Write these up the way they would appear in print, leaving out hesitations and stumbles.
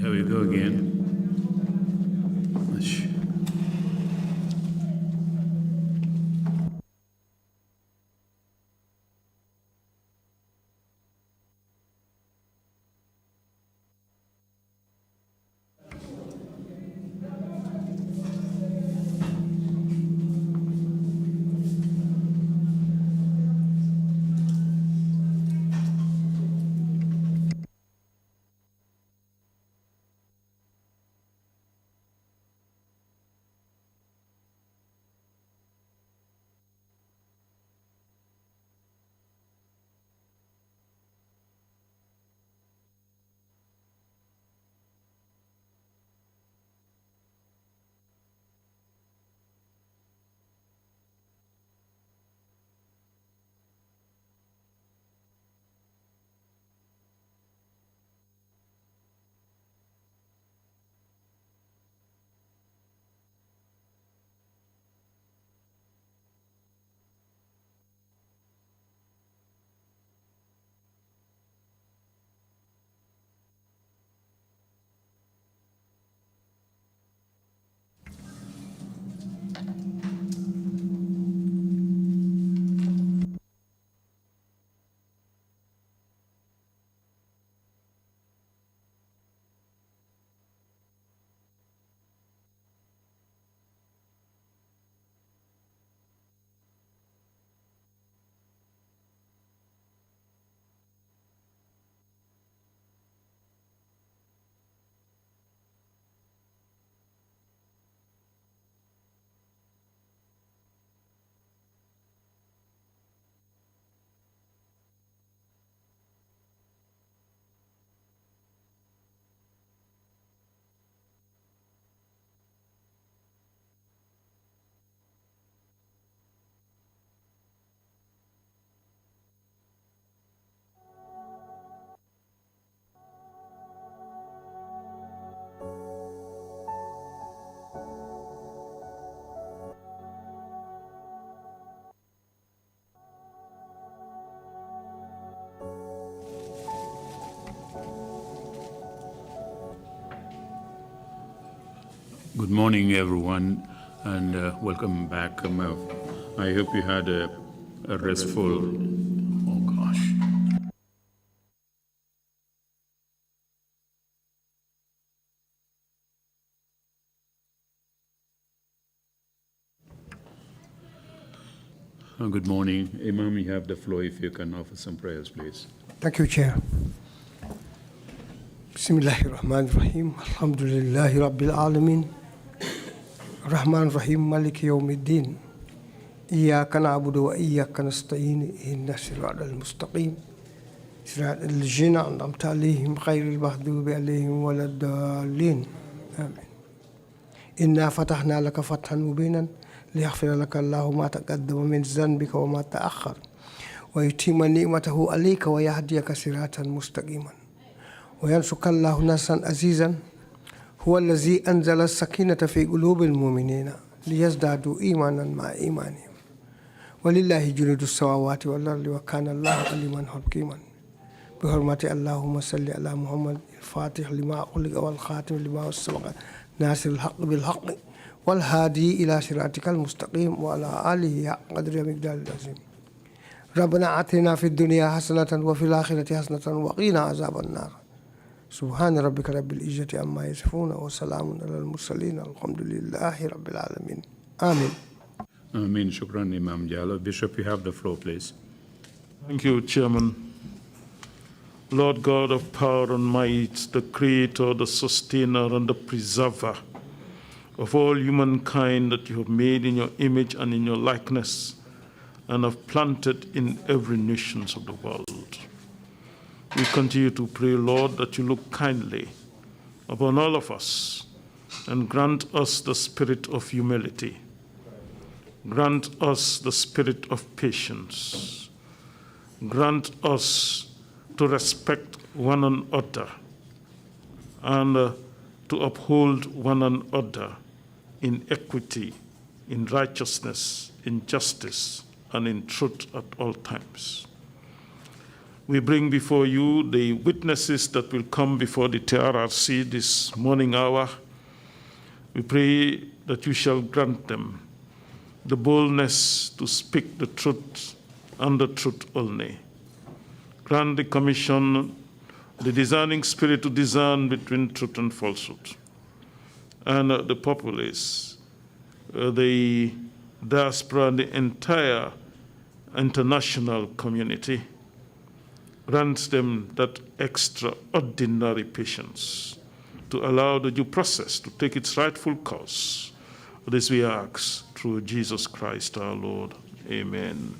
Here we go again. Good morning, everyone, and welcome back. I hope you had a restful, oh gosh. Good morning. Imam, you have the floor if you can offer some prayers, please. Thank you, Chair. Bismillahirrahmanirrahim. Alhamdulillahi Rabbil Alamin. Rahman Rahim Maliki Yawmiddin. Iyyaka na'budu wa iyyaka nasta'in. Ihdinas siratal mustaqim. Siratal ladzina an'amta 'alaihim ghairil maghdubi 'alaihim waladdallin. Amin. Inna fatahna laka fathan mubinan liyaghfira laka Allahu ma taqaddama min dhanbika wa ma ta'akhkhar wa yutimma ni'matahu 'alayka wa yahdiyaka siratan mustaqiman. وينصرك الله نصرا عزيزا هو الذي أنزل السكينة في قلوب المؤمنين ليزدادوا إيمانا مع إيمانهم ولله جنود السماوات والأرض وكان الله عليما حكيما بحرمة اللهم صل على محمد الفاتح لما أغلق والخاتم لما سبق ناصر الحق بالحق والهادي إلى صراطك المستقيم وعلى آله حق قدر ومقدار العظيم ربنا آتنا في الدنيا حسنة وفي الآخرة حسنة وقنا عذاب النار سبحان ربك رب العزة عما يصفون وسلام على المرسلين الحمد لله رب العالمين آمين. Amen. Shukran, Imam Jalal. Bishop, you have the floor, please. Thank you, Chairman. Lord God of power and might, the creator, the sustainer, and the preserver of all humankind that you have made in your image and in your likeness and have planted in every nation of the world. We continue to pray, Lord, that you look kindly upon all of us and grant us the spirit of humility. Grant us the spirit of patience. Grant us to respect one another and to uphold one another in equity, in righteousness, in justice, and in truth at all times. We bring before you the witnesses that will come before the TRRC this morning hour. We pray that you shall grant them the boldness to speak the truth and the truth only. Grant the commission the discerning spirit to discern between truth and falsehood. And the populace, the diaspora, and the entire international community, grants them that extraordinary patience to allow the due process to take its rightful course. This we ask through Jesus Christ our Lord. Amen.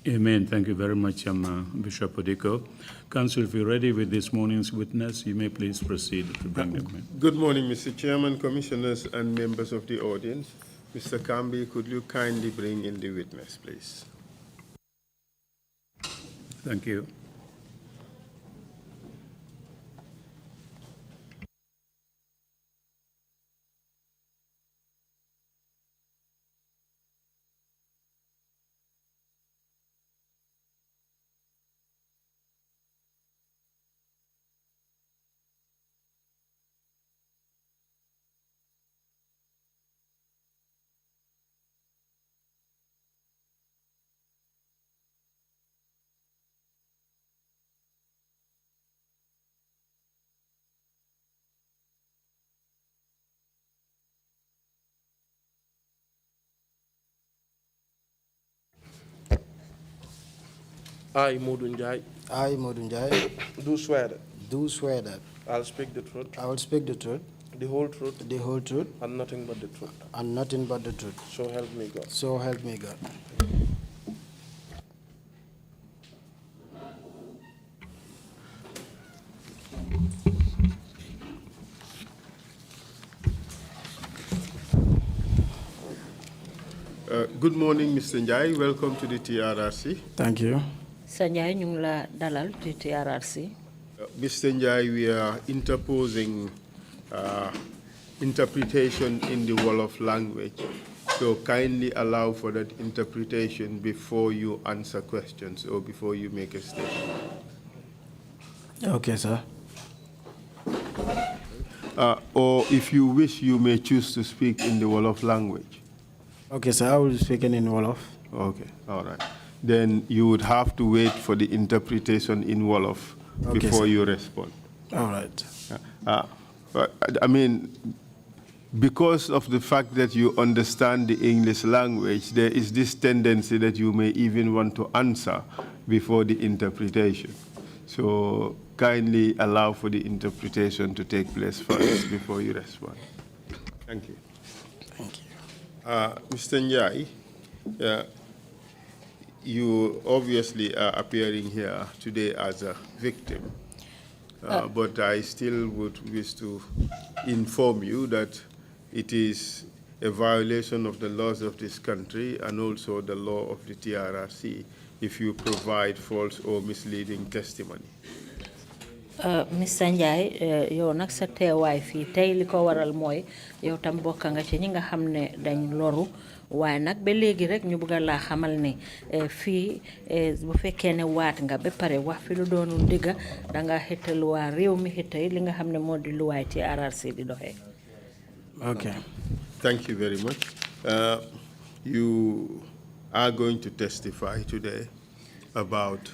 Amen. Thank you very much, Bishop Odiko. Council, if you're ready with this morning's witness, you may please proceed to bring them in. Good morning, Mr. Chairman, commissioners, and members of the audience. Mr. Kambi, could you kindly bring in the witness, please? Thank you. I, Modunjai, I, Modunjai, do swear that do swear that I'll speak the truth, I will speak the truth, the whole truth, the whole truth, and nothing but the truth. and nothing but the truth. So help me God. So help me God. Good morning, Mr. Njai. Welcome to the TRRC. Thank you. Sanjay ñu ngi la dalal ci TRRC. Mr. Njai, we are interposing interpretation in the Wolof language. So kindly allow for that interpretation before you answer questions or before you make a statement. Okay, sir. Or if you wish, you may choose to speak in the Wolof language. Okay, sir, I will be speaking in Wolof. Okay, all right. Then you would have to wait for the interpretation in Wolof before you respond. All right. I mean, because of the fact that you understand the English language, there is this tendency that you may even want to answer before the interpretation. So kindly allow for the interpretation to take place first before you respond. Thank you. Thank you. Mr. Njai, you obviously are appearing here today as a victim, but I still would wish to inform you that it is a violation of the laws of this country and also the law of the TRRC if you provide false or misleading testimony. Mr. Njai yow nag sa teewaay fii tey li ko waral mooy yow tam bokk nga ci ñi nga xam ne dañ loru waaye nag ba léegi rek ñu bëgg laa xamal ne fii bu fekkee ne waat nga ba pare wax fi lu doonul dëgga danga xëttal waa réew mi xëttay li nga xam ne moo di luwaay ci RRC di doxee. Okay. Thank you very much. You are going to testify today about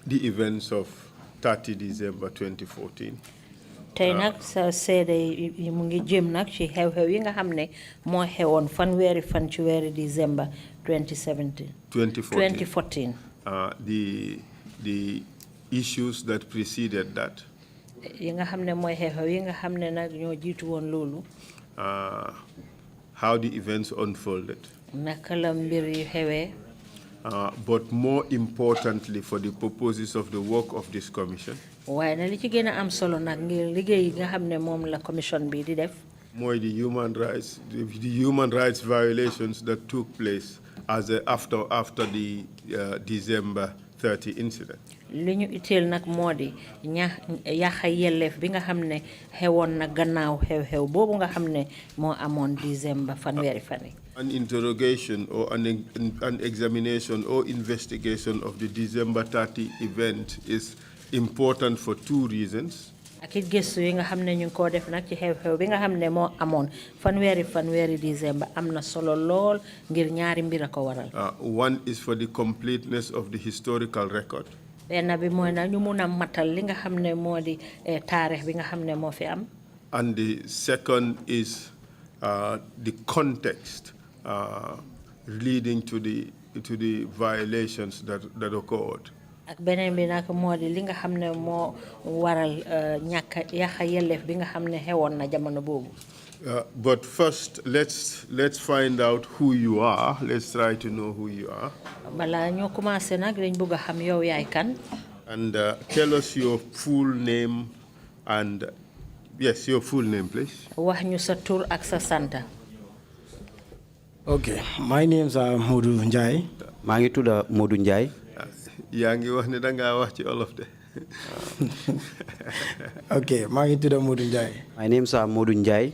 the events of 30 December 2014. tey nag sa seede yi mu ngi jëm nag ci xew-xew yi nga xam ne moo xewoon fanweeri fan ci weeri December 2014. The issues that preceded that. yi nga xam ne mooy xew-xew yi nga xam ne nag ñoo jiitu woon loolu. How the events unfolded. naka la mbir yi xewee. But more importantly, for the purposes of the work of this commission, waaye na li ci gën a am solo nag ngir liggéey yi nga xam ne moom la commission bi di def. mooy the human rights violations that took place after the December 30 incident. li ñu itteel nag moo di yàq yelleef bi nga xam ne xewoon na gannaaw xew-xew boobu nga xam ne moo amoon December fanweeri fan yi. An interrogation or an examination or investigation of the December 30 event is important for two reasons. ak it gëstu yi nga xam ne ñu ngi koo def nag ci xew-xew bi nga xam ne moo amoon fanweeri décembre am na solo lool ngir ñaari mbir a ko waral. One is for the completeness of the historical record. benn bi mooy nag ñu mun a matal li nga xam ne moo di taarix bi nga xam ne moo fi am. And the second is the context leading to the violations that occurred. ak beneen bi nag moo di li nga xam ne moo waral ñàkk yàqa yelleef bi nga xam ne xewoon na jamono boobu. But first, let's find out who you are. Let's try to know who you are. balaa ñoo commencé nag dañ bëgg a xam yow yaay kan. And tell us your full name and yes, your full name, please. wax ñu sa tur ak sa santa. Okay, my name's Modou Njai. maa ngi tudd Modou Njai. yaa ngi wax ne da ngaa wax ci olof de. Okay, maa ngi tudd Modou Njai. My name's Modou Njai.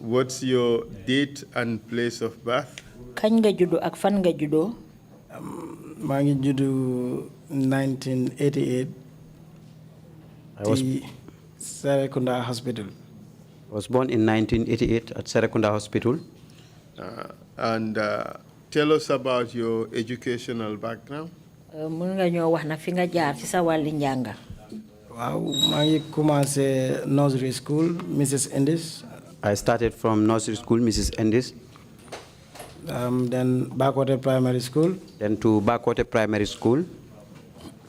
What's your date and place of birth? kañ nga juddu ak fan nga juddoo. maa ngi juddu 1988. ci Serekunda Hospital. I was born in 1988 at Serekunda Hospital. And tell us about your educational background. mun nga ñoo wax na fi nga jaar ci sa wàlli njànga. waaw maa ngi commencé nursery school Mrs. Endis. I started from nursery school Mrs. Endis. Then Bakote Primary School. Then to Bakote Primary School.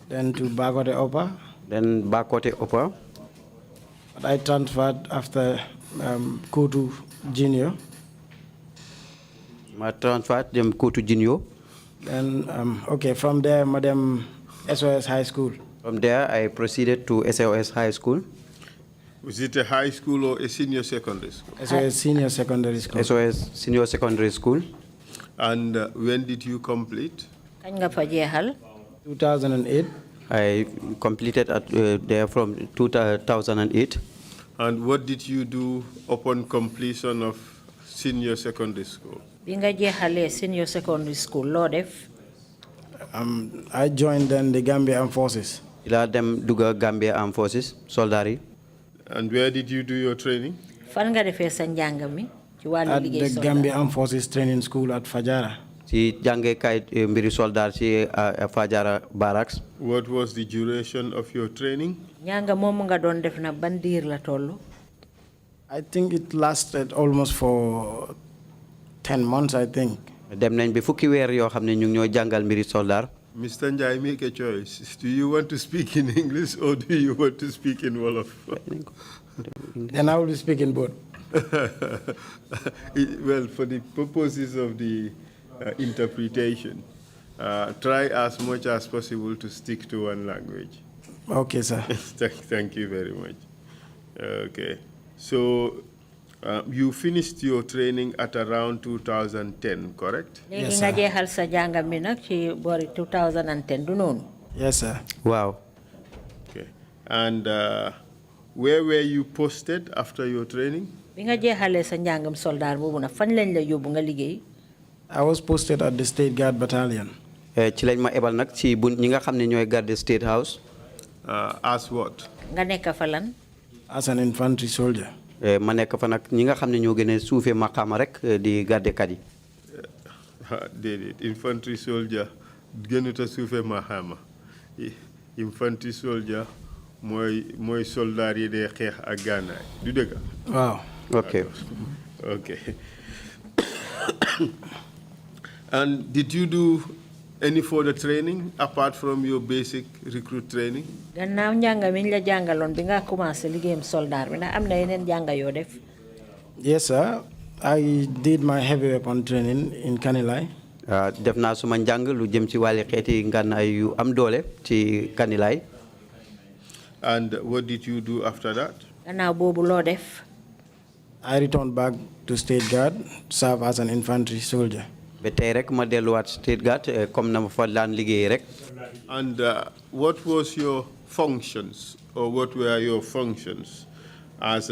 Then to Bakote Upper. Then Bakote Upper. But I transferred after Kotu Junior. I transferred them Kotu Junior. Then, okay, from there, Madam SOS High School. From there, I proceeded to SOS High School. Was it a high school or a senior secondary school? SOS Senior Secondary School. SOS Senior Secondary School. And when did you complete? kañ nga fa jeexal. 2008. I completed at there from 2008. And what did you do upon completion of senior secondary school? bi nga jeexalee senior secondary school loo def. I joined then the Gambia Armed Forces. Ila dem duga Gambia Armed Forces, soldari. And where did you do your training? fan nga defee sa njàng mi ci wàllu At liggéey the Gambia Armed Forces Training School at Fajara. Si jànge kay mbiri soldar ci Fajara Barracks. What was the duration of your training? njàng moomu nga doon def na ban diir la toll. I think it lasted almost for 10 months, I think. Dem nañ bi fukki weer yoo xam ne ñu ngi ñoo jàngal mbiri soldar. Mr. Njai, make a choice. Do you want to speak in English or do you want to speak in Wolof? Then I will speak in both. Well, for the purposes of the interpretation, try as much as possible to stick to one language. Okay, sir. Thank you very much. Okay. So you finished your training at around 2010, correct? léegi nga jeexal sa jàngam mi nag ci boori 2010 du noonu. Yes, sir. Wow. Okay. And where were you posted after your training? bi nga jeexalee sa njàngam soldaar boobu nag fan lañ la yóbbu nga liggéey. I was posted at the State Guard Battalion. Ci lañ ma ebal nag ci bu ñi nga xam ne ñooy garde State House. As what? nga nekk fa lan. As an infantry soldier. Ma nekk fa nag ñi nga xam ne ñoo gën a suufee maqaama rek di garde kat yi. Déedéet infantry soldier gënut a suufee maqaama. Infantry soldier mooy soldaar yi dee xeex ak gànnaay du dëgg. Wow. Okay. Okay. And did you do any further training apart from your basic recruit training? gannaaw njàng mi ñu la jàngaloon bi nga commencé liggéeyam soldaar bi ndax am na yeneen jàng yoo def. Yes, sir. I did my heavy weapon training in Kanilai. Def naa suma njàng lu jëm ci wàlli xeeti ngànnaay yu am doole ci Kanilai. And what did you do after that? gannaaw boobu loo def. I returned back to State Guard, serve as an infantry soldier. Ba tey rek ma delluwaat State Guard comme na ma fa daan liggéey rek. And what was your functions, or what were your functions as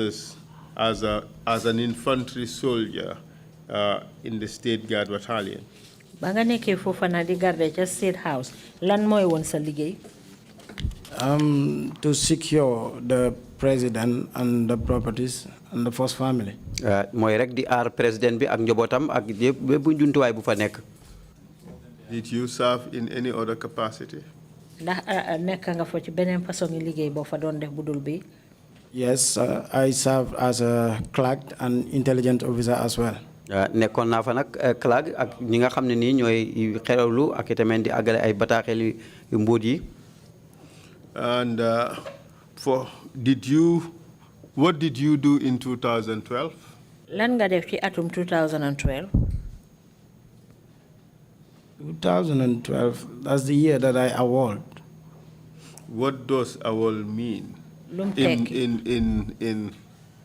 an infantry soldier in the State Guard Battalion. Ba nga nekkee foofa na di garde ca State House lan mooy woon sa liggéey. To secure the president and the properties and the first family. mooy rek di aar président bi ak njabootam ak bépp njuntuwaay bu fa nekk. Did you serve in any other capacity? Ndax nekk nga fa ci beneen façon yi liggéey boo fa doon def budul bi. Yes, I served as a clerk and intelligence officer as well. nekkoon naa fa nag clerk ak ñi nga xam ne nii ñooy xelawlu ak itamit di àggale ay bataaxel yu mbóot yi. And what did you do in 2012? Lan nga def ci atum 2012. 2012, that's the year that I award. What does award mean? Lum In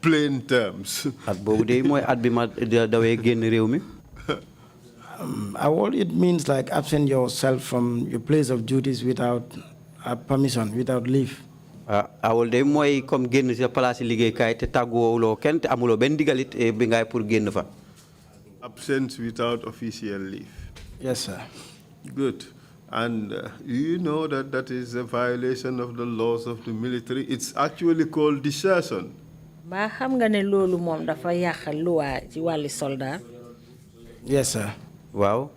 plain terms. at boobu de mooy at bi ma dawee génn réew mi. Award, it means like absent yourself from your place of duties without permission, without leave. awol de mooy comme génn sa place liggéeykaay te tàgguwuloo kenn te amuloo benn digalit bi ngaay pour génn fa. Absence without official leave. Yes, sir. Good. And you know that is a violation of the laws of the military. It's actually called desertion. Ba xam nga ne loolu moom dafa yàqal luwaa ci wàlli soldat. Yes, sir. Wow.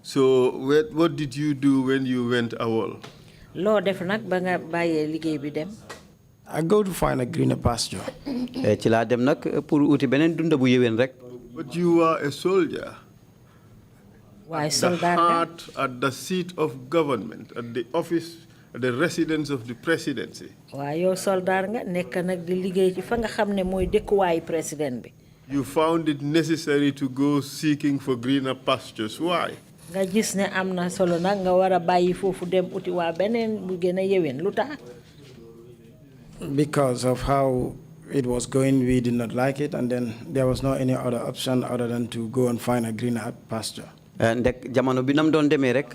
So what did you do when you went AWOL? Loo def nag ba nga bàyyee liggéey bi dem. I go to find a greener pasture. ci laa dem nag pour uti beneen dunda bu yéwén rek. But you are a soldier. Waaye The soldat heart, at the seat of government, at the office, at the residence of the presidency. waaye yow soldat nga nekk nag di liggéey ci fa nga xam ne mooy dëkkuwaayu président bi. You found it necessary to go seeking for greener pastures. Why? Nga gis ne am na solo nag nga war a bàyyi foofu dem uti waa beneen bu gën a yéwén lu tax. Because of how it was going, we did not like it, and then there was no any other option other than to go and find a greener pasture. ndek jamono bi nam doon demee rek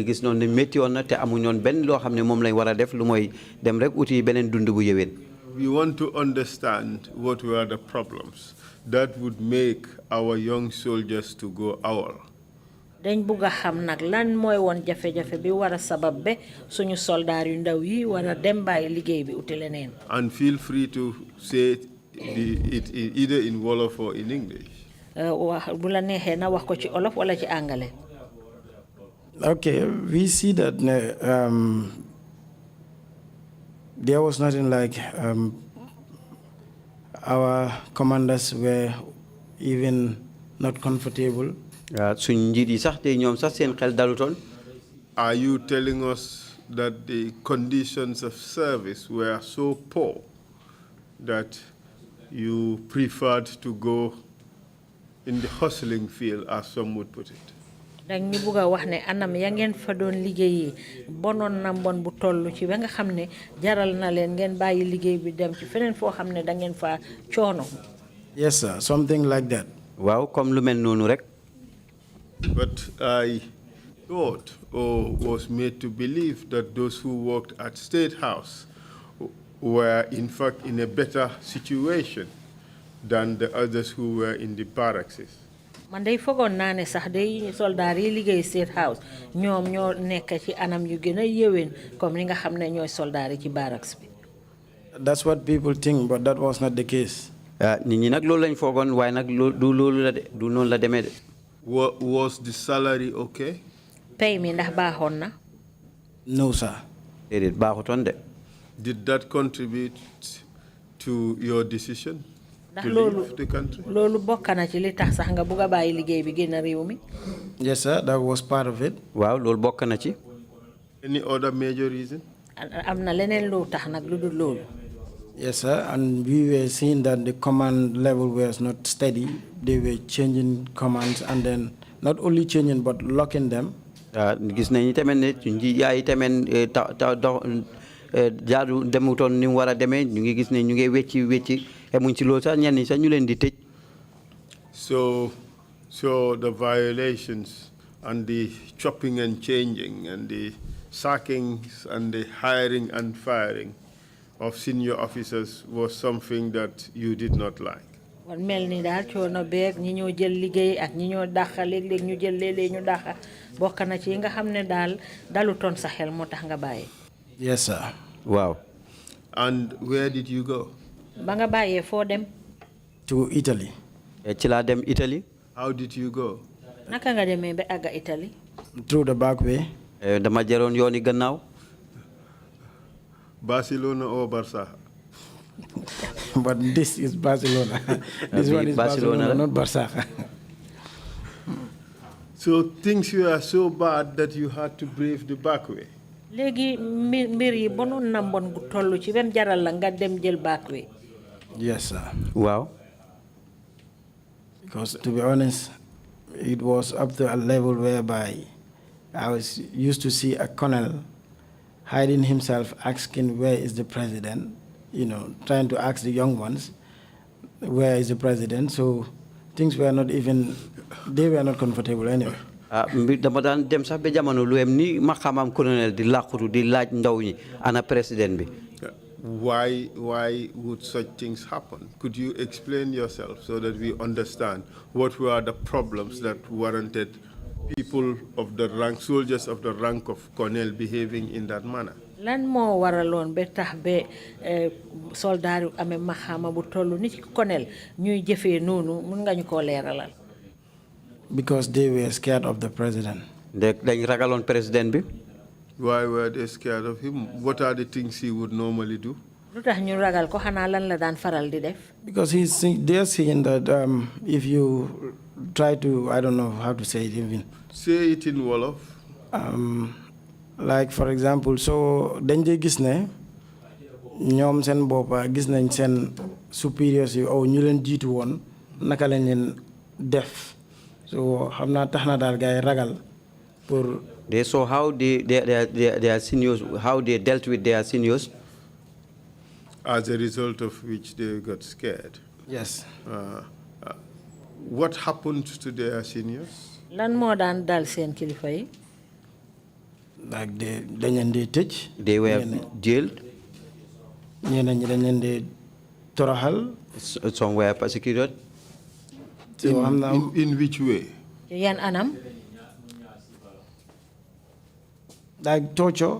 gis noonu ne métti woon na te amuñoon benn loo xam ne moom lañ war a def lu mooy dem rek uti beneen dund bu yéwén. We want to understand what were the problems that would make our young soldiers to go AWOL. dañ bugg a xam nag lan mooy woon jafe-jafe bi war a sabab be suñu soldaar yu ndaw yi war a dem bàyyi liggéey bi uti leneen. And feel free to say it either in Wolof or in English. wax bu la neexee na wax ko ci olof wala ci angale. Okay, we see that there was nothing like our commanders were even not comfortable. suñ njiit yi sax te ñoom sax seen xel dalutoon. Are you telling us that the conditions of service were so poor that you preferred to go in the hustling field, as some would put it? dañ ñu bugg a wax ne anam ya ngeen fa doon liggéeyee bonoon na mbon bu toll ci ba nga xam ne jaral na leen ngeen bàyyi liggéey bi dem ci feneen foo xam ne da ngeen fa coono. Yes, sir, something like that. waaw comme lu mel noonu rek. But I thought or was made to believe that those who worked at State House were in fact in a better situation than the others who were in the barracks. man day fogoon naa ne sax day soldaar yi liggéey State House ñoom ñoo nekk ci anam yu gën a yéwén comme ni nga xam ne ñooy soldaar yi ci barracks bi. That's what people think, but that was not the case. nit ñi nag loolu lañ foogoon waaye nag du loolu la de du noonu la demee de. Was the salary okay? pay mi ndax baaxoon na. No, sir. déedéet baaxutoon de. Did that contribute to your decision to leave the country? loolu bokk na ci li tax sax nga bugg a bàyyi liggéey bi génn réew mi. Yes, sir, that was part of it. waaw loolu bokk na ci. Any other major reason? am na leneen lu tax nag lu dul loolu. Yes, sir, and we were seeing that the command level was not steady. They were changing commands, and then not only changing but locking them. gis nañu tamit ne nji yaay tamit jaadu demutoon ni mu war a demee ñu ngi gis ne ñu ngi wecci emuñ ci loolu sax ñenn ñi sax ñu leen di tëj. So the violations and the chopping and changing and the sackings and the hiring and firing of senior officers was something that you did not like. wan mel ni daal coono beeg ñi ñoo jël liggéey ak ñi ñoo dàqa léeg-léeg ñu jël léeg-léeg ñu dàqa bokk na ci yi nga xam ne daal dalutoon sa xel moo tax nga bàyyi. Yes, sir. Wow. And where did you go? ba nga bàyyee foo dem. To Italy. Ci laa dem Italy. How did you go? naka nga demee ba àgga Italy. Through the back way. Dama jaroon yooni gannaaw. Barcelona or Barca? But this is Barcelona. This one is Barcelona, not Barca. So things were so bad that you had to brave the back way. léegi mbir yi bonoon na mbon gu toll ci benn jaral la nga dem jël back way. Yes, sir. Wow. Because to be honest, it was up to a level whereby I was used to see a colonel hiding himself, asking where is the president, trying to ask the young ones, where is the president? So things were not even, they were not comfortable anyway. Dama daan dem sax ba jamono lu em ni ma xamam colonel di làqutu di laaj ndaw ñi ana président bi. Why would such things happen? Could you explain yourself so that we understand what were the problems that warranted people of the rank, soldiers of the rank of colonel behaving in that manner? lan moo waraloon ba tax ba soldaar yu amee maxaama bu toll ni ci colonel ñuy jëfee noonu mun nga ñu koo leeralal. Because they were scared of the president. dañ ragaloon président bi. Why were they scared of him? What are the things he would normally do? lu tax ñu ragal ko xanaa lan la daan faral di def. Because they're saying that if you try to, I don't know how to say it even. Say it in Wolof. Like for example, so dañ dee gis ne ñoom seen boppa gis nañ seen superiors yi ñu leen jiitu woon naka lañ leen def. So xam naa tax na daal gars yi ragal pour. They saw how their seniors, how they dealt with their seniors. As a result of which they got scared. Yes. What happened to their seniors? lan moo daan dal seen kilifa yi. Like dañ leen di tëj. They were jailed. ñeneen ñi dañ leen di toroxal. Some were persecuted. In which way? yan anam. Like torture.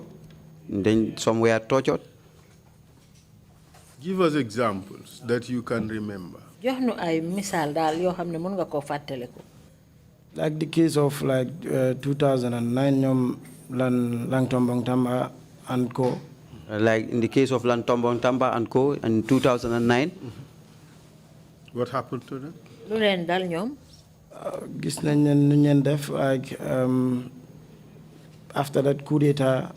Then some were tortured. Give us examples that you can remember. jox nu ay misaal daal yoo xam ne mën nga koo fàttaliku. Like the case of 2009 ñoom Lang Tombong Tamba and co. Like in the case of Lan Tombong Tamba and co. in 2009. What happened to them? lu leen dal ñoom. Gis nañ ne nu ñeen def like after that coup d'etat.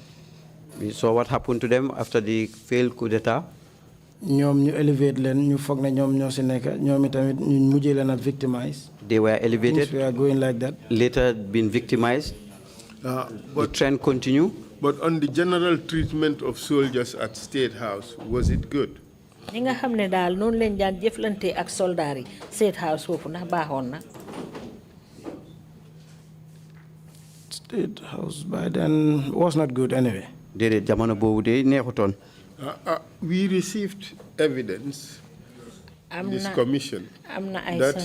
We saw what happened to them after the failed coup d'etat. ñoom ñu elevate leen ñu foog ne ñoom ñoo si nekk ñoom itamit ñu mujjee leen a victimize. They were elevated. Things were going like that. Later been victimized. The trend continue. But on the general treatment of soldiers at State House, was it good? ñi nga xam ne daal noonu leen daan jëflante ak soldaar yi State House foofu ndax baaxoon na. State House by then was not good anyway. Déedéet jamono boobu de neexutoon. We received evidence in this commission that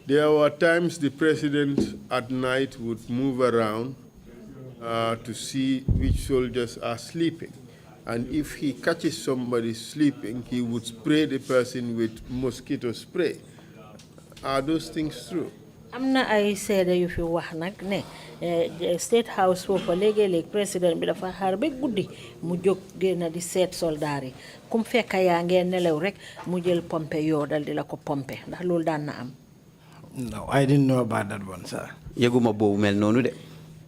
there were times the president at night would move around to see which soldiers are sleeping. And if he catches somebody sleeping, he would spray the person with mosquito spray. Are those things true? am na ay seede yu fi wax nag ne State House foofu léegi-léeg président bi dafa xaar ba guddi mu jóg génn di seet soldaar yi kum fekka yaa ngeen nelaw rek mu jël pompe yoo dal di la ko pompe ndax loolu daan na am. No, I didn't know about that one, sir. Yeguma boobu mel noonu de.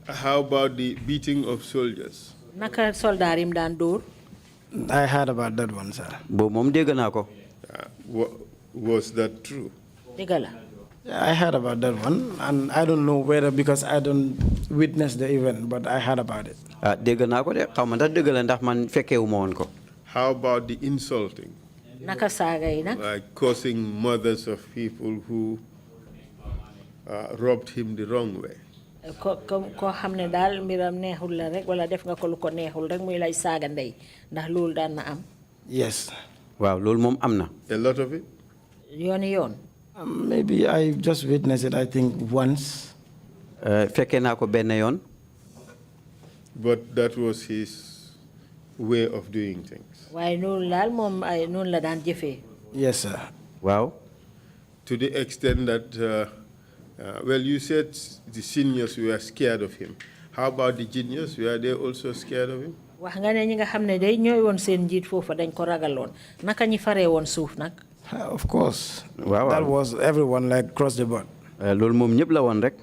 How about the beating of soldiers? naka soldaar yim daan dóor. I heard about that one, sir. Boobu moom dégg naa ko. Was that true? dëgg la. I heard about that one, and I don't know whether because I don't witness the event, but I heard about it. Dégg naa ko de xaw ma ndax dëgg la ndax man fekkewu ma woon ko. How about the insulting? naka saaga yi nag. Like causing mothers of people who robbed him the wrong way. Ko xam ne daal mbiram neexul la rek wala def nga ko lu ko neexul rek muy lay saaga ndey ndax loolu daan na am. Yes. Waaw loolu moom am na. A lot of it? yooni yoon. Maybe I just witnessed it, I think, once. Fekkee naa ko benn yoon. But that was his way of doing things. waaye noonu laal moom ay noonu la daan jëfee. Yes, sir. Wow. To the extent that, well, you said the seniors were scared of him. How about the juniors? Were they also scared of him? wax nga ne ñi nga xam ne day ñooy woon seen njiit foofa dañ ko ragaloon naka ñi faree woon suuf nag. Of course. Wow. That was everyone, like, across the board. Loolu moom ñëpp la woon rek.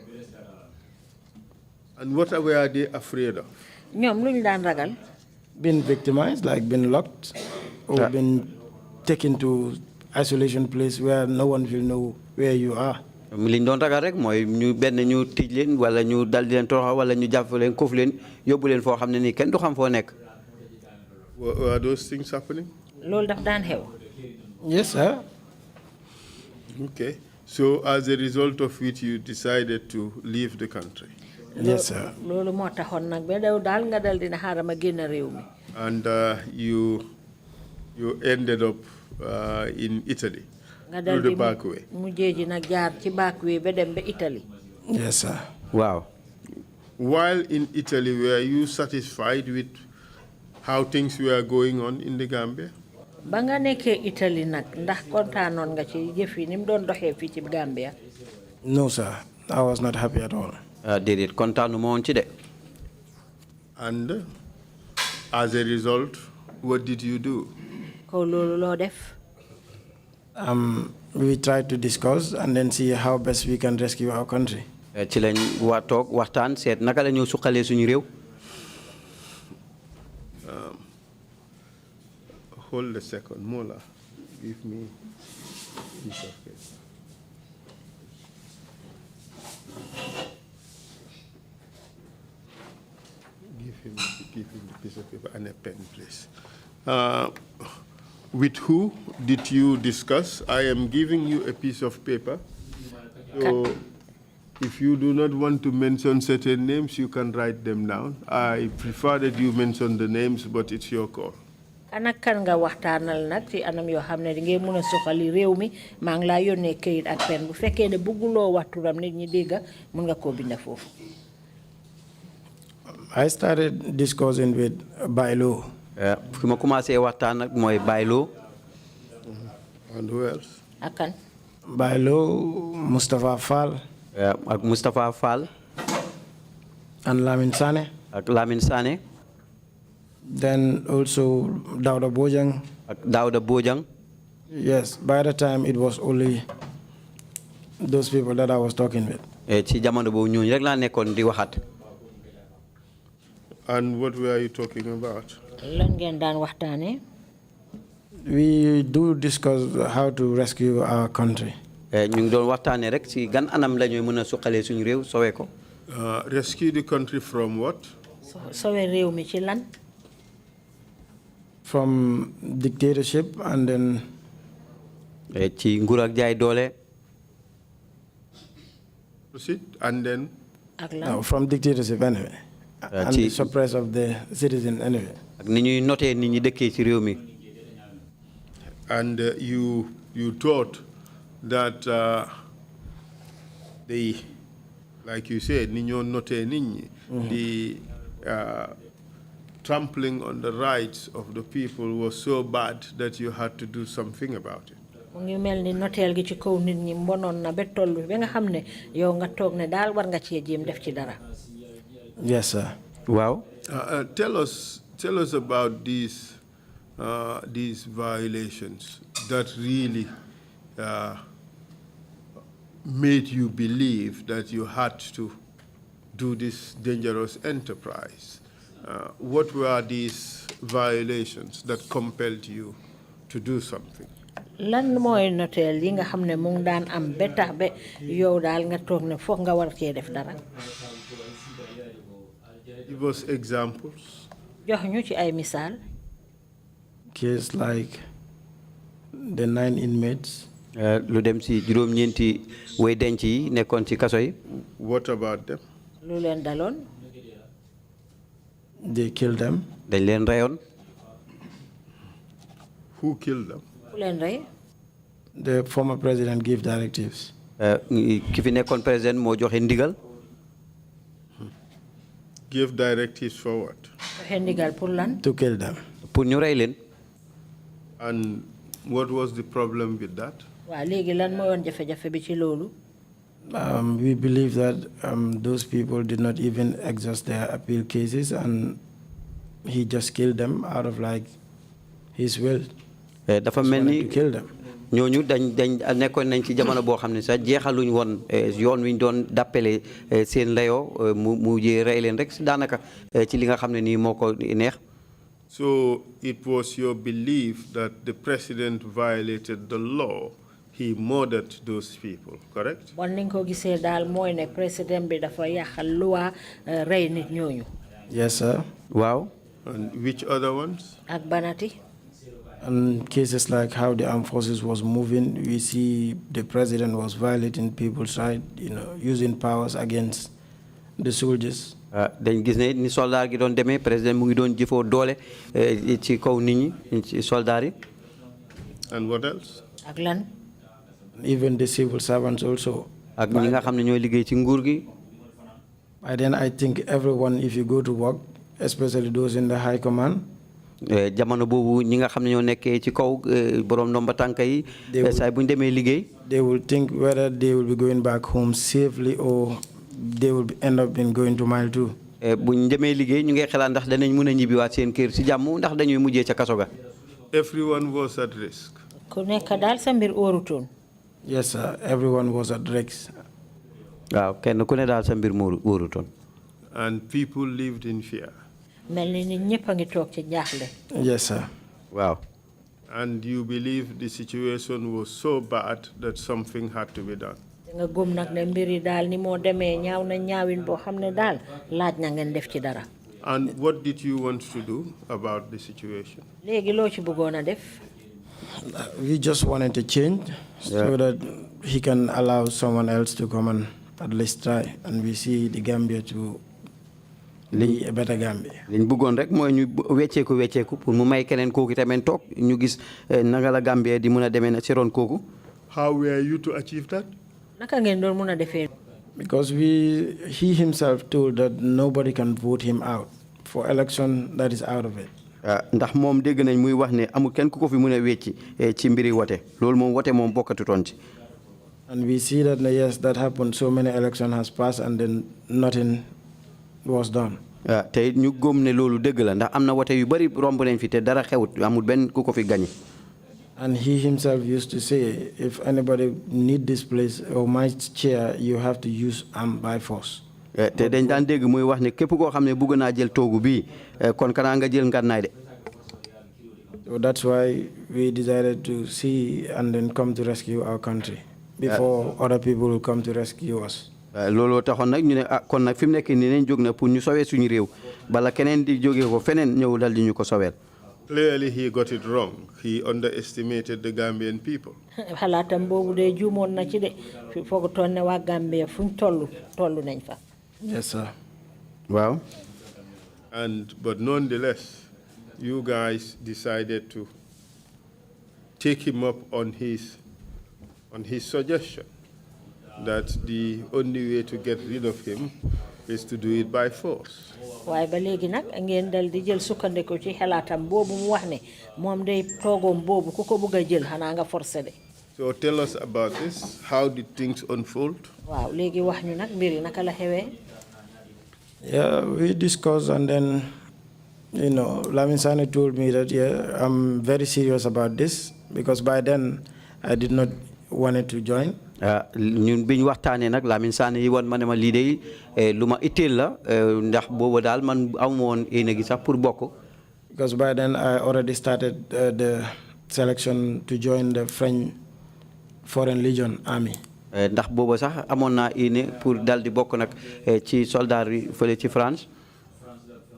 And what were they afraid of? ñoom lu ñu daan ragal. Being victimized, like being locked, or being taken to isolation place where no one will know where you are. li ñu doon ragal rek mooy ñu benn ñu tij leen wala ñu dal di leen toroxal wala ñu jàpp leen koof leen yóbbu leen foo xam ne nii kenn du xam foo nekk. Were those things happening? loolu daf daan xew. Yes, sir. Okay. So as a result of which you decided to leave the country? Yes, sir. loolu moo taxoon nag ba daw daal nga dal dina xaaral ma génn réew mi. And you ended up in Italy through the back way. mujjee ji nag jaar ci back way ba dem ba Italy. Yes, sir. Wow. While in Italy, were you satisfied with how things were going on in the Gambia? ba nga nekkee Italy nag ndax kontaanoon nga ci jëf yi ni mu doon doxee fii ci Gambia. No, sir. I was not happy at all. Déedéet kontaanu ma woon ci de. And as a result, what did you do? kaw loolu loo def. We tried to discuss and then see how best we can rescue our country. ci lañ toog waxtaan seet naka la ñu suqalee suñu réew. Hold a second, Mola. Give me a piece of paper. Give him the piece of paper and a pen, please. With who did you discuss? I am giving you a piece of paper. So if you do not want to mention certain names, you can write them down. I prefer that you mention the names, but it's your call. kan ak kan nga waxtaanal nag ci anam yoo xam ne di ngeen mën a soxali réew mi maa ngi laa yónnee këyit ak pen bu fekkee ne bëgguloo wax turam nit ñi dégg mën nga koo binda foofu. I started discussing with Bailo. fi ma commencé waxtaan nag mooy Bailo. And who else? ak kan. Bailo, Mustafa Fall. ak Mustafa Fall. And Lamin Sane. ak Lamin Sane. Then also Dauda Bojang. ak Dauda Bojang. Yes, by the time it was only those people that I was talking with. ci jamono boobu ñooñu rek laa nekkoon di waxat. And what were you talking about? lan ngeen daan waxtaanee. We do discuss how to rescue our country. ñu ngi doon waxtaanee rek ci gan anam la ñuy mën a suqalee suñu réew sowee ko. Rescue the country from what? sowee réew mi ci lan. From dictatorship and then. ci nguur ak jaay doole. Proceed and then. ak lan. No, from dictatorship anyway. And the suppress of the citizen anyway. ak ni ñuy notee nit ñi dëkkee ci réew mi. And you thought that they, like you said, the trampling on the rights of the people was so bad that you had to do something about it. mu ngi mel ni noteel gi ci kaw nit ñi mbonoon na ba toll ba nga xam ne yow nga toog ne daal war nga cee jéem def ci dara. Yes, sir. Wow. Tell us about these violations that really made you believe that you had to do this dangerous enterprise. What were these violations that compelled you to do something? lan mooy noteel yi nga xam ne mu ngi daan am ba tax ba yow daal nga toog ne foog nga war cee def dara. Give us examples. jox ñu ci ay misaal. Case like the 9 inmates. lu dem ci juróom-ñeenti way denc yi nekkoon ci kaso yi. What about them? lu leen daloon. They killed them. dañ leen reyoon. Who killed them? ku leen rey. The former president gave directives. ki fi nekkoon président moo joxe ndigal. Give directives for what? joxe ndigal pour lan. To kill them. pour ñu rey leen. And what was the problem with that? waaw léegi lan moo woon jafe-jafe bi ci loolu. We believe that those people did not even exhaust their appeal cases, and he just killed them out of like his will. dafa mel ni to kill them. ñooñu dañ nekkoon nañ ci jamono boo xam ne sax jeexaluñ woon yoon wi ñu doon dàppale seen layoo mu jee rey leen rek daanaka ci li nga xam ne nii moo ko neex. So it was your belief that the president violated the law. He murdered those people, correct? bon ni nga ko gisee daal mooy ne président bi dafa yàqal loi rey nit ñooñu. Yes, sir. waaw. And which other ones? ak banati. And cases like how the armed forces was moving, we see the president was violating people's rights, using powers against the soldiers. dañ gis ne ni soldat gi doon demee président mu ngi doon jëfoo doole ci kaw nit ñi ci soldat yi. And what else? ak lan. Even the civil servants also. ak ñi nga xam ne ñooy liggéey ci nguur gi. By then, I think everyone, if you go to work, especially those in the high command, jamono boobu ñi nga xam ne ñoo nekkee ci kaw borom ndomba tànk yi. saa bu ñu demee liggéey. they will think whether they will be going back home safely or they will end up in going to mile 2. bu ñu demee liggéey ñu ngi xalaat ndax danañ mën a ñibbiwaat seen kër si jàmm ndax dañuy mujjee ca kaso ga. Everyone was at risk. ku nekk daal sa mbir óorutoon. Yes, sir. Everyone was at risk. waaw kenn ku ne daal sa mbir moo óorutoon. And people lived in fear. mel ni nit ñëpp a ngi toog ci jaaxle. Yes, sir. waaw. And you believe the situation was so bad that something had to be done. nga gëm nag ne mbir yi daal ni moo demee ñaaw na ñaawin boo xam ne daal laaj na ngeen def ci dara. And what did you want to do about the situation? léegi loo ci bëggoon a def. We just wanted to change so that he can allow someone else to come and at least try, and we see the Gambia to be a better Gambia. liñ bëggoon rek mooy ñu wecceeku pour mu may keneen kooku tamit toog ñu gis naka la Gambia di mën a demee na ci ron kooku. How were you to achieve that? naka ngeen doon mën a defee. Because he himself told that nobody can vote him out for election that is out of it. ndax moom dégg nañ muy wax ne amul kenn ku ko fi mën a wecci ci mbiri wote loolu moom wote moom bokkatutoon ci. And we see that, yes, that happened. So many elections has passed and then nothing was done. te ñu góom ne loolu dëgg la ndax am na wote yu bari romb nañ fi te dara xewut amul benn ku ko fi gañe. And he himself used to say, if anybody need this place or my chair, you have to use arm by force. te dañ daan dégg muy wax ne képp koo xam ne bëgg naa jël toogu bii kon kanaa nga jël ngànnaay de. So that's why we decided to see and then come to rescue our country before other people will come to rescue us. looloo taxoon nag ñu ne kon nag fi mu nekk nii nañ jóg na pour ñu sowee suñu réew bala keneen di jógee ko feneen ñëw dal di ñu ko soweel. Clearly he got it wrong. He underestimated the Gambian people. xalaatam boobu de juumoon na ci de foogutoon ne waa Gambia fuñ tollu nañ fa. Yes, sir. Wow. But nonetheless, you guys decided to take him up on his suggestion that the only way to get rid of him is to do it by force. waaye ba léegi nag ngeen dal di jël sukkandiku ci xalaatam boobu mu wax ne moom day toogoom boobu ku ko bëgg a jël xanaa nga forcé de. So tell us about this. How did things unfold? waaw léegi wax ñu nag mbir yi naka la xewee. Yeah, we discussed, and then, Lamin Sane told me that, yeah, I'm very serious about this, because by then I did not want to join. ñun biñ waxtaanee nag Lamin Sane yi woon ma ne ma lii de lu ma itteel la ndax boobu daal man amu woon yéene gi sax pour bokk. Because by then I already started the selection to join the French Foreign Legion Army. ndax boobu sax amoon naa yéene pour dal di bokk nag ci soldat yi fële ci France.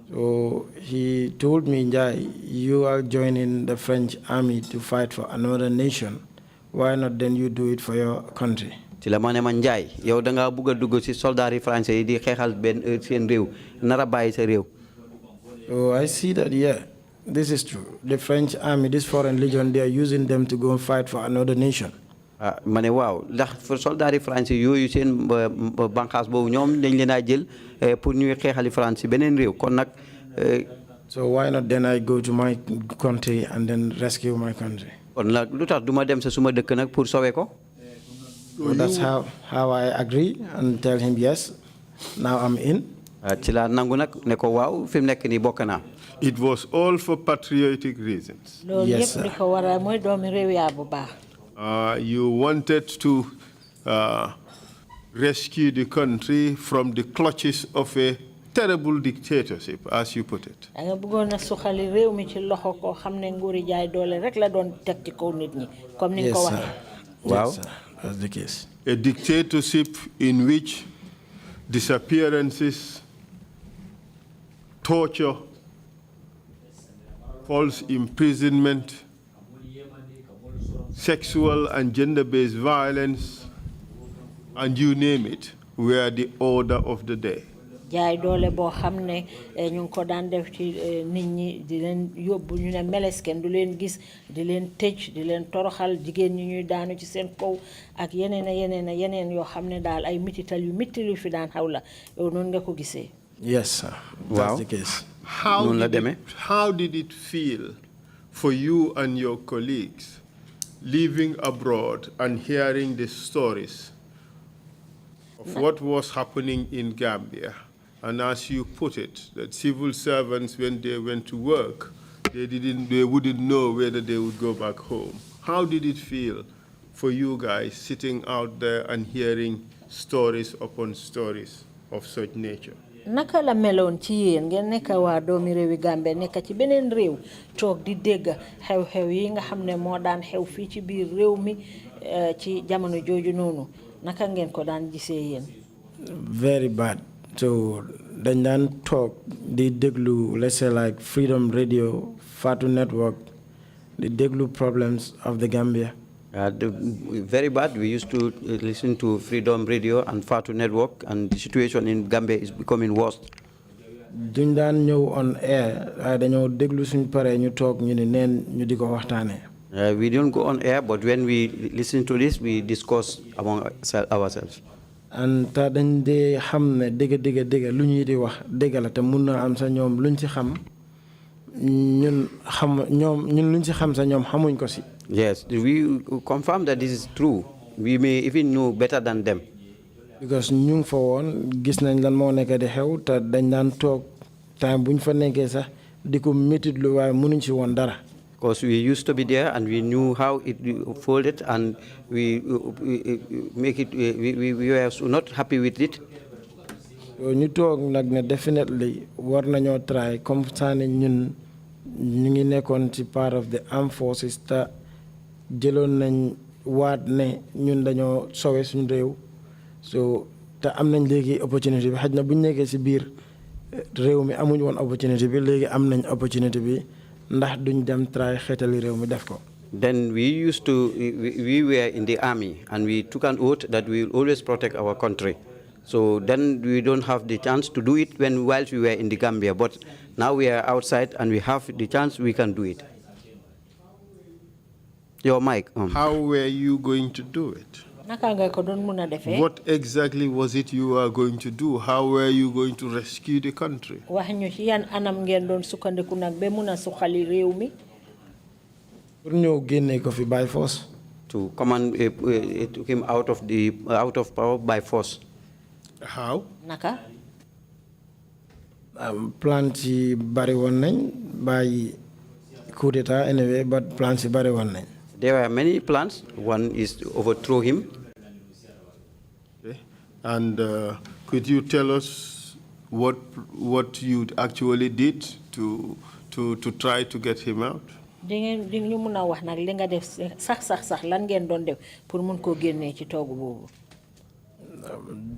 So he told me, Njai, you are joining the French army to fight for another nation. Why not then you do it for your country? ci la ma ne ma Njaay yow da ngaa bugg a dugg ci soldat yi français yi di xeexal benn seen réew nara bàyyi sa réew. So I see that, yeah, this is true. The French army, this foreign legion, they are using them to go and fight for another nation. ma ne waaw ndax soldat yi France yooyu seen bànqaas boobu ñoom dañ leen a jël pour ñuy xeexali France si beneen réew kon nag. So why not then I go to my country and then rescue my country? kon nag lu tax du ma dem sa suma dëkk nag pour sauver ko. So that's how I agree and tell him yes. Now I'm in. ci laa nangu nag ne ko waaw fi mu nekk nii bokk naa. It was all for patriotic reasons. Yes, sir. You wanted to rescue the country from the clutches of a terrible dictatorship, as you put it. Yes, sir. Wow. Yes, sir. That's the case. A dictatorship in which disappearances, torture, false imprisonment, sexual and gender-based violence, and you name it, were the order of the day. jaay doole boo xam ne ñu ngi ko daan def ci nit ñi di leen yóbbu ñu ne melesken du leen gis di leen tëj di leen toroxal jigéen ñi ñuy daanu ci seen kaw ak yeneen yoo xam ne daal ay mitital yu mitti lu fi daan xaw la yow noonu nga ko gisee. Yes, sir. That's the case. How did it feel for you and your colleagues living abroad and hearing the stories of what was happening in Gambia? And as you put it, that civil servants, when they went to work, they wouldn't know whether they would go back home. How did it feel for you guys sitting out there and hearing stories upon stories of such nature? naka la meloon ci yéen ngeen nekk waa doomi réewi Gambie nekk ci beneen réew toog di dégg xew-xew yi nga xam ne moo daan xew fii ci biir réew mi ci jamono jooju noonu naka ngeen ko daan gisee yéen. Very bad. So dañ daan toog di déglu, let's say like Freedom Radio, Fatu Network, di déglu problems of the Gambia. Very bad. We used to listen to Freedom Radio and Fatu Network, and the situation in Gambia is becoming worse. Duñ daan ñëw on air waaye dañoo déglu suñ pare ñu toog ñu ne neen ñu di ko waxtaanee. We don't go on air, but when we listen to this, we discuss among ourselves. And ta dañ dee xam ne dégg lu ñuy di wax dégg la te mun na am sa ñoom luñ ci xam ñun luñ ci xam sa ñoom xamuñ ko si. Yes, we confirm that this is true. We may even know better than them. Because ñu ngi fa woon gis nañ lan moo nekk di xew te dañ daan toog time buñ fa nekkee sax di ko métitlu waaye mënuñ ci woon dara. Because we used to be there and we knew how it folded, and we make it. We were not happy with it. So ñu toog nag ne definitely war nañoo try comme ça ne ñun ñu ngi nekkoon ci part of the armed forces te jëloon nañ waat ne ñun dañoo sowe suñu réew so te am nañ léegi opportunité bi xaj na bu ñu nekkee ci biir réew mi amuñ woon opportunité bi léegi am nañ opportunité bi ndax duñ dem try xeetali réew mi def ko. Then we were in the army and we took an oath that we will always protect our country. So then we don't have the chance to do it whilst we were in the Gambia, but now we are outside and we have the chance, we can do it. Your mic. How were you going to do it? What exactly was it you were going to do? How were you going to rescue the country? By force. To come and took him out of power by force. How? Naka? Plans bari won nañ by coup d'etat anyway, but plans bari won nañ. There were many plans. One is to overthrow him. Okay. And could you tell us what you actually did to try to get him out?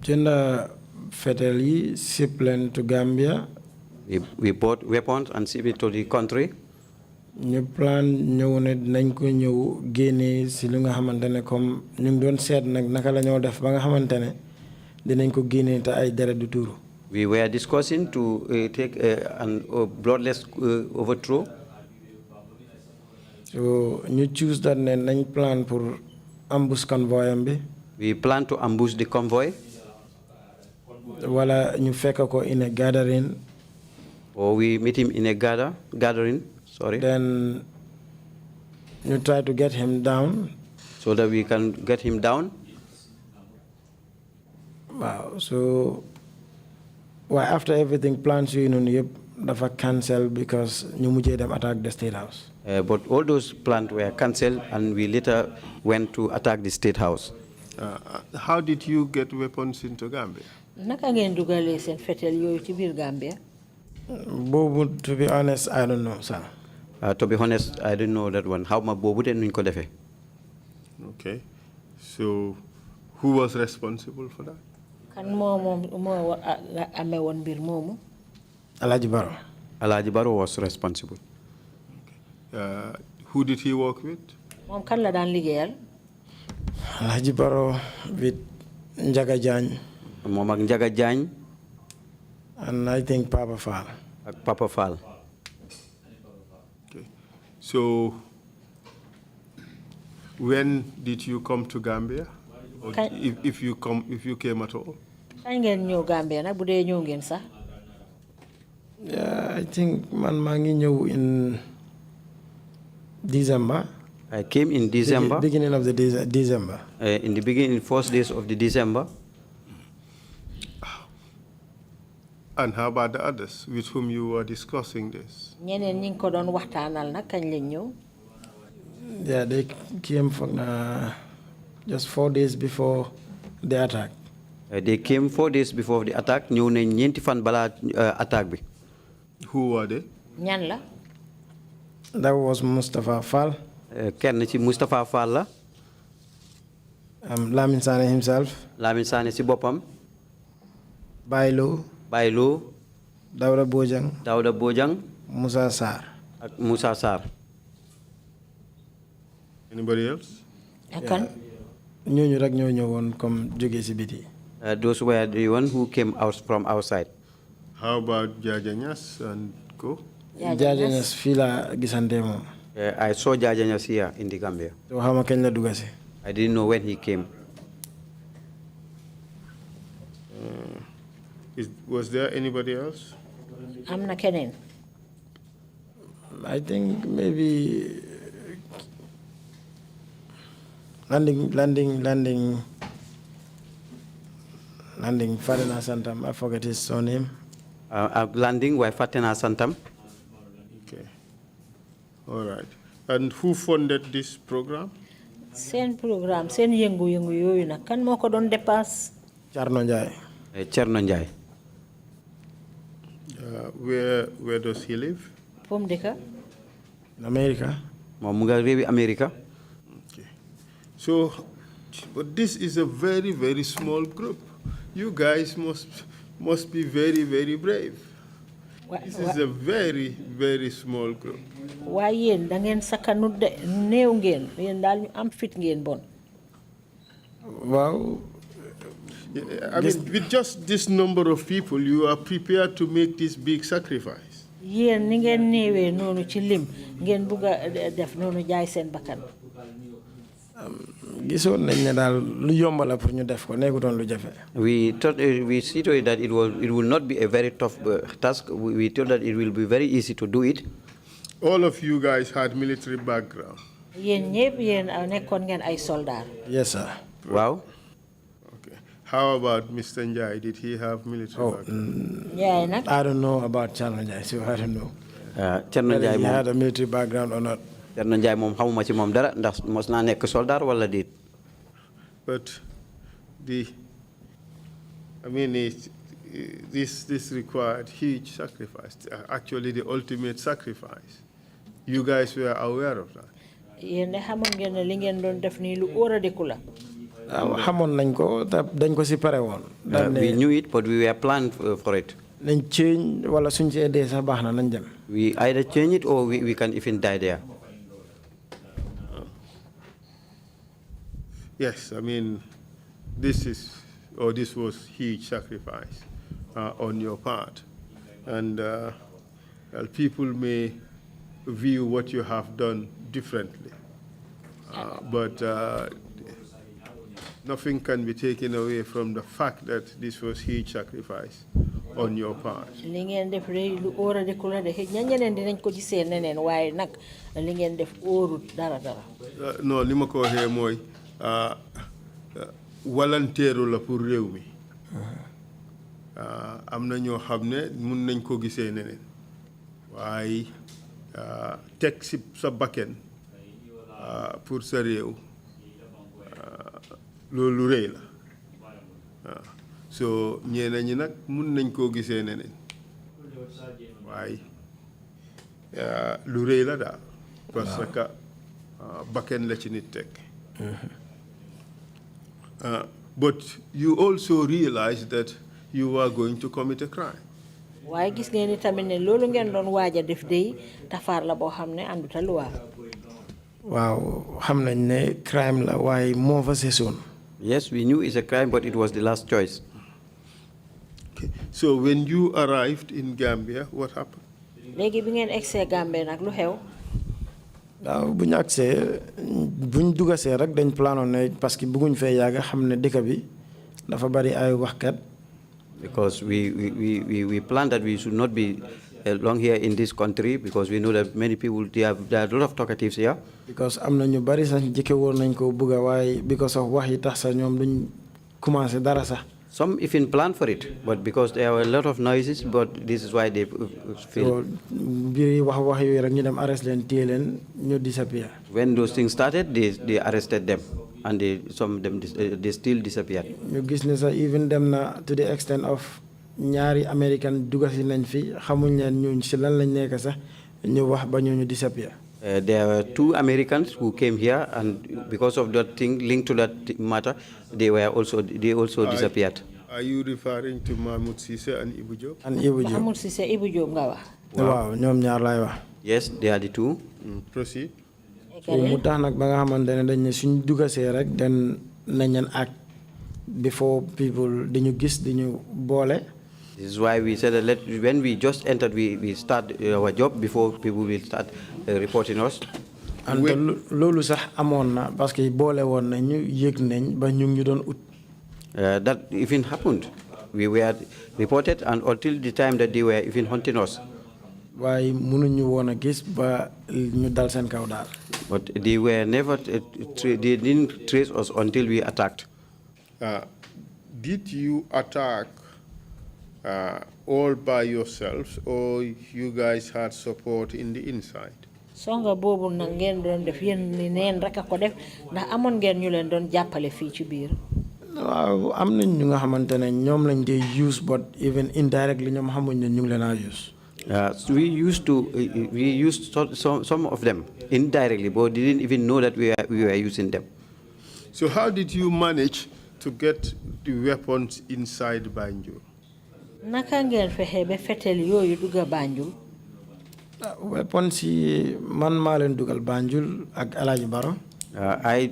Gender fatally shipped to Gambia. We bought weapons and shipped it to the country. Ñu plan ñëw ne dinañ ko ñëw génne si lu nga xamante ne comme ñu ngi doon seet nag naka la ñoo def ba nga xamante ne dinañ ko génne te ay deret du tuuru. We were discussing to take an bloodless overthrow. So ñu choose that ne nañ plan pour ambush convoy ambi. We plan to ambush the convoy. Wala ñu fekk ko in a gathering. Or we meet him in a gathering. Sorry. Then you try to get him down. So that we can get him down. Wow. So after everything, plans you dafa cancel because ñu mujjé dem attack the State House. But all those plans were cancelled, and we later went to attack the State House. How did you get weapons into Gambia? Naka ngeen dugalee seen fetel yooyu ci biir Gambia? To be honest, I don't know, sir. To be honest, I don't know that one. How ma bobu den nuñ ko defé? Okay. So, who was responsible for that? Kan moo amee woon mbir moomu? Alhaji Baro. Alhaji Baro was responsible. Who did he work with? Moom kan la daan liggéeyal? Alhaji Baro with Njaga Jaañ. Moom ak Njaga Jaañ. And I think Papa Fall. Ak Papa Fall. Okay. So, when did you come to Gambia? Or if you came at all? Kañ ngeen ñëw Gambia nag bu dee ñëw ngeen sax? Yeah, I think maa ngi ñëw in December. I came in December. Beginning of the December. In the beginning, first days of the December. And how about the others with whom you were discussing this? Ñeneen ñi ngi ko doon waxtaanal nag kañ lañ ñëw? Yeah, they came from just 4 days before the attack. They came 4 days before the attack. Ñëw nañ ñeenti fan bala attack bi. Who were they? Ñan la? That was Mustafa Fall. Kenn ci Mustafa Fall la. Lamin Sane himself. Lamin Sane ci boppam. Baylo. Baylo. Dawda Bojang. Dawda Bojang. Musa Sarr. Ak Musa Sarr. Anybody else? Akan? Ñooñu rek ñoo ñëwoon comme jóge ci biti. Those were the one who came out from outside. How about Jajanyas and Co? Jajanyas fii la gisante moom. I saw Jajanyas here in the Gambia. So xama kañ la dugga si. I didn't know when he came. Was there anybody else? Am na keneen? I think maybe landing Fadena Santam, I forget his surname. Landing why Fatena Santam. Okay. All right. And who funded this program? Seen programme seen yëngu-yëngu yooyu nag kan moo ko doon dépasse? Charno Njie. Cherno Njie. Where does he live? Fom dëkka? In America. Moom mu nga réewi America. Okay. So, but this is a very, very small group. You guys must be very, very brave. This is a very, very small group. Waaye yéen da ngeen sakkanut de néew ngeen yéen daal ñu am fit ngeen bon. Wow. I mean, with just this number of people, you are prepared to make this big sacrifice. Yéen ni ngeen néewee noonu ci lim ngeen bugg a def noonu jaay seen bakkan. Gisoon nañ ne daal lu yomb la pour ñu def ko nekkutoon lu jafe. We thought we see to it that it will not be a very tough task. We thought that it will be very easy to do it. All of you guys had military background. Yéen ñëpp yéen nekkoon ngeen ay soldat. Yes, sir. Wow. Okay. How about Mr. Njai? Did he have military background? Yaay nag. I don't know about Charno Njie, so I don't know. Cherno Whether Njie he moom. had a military background or not. Cherno Njie moom xamuma ci moom dara ndax mos naa nekk soldat wala déet. But this required huge sacrifice. Actually, the ultimate sacrifice. You guys were aware of that. Yéen de xamoon ngeen ne li ngeen doon def nii lu óoradiku la. Xamoon nañ ko te dañ ko si pare woon. We knew it, but we were planned for it. Nañ change wala suñ ci dee sax baax na nañ dem. We either change it or we can even die there. Yes, I mean, this was huge sacrifice on your part. And people may view what you have done differently. But Nothing can be taken away from the fact that this was huge sacrifice on your part. li ngeen def rëy lu óor a de ku la de ñeneen dinañ ko gisee neneen waaye nag li ngeen def óorut dara. Non li ma ko waxee mooy walanteeru la pour réew mi. Am na ñoo xam ne mun nañ ko gisee neneen waaye teg si sa bakken pour sa réew loolu rëy la so ñeneen ñi nag mun nañ koo gisee neneen waaye lu rëy la daal parce que bakken la ci nit teg but you also realize that you are going to commit a crime. waaye gis ngeen ni tamit ne loolu ngeen doon waaj a def dey tafaar la boo xam ne ànduta luwaa. waaw xam nañ ne crime la waaye moo fa sesoon. Yes, we knew it's a crime, but it was the last choice. Okay. So when you arrived in Gambia, what happened? léegi bi ngeen egsee Gambie nag lu xew. waaw bu ñu agsee bu ñu dugasee rek dañ planoon ne parce que bëgguñ fee yàgg xam ne dëkk bi dafa bari ay waxkat. Because we planned that we should not be long here in this country because we know that many people, there are a lot of talkatives here. Because am na ñu bari sax jëkke woon nañ ko bëgg a waaye because of wax yi tax sax ñoom duñ commencé dara sax. Some even planned for it, but because there were a lot of noises, but this is why they feel. mbir wax yooyu rek ñu dem arrest leen téye leen ñu disappear. When those things started, they arrested them, and some of them they still disappeared. ñu gis ne sax even dem na to the extent of ñaari American dugasi nañ fi xamuñ leen ñun si lan lañ nekk sax ñu wax ba ñu disappear. There were 2 Americans who came here, and because of that thing linked to that matter, they also disappeared. Are you referring to Mahmoud Sise and Ibu Diop? And Ibu Diop. Mahmoud Sise Ibu Diop nga wax. waaw ñoom ñaar laay wax. Yes, they are the 2. Proceed. so mu tax nag ba nga xamante ne dañ ne suñ dugasee rek den nañ leen act before people dañu gis dañu boole. This is why we said that when we just entered, we start our job before people will start reporting us. And loolu sax amoon na parce que boole woon nañ ñu yëg nañ ba ñu ngi doon ut. That even happened. We were reported, and until the time that they were even hunting us. waaye mënuñu woon a gis ba ñu dal seen kaw daal. But they were never, they didn't trace us until we attacked. Did you attack all by yourselves, or you guys had support in the inside? songa boobu nag ngeen doon def yéen ni neen rek a ko def ndax amoon ngeen ñu leen doon jàppale fii ci biir. waaw am nañ ñu nga xamante ne ñoom lañ dee use but even indirectly ñoom xamuñ ne ñu ngi leen a use. We used some of them indirectly, but didn't even know that we were using them. So how did you manage to get the weapons inside Banjul? naka ngeen fexe ba fetel yooyu dugga Banjul. weapons yi man maa leen dugal Banjul ak Alhaji Baro. I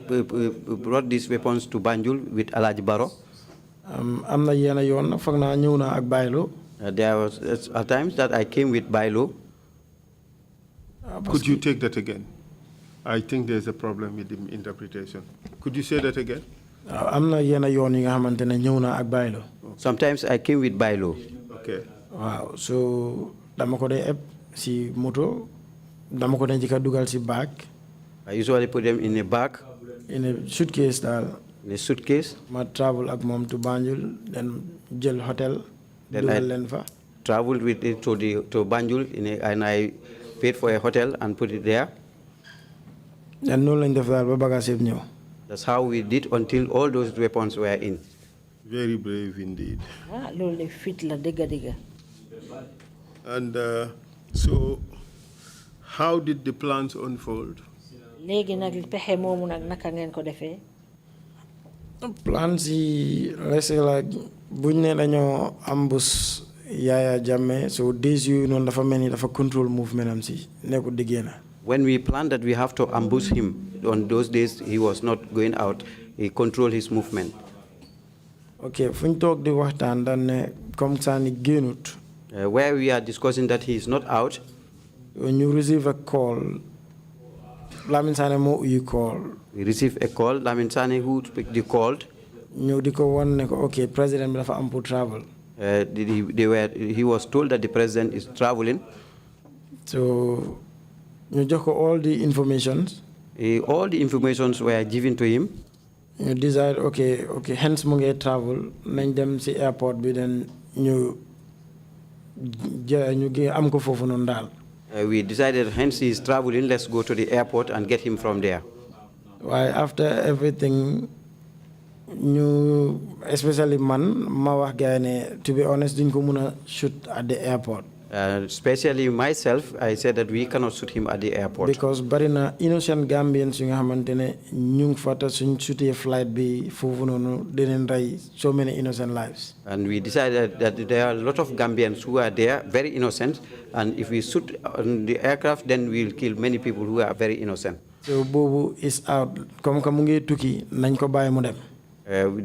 brought these weapons to Banjul with Alhaji Baro. am na yenn yoon nag foog naa ñëw naa ak Baylo. There was at times that I came with Baylo. Could you take that again? I think there's a problem with the interpretation. Could you say that again? am na yenn yoon yi nga xamante ne ñëw naa ak Baylo. Sometimes I came with Baylo. Okay. waaw so dama ko dee eb si moto dama ko dee njëkk a dugal si bag. I usually put them in a bag. In a suitcase daal. In a suitcase. Ma travel ak moom to Banjul then jël hotel. Then I traveled with it to Banjul and I paid for a hotel and put it there. And noonu lañ def daal ba bagage yëpp ñëw. That's how we did until all those weapons were in. Very brave indeed. loolu de fit la dëgga. And so how did the plans unfold? léegi nag pexe moomu nag naka ngeen ko defee. plans yi let's say like buñ ne dañoo ambush Yaya Jammeh so days yooyu noonu dafa mel ni dafa control movement am si nekkul di génn. When we planned that we have to ambush him, on those days he was not going out. He controlled his movement. Okay, fu ñu toog di waxtaan dañ ne comme ça ni génnut. Where we are discussing that he is not out. When you receive a call, Lamin Sane mo you call. We received a call, Lamin Sane who called. ñu di ko won ne ko okay président bi dafa am pour travel. He was told that the president is traveling. So ñu jox ko all the informations. All the informations were given to him. You decide okay hence mu ngi travel nañ dem si airport bi then ñu am ko foofu noonu daal. We decided hence he is traveling, let's go to the airport and get him from there. Why after everything ñu especially man ma wax gaay ne to be honest duñ ko mëna shoot at the airport. Especially myself, I said that we cannot shoot him at the airport. Because barina innocent Gambians yu nga xamantene ñu fa ta suñ shooté flight bi fofu nonu denen ray so many innocent lives. And we decided that there are a lot of Gambians who are there, very innocent, and if we shoot on the aircraft, then we'll kill many people who are very innocent. So Bobu is out. Comme que mu ngi tukki nañ ko bàyyi mu dem.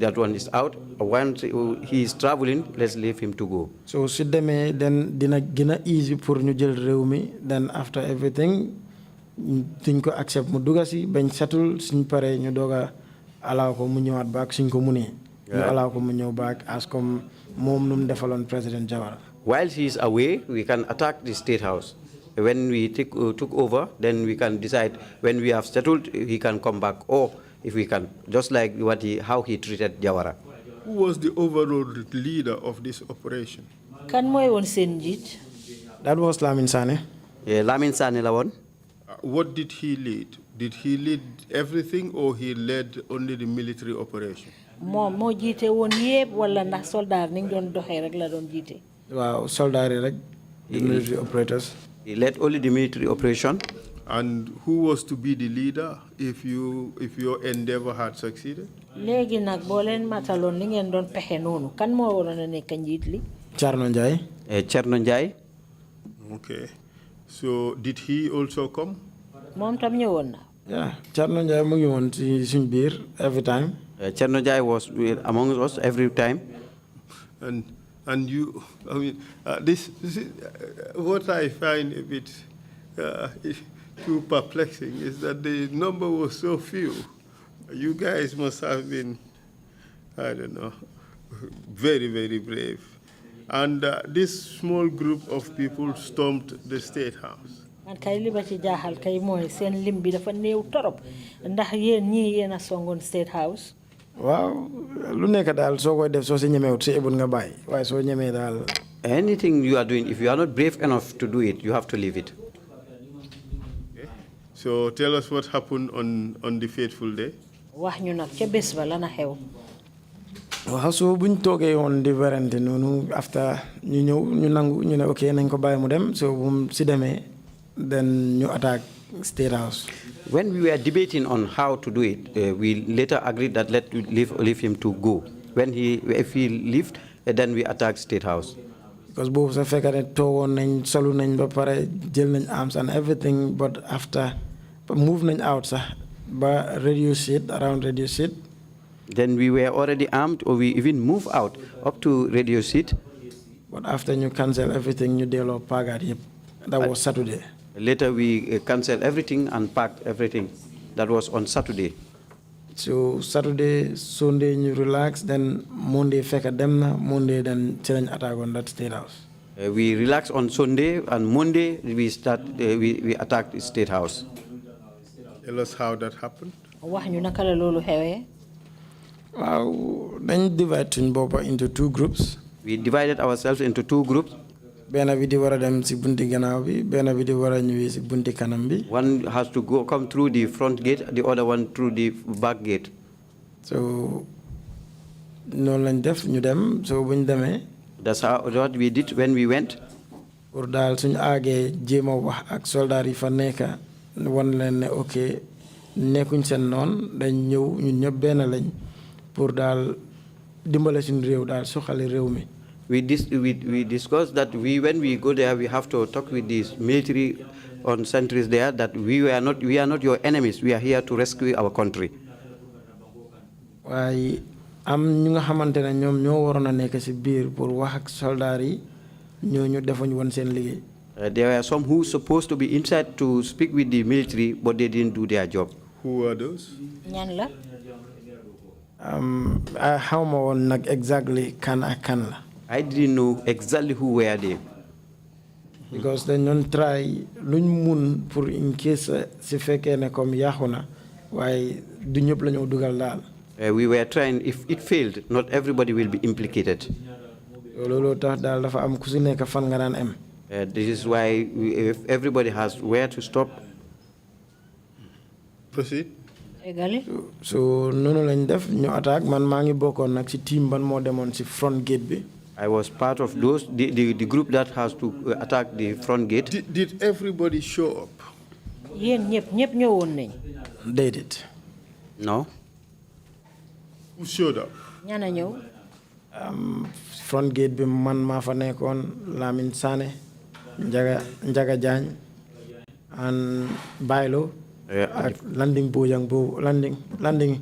That one is out. Once he is traveling, let's leave him to go. So su demee then dina gëna easy pour ñu jël réew mi then after everything duñ ko accept mu dugga si bañ settle suñ paré ñu doga allow ko mu ñëwaat back suñ ko mënee. Ñu allow ko mu ñëw back as comme moom nu mu defaloon President Jawara. While he is away, we can attack the State House. When we took over, then we can decide when we have settled, he can come back, or if we can, just like how he treated Jawara. Who was the overall leader of this operation? Kan moy won sen njit? That was Lamin Sane. Lamin Sane la won. What did he lead? Did he lead everything or he led only the military operation? Mo jité won yeb wala ndax soldat niñ doon doxé rek la doon jité. Wow, soldat rek, the military operators. He led only the military operation. And who was to be the leader if your endeavor had succeeded? Légui nak bo len matalon li ngeen doon pexé nonu kan mo warona nek njit li? Charno Njai. Charno Njai. Okay. So did he also come? Mom tam ñewon na. Yeah, Charno Njai mu ngi won ci suñ biir every time. Charno Njai was among us every time. And you, I mean, this is, what I find a bit too perplexing is that the number was so few. You guys must have been, I don't know, very, very brave. And this small group of people stormed the State House. Man kay li ba ci jaaxal kay moy sen lim bi dafa neew torop ndax yeen ñi yeena songon State House. Wow, lu nekk daal soo koy def soo si ñemewut si ebut nga bàyyi waaye soo ñemee daal. Anything you are doing, if you are not brave enough to do it, you have to leave it. Okay. So tell us what happened on the fateful day. Wax ñu nak ca bés ba lana xew. Waaw soo buñ toogee woon di werante noonu after ñu ñëw ñu nangu ñu ne ok nañ ko bàyyi mu dem so bu si demee then ñu attack State House. When we were debating on how to do it, we later agreed that let's leave him to go. If he left, then we attack State House. Because both sa fekk ne toogoon nañ solu nañ ba pare jël nañ arms and everything but after move nañ out sax ba radio seat around radio seat. Then we were already armed, or we even moved out up to radio seat. But after you cancel everything, you delloo paagaat yëpp. That was Saturday. Later we canceled everything and packed everything. That was on Saturday. So Saturday, Sunday you relax, then Monday fekk dem na, Monday then challenge attack on that State House. We relaxed on Sunday, and Monday we attacked the State House. Tell us how that happened. Wax ñu naka la lolu xewé? Wow, then divide suñ boppa into two groups. We divided ourselves into two groups. Benn bi di war a dem si bunti gannaaw bi, benn bi di war a ñëwee si bunti kanam bi. One has to come through the front gate, the other one through the back gate. So noonu lañ def ñu dem so buñ demee. That's what we did when we went. Pour daal suñu aagee jéem a wax ak soldat yi fa nekk wan leen ne ok nekkuñ seen noon dañ ñëw ñun ñëpp benn lañ pour daal dimbale suñu réew daal suxali réew mi. We discussed that when we go there, we have to talk with these military on sentries there that we are not your enemies. We are here to rescue our country. waaye am ñu nga xamante ne ñoom ñoo waroon a nekk si biir pour wax ak soldat yi ñooñu defuñ woon seen liggéey. There were some who supposed to be inside to speak with the military, but they didn't do their job. Who are those? Ñan la? How ma exactly kan la. I didn't know exactly who were they. Because they don't try luñ mun pour in case si fekkee ne comme yaaxu na waaye du ñëpp la ñu dugal daal. We were trying, if it failed, not everybody will be implicated. looloo tax daal dafa am ku si nekk fan nga daan am. This is why if everybody has where to stop. Proceed. So noonu lañ def ñu attaque man maa ngi bokkoon nag si team ban moo demoon si front gate bi. I was part of those, the group that has to attack the front gate. Did everybody show up? They did. No. Who showed up? Front gate bi man maa fa nekkoon Lamin Sane, Njaga Jaañ, and Bailo, ak landing Bojang landing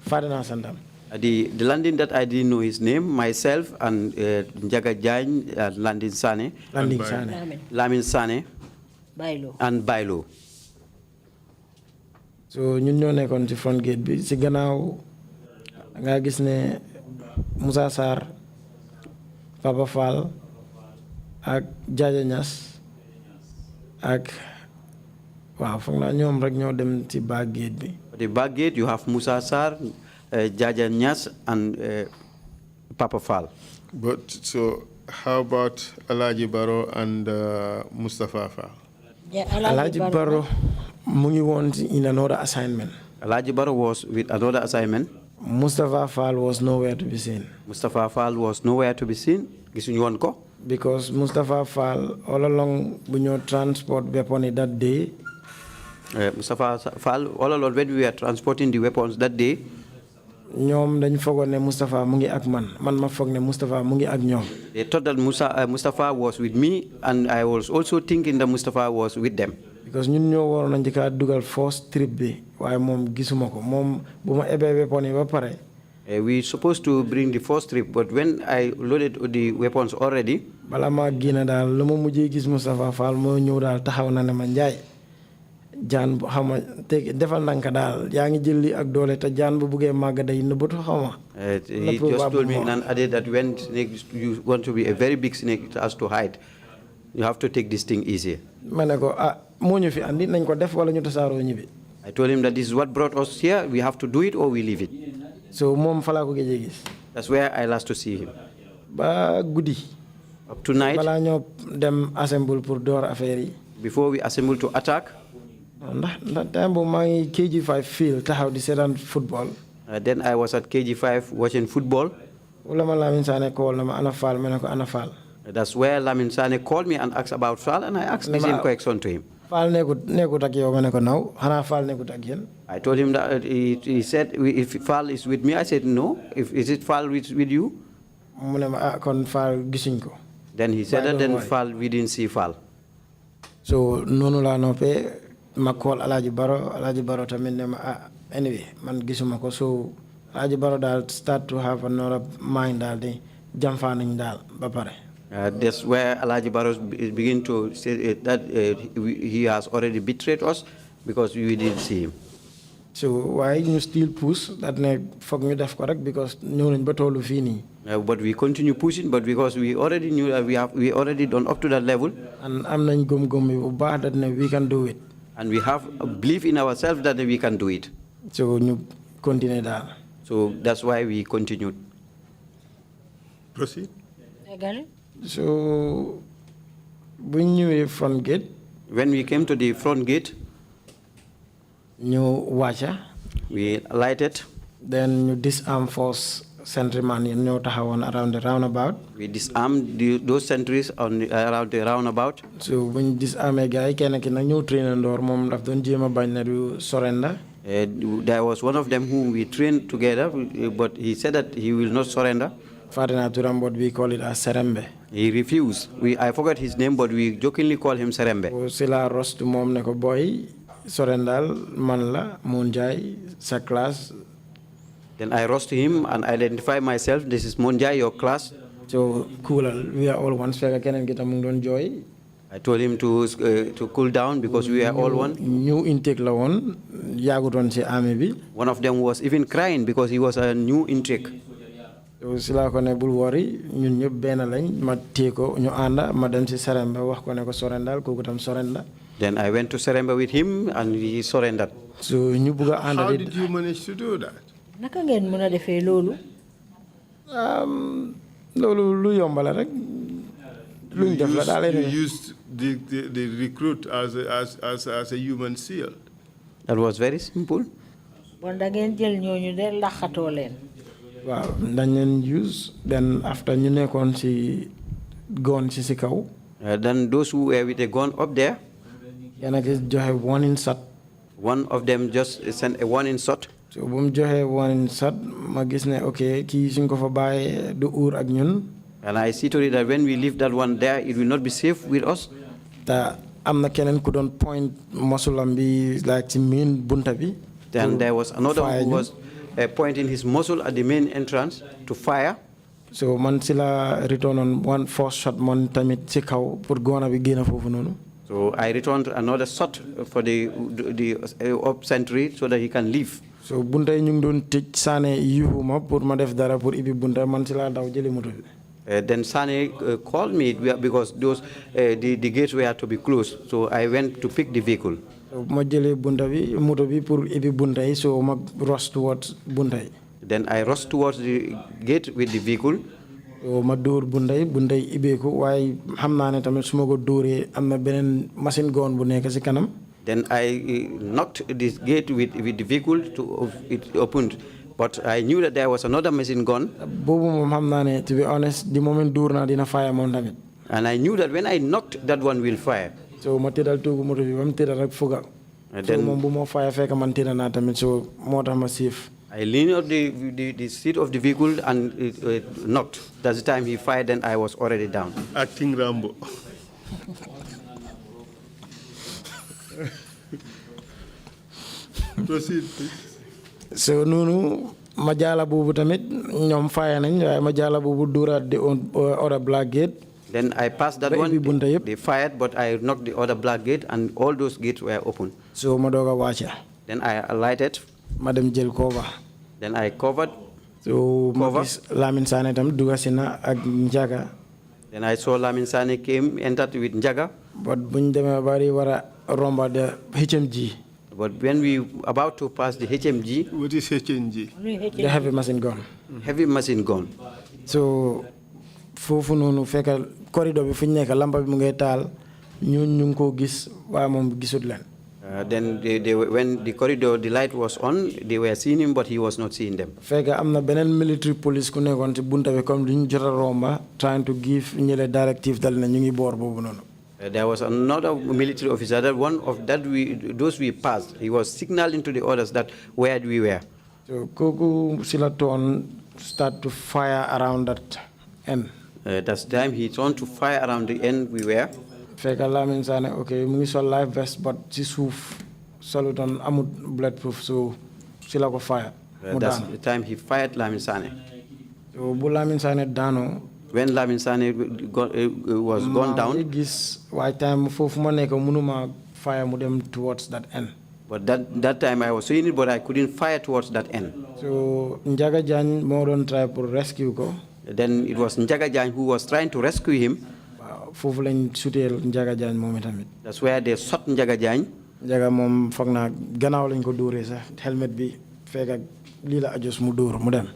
Ferdinand Sandam. The landing that I didn't know his name, myself and Njaga Jaañ, Landing Sane. Lamin Sane. Bailo. And Bailo. So ñun ñoo nekkoon ci front gate bi ci gannaaw nga gis ne Moussa Sarr, Papa Fall, ak Jaja Ñas ak waaw foog naa ñoom rek ñoo dem ci back gate bi. The back gate you have Moussa Sarr, Jaja Ñas and Papa Fall. But so how about Alaji Baro and Mustafa Fall? Yeah, Alaji Baro mu ngi woon in another assignment. Alaji Baro was with another assignment. Mustafa Fall was nowhere to be seen. Mustafa Fall was nowhere to be seen. Gisuñu woon ko. Because Mustafa Fall all along bu ñoo transport weapon that day. Mustafa Fall all along when we were transporting the weapons that day. ñoom dañ foogoon ne Mustafa mu ngi ak man ma foog ne Mustafa mu ngi ak ñoom. They thought that Mustafa was with me, and I was also thinking that Mustafa was with them. Because ñun ñoo waroon a njëkk a dugal first trip bi waaye moom gisuma ko moom bu ma ebee weapon yi ba pare. We supposed to bring the first trip, but when I loaded the weapons already. bala maa génn daal lu ma mujjee gis Mustafa Fall moo ñëw daal taxaw na ne ma Njaay jaan bu xama te defal ndànk daal yaa ngi jël li ak doole te jaan bu buggee màgg day nëbbatu xama. He just told me and added that when you want to be a very big snake, it has to hide. You have to take this thing easy. ma ne ko moo ñu fi andi nañ ko def wala ñu tasaaroo ñibbi. I told him that this is what brought us here. We have to do it or we leave it. So moom fa laa ko gëj a gis. That's where I last to see him. ba guddi. Up to night. balaa ñoo dem assemble pour door affaire yi. Before we assemble to attack. ndax time boobu maa ngi KG5 field taxaw di seetaan football. Then I was at KG5 watching football. wala ma Lamin Sane call na ma ana Fall ma ne ko ana Fall. That's where Lamin Sane called me and asked about Fall, and I asked the same question to him. Fall nekkut ak yow ma ne ko naw xanaa Fall nekkut ak yéen. I told him that he said if Fall is with me. I said no. Is it Fall with you? mu ne ma kon Fall gisuñ ko. Then he said that then Fall, we didn't see Fall. So noonu laa noppee ma call Alaji Baro tamit ne ma anyway man gisuma ko so Alaji Baro daal start to have another mind daal di jàmfaa nañ daal ba pare. That's where Alaji Barros begin to say that he has already betrayed us because we didn't see him. So why you still push that ne foog ñu def ko rek because ñëw nañ ba tollu fii nii. But we continue pushing, but because we already knew that we already done up to that level. And am nañ gëm-gëm bu baax that ne we can do it. And we have a belief in ourselves that we can do it. So ñu continue daal. So that's why we continued. Proceed. So bu ñu ñëwee front gate. When we came to the front gate. ñu wàcca. We lighted. Then ñu disarm force sentryman yi ñoo taxawoon around the roundabout. We disarmed those sentries around the roundabout. So when ñu disarmé gars yi kenn ki nag ñëw trainandoor moom daf doon jéem a bañ ne du surrender. There was one of them whom we trained together, but he said that he will not surrender. Fatina Turam, but we call it as Serembe. He refused. I forgot his name, but we jokingly call him Serembe. Sila rostu mom ne ko boy surrendal man la Munjai sa class. Then I rose to him and identify myself. This is Monjai, your class. So cool. We are all one. Fega kenen kita mung don joy. I told him to cool down because we were all one. New intake la won yaguton ci army bi. One of them was even crying because he was a new intake. So sila ko ne bul wori ñun ñep ben lañ ma téko ñu anda ma dem ci Seremba wax ko ne ko sorendal koku tam sorenda. Then I went to Seremba with him and he surrendered. So ñu bëgg anda. How did you manage to do that? Naka ngeen mëna défé lolu? Lolu lu yombal rek. You used the recruit as a human shield. That was very simple. Bon da ngeen jël ñoñu dé laxato len. Waaw dañ leen use then after ñu nekkon ci gon ci kaw. Then those who were with a gun up there. Yana gis joxe warning shot. One of them just sent a warning shot. So bu mu joxe warning shot ma gis ne okay kii suñ ko fa bàyyi du uur ak ñun. And I see to it that when we leave that one there, it will not be safe with us. Am na keneen ku doon point musulam bi like ci main bunta bi. Then there was another who was pointing his muzzle at the main entrance to fire. So man si la return on one first shot man tamit ci kaw pour gona bi génn foofu noonu. So I returned another shot for the up sentry so that he can leave. So bunta yi ñu ngi doon tëj Sané yuhuma pour ma def dara pour ibi bunta man si la daw jëli moto bi. Then Sane called me because the gates were to be closed. So I went to pick the vehicle. Ma jëlee bunta bi moto bi pour ibi bunta yi so ma rush towards bunta yi. Then I rushed towards the gate with the vehicle. So ma dóor bunta yi ibeeku waaye xam naa ne tamit su ma ko dóoree am na beneen machine gun bu nekk ci kanam. Then I knocked this gate with the vehicle to it opened. But I knew that there was another machine gun. To be honest, the moment Durna dina fire mountain. And I knew that when I knocked, that one will fire. So material to motor bam tira rek fuga. So mom bu mo fire fek man tira na tamit so motax ma safe. I leaned up the seat of the vehicle and it knocked. That's the time he fired and I was already down. Acting Rambo. Proceed, please. So nunu majala bubu tamit ñom fire nañ way majala bubu durat the other black gate. Then I passed that one. They fired, but I knocked the other black gate, and all those gates were open. So madoga wacha. Then I alighted. Madam jël cover. Then I covered. So Lamin Sane tam duga sina ak Njaga. Then I saw Lamin Sane entered with Njaga. But buñ demee bari wara romba the HMG. But when we about to pass the HMG. What is HMG? The heavy machine gun. Heavy machine gun. So fofu nonu fekk corridor bi fuñ nekk lampa bi mu ngay taal ñun ñu ngi ko gis waaye moom gisut leen. Then when the corridor, the light was on, they were seeing him, but he was not seeing them. Fekk am na beneen military police ku nekkoon ci bunta bi comme duñ jot a romba trying to give ñële directive dal na ñu ngi boor boobu noonu. There was another military officer that one of those we passed. He was signaling to the others that where we were. So kooku si la toon start to fire around that end. That's the time he turned to fire around the end we were. Fekk Lamin Sane okay mu ngi sol life vest but ci suuf solutoon amut bulletproof so si la ko fire. That's the time he fired Lamin Sane. So bu Lamin Sane daano. When Lamin Sane was gone down. But that time I was seeing it, but I couldn't fire towards that end. So Njaga Jan more than try to rescue ko. Then it was Njaga Jan who was trying to rescue him. That's where they shot Njaga Jan. Njaga mom fogna gannaaw lañ ko dooré sax helmet bi fekk ak li la ajos mu door mu dem.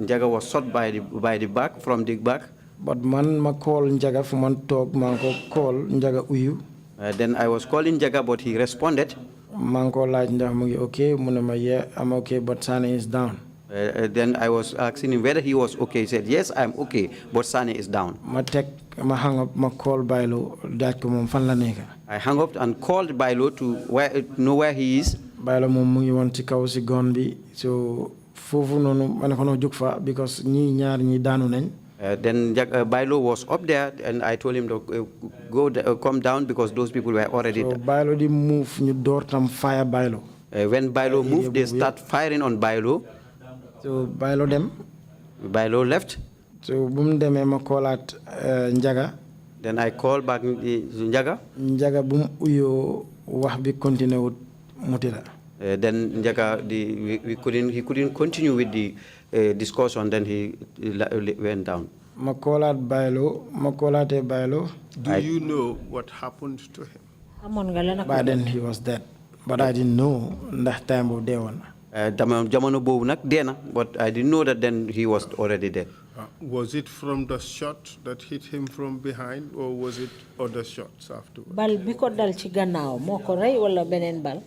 Njaga was shot by the back, from the back. But man ma call Njaga fu man talk man ko call Njaga uyu. Then I was calling Njaga, but he responded. Man ko laaj ndax mu ngi okay mu ne ma yeah I'm okay but Sane is down. Then I was asking him whether he was okay. He said yes I'm okay but Sane is down. Ma hang up ma call Baylo daaj ko mom fan la nekk. I hung up and called Baylo to know where he is. Baylo mom mu ngi won ci kaw ci gon bi so fofu nonu man ko no juk fa because ñi ñaar ñi daanu nañ. Then Baylo was up there and I told him to come down because those people were already so Baylo di move ñu door tam fire Baylo. When Baylo moved they start firing on Baylo. So Baylo left. So bum demé ma callat Njaga. Then I called back Njaga. Njaga bum uyo wax bi continue wut mutila. Then Njaga, he couldn't continue with the discussion. Then he went down. Baylo. Do you know what happened to him? By then he was dead, but I didn't know that time of day one. Jamono bobu nak dena, but I didn't know that then he was already dead. Was it from the shot that hit him from behind, or was it other shots afterwards? Bal biko dal ci gannaaw moko ray wala benen bal?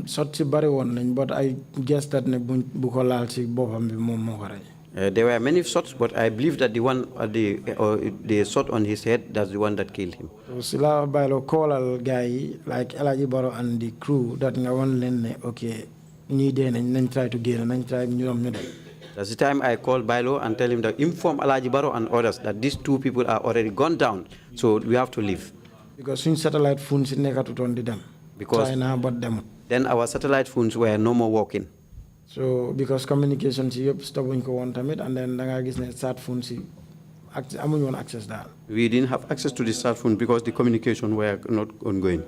Shot ci bari won nañ, but I guess that ne bu ko laal ci bopam bi mom moko ray. There were many shots, but I believe that the one the shot on his head, that's the one that killed him. So sila baylo callal guy like Elaji Baro and the crew that nga won len ne okay ñi dé nañ try to gain nañ try ñu dem. That's the time I called Bailo and tell him to inform Alaji Baro and others that these two people are already gone down, so we have to leave. Because suñ satellite phones nekatuton di dem. Because China but dem. Then our satellite phones were no more working. So because communication ci yep stopuñ ko won tamit, and then da nga gis ne sat phone ci amuñ won access dal. We didn't have access to the sat phone because the communication were not ongoing.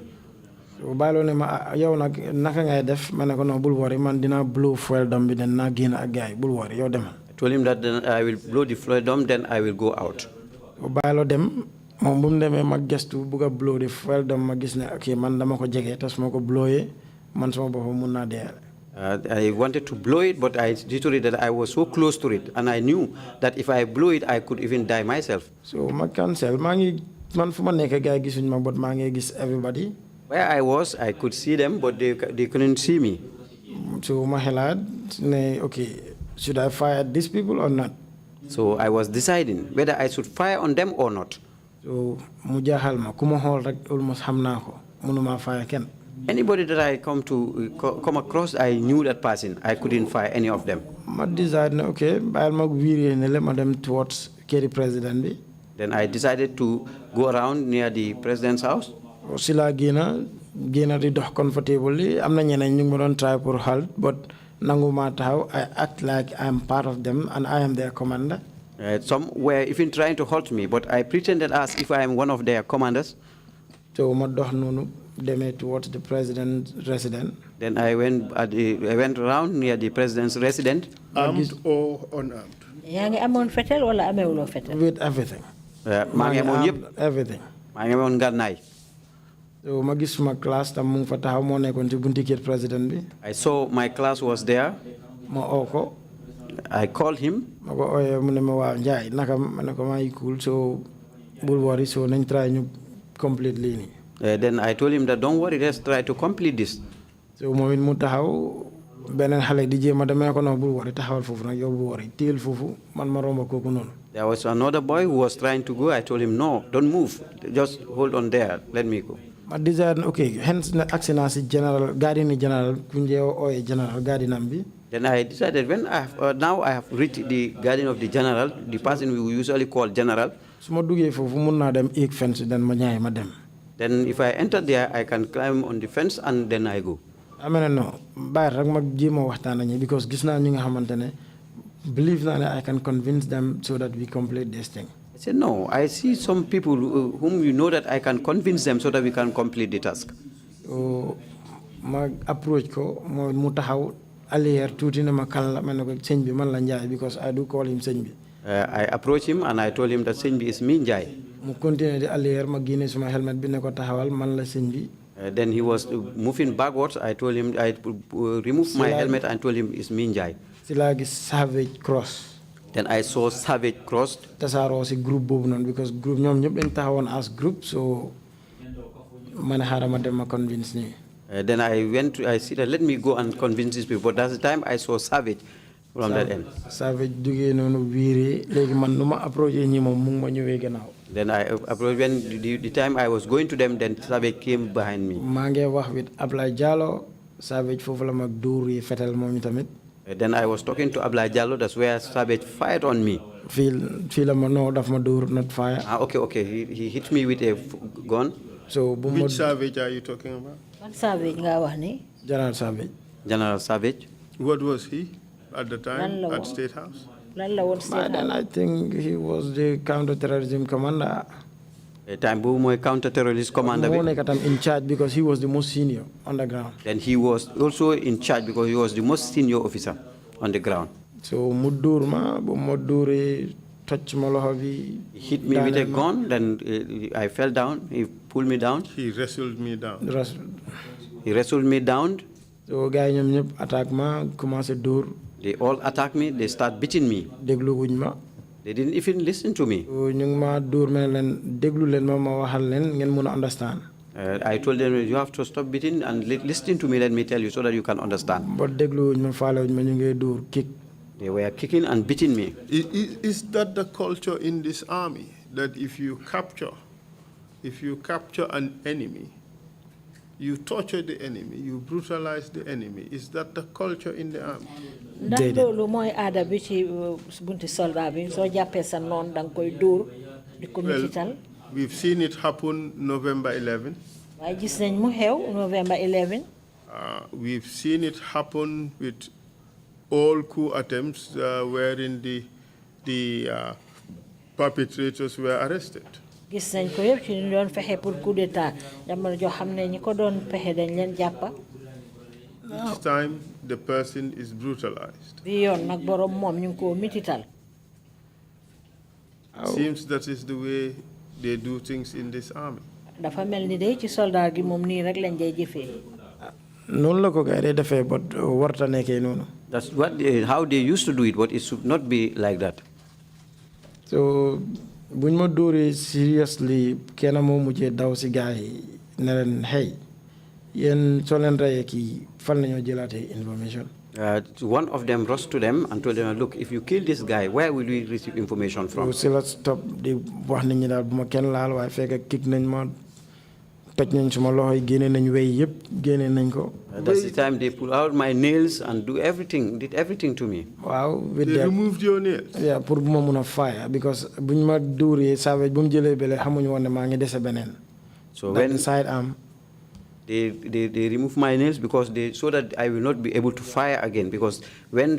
So Bailo ne ma yow nak naka ngay def mané ko no bul worry man dina blow fuel dom bi den na génn ak gaay bul worry yow demal. I told him that then I will blow the fuel dom, then I will go out. Bailo dem mom bu mu demee ma gestu buga blow the fuel dom ma gis ne okay man dama ko jege tas mako blowé man sama bopam mun na dé. I wanted to blow it, but I literally that I was so close to it, and I knew that if I blew it, I could even die myself. So ma cancel man fuma nekk gaay gisuñ ma, but ma ngi gis everybody. Where I was, I could see them, but they couldn't see me. So my helad, okay, should I fire at these people or not? So I was deciding whether I should fire on them or not. So mujahal ma kuma hol rek almost hamna ko munuma fire ken. Anybody that I come across, I knew that person. I couldn't fire any of them. I decided, okay, I'll let them towards the president. Then I decided to go around near the president's house. Sila gina di dox comfortably. I'm not going to try for halt, but nanguma tahaw, I act like I'm part of them and I am their commander. Some were even trying to halt me, but I pretended as if I am one of their commanders. So I went towards the president's residence. Then I went around near the president's residence. Armed or unarmed? With everything. Everything. So I my class I saw my class was there. I called him. Completely. Then I told him that don't worry, let's try to complete this. So there was another boy who was trying to go. I told him, no, don't move. Just hold on there. Let me go. Okay, hence general guardian general guardian. Then I decided when now I have reached the guardian of the general, the person we usually call general. Then if I enter there, I can climb on the fence and then I go. I mean, no, because believe that I can convince them so that we complete this thing. I said, no, I see some people whom you know that I can convince them so that we can complete the task. So, my approach ko mo mutahaw alier tuti na makala manako senbi man la njay because I do call him senbi. I approached him and I told him that senbi is me njay. Mu continue di alier ma guiné suma helmet bi ne ko taxawal man la senbi. Then he was moving backwards. I told him I removed my helmet and told him it's me njay. Sila gis Savage cross. Then I saw Savage crossed. Tasaro si group bobu non because group ñom ñep dañ taxawon as group, so man harama dem ma convince ni. Then I said, let me go and convince these people. That's the time I saw Savage from that end. Savage duge nonu wiré légui man numa approcher ñi mom mu ma ñëwé gannaaw. Then I approached when the time I was going to them, then Savage came behind me. Ma ngi wax with Ablay Diallo, Savage fofu la mak douri fetal mom tamit. Then I was talking to Ablay Diallo, that's where Savage fired on me. Feel no daf ma door not fire. Okay. He hit me with a gun. So which Savage are you talking about? What Savage nga wax ni? General Savage. General Savage. What was he at the time at State House? By then I think he was the counter-terrorism commander. time boobu mooy counter-terrorist commander moo bi. nekk tam in charge because he was the most senior on the ground. Then he was also in charge because he was the most senior officer on the ground. So mu dóor ma ba ma dóoree toj ma loxo bi. He hit me with a gun, then I fell down. He pulled me down. He wrestled me down. He wrestled me down. So gars yi ñoom ñëpp attaque ma commencé dóor. They all attacked me. They start beating me. déglu wuñ ma. They didn't even listen to me. So ñu ngi ma dóor ma ne leen déglu leen ma waxal leen ngeen mun a understand. I told them, you have to stop beating and listen to me, let me tell you, so that you can understand. But déglu wuñ ma faale wuñ ma ñu ngi dóor kick. They were kicking and beating me. Is that the culture in this army, that if you capture an enemy, you torture the enemy, you brutalize the enemy? Is that the culture in the army? ndax loolu mooy aada bi ci bunti soldat bi soo jàppee sa noon danga koy dóor di ko mitital. We've seen it happen November 11. waaye gis nañ mu xew November 11. We've seen it happen with all coup attempts wherein the perpetrators were arrested. gis nañ ko yëpp ci ñu doon fexe pour coup d'état jamono joo xam ne ñi ko doon fexe dañ leen jàppa. Each time the person is brutalized. bi yoon nag borom moom ñu ngi koo mitital. Seems that is the way they do things in this army. dafa mel ni day ci soldat gi moom nii rek lañ day jëfee. noonu la ko gars yi defee but warta nekkee noonu. That's how they used to do it, but it should not be like that. So buñ ma dóoree seriously kenn moo mujjee daw si gars yi ne leen hey yéen soo leen reyee kii fan la ñoo jëlaatee information. One of them rushed to them and told them, look, if you kill this guy, where will we receive information from? So let's stop di wax nit ñi daal bu ma kenn laal waaye fekk kick nañ ma toj nañ suma loxo yi génne nañ wey yëpp génne nañ ko. That's the time they pull out my nails and did everything to me. waaw They removed your nails? Yeah, pour bu ma mun a fire because buñ ma dóoree savage bu mu jëlee bële xamuñu woon ne maa ngi dese beneen. So when side arm. They remove my nails because so that I will not be able to fire again, because when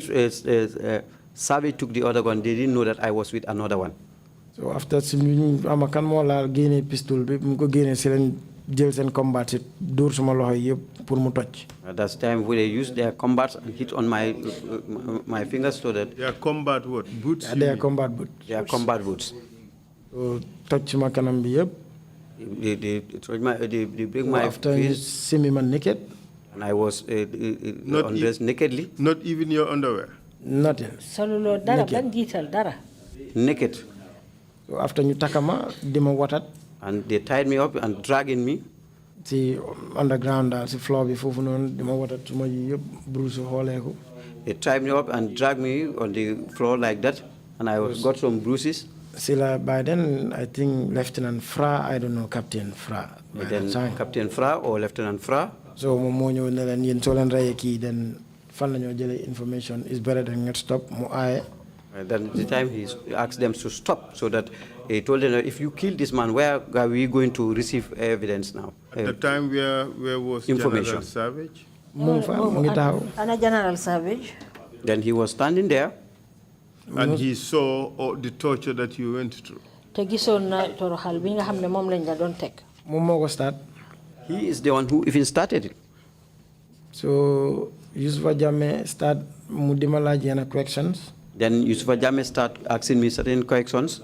Savage took the other gun, they didn't know that I was with another one. So after amakan mo la génne pistol bi mu ko génne si leen jël seen combat it dóor suma loxo yëpp pour mu toj. That's the time where they used their combats and hit on my fingers so that. Their combat what? Boots? Their combat boots. Their combat boots. So toj suma kanam bi yëpp. They break my after face. See me man naked. And I was undressed nakedly. Not even your underwear? Nothing. Solulo dara ban jiital dara. Naked. So after ñu takama dima watat. And they tied me up and dragging me. See underground see floor bi fofu non dima watat suma yi yëpp bruise xolé ko. They tied me up and dragged me on the floor like that, and I got some bruises. Sila by then I think Lieutenant Fra, I don't know, Captain Fra. Then Captain Fra or Lieutenant Fra. So mo ñëw ne leen yéen soo leen reyee kii then fan la ñoo jëlee information is better than get stop mu aaye. Then the time he asked them to stop, so that he told them, if you kill this man, where are we going to receive evidence now? At the time where was information. General Savage? Ana General Savage. Then he was standing there. And he saw the torture that you went through. Te gisoon na toroxal bi nga xam ne moom lañ la doon teg. Moom moo ko start. He is the one who even started it. So Yusufa Jammeh start mu di ma laaj yenn questions. Then Yusufa Jammeh start asking me certain questions.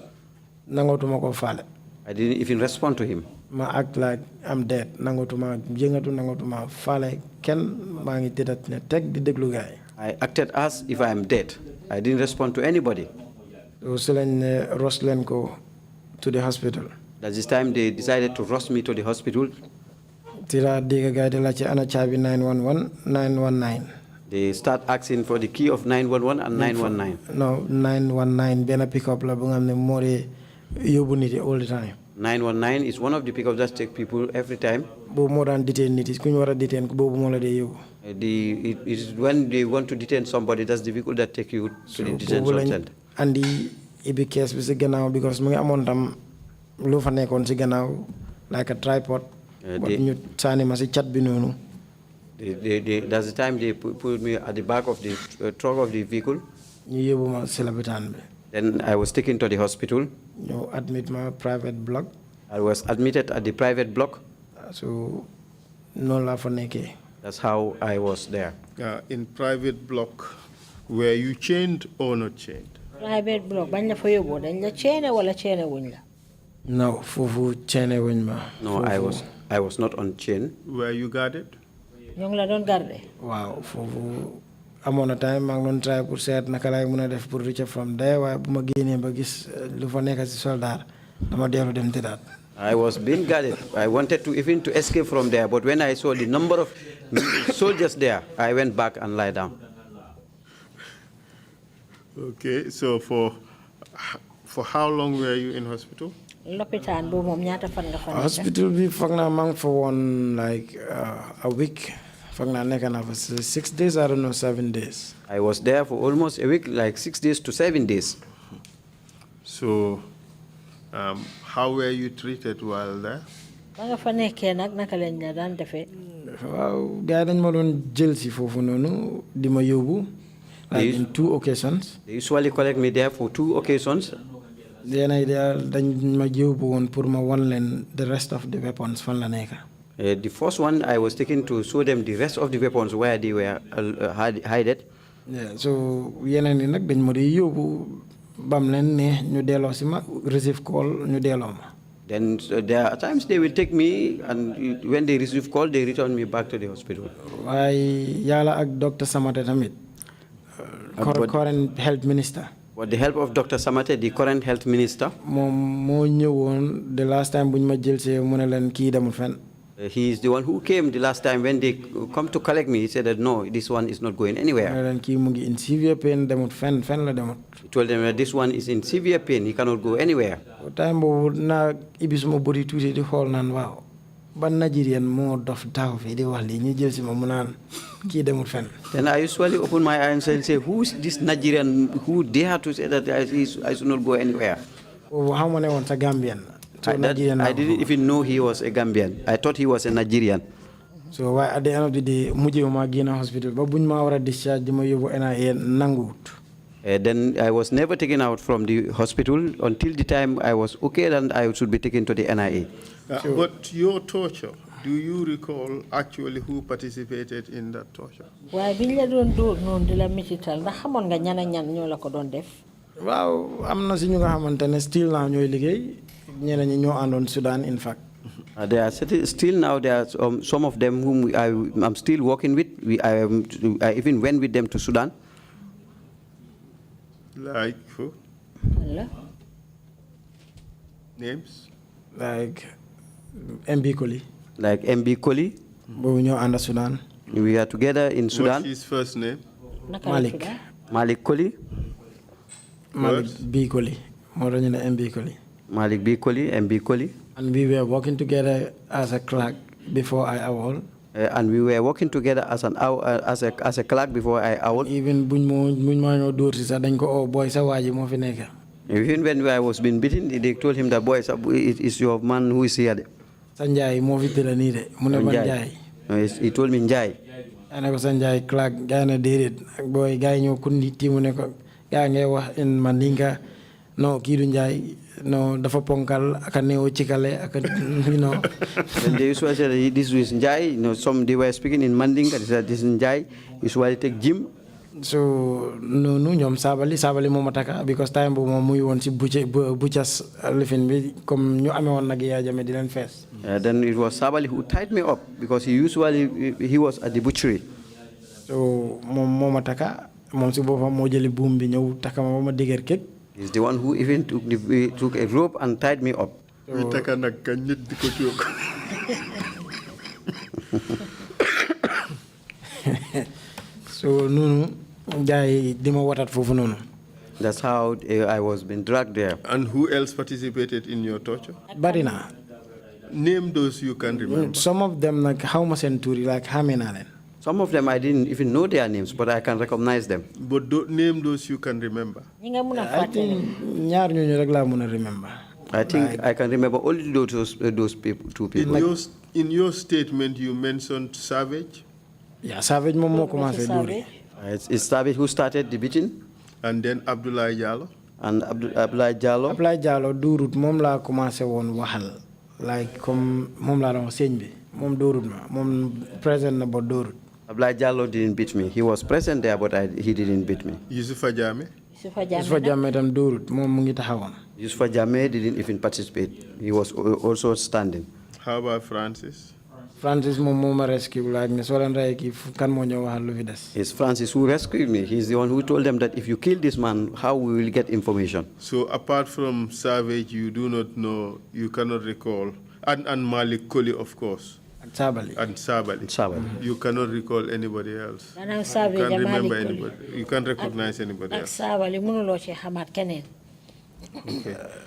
Nangootuma ko faale. I didn't even respond to him. Ma act like I'm dead. Nangootuma jëngatu nangootuma faale kenn maa ngi tëddat ne teg di déglu gaay. I acted as if I am dead. I didn't respond to anybody. So Selen rush leen ko to the hospital. At this time, they decided to rush me to the hospital. Tira dégg gaay di la ci ana caabi 919. They start asking for the key of 911 and 919. No, 919 benn pickup la bu nga xam ne moo dee yóbbu nit yi all the time. 919 is one of the pickups that take people every time. Boobu moo daan detain nit yi ku ñu war a detain boobu moo la dee yóbbu. It is when they want to detain somebody, that's the vehicle that take you to the detention center. Andi ibi case bi si gannaaw because mu ngi amoon tam lu fa nekkoon si gannaaw like a tripod. ñu saani ma si cat bi noonu. That's the time they put me at the back of the trunk of the vehicle. ñu yóbbu ma si lopitaan bi. Then I was taken to the hospital. ñu admit ma private block. I was admitted at the private block. So no la fa nekkee. That's how I was there. In private block, were you chained or not chained? Private block, bañ la fa yóbbu dañ la chaine wala chaine wuñ la. No, foofu chaine wuñ ma. No, I was not on chain. Were you guarded? Ñoo ngi la doon garder. Waaw foofu amoon na time maa ngi doon try pour seet naka laay mën a def pour reach from there waaye bu ma génnee ba gis lu fa nekk si soldat dama dellu dem tëddaat. I was being guarded. I wanted to even to escape from there, but when I saw the number of soldiers there, I went back and lie down. Okay, so for how long were you in hospital? Lopitaan boobu moom ñaata fan nga fa nekk? Hospital bi foog naa maa ngi fa woon like a week. Foog naa nekk naa fa 6 days, I don't know, 7 days. I was there for almost a week, like 6 days to 7 days. So, how were you treated while there? Ba nga fa nekkee nag naka lañ la daan defee? Waaw gars yi dañ ma doon jël si foofu noonu di ma yóbbu. Like in 2 occasions. They usually collect me there for 2 occasions. Then dañ ma yóbbu woon pour ma wan leen the rest of the weapons fan la nekk. The first one, I was taken to show them the rest of the weapons where they were hidden. Yeah, so yeneen yi nag dañ ma di yóbbu bam leen ne ñu delloo si ma receive call ñu delloo ma. Then there are times they will take me, and when they receive call, they return me back to the hospital. Waaye yàlla ak Dr. Samate tamit. Current health minister. With the help of Dr. Samate, the current health minister. Moom moo ñëwoon the last time bu ñu ma jël see mu ne leen kii demul fenn. He is the one who came the last time when they come to collect me. He said that no, this one is not going anywhere. Kii mu ngi in severe pain demut fenn la demut. He told them that this one is in severe pain. He cannot go anywhere. Time boobu naa ibi suma bëri tuuti di xool naan waaw ban Nigerian moo dof daaw fii di wax lii ñu jël si ma mu naan kii demut fenn. Then I usually open my eyes and say, who is this Nigerian who dare to say that I should not go anywhere? How many want a Gambian? I didn't even know he was a Gambian. I thought he was a Nigerian. So at the end of the day, mujjee ma génn hospital ba buñ ma war a discharge di ma yóbbu NIA nanguwut. Then I was never taken out from the hospital until the time I was okay and I should be taken to the NIA. But your torture, do you recall actually who participated in that torture? Waaye biñ la doon dóor noonu di la mitital ndax xamoon nga ñan ak ñan ñoo la ko doon def? Waaw am na si ñu nga xamante ne still now ñooy liggéey ñeneen ñi ñoo àndoon Sudan in fact. There are still now there are some of them whom I'm still working with. I even went with them to Sudan. Like who? Hello? Names? Like MB Koli. Like MB Koli. Boobu ñoo ànd Sudan. We are together in Sudan. What's his first name? Malik. Malik Koli. Malik B Koli. Moo tax ñu ne MB Koli. Malik B Koli, MB Koli. And we were working together as a clerk before I awol. And we were working together as a clerk before I awol. Even buñ ma ñoo dóor si sax dañ ko oh boy sa waa ji moo fi nekk. Even when I was being beaten, they told him that boy, it is your man who is here. Sanjay moo fi tëdd nii de mu ne ban Njaay. He told me Njai. Ana ko Sanjay clerk gaa na déedéet ak boy gaa yi ñoo kundi ti mu ne ko gaa ngay wax in Mandinka no kii du Njaay no dafa ponkal aka neewo cikale aka you know. And they usually said this is Njai. You know, they were speaking in Mandinka. They said this is Njai. Usually take gym. So noonu ñoom Sabali moo ma taka because time boobu moom muy woon si buccas lifin bi comme ñu amee woon nag yaa jame di leen fees. Then it was Sabali who tied me up because he was at the butchery. So moom moo ma taka moom si boppam moo jëli buum bi ñëw taka ma ba ma dëgër képp. He's the one who even took a rope and tied me up. So noonu gars yi di ma watat foofu noonu. That's how I was being dragged there. And who else participated in your torture? Bari na. Name those you can remember. Some of them like xaw ma seen tur yi like xamee naa leen. Some of them I didn't even know their names, but I can recognize them. But name those you can remember. I think ñaar ñooñu rek laa mën a remember. I think I can remember only those people, 2 people. In your statement, you mentioned Savage. Yeah, Savage moom moo commencé dóori. It's Savage who started the beating. And then Abdoulaye Jallow. And Abdoulaye Jallow. Abdoulaye Jallow duurut moom laa commencé woon waxal. like comme mom la doon sëñ bi mom dóorut ma mom present na ba dóorut. Ablaye Jallow didn't beat me. He was present there, but he didn't beat me. Yusufa Jammeh? Yusufa Jammeh tam dóorut moom mu ngi taxawoon. Yusufa Jammeh didn't even participate. He was also standing. How about Francis? Francis moom moo ma rescue laaj ne soo leen rey kii kan moo ñëw waxal lu fi des. It's Francis who rescued me. He's the one who told them that if you kill this man, how we will get information. So apart from Savage, you do not know, you cannot recall, and Malik Koli, of course. And Sabali. And Sabali. You cannot recall anybody else. You can't remember anybody. You can't recognize anybody else.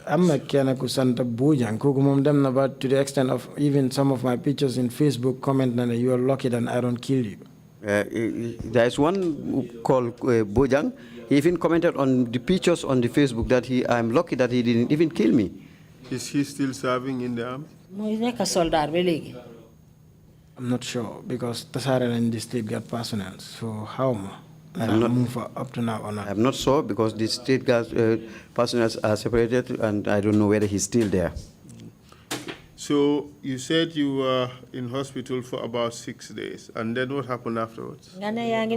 I'm na kenn ku sant Bojang kooku moom dem na ba to the extent of even some of my pictures in Facebook comment na ne you are lucky that I don't kill you. There is one called Bojang. He even commented on the pictures on the Facebook that I'm lucky that he didn't even kill me. Is he still serving in the army? I'm not sure because Tasara and the state got personnel. So how I'm not move up to now or not. I'm not sure because the state guards personnel are separated and I don't know whether he's still there. So you said you were in hospital for about 6 days, and then what happened afterwards? NIA.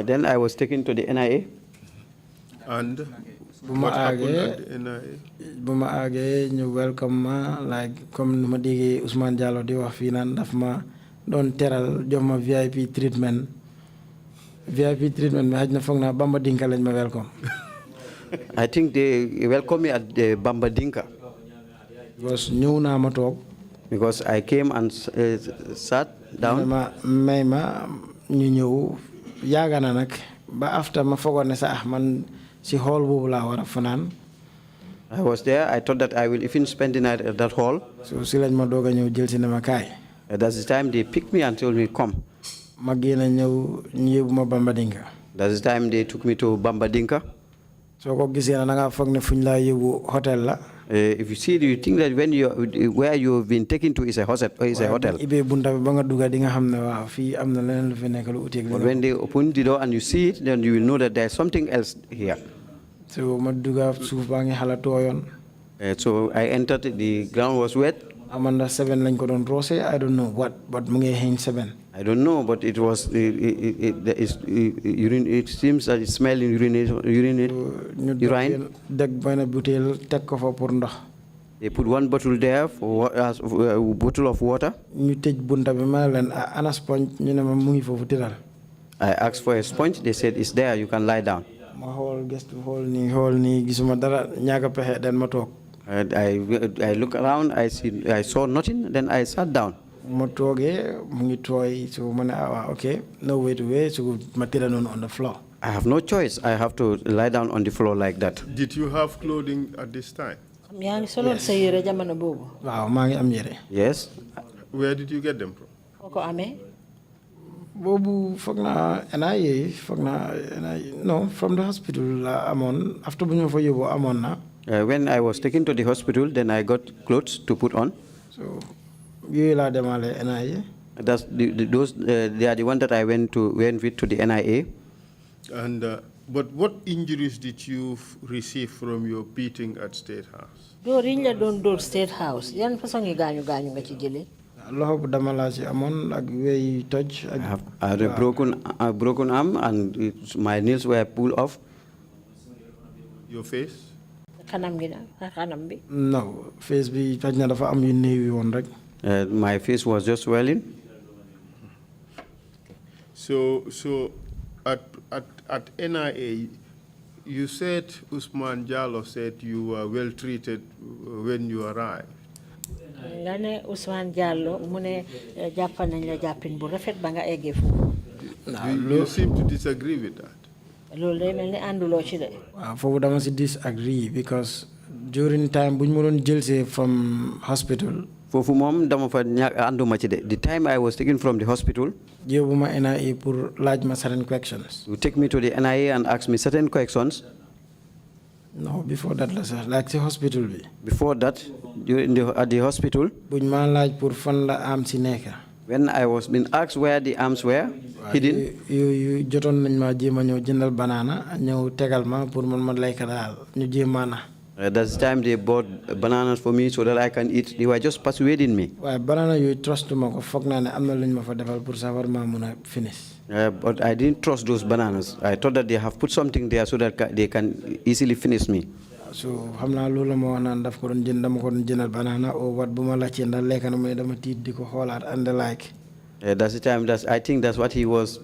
Then I was taken to the NIA. And what happened at the NIA? Buma age ñu welcome ma like comme ma déggee Ousmane Diallo di wax fii naan daf ma doon teral jox ma VIP treatment bi xaj na foog naa Bamba Dinka lañ ma welcome. I think they welcomed me at the Bamba Dinka. Because ñëw naa ma toog. Because I came and sat down. may ma ñu ñëw yaaga na nag ba after ma foogoon ne sax man si hall boobu laa war a fanaan. I was there. I thought that I will even spend the night at that hall. So si lañ ma doog a ñëw jël si ne ma kaay. That's the time they picked me and told me come. Ma génn ñëw ñu yóbbu ma Bamba Dinka. That's the time they took me to Bamba Dinka. So ko gisee na nga foog ne fuñ laa yóbbu hotel la. If you see, do you think that where you've been taken to is a hotel? But when they open the door and you see it, then you will know that there's something else here. So I entered, the ground was wet. Amanda 7 lañ ko doon rose, I don't know what, but mu ngi xeeñ 7. I don't know, but it was urine. It seems that it smelled urine. They put one bottle there for a bottle of water. I asked for a sponge. They said it's there. You can lie down. And I look around. I saw nothing. Then I sat down. Okay, no way to wait. So material on the floor. I have no choice. I have to lie down on the floor like that. Did you have clothing at this time? Yes. Yes. Where did you get them from? No, from the hospital. After when I was taken to the hospital, then I got clothes to put on. So, that's those. They are the one that I went with to the NIA. And but what injuries did you receive from your beating at State House? State House. I had a broken arm and my nails were pulled off. Your face? No, face my face was just swelling. So at NIA, you said Usman Jallow said you were well treated when you arrived. Usman Jallow You seem to disagree with that. I disagree because during time when we from hospital. The time I was taken from the hospital, you take me to the NIA and ask me certain questions. No, before that, like the hospital. Before that, at the hospital, When I was being asked where the arms were hidden, you jotoon nañ ma jéem a ñëw jëndal banana ñëw tegal ma pour man lekk daal ñu jéem that's the time they bought bananas for me so that I can eat. They were just persuading me. waaye banana yooyu trust ma ko foog naa ne am na lu ñu ma fa defal pour savoir ma mun a finish. But I didn't trust those bananas. I thought that they have put something there so that they can easily finish me. So xam naa loolu la ma wax naan daf ko doon jënd dama ko doon jëndal banana o wat bu ma laajtee ndax lekk na mu ne dama tiit di ko xoolaat and the like. That's the time. I think that's what he was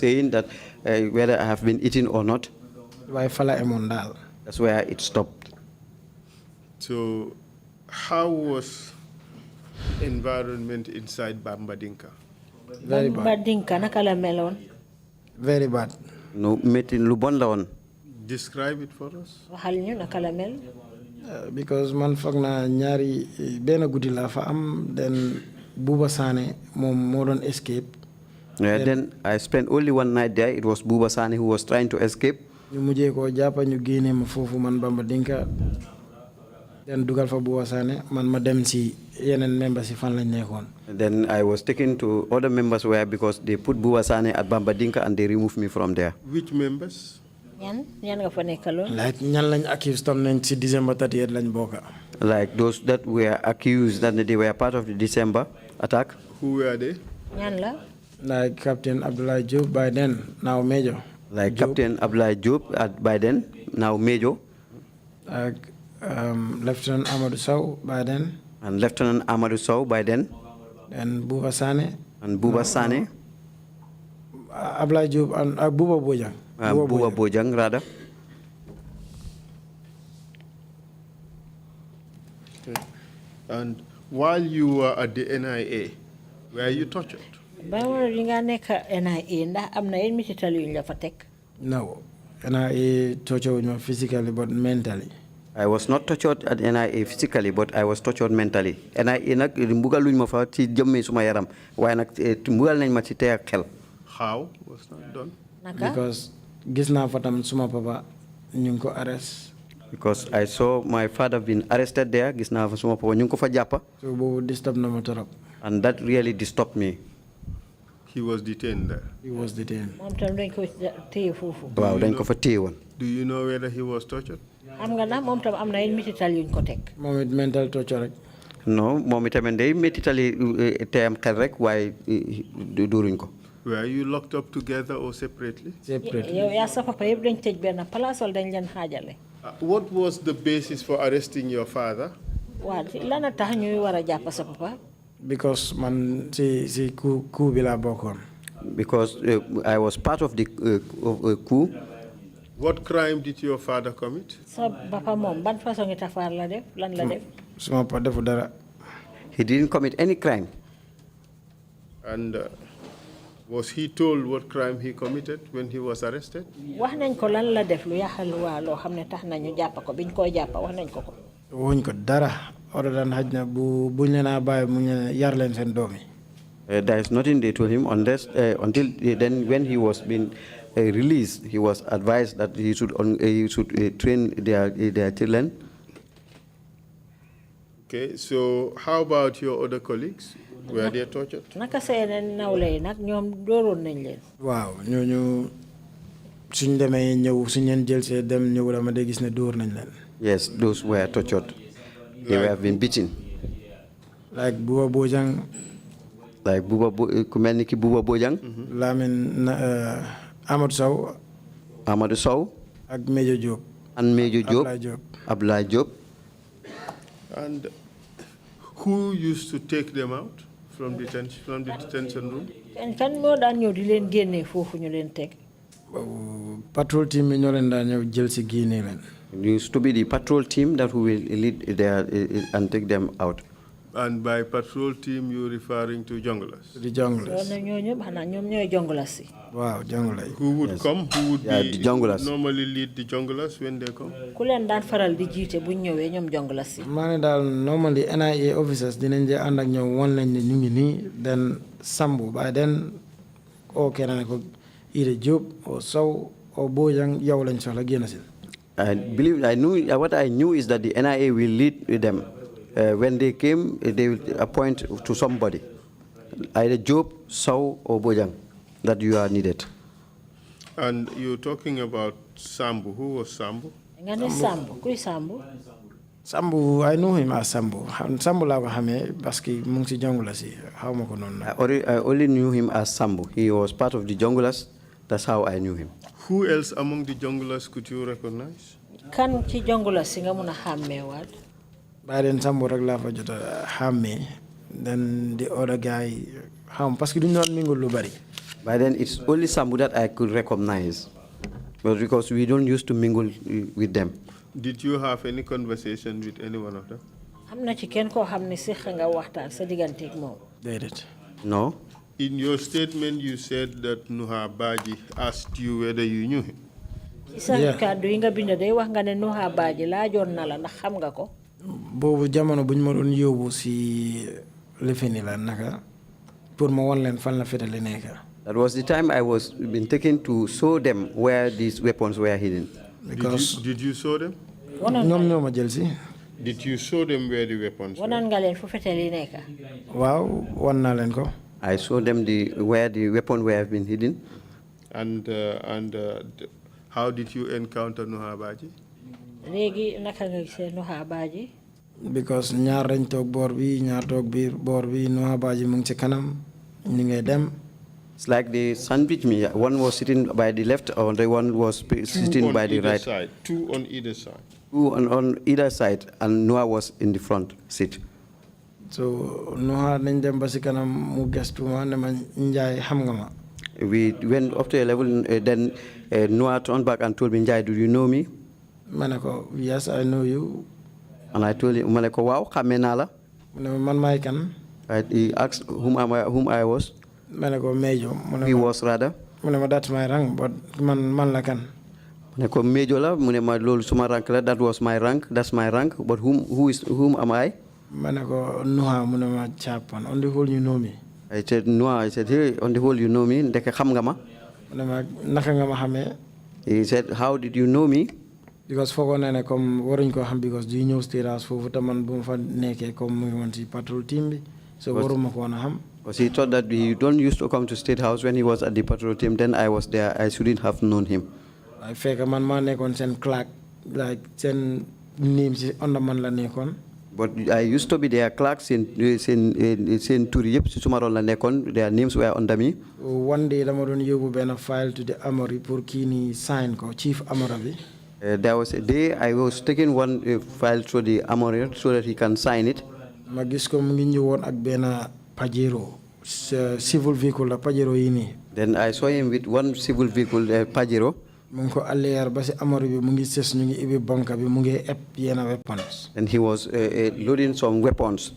saying, that whether I have been eating or not. waaye fa la emoon daal. That's where it stopped. So, how was environment inside Bambadinka? Very bad. Bambadinka naka la meloon. Very bad. No, meeting lu bon la woon. Describe it for us. waxal ñu naka la mel. Because man foog naa ñaari benn guddi laa fa am then Buba Sane moom moo doon escape. Then I spent only one night there. It was Buba Sane who was trying to escape. ñu mujjee koo jàppa ñu génnee ma foofu man Bambadinka then dugal fa Buba Sane man ma dem si yeneen members si fan lañ nekkoon. Then I was taken to other members where because they put Buba Sane at Bambadinka and they removed me from there. Which members? ñan nga fa nekkaloon. Like ñan lañ accused tam nañ si December 30 lañ bokka. Like those that were accused that they were part of the December attack. Who were they? ñan la. Like Captain Abdullah Diop by then, now Major. Like Diop. Captain Abdullah Diop by then, now Major. Lieutenant Amadou Sow by then. And Lieutenant Amadou Sow by then. And Buba Sane. And Buba Sane. Abdullah Diop and Buba Bojang. Buba Bojang, rather. Okay. And while you were at the NIA, were you tortured? Ba li nga nekk NIA ndax am na yenn mitital yu ñu la fa teg. No, NIA tortured me physically but mentally. I was not tortured at NIA physically, but I was tortured mentally. NIA nag mbugal luñ ma fa ci jëmmee suma yaram waaye nag mbugal nañ ma ci tey ak xel. How was that done? Because gis naa fa tam suma papa ñu ngi ko arrest. Because I saw my father being arrested there. Gis naa fa suma papa ñu ngi ko fa jàppa. So boobu disturb na ma torop. And that really disturbed me. He was detained there. He was detained. moom tam dañ ko téye foofu. Waaw dañ ko fa téye woon. Do you know whether he was tortured? xam nga nag moom tam am na yenn mitital yuñ ko teg. Moom it mental torture rek. No, moom itamit day métitali teyam xel rek waaye duruñ ko. Were you locked up together or separately? Separately. yow yaa sa papa yëpp dañ tëj benn place wala dañ leen xaajale. What was the basis for arresting your father? waaw lan a tax ñuy war a jàpp sa papa. Because man si coup bi laa bokkoon. Because I was part of the coup. What crime did your father commit? sa papa moom ban façon ngi tafaar la def lan la def. Suma papa defu dara. He didn't commit any crime. And was he told what crime he committed when he was arrested? wax nañ ko lan la def lu yàqal waa loo xam ne tax nañu jàpp ko biñ koy jàpp wax nañ ko ko. wuñ ko dara other than xaj na buñ leen a bàyyi mu ñu yar leen seen doom yi. There is nothing they told him unless until then when he was being released, he was advised that he should train their children. Okay, so how about your other colleagues? Were they tortured? naka seen nawle yi nag ñoom dooroon nañ leen. waaw ñooñu suñ demee ñëw suñ leen jël see dem ñëw dama de gis ne dóor nañ leen. Yes, those were tortured. They were been beaten. Like Buba Bojang. Like ku mel ni ki Buba Bojang. Lamin Amadou Sow. Amadou Sow. Ak Major Diop. And Major Diop. Abdoulaye Diop. Abdoulaye Diop. And who used to take them out from the detention room? kan moo daan ñëw di leen génnee foofu ñu leen teg. Patrol team yi ñoo leen daan ñëw jël si génne leen. It used to be the patrol team that will lead there and take them out. And by patrol team, you're referring to junglers? The junglers. Wow, junglers. Who would come? Who would the junglers. Normally lead the junglers when they come? Mane dal normally NIA officers dinañ je and ak ñoom won lañ ne ñu ngi ni then Sambu by then keneen ko Ida Diop or Sow or Bojang yow lañ soxla génn si. What I knew is that the NIA will lead them. When they came, they will appoint to somebody. either Job, Sow, or Bojang that you are needed. And you're talking about Sambu. Who was Sambu? Ngane Sambu, kuy Sambu? Sambu, I know him as Sambu. Sambu la ko xamé parce que mu ngi ci jungle si xawmako non. I only knew him as Sambu. He was part of the junglers. That's how I knew him. Who else among the junglers could you recognize? Kan ci jungle si nga mëna xamé wat? By then Sambu rek la fa jota xamé. Then the other guy parce que duñ non mingul lu bari. By then it's only Sambu that I could recognize. But because we don't used to mingle with them. Did you have any conversation with any one of them? Amna ci kenn ko xamné séx nga waxtaan sa digënté ak mom. Dedet. No. In your statement, you said that Nuha Baji asked you whether you knew him. Isa kaddu yi nga bind day wax nga ne Nuha Baji laajoon na la ndax xam nga ko. Bobu jamono buñ ma doon yóbbu si lefeni la naka pour ma won len fan la fétalé nekk. That was the time I was been taken to show them where these weapons were hidden. Because did you show them? ñom ñoma jël si. Did you show them where the weapons were? Wonan nga len fu fétalé nekk. Waaw won na len ko. I showed them where the weapon were been hidden. And how did you encounter Nuha Baji? Légui naka nga gisé Nuha Baji? Because ñaar dañ tok bor bi ñaar tok biir bor bi Nuha Baji mu ngi ci kanam ñi ngay dem. It's like they sandwiched me. One was sitting by the left, or the one was sitting by the right. Side. Two on either side. Two on either side, and Noah was in the front seat. So Noah nañ dem ba ci kanam mu gestu ma ne ma Njay xam nga ma. We went up to a level, then Noah turned back and told me, Njay, do you know me? Manako, yes, I know you. And I told him, Manako, wow, xamé na la. Man may kan? He asked whom I was. Manako Mejo. He was rather. That's my rank, but man la kan. Manako Mejo la, munema lolu suma rank la, that was my rank, that's my rank, but whom am I? Manako Noah munema chapan. On the whole you know me. I said, Noah, I said, hey, on the whole you know me, ndeke xam nga ma? Naka nga ma xamé? He said, how did you know me? Because fogo na ne comme waruñ ko xam because du ñëw state house fofu ta man bu fa nekké comme mu ngi won ci patrol team bi so waruma ko wona xam. Because he thought that he don't used to come to State House when he was at the patrol team. Then I was there. I shouldn't have known him. I fake man nekon sen clerk like sen name si under man la nekon. But I used to be their clerks in Turi yep si suma ron la nekon. Their names were under me. One day dama don yobu ben file to the Amory pour kini sign ko chief Amory. There was a day I was taking one file to the Amory so that he can sign it. Ma gis ko mu ngi ñëwoon ak ben Pajero civil vehicle la Pajero yi ni. Then I saw him with one civil vehicle Pajero. Mu ngi ko aller ba ci Amory bi mu ngi ses ñu ngi ibi banka bi mu ngi ep yena weapons. And he was loading some weapons.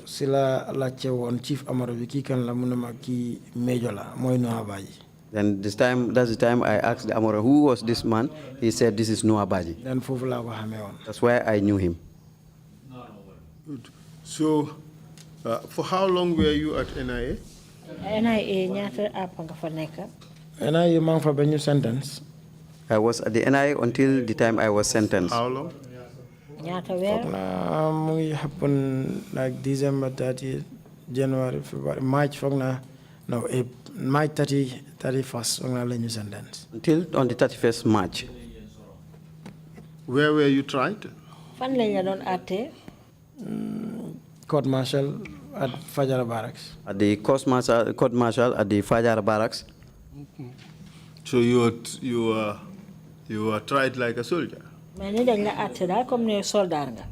Sila la won chief Amory bi ki kan la mu ne ma ki Mejo la moy Noah Baji. Then that's the time I asked the Amora, who was this man? He said, this is Noah Baji. Then fofu la ko xamé won. That's why I knew him. Good. So, for how long were you at NIA? NIA ñaata app nga fa nekk? NIA mang fa ba ñu sentence. I was at the NIA until the time I was sentenced. How long? Ñaata weer? Mu ngi happen like December 30, January, February, March March 31st on la ñu sentence. Until on the 31st March. Where were you tried? Fan lañ la doon àtte? Court martial at Fajara Barracks. At the court martial at the Fajara Barracks. So you were tried like a soldier? Mais ni dañ la àtte daal comme ne soldat nga.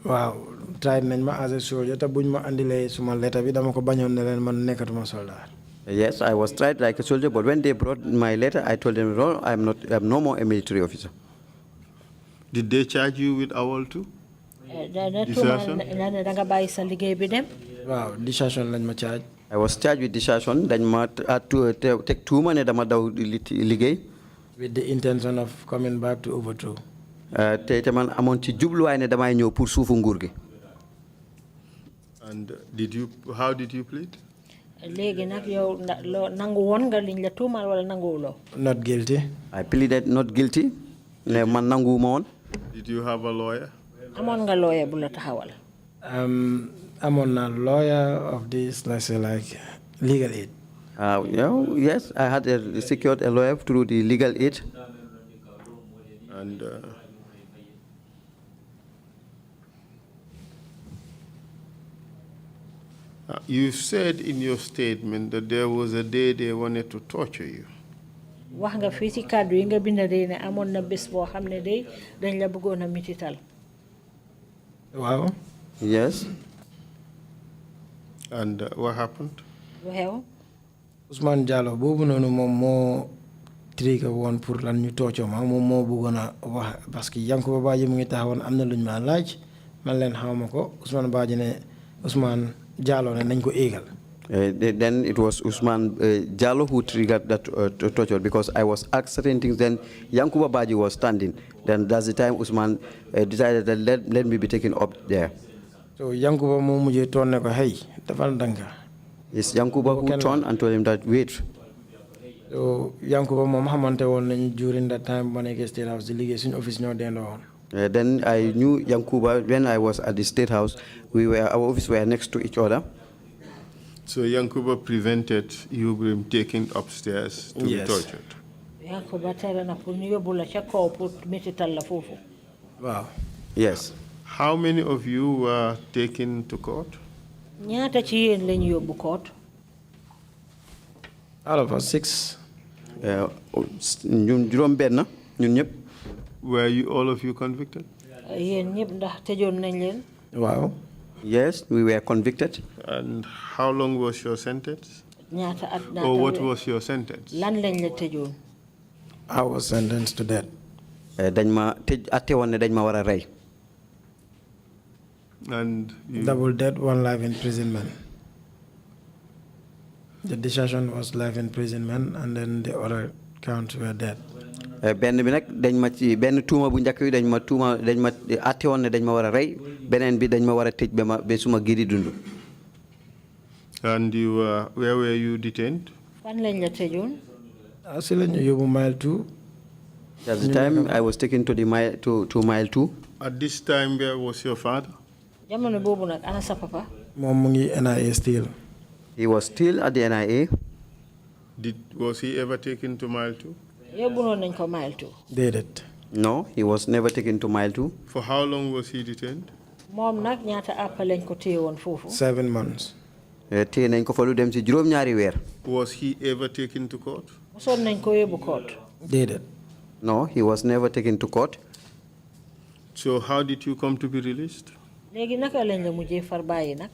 Waaw, tried nañ ma as a soldier te buñ ma andilé suma letter bi dama ko bañoon ne leen man nekkatuma soldat. Yes, I was tried like a soldier, but when they brought my letter, I told them, no, I'm no more a military officer. Did they charge you with AWOL too? Desertion? Wow, desertion lañ ma charge. I was charged with desertion. Dañ ma take 2 months dama daw liggéey. With the intention of coming back to overthrow. Te man amoon ci jubluwaay ne damay ñëw pour suufu nguur gi. And how did you plead? Léegi nag yow nangu woon nga liñ la tuumal wala nanguwuloo? Not guilty. I pleaded not guilty. Ne man nanguwuma woon. Did you have a lawyer? Amoon nga lawyer bu la taxawal? I'm on a lawyer of this, let's say, like legal aid. Yes, I had secured a lawyer through the legal aid. And you said in your statement that there was a day they wanted to torture you. wax nga fii ci kàddu yi nga bind de ne amoon na bés boo xam ne day dañ la bëggoon a mitital. Wow. Yes. And what happened? lu xew. Ousmane Diallo boobu noonu moom moo trigger woon pour lan ñu toocoo ma moom moo bëggoon a wax parce que Yankuba Badji mu ngi taxawoon am na lu ñu ma laaj man leen xawma ko Ousmane Badji ne Ousmane Diallo ne nañ ko éegal. Then it was Usman Jallo who triggered that torture because I was asked certain things. Then Yankuba Badji was standing. Then that's the time Usman decided that let me be taken up there. So Yankuba mo mujjé ton ne ko hey defal ndanga. It's Yankuba who turned and told him that wait. So Yankuba mom xamanté won nañ during that time when I get State House the liggéey suñu office ñoo dendo won. Then I knew Yankuba when I was at the State House. Our office were next to each other. So Yankuba prevented you from taking upstairs to be tortured? Yankuba tere na pour ñu yóbbu la ca kaw pour mitital la foofu. Wow. Yes. How many of you were taken to court? ñaata ci yéen lañ yóbbu court? All of us 6. ñun juróom benn ñun ñëpp. Were you all of you convicted? yéen ñëpp ndax tëjoon nañ leen. Wow. Yes, we were convicted. And how long was your sentence? ñaata at ñaata Or what was your sentence? lan lañ la tëjoon. I was sentenced to death. dañ ma tëj atte woon ne dañ ma war a rey. And you, double death, 1 life imprisonment. The decision was life imprisonment, and then the other counts were death. benn bi nag dañ ma ci benn tuuma bu njëkk bi dañ ma atte woon ne dañ ma war a rey beneen bi dañ ma war a tëj ba suma giri dund. And you where were you detained? fan lañ la tëjoon. Si la ñu yóbbu mile 2. At the time I was taken to the mile to mile 2. At this time, where was your father? jamono boobu nag ana sa papa. Moom mu ngi NIA still. He was still at the NIA. Was he ever taken to mile 2? yóbbu noon nañ ko mile 2. Déedéet. No, he was never taken to mile 2. For how long was he detained? moom nag ñaata àpp lañ ko téye woon foofu. 7 months. téye nañ ko fa lu dem ci juróom-ñaari weer. Was he ever taken to court? mosoon nañ ko yóbbu court. Déedéet. No, he was never taken to court. So how did you come to be released? léegi naka lañ la mujjee far bàyyi nag.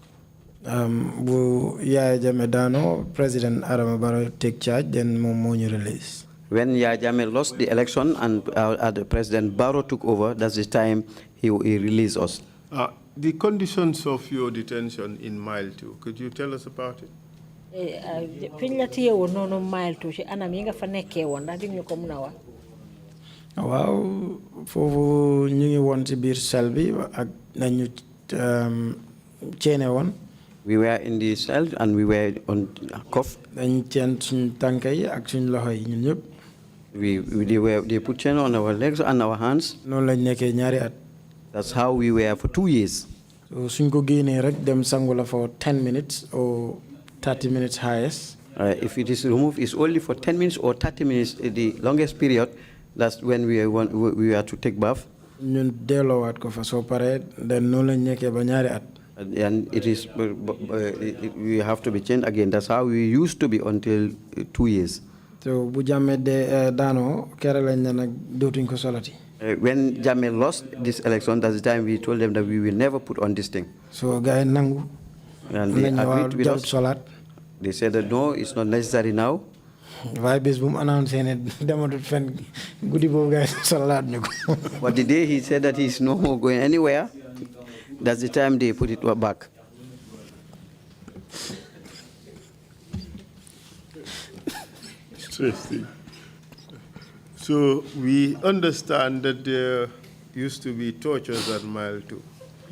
Bu Yaya Jammeh daano President Adama Barrow take charge, then moom moo ñu release. When Yaya Jammeh lost the election and President Barrow took over, that's the time he released us. The conditions of your detention in mile 2, could you tell us about it? fiñ la téye woon noonu mile 2 ci anam yi nga fa nekkee woon ndax di ñu ko mun a wax. waaw foofu ñu ngi woon ci biir cell bi ak nañu ceene woon. We were in the cell and we were on cuff. dañ ceen suñ tànk yi ak suñ loxo yi ñun ñëpp. They put chain on our legs and our hands. noonu lañ nekkee ñaari at. That's how we were for 2 years. So suñ ko génnee rek dem sangu la for 10 minutes or 30 minutes highest. If it is removed, it's only for 10 minutes or 30 minutes, the longest period. That's when we are to take bath. ñun delloowaat ko fa soo paree then noonu lañ nekkee ba ñaari at. And it is we have to be changed again. That's how we used to be until 2 years. So bu Jammeh daanoo kere lañ ne nag dootuñ ko solati. When Jammeh lost this election, that's the time we told them that we will never put on this thing. So gars yi nangu. And they agreed with us. Solaat. They said that no, it's not necessary now. waaye bés bu mu annoncé ne dematut fenn guddi boobu gars yi solalaat ñu ko. But the day he said that he's no more going anywhere, that's the time they put it back. Interesting. So we understand that there used to be tortures at mile 2.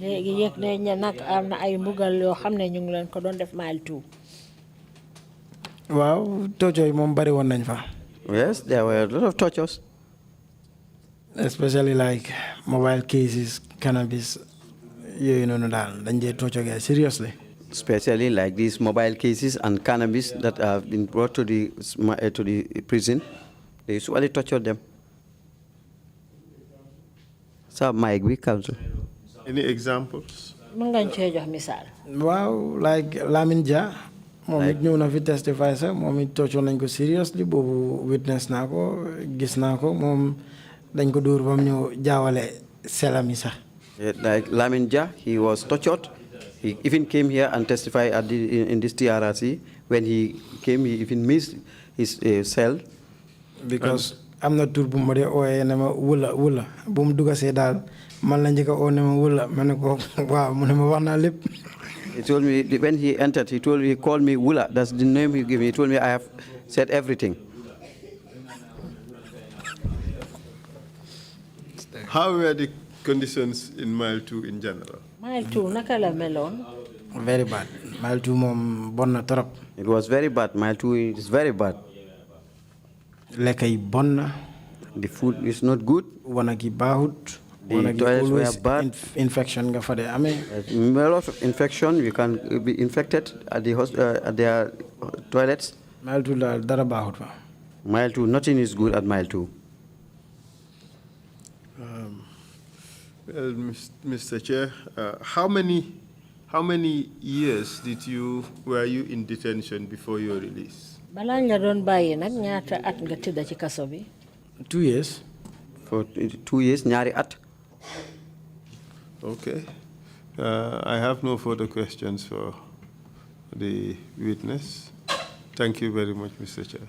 léegi yëg nañ ne nag am na ay mbugal yoo xam ne ñu ngi leen ko doon def mile 2. waaw torture yi moom bari woon nañ fa. Yes, there were a lot of tortures. Especially like mobile cases, cannabis, yooyu noonu daal dañ dee torture gars seriously. Especially like these mobile cases and cannabis that have been brought to the prison, they usually torture them. So, Mike, we counsel. Any examples? Wow, like Lamin Jah, moom it ñëw na fi testify sax moom it torture nañ ko seriously boobu witness naa ko gis naa ko moom dañ ko dóor ba mu ñëw jaawale selam yi sax. Like Lamin Jah, he was tortured. He even came here and testified at in this TRRC. When he came, he even missed his cell. Because I'm not tur bu ma dee ooyee ne ma wula bu mu dugga see daal man la njëkk a oo ne ma wula ma ne ko waaw mu ne ma wax naa lépp. He told me when he entered, he called me Wula. That's the name he gave me. He told me I have said everything. How were the conditions in Mile 2 in general? Mile 2 naka la meloon? Very bad. Mile 2 moom bon na trop. It was very bad. Mile 2 is very bad. Lekk yi bon na. The food is not good. Wanag yi baaxut. The toilets were bad. Infection nga fa de amee. A lot of infection. You can be infected at at their toilets. Mile 2 daal dara baaxut fa. Mile 2, nothing is good at Mile 2. Well, Mr. Chair, how many years were you in detention before your release? Balaa nga doon bàyyi nag ñaata at nga tëdda ci kaso bi? 2 years. For 2 years, ñaari at. Okay. I have no further questions for the witness. Thank you very much, Mr. Chair.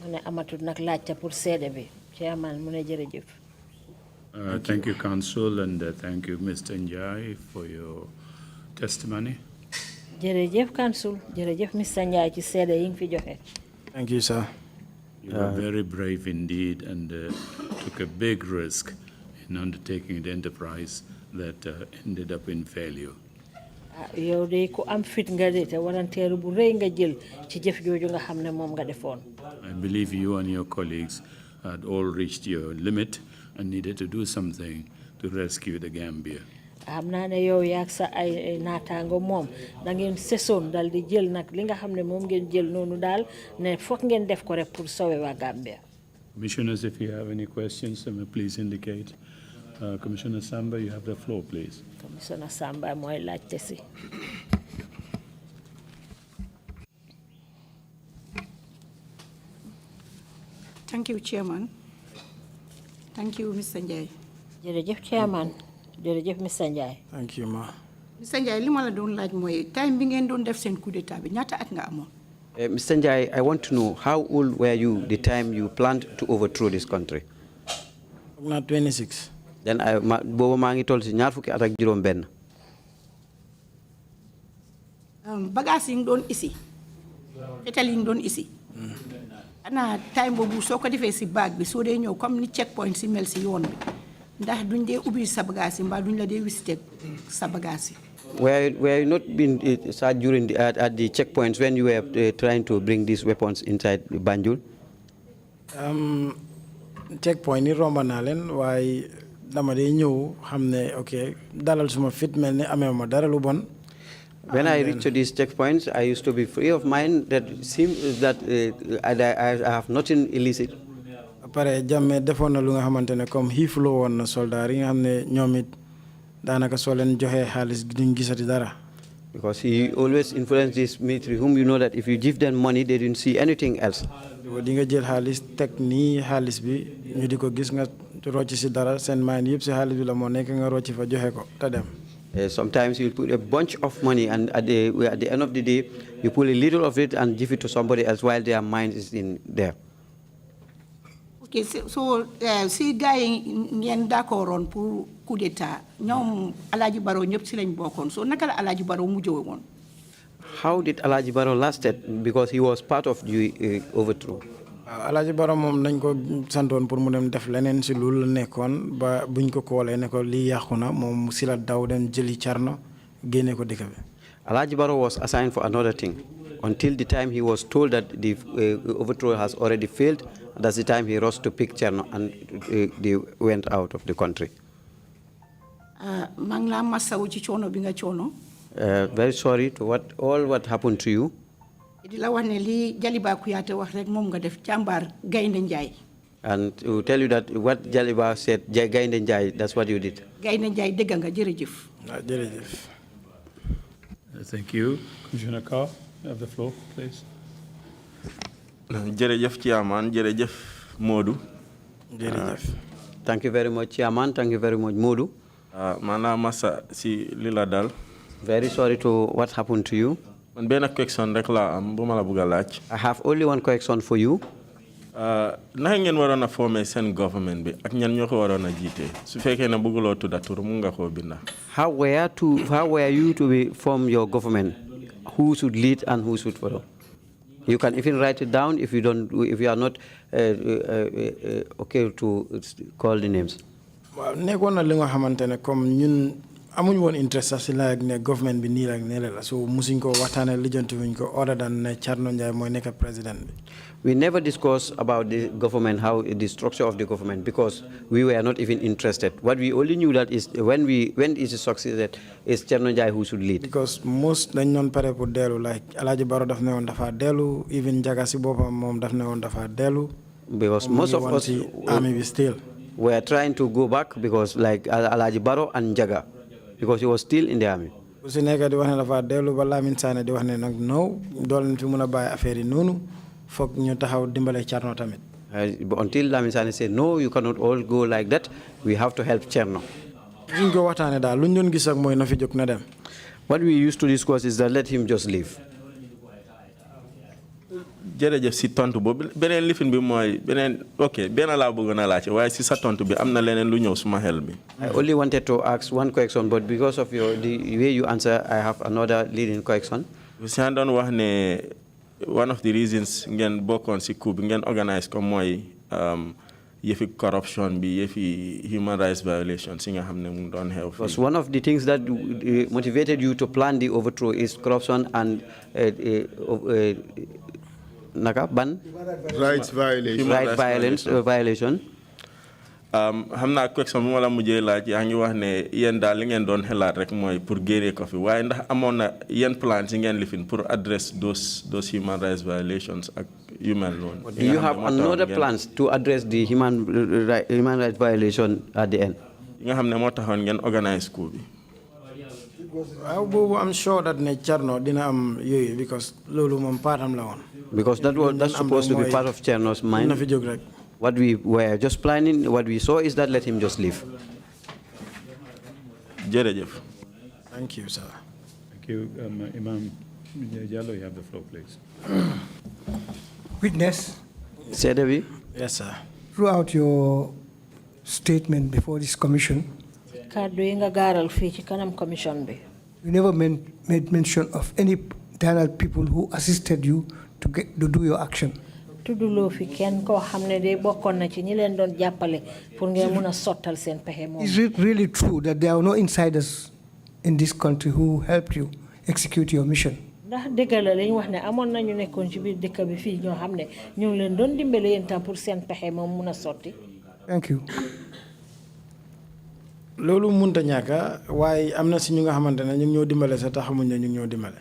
Mu ne amatul nag laajte pour seede bi. Chairman mu ne jërëjëf. Thank you, Counsel, and thank you, Mr. Njai, for your testimony. Jërëjëf Counsel, jërëjëf Mr. Njai ci seede yi nga fi joxe. Thank you, sir. You were very brave indeed and took a big risk in undertaking the enterprise that ended up in failure. Yow de ku am fit nga de te waranteeru bu rëy nga jël ci jëf jooju nga xam ne moom nga defoon. I believe you and your colleagues had all reached your limit and needed to do something to rescue the Gambia. Xam naa ne yow yaag sa ay naataango moom da ngeen sesoon dal di jël nag li nga xam ne moom ngeen jël noonu daal ne foog ngeen def ko rek pour sauver waa Gambia. Commissioners, if you have any questions, please indicate. Commissioner Samba, you have the floor, please. Commissioner Samba mooy laajte si. Thank you, Chairman. Thank you, Mr. Njai. Jërëjëf Chairman. Jërëjëf Mr. Njai. Thank you, ma. Mr. Njai, li ma la doon laaj mooy time bi ngeen doon def seen coup d'état bi ñaata at nga amoon? Mr. Njai, I want to know, how old were you the time you planned to overthrow this country? I'm not 26. Then booba maa ngi toll si ñaar fukki at ak juróom benn. Bagages yi nga doon isi fetal yi nga doon isi ana time boobu soo ko defee si baag bi soo dee ñëw comme ni checkpoint si mel si yoon bi ndax duñ dee ubbi sa bagages yi mbaa duñ la dee visité sa bagages yi. Were you not been searched during at the checkpoints when you were trying to bring these weapons inside Banjul? Checkpoint yi romba naa leen waaye dama dee ñëw xam ne ok dalal suma fit mel ne amee ma dara lu bon. When I reached these checkpoints, I used to be free of mind. That seems that I have nothing illicit. Pare jamme defoon na lu nga xamante ne comme xiifuloo woon na soldat yi nga xam ne ñoom it daanaka soo leen joxee xaalis duñ gisati dara. Because he always influenced this military, whom you know that if you give them money, they didn't see anything else. Di nga jël xaalis teg nii xaalis bi ñu di ko gis nga rocci si dara seen main yëpp si xaalis bi la moo nekk nga rocci fa joxe ko te dem. Sometimes you put a bunch of money, and at the end of the day, you pull a little of it and give it to somebody else while their mind is in there. Okay, so si gars yi ngeen d'accordoon pour coup d'état ñoom Alhaji Barrow ñëpp si lañ bokkoon so naka la Alhaji Barrow mu jóge woon. How did Alhaji Barrow lasted? Because he was part of the overthrow. Alhaji Barrow moom nañ ko santoon pour mu dem def leneen si loolu la nekkoon ba buñ ko koolee ne ko lii yàqu na moom si la daw dem jëli Carno génne ko dëkk bi. Alhaji Barrow was assigned for another thing until the time he was told that the overthrow has already failed. That's the time he rushed to pick Carno and they went out of the country. Mang la masawu ci coono bi nga coono. Very sorry to what happened to you. Di la wax ne li Jaliba Kuyate wax rek moom nga def jàmbaar Gaynde Njaay. And to tell you that what Jaliba said, Gaynde Njai, that's what you did. Gaynde Njaay dëgg nga jërëjëf. Jërëjëf. Thank you. Commissioner Carr, you have the floor, please. Jërëjëf Chairman, jërëjëf Modou. Jërëjëf. Thank you very much, Chairman. Thank you very much, Modu. Mana masa si lila dal. Very sorry to what happened to you. Man benn question rek la am bu ma la bëgg a laaj. I have only one question for you. Naka ngeen waroon a formé seen government bi ak ñan ñoo ko waroon a jiite su fekkee ne bëgguloo tudda tur mun nga koo binda. How were you to be form your government? Who should lead and who should follow? You can even write it down if you are not okay to call the names. Well, nekkoon na li nga xamante ne comme ñun amuñ woon interest sax si la ne government bi nii la ak ne la so musuñ ko waxtaanee lijjanti wuñ ko other than ne Thierno Njie mooy nekk président bi. We never discussed about the government, the structure of the government, because we were not even interested. What we only knew that is when it is succeeded, it's Thierno Njie who should lead. Because most dañ non pare pour delu like Alhaji Barrow daf ne woon dafa delu, even Jaga si boppam moom daf ne woon dafa delu. Because most of us army bi still were trying to go back because like Alhaji Barrow and Jaga, because he was still in the army. Ku si nekk di wax ne dafa delu ba Lamin Sané di wax ne nag no dool nañ fi mën a bàyyi affaire yi noonu. Until Lamin Sané said, no, you cannot all go like that. We have to help Cherno. What we used to discuss is that let him just leave. Jërëjëf si tontu boobu beneen lifin bi mooy beneen ok benn laa bëggoon a laajte waaye si sa tontu bi am na leneen lu ñëw suma xel bi. I only wanted to ask one question, but because of the way you answer, I have another leading question. Si doon wax ne one of the reasons ngeen bokkoon si coup bi ngeen organise ko mooy yëfi corruption bi yëfi human rights violations si nga xam ne mu doon xew. Because one of the things that motivated you to plan the overthrow is corruption and rights violation. Violation. xam naa question bu ma la mujjee laaj yaa ngi wax ne yéen daal li ngeen doon xelaat rek mooy pour génnee ko fi waaye ndax amoon na yéen plans yi ngeen lifin pour address those human rights violations ak yu mel noonu. Do you have another plans to address the human rights violation at the end? yi nga xam ne moo taxoon ngeen organise coup bi. I'm sure that ne Thierno dina am yooyu because loolu moom paatam la woon. Because that's supposed to be part of Thierno's mind. Na fi jóg rek. What we were just planning, what we saw is that let him just leave. Jërëjëf. Thank you, sir. Thank you. Imam Jallo, you have the floor, please. Witness. Sedavi? Yes, sir. Throughout your statement before this commission, you never made mention of any internal people who assisted you to do your action. Is it really true that there are no insiders in this country who helped you execute your mission? Thank you. Lolu munta ñaka waye amna ci ñu nga xamantene ñu ñoo dimbalé sa taxamuñ ñu ñoo dimbalé.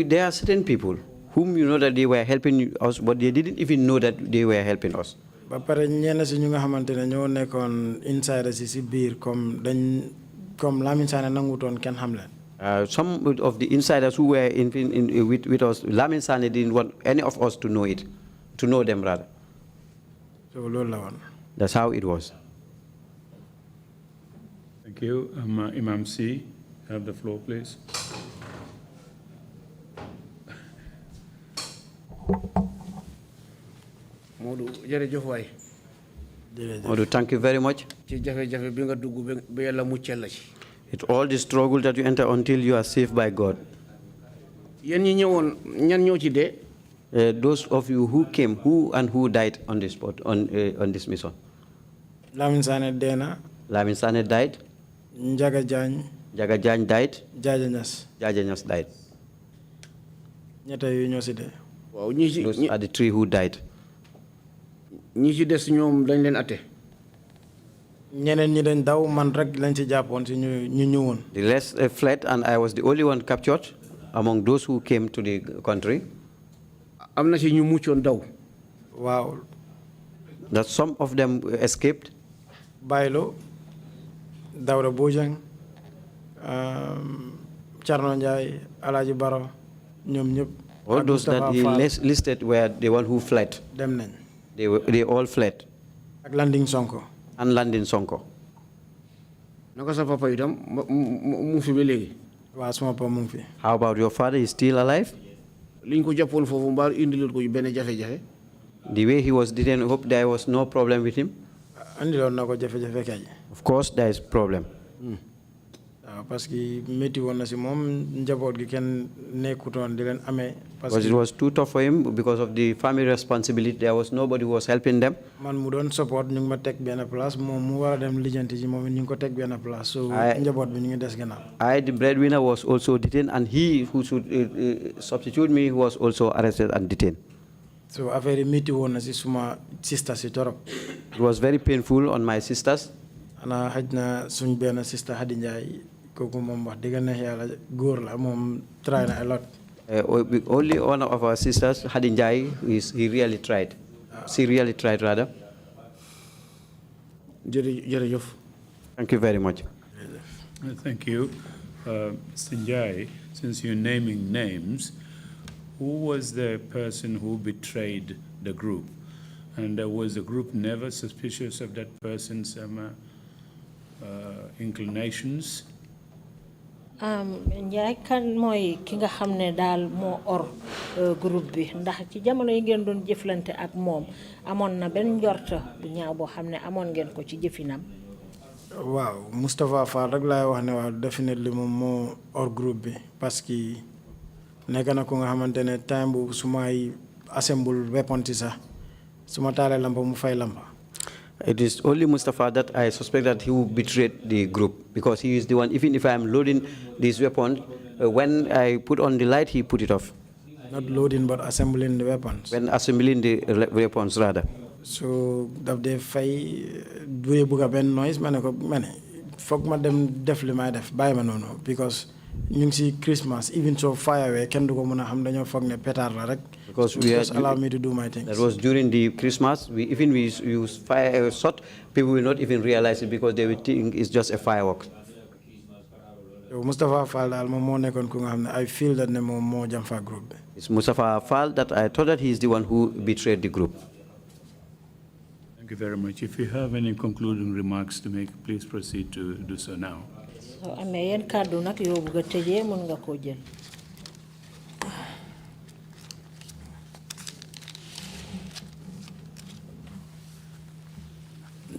There are certain people whom you know that they were helping us, but they didn't even know that they were helping us. Ba paré ñen ci ñu nga xamantene ñoo nekkon insider ci biir comme Lamin Sané nanguton ken xam leen. Some of the insiders who were with us, Lamin Sané didn't want any of us to know them rather. So loolu la won. That's how it was. Thank you. Imam C, have the floor, please. Modu, thank you very much. It's all the struggle that you enter until you are saved by God. Those of you who came, who died on this spot, on this mission. Lamin Sané dena. Lamin Sané died. Jaga Jany died. Jaja Ñas died. Ñetta yu ñoo ci dé. Those are the three who died. The rest fled, and I was the only one captured among those who came to the country. Wow. That some of them escaped. Bailo, Daura Bojang, Charno Njai, Alaji Baro, ñom ñep. All those that he listed were the one who fled. Dem nañ. They all fled. Ak Landing Sonko. And Landing Sonko. Naka sa papa itam mu fi ba légui. Wa sama papa mu fi. How about your father? Is still alive? Liñ ko jappon fofu mbar indilut ko ben jafé-jafé. The way he was detained, I hope there was no problem with him. Of course, there is problem. Because it was too tough for him because of the family responsibility. There was nobody who was helping them. I, the breadwinner, was also detained, and he who should substitute me was also arrested and detained. So affaire metti won na ci suma sisters ci torop. It was very painful on my sisters. Ana hajna suñ ben sister Hadi Njay koku mom wax diga neex yalla goor la mom try na a lot. Only one of our sisters, Hadi Njay, he really tried. She really tried rather. Thank you very much. Thank you. Sinjai, since you're naming names, who was the person who betrayed the group? And was the group never suspicious of that person's inclinations? Njaay kan mooy ki nga xam ne daal moo or groupe bi ndax ci jamono yi ngeen doon jëflante ak moom amoon na benn njorta bu ñaaw boo xam ne amoon ngeen ko ci jëfinam. Waaw Moustapha Fall rek laay wax ne waaw definitely moom moo or groupe bi parce que nekk na ko nga xamante ne time bu sumay assemble weapon ci sax suma taalee lampa mu fay lampa. It is only Mustafa that I suspect that he will betray the group because he is the one, even if I am loading this weapon, when I put on the light, he put it off. Not loading, but assembling the weapons. When assembling the weapons, rather. So, that they fay do a book of noise, man, fuck madam definitely def, buy man no, because you see Christmas, even so firework, can do go mona ham dañu fogg ne pétard la rek. Because we just allow me to do my things. That was during the Christmas. We use fire shot, people will not even realize it because they will think it's just a firework. Mustafa Fall I feel that the more Jamfa group. It's Mustafa Fall that I thought that he is the one who betrayed the group. Thank you very much. If you have any concluding remarks to make, please proceed to do so now. So amé yen cadeau nak yo bëgg tejé mën nga ko jël.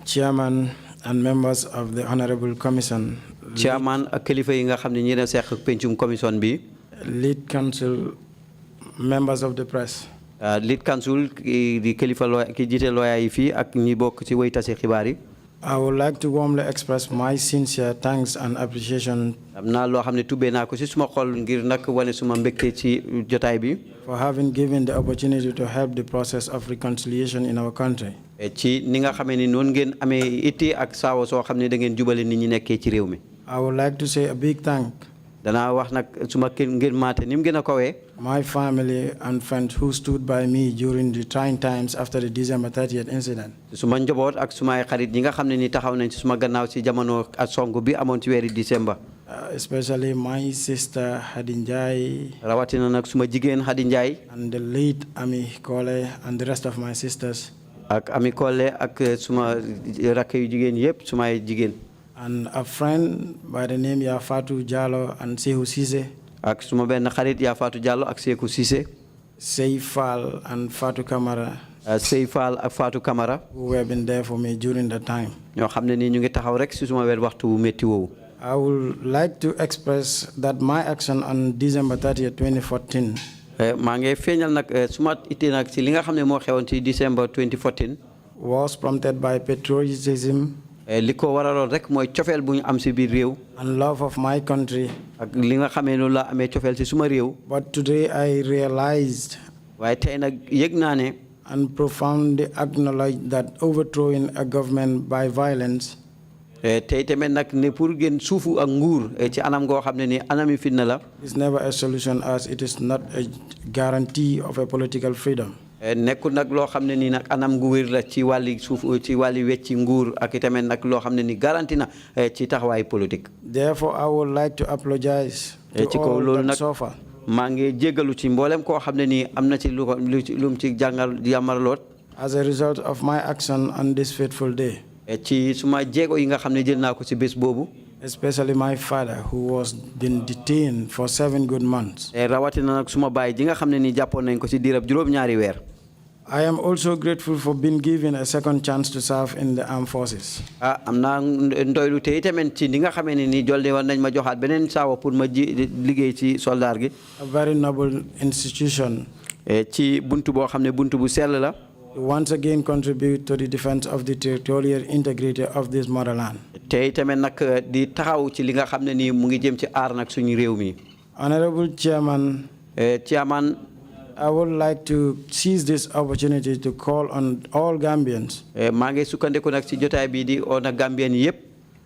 Chairman and members of the Honorable Commission. Chairman ak kilifa yi nga xamni ñi na sék pencum commission bi. Lead council, members of the press. Lead council di kilifa lawyer ki jité lawyer yi fi ak ñi bok ci way tassé xibaar yi. I would like to warmly express my sincere thanks and appreciation for having given the opportunity to help the process of reconciliation in our country. I would like to say a big thank my family and friends who stood by me during the trying times after the December 30th incident. Especially my sister Hadi Njai and the late Ami Kole and the rest of my sisters. And a friend by the name Yafatu Jallo and Sehu Sise. Seifal and Fatu Kamara. Seifal and Fatu Kamara. Who have been there for me during the time. I would like to express that my action on December 30th, 2014 was prompted by patriotism and love of my country. But today I realized and profoundly acknowledge that overthrowing a government by violence tey tamit nag ne pour gën suufu ak nguur ci anam goo xam ne ni anami fitna la. It's never a solution as it is not a guarantee of a political freedom. nekkul nag loo xam ne nii nag anam gu wér la ci wàlli suuf ci wàlli wecci nguur ak itamit nag loo xam ne ni garanti na ci taxawaay politique. Therefore, I would like to apologize to all that suffer. maa ngi jéggalu ci mboolem koo xam ne nii am na ci lu mu ci jàngal jàmmarloot. As a result of my action on this fateful day. ci suma jéego yi nga xam ne jël naa ko ci bés boobu. Especially my father, who was been detained for 7 good months. rawatina nag suma baay ji nga xam ne nii jàppoon nañ ko ci diirab juróom-ñaari weer. I am also grateful for being given a second chance to serve in the armed forces. am naa ndoylu te itamit ci ni nga xamee ne nii jolde woon nañ ma joxaat beneen saawa pour ma liggéey ci soldaar gi. A very noble institution. ci buntu boo xam ne buntu bu sell la. Once again contribute to the defense of the territorial integrity of this motherland. te itamit nag di taxaw ci li nga xam ne nii mu ngi jëm ci aar nag suñu réew mi. Honorable Chairman. Chairman. I would like to seize this opportunity to call on all Gambians maa ngi sukkandiku nag ci jotaay bii di on Gambien yëpp.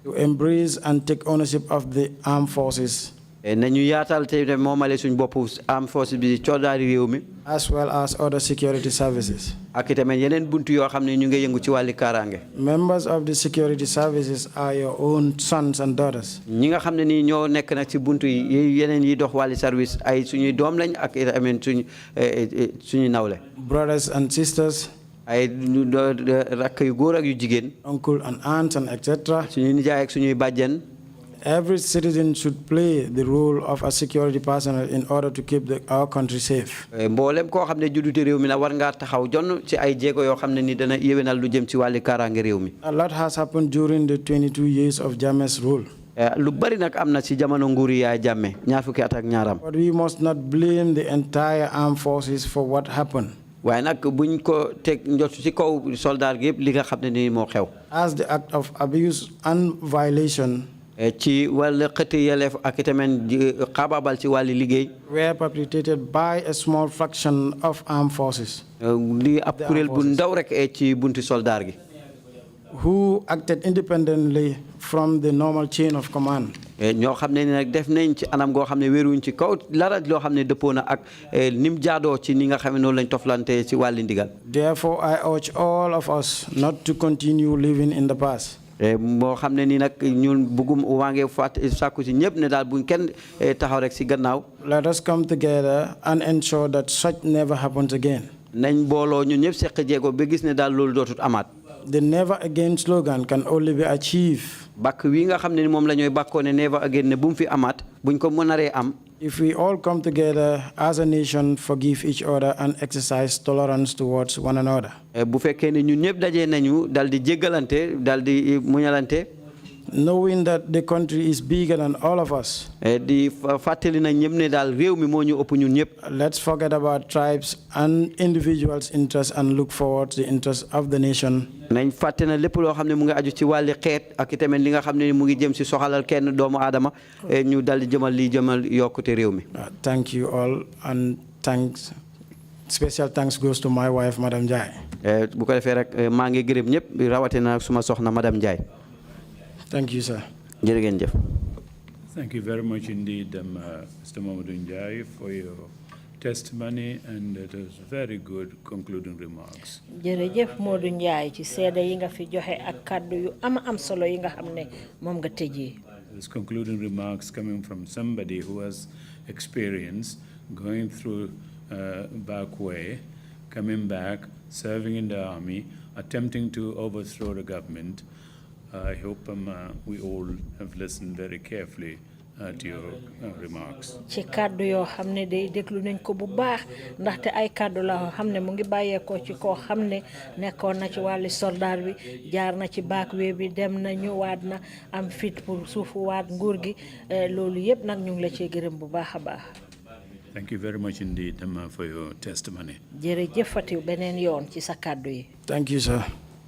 to embrace and take ownership of the armed forces. nañu yaatal te moomale suñ bopp armed forces bi coodaari réew mi. as well as other security services. ak itamit yeneen buntu yoo xam ne ñu ngi yëngu ci wàlli kaaraange. Members of the security services are your own sons and daughters. ñi nga xam ne nii ñoo nekk nag ci buntu yi yeneen yi dox wàlli service ay suñuy doom lañ ak itamit suñu nawle. brothers and sisters. ay rakk yu góor ak yu jigéen. uncle and aunts and etc. suñuy nijaay ak suñuy bàjjen. Every citizen should play the role of a security personnel in order to keep our country safe. mboolem koo xam ne juddute réew mi la war ngaa taxaw jonn ci ay jéego yoo xam ne ni dana yéwénal lu jëm ci wàlli kaaraange réew mi. A lot has happened during the 22 years of Jammeh's rule. lu bari nag am na ci jamono nguuri Yaya Jammeh ñaar fukki at ak ñaaram. But we must not blame the entire armed forces for what happened. waaye nag buñ ko teg njot ci kaw soldat gi yëpp li nga xam ne ni moo xew. As the act of abuse and violation. ci wàllu xëti yelleef ak itamit xaabaabal ci wàlli liggéey. were perpetrated by a small fraction of armed forces. li ab kuréel bu ndaw rek ci bunti soldaar gi. who acted independently from the normal chain of command. ñoo xam ne nag def nañ ci anam goo xam ne wéeruñ ci kaw lara loo xam ne dëppoo na ak nim jaadoo ci ni nga xam ne noonu lañ toflante ci wàlli ndigal. Therefore, I urge all of us not to continue living in the past. moo xam ne ni nag ñun bëggum waa ngi sàkku ci ñëpp ne daal buñ kenn taxaw rek ci gannaaw. Let us come together and ensure that such never happens again. nañ booloo ñun ñëpp seq jéego ba gis ne daal loolu dootut amaat. The never again slogan can only be achieved. bàkk wi nga xam ne moom la ñooy bàkkoo ne never again ne bu mu fi amaat buñ ko mënaree am. If we all come together as a nation, forgive each other and exercise tolerance towards one another. bu fekkee ne ñun ñëpp dajee nañu dal di jéggalante dal di muñalante. Knowing that the country is bigger than all of us. di fàttali na ñëpp ne daal réew mi moo ñu ëpp ñun ñëpp. Let's forget about tribes and individuals' interests and look forward to the interests of the nation. nañ fàtte na lépp loo xam ne mu ngi aju ci wàlli xeet ak itamit li nga xam ne mu ngi jëm si soxalal kenn doomu aadama ñu dal di jëmal li jëmal yokkute réew mi. Thank you all and thanks. Special thanks goes to my wife, Madam Jai. bu ko defee rek maa ngi gërëm ñëpp rawatina suma soxna Madam Ndiaye. Thank you, sir. jërë ngeen jëf. Thank you very much indeed, Mr. Mamadou Ndiaye, for your testimony, and it was very good concluding remarks. jërëjëf Modou Ndiaye ci seede yi nga fi joxe ak kàddu yu am solo yi nga xam ne moom nga tëjee. This concluding remarks coming from somebody who has experience going through back way, coming back, serving in the army, attempting to overthrow the government. I hope we all have listened very carefully to your remarks. ci kàddu yoo xam ne day déglu nañ ko bu baax ndaxte ay kàddu la yoo xam ne mu ngi bàyyeekoo ci koo xam ne nekkoon na ci wàlli soldaar bi jaar na ci backway bi dem na ñëwaat na am fit pour suufu waat nguur gi loolu yëpp nag ñu ngi la cee gërëm bu baax a baax. Thank you very much indeed, for your testimony. jërëjëf Fatiw beneen yoon ci sa kàddu yi. Thank you, sir.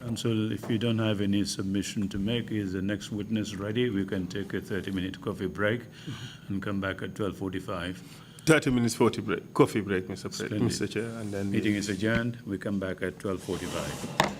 Council, if you don't have any submission to make, is the next witness ready? We can take a 30-minute coffee break and come back at 12:45. 30 minutes coffee break, Mr. Mr. Chair, and then meeting is adjourned. We come back at 12:45.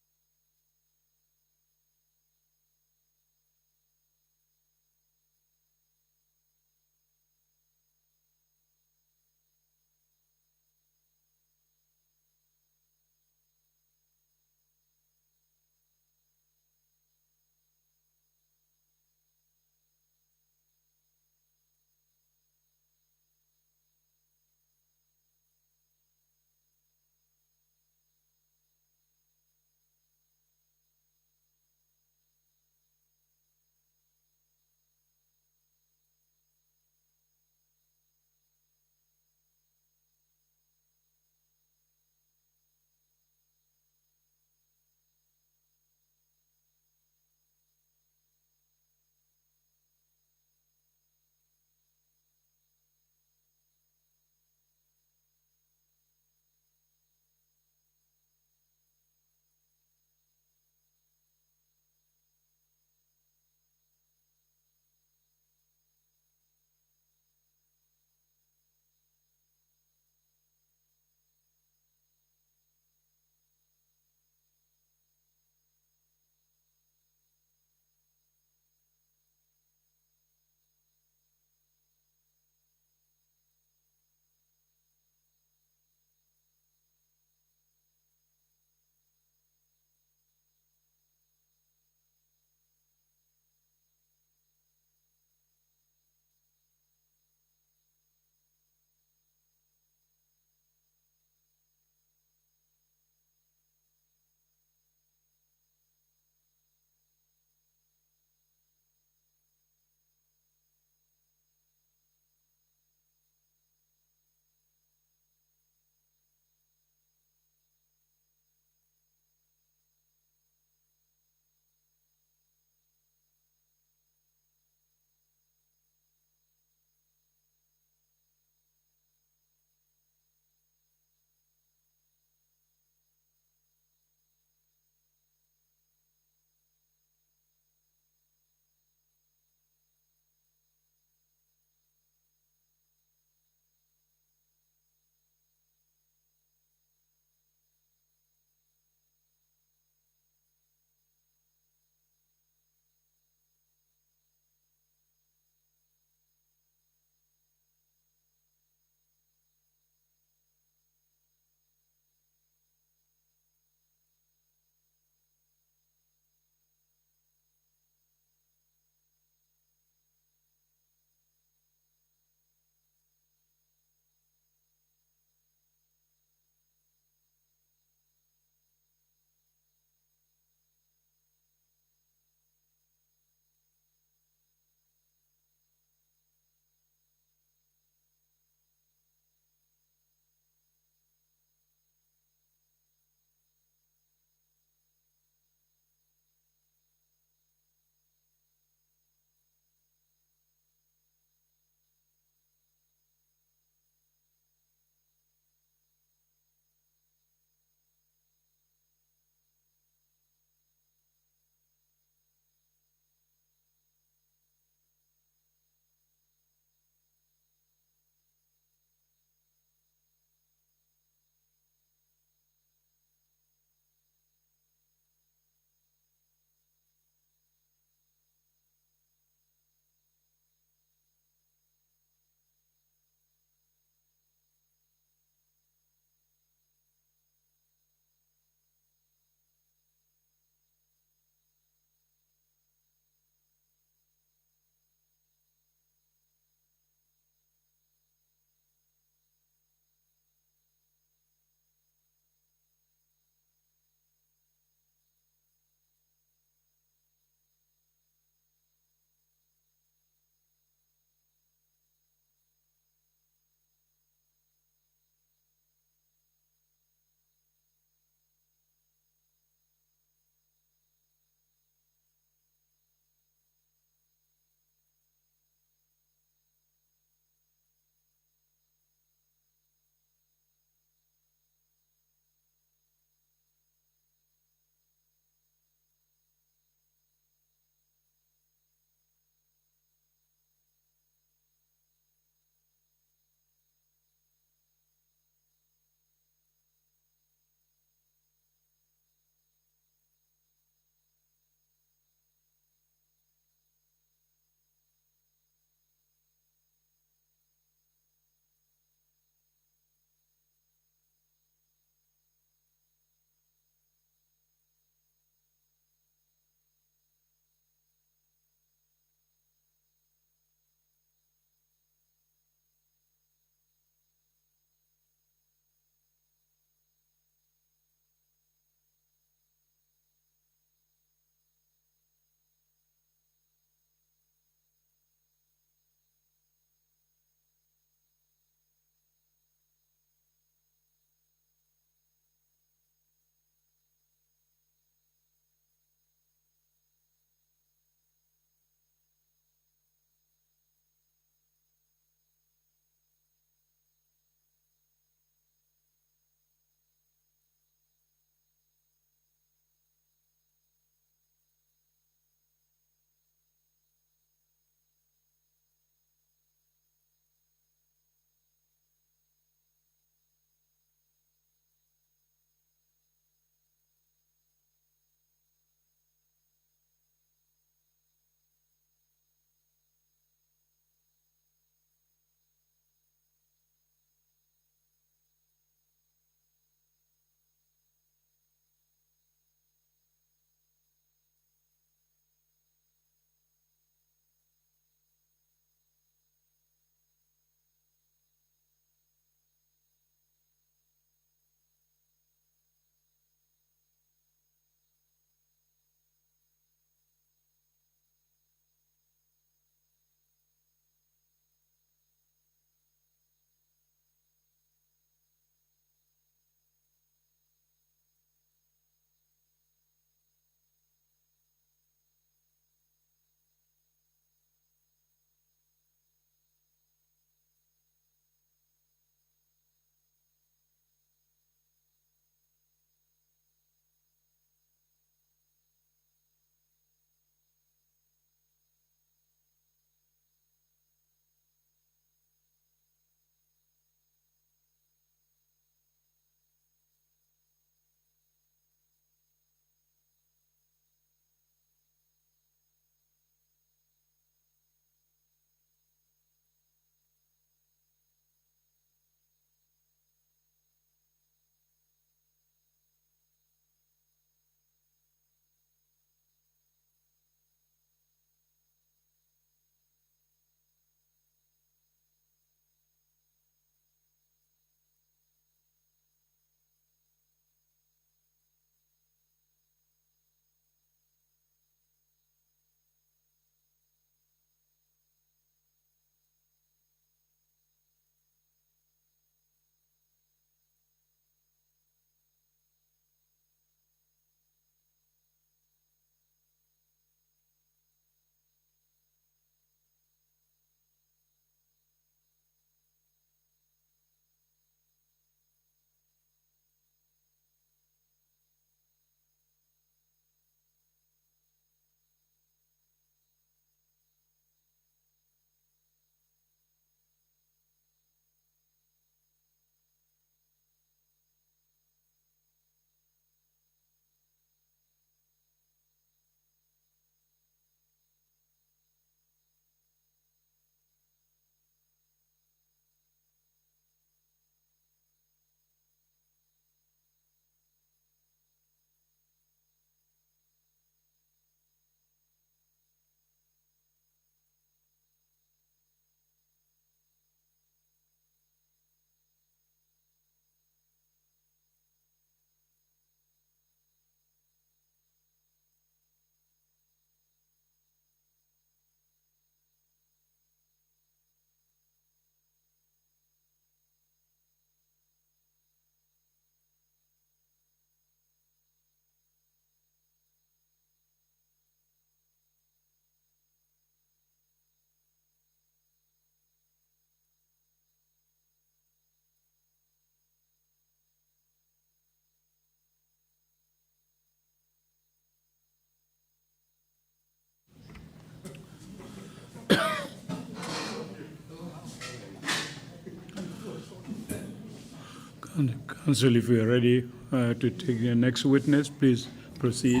Council, if we are ready to take the next witness, please proceed.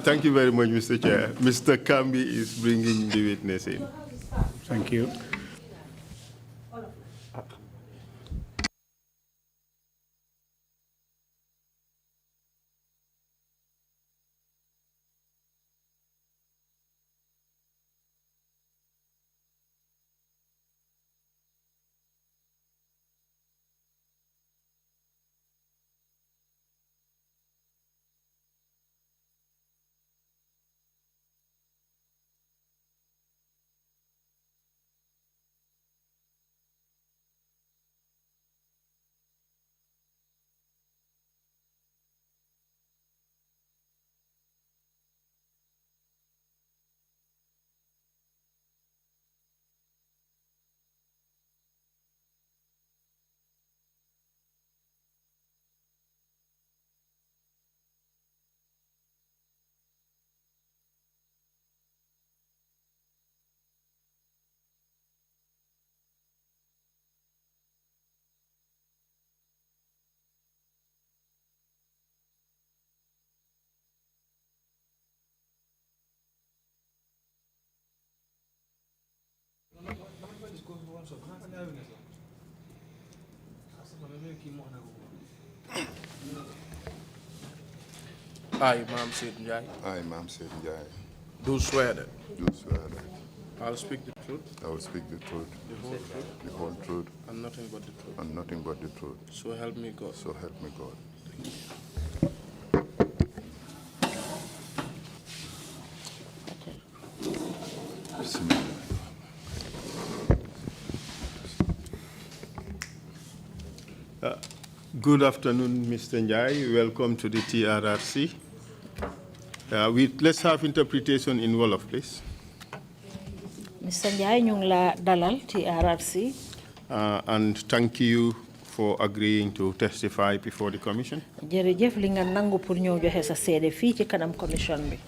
Thank you very much, Mr. Chair. Mr. Kambi is bringing the witness in. Thank you. I, Imam Said Njai. I, Imam Said Njai. Do swear that. Do swear that. I'll speak the truth. I will speak the truth. The whole truth. The whole truth. And nothing but the truth. And nothing but the truth. So help me God. So help me God. Good afternoon, Mr. Njai. Welcome to the TRRC. Let's have interpretation in Wolof, please. Mr. Njai, ñu ngi la dalal TRRC. And thank you for agreeing to testify before the commission. Jërëjëf li nga nangu pour ñëw joxe sa seede fii ci kanam commission bi.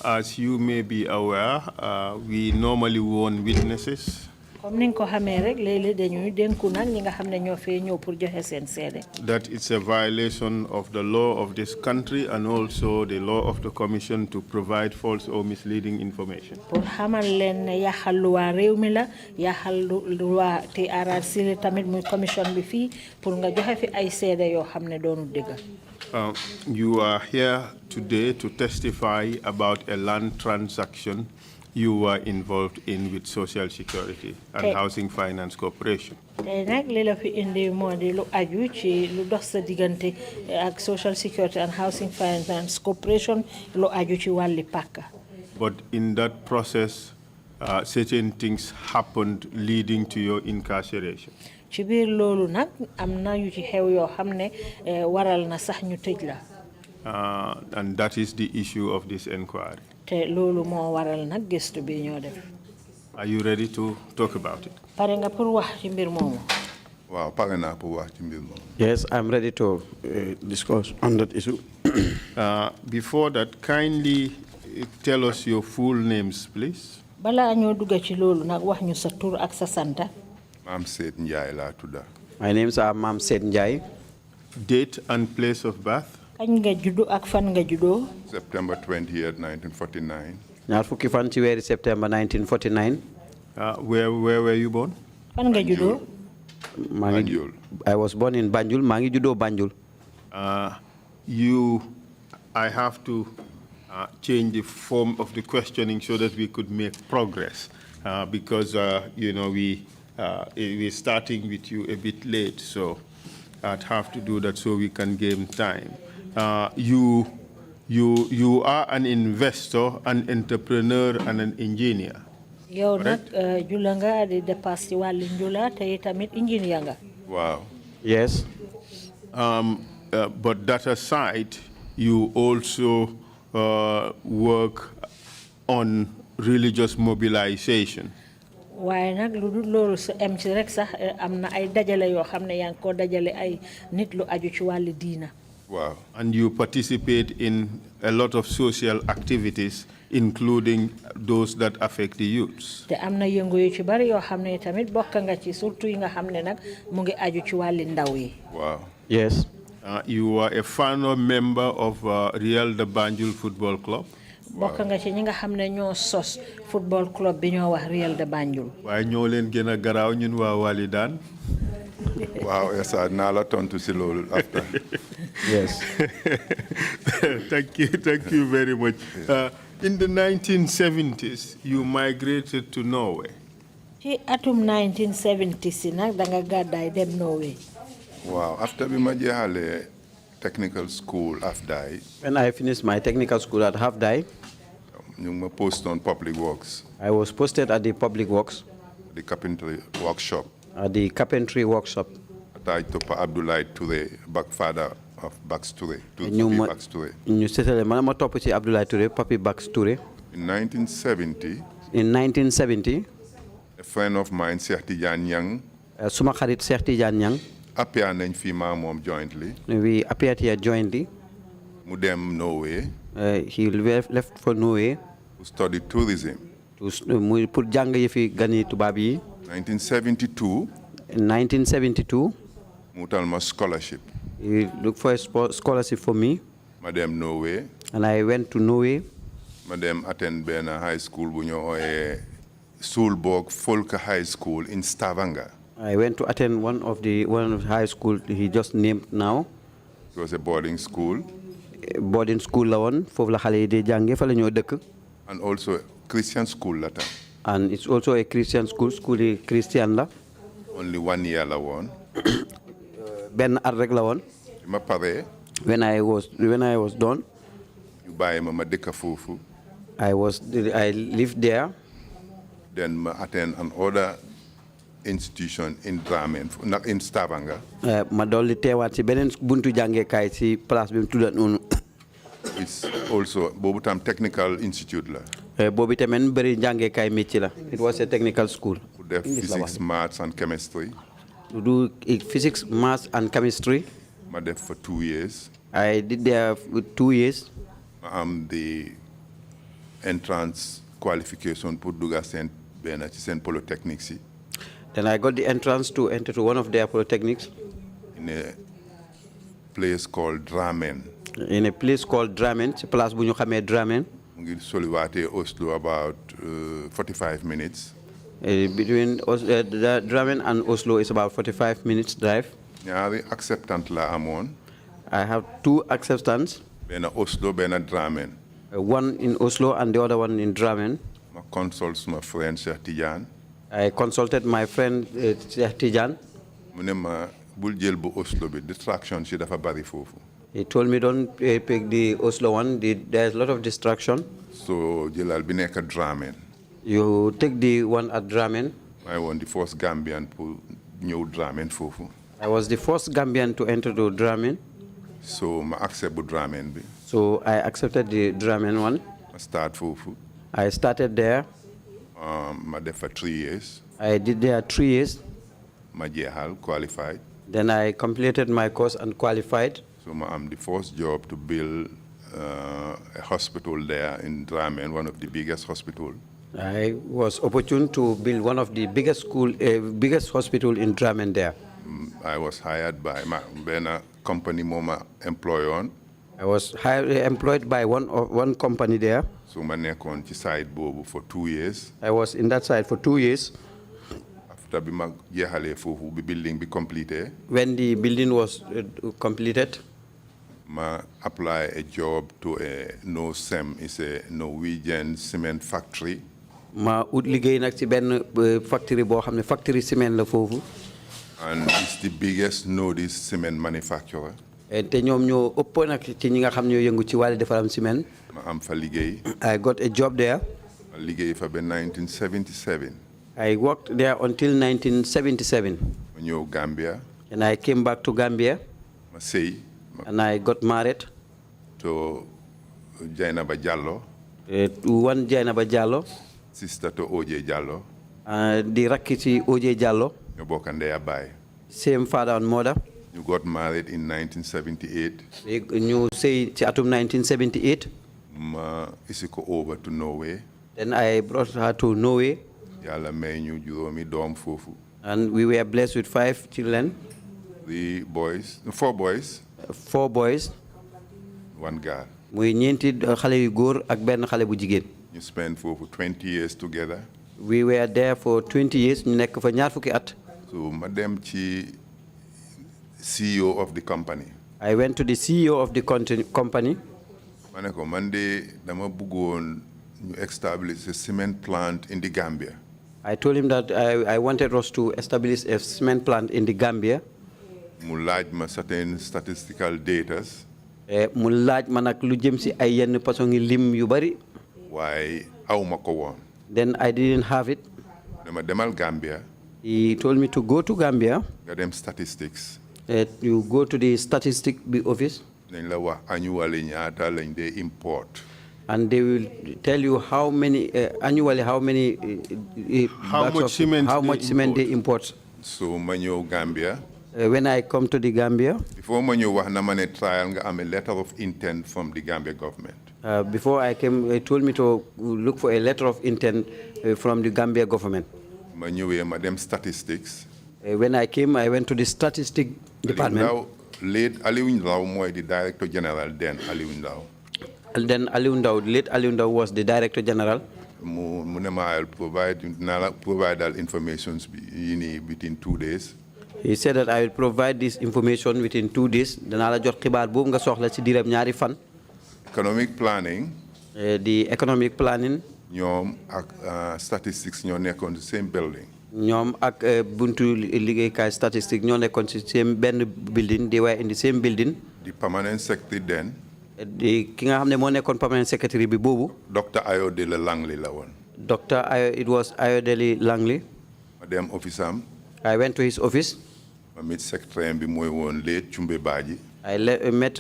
As you may be aware, we normally warn witnesses Comme ni nga ko xamee rek léeg-léeg dañuy dénku nag ñi nga xam ne ñoo fee ñëw pour joxe seen seede. that it's a violation of the law of this country and also the law of the commission to provide false or misleading information. Pour xamal leen ne yaxal luwaa réew mi la yaxal luwaa TRRC la tamit muy commission bi fii pour nga joxe fi ay seede yoo xam ne doonu dëgg. You are here today to testify about a land transaction you were involved in with Social Security and Housing Finance Corporation. tey nag li la fi indi moo di lu aju ci lu dox sa diggante ak Social Security and Housing Finance Corporation lu aju ci wàlli pàkk. But in that process, certain things happened leading to your incarceration. ci biir loolu nag am na yu ci xew yoo xam ne waral na sax ñu tëj la. And that is the issue of this inquiry. te loolu moo waral nag gëstu bi ñoo def. Are you ready to talk about it? pare nga pour wax ci mbir moomu. Wow, pare naa pour wax ci mbir moomu. Yes, I'm ready to discuss on that issue. Before that, kindly tell us your full names, please. balaa ñoo dugg ci loolu nag wax ñu sa tur ak sa santa. Mam Said Njai laa tudda. My names are Mam Said Njai. Date and place of birth. kañ nga juddu ak fan nga juddoo. September 28, 1949. ñaar fukki fan ci weeri September 1949. Where were you born? fan nga juddoo. Banjul. I was born in Banjul. maa ngi juddoo Banjul. I have to change the form of the questioning so that we could make progress because we're starting with you a bit late, so I'd have to do that so we can gain time. You are an investor, an entrepreneur, and an engineer. yow nag jula nga di dépasse ci wàllu njula te tamit ingénieur nga. Wow. Yes. But that aside, you also work on religious mobilization. waaye nag lu dul loolu sa am ci rek sax am na ay dajale yoo xam ne yaa ngi koo dajale ay nit lu aju ci wàllu diina. Wow. And you participate in a lot of social activities, including those that affect the youths. te am na yëngu yu ci bari yoo xam ne tamit bokk nga ci surtout yi nga xam ne nag mu ngi aju ci wàllu ndaw yi. Wow. Yes. You are a fan or member of Real de Banjul Football Club. bokk nga ci ñi nga xam ne ñoo sos football club bi ñoo wax Real de Banjul. waaye ñoo leen gën a garaaw ñun waa Walidaan. Wow, yes, naa la tontu si loolu after. Yes. Thank you very much. In the 1970s, you migrated to Norway. ci atum 1970 si nag da nga gàddaay dem Norway. Wow, after bi ma jeexalee technical school AFDAI. When I finished my technical school at AFDAI, ñu ngi ma post on public works. I was posted at the public works. The carpentry workshop. At the carpentry workshop. Attached to Pa Abdoulaye Touré, father of Bax Touré. Bax Touré. ñu seetale man ma topp ci Abdoulaye Touré, Papi Bax Touré. In 1970. In 1970. A friend of mine, Cheikh Tidiane Niang. Suma xarit Cheikh Tidiane Niang. Appeared nañ fi ma moom jointly. We appeared here jointly. Mu dem Norway. He left for Norway. To study tourism. Pour jàng yëfi gani tubaab yi. 1972. In 1972. Mu utal ma scholarship. He looked for a scholarship for me. Ma dem Norway. And I went to Norway. Ma dem attend benn high school bu ñu ooyee Solborg Folk High School in Stavanger. I went to attend one of the high school he just named now. It was a boarding school. Boarding school la woon foofu la xale yi di jànge fa la ñoo dëkk. And also Christian school la tam. And it's also a Christian school. School yi Christian la. Only 1 year la woon. benn at rek la woon. Ma pare. When I was done. ñu bàyyi ma dëkk foofu. I lived there. Then ma attend another institution in Drammen, not in Stavanger. Ma dolli teewaat ci beneen buntu jàngeekaay ci place bi mu tudda noonu. It's also boobu tam technical institute la. Boobu tamit bëri jàngeekaay métier la. It was a technical school. Pour def physics, maths and chemistry. To do physics, maths and chemistry. Ma def for 2 years. I did there for 2 years. Ma am the entrance qualification pour dugga seen benn ci seen polytechnique si. Then I got the entrance to enter to one of their polytechnics. In a place called Drammen. In a place called Drammen, ci place bu ñu xamee Drammen. Mu ngi soliwaatee Oslo about 45 minutes. Between Drammen and Oslo is about 45 minutes drive. ñaari acceptant la amoon. I have 2 acceptants. Benn Oslo, benn Drammen. One in Oslo and the other one in Drammen. Ma consult my friend Cheikh Tidiane. I consulted my friend Cheikh Tidiane. Mu ne ma bul jël bu Oslo bi distraction si dafa bari foofu. He told me don't pick the Oslo one. There's a lot of distraction. So jëlal bi nekk Drammen. You take the one at Drammen. I was the first Gambian pour ñëw Drammen foofu. I was the first Gambian to enter to Drammen. So ma accept bu Drammen bi. So I accepted the Drammen one. Ma start foofu. I started there. Ma def for 3 years. I did there 3 years. Ma jeexal qualified. Then I completed my course and qualified. So ma am the first job to build a hospital there in Drammen, one of the biggest hospitals. I was opportune to build one of the biggest hospital in Drammen there. I was hired by a company moma employer. I was employed by one company there. So I nekkoon ci side boobu for 2 years. I was in that side for 2 years. After bi ma jeexalee foofu bi building bi completed. When the building was completed. Ma apply a job to a NOCEM, it's a Norwegian cement factory. Ma ut liggéey nag ci benn factory boo xam ne factory cement la foofu. And it's the biggest Nordic cement manufacturer. te ñoom ñoo ëpp nag ci ñi nga xam ñoo yëngu ci wàllu defaram ciment. Ma am fa liggéey. I got a job there. Ma liggéey fa ba 1977. I worked there until 1977. Ma ñëw Gambia. And I came back to Gambia. Ma sëy. And I got married. To Jainaba Jallo. To one Jainaba Jallo. Sister to OJ Jallo. Di rakki ci OJ Jallo. Ñoo bokk ndey ak baay. Same father and mother. You got married in 1978. ñu sëy ci atum 1978. Ma isi ko over to Norway. Then I brought her to Norway. Yàlla may ñu juróomi doom foofu. And we were blessed with 5 children. 4 boys. 4 boys. 1 girl. muy ñeenti xale yu góor ak benn xale bu jigéen. You spent for 20 years together. We were there for 20 years. ñu nekk fa ñaar fukki at. So ma dem ci CEO of the company. I went to the CEO of the company. ma ne ko man de dama bëggoon ñu establish a cement plant in the Gambia. I told him that I wanted us to establish a cement plant in the Gambia. mu laaj ma certain statistical data. mu laaj ma nag lu jëm si ay yenn façon lim yu bari. waaye aw ma ko woon. Then I didn't have it. dama demal Gambia. He told me to go to Gambia. nga dem statistics. You go to the statistic office. dañ la wax annually ñaata lañ dee import. And they will tell you how many annually how much cement they import. So ma ñëw Gambia. When I come to the Gambia. Before ma ñëw wax na ma ne trial nga am a letter of intent from the Gambia government. Before I came, they told me to look for a letter of intent from the Gambia government. ma ñëwee ma dem statistics. When I came, I went to the statistic department. Late Aliou Ndao mooy the director general then Aliou Ndao. And then late Aliou Ndao was the director general. mu ne ma I'll provide that information within 2 days. He said that I will provide this information within 2 days. Danaa la jot xibaar boobu nga soxla ci diirab ñaari fan. Economic planning. The economic planning. ñoom ak statistics ñoo nekkoon ci same building. ñoom ak buntu liggéeykaay statistique ñoo nekkoon ci same benn building. They were in the same building. The permanent secretary then. Ki nga xam ne moo nekkoon permanent secretary bi boobu. Dr. Ayodele Langley la woon. It was Ayodele Langley. ma dem office am. I went to his office. ma meet secretary bi mooy woon late Chumbe Baji. I met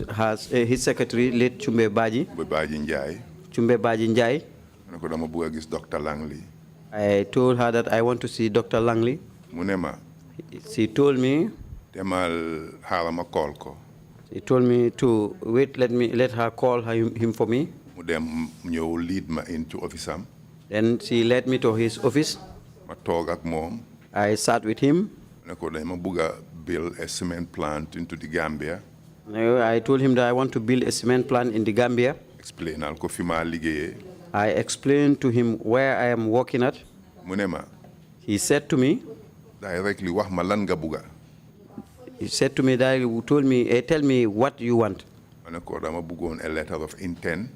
his secretary, late Chumbe Baji. Chumbe Baji Njai. Chumbe Baji Njai. ma ne ko dama bëgg a gis Dr. Langley. I told her that I want to see Dr. Langley. mu ne ma. She told me. demal xaaral ma call ko. He told me to wait, let her call him for me. mu dem ñëw lead ma into office am. Then she led me to his office. ma toog ak moom. I sat with him. ne ko dama bëgg a build a cement plant into the Gambia. I told him that I want to build a cement plant in the Gambia. Explainal ko fi ma liggéeyee. I explained to him where I am working at. mu ne ma. He said to me. directly wax ma lan nga bëgga. He said to me that he told me, tell me what you want. ma ne ko dama bëggoon a letter of intent.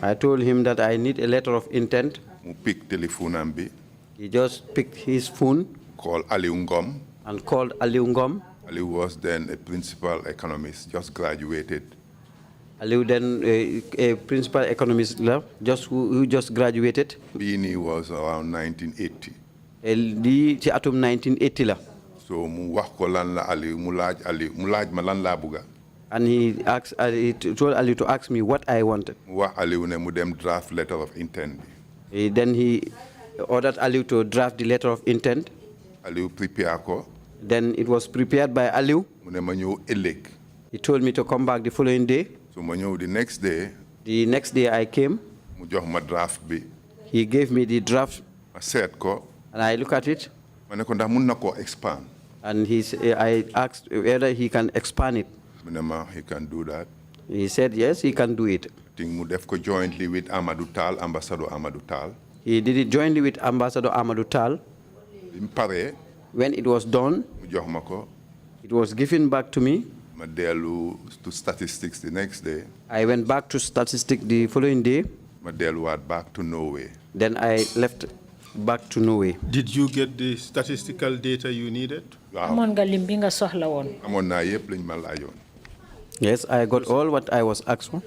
I told him that I need a letter of intent. mu pick téléphone am bi. He just picked his phone. Called Aliou Ngom. And called Aliou Ngom. Aliou was then a principal economist, just graduated. Aliou then a principal economist who just graduated. Bini was around 1980. Ci atum 1980 la. So mu wax ko lan la Aliou mu laaj ma lan laa bëgga. And he told Aliou to ask me what I wanted. mu wax Aliou ne mu dem draft letter of intent bi. Then he ordered Aliou to draft the letter of intent. Aliou prepare ko. Then it was prepared by Aliou. mu ne ma ñëw ëllëg. He told me to come back the following day. So ma ñëw the next day. The next day I came. mu jox ma draft bi. He gave me the draft. ma seet ko. And I look at it. ma ne ko ndax mun na koo expand. And I asked whether he can expand it. mu ne ma he can do that. He said yes, he can do it. I think mu def ko jointly with Amadou Tal, Ambassador Amadou Tal. He did it jointly with Ambassador Amadou Tal. bi mu paree. When it was done, mu jox ma ko. it was given back to me. ma dellu to statistics the next day. I went back to statistics the following day. ma delluwaat back to Norway. Then I left back to Norway. Did you get the statistical data you needed? waaw amoon nga lim bi nga soxla woon. amoon naa yëpp lañ ma laajoon. Yes, I got all what I was asked for.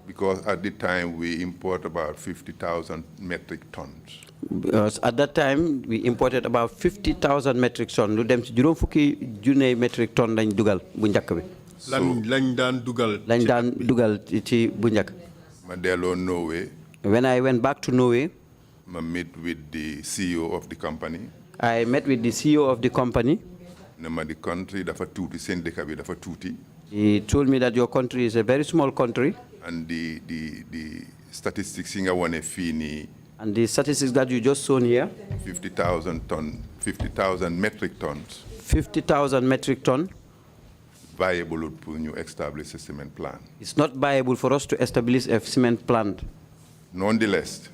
Because at the time we import about 50,000 metric tons. Because at that time we imported about 50,000 metric tons. Lu dem ci juroom fukki junne metric ton lañ dugal bu njëkk bi. lañ daan dugal. Lañ daan dugal ci bu njëkk. ma delloo Norway. When I went back to Norway, ma meet with the CEO of the company. I met with the CEO of the company. ne ma the country dafa tuuti seen dëkk bi dafa tuuti. He told me that your country is a very small country. And the statistics yi nga wane fii nii. And the statistics that you just shown here. 50,000 metric tons. 50,000 metric ton. Viable pour ñu establish a cement plant. It's not viable for us to establish a cement plant. Nonetheless,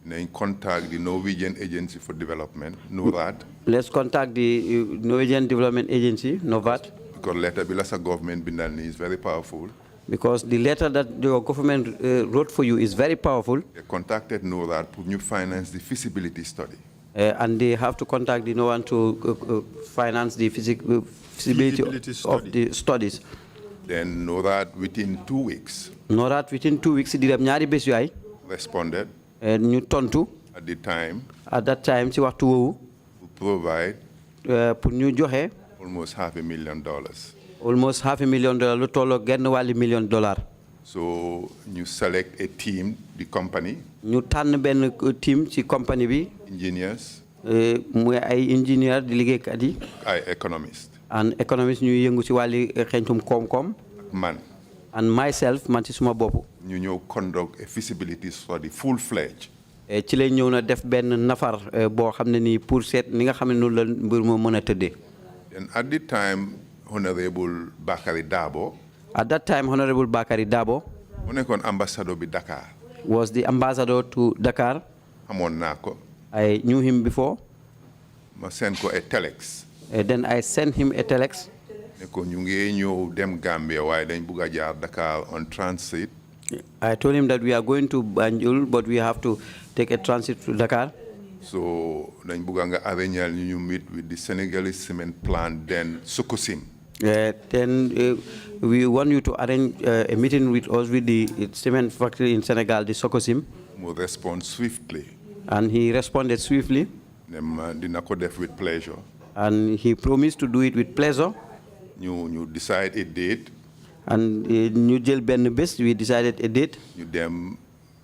they contact the Norwegian Agency for Development, NORAD. Let's contact the Norwegian Development Agency, NOVAD. Because letter Bilasa government is very powerful. Because the letter that your government wrote for you is very powerful. They contacted NORAD to finance the feasibility study. And they have to contact the NORAD to finance the feasibility of the studies. Then NORAD within 2 weeks. NORAD within 2 weeks responded. At the time. At that time, to provide almost $500,000. Almost $500,000, $1 million. So you select a team, the company. You turn ben team, the company. Engineers. Engineer, economist. And economist, man. And myself, man, you conduct a feasibility study full-fledged. Ci lay ñëw na def ben nafar bo xamné ni pour set ni nga xamné non la mbir mo mëna tëddé. And at the time Honorable Bakary Dabo. At that time Honorable Bakary Dabo. Mo nekkon ambassador bi Dakar. Was the ambassador to Dakar. Amon nako. I knew him before. Ma send ko a telex. Then I sent him a telex. Neko ñu ngi ñëw dem Gambia waaye dañ bëgg jaar Dakar on transit. I told him that we are going to Banjul, but we have to take a transit to Dakar. So, you meet with the Senegalese cement plant, then Sokosim. Then we want you to arrange a meeting with us with the cement factory in Senegal, the Sokosim. Will respond swiftly. And he responded swiftly. With pleasure. And he promised to do it with pleasure. You decide a date. And New Jel Ben Best, we decided a date. You them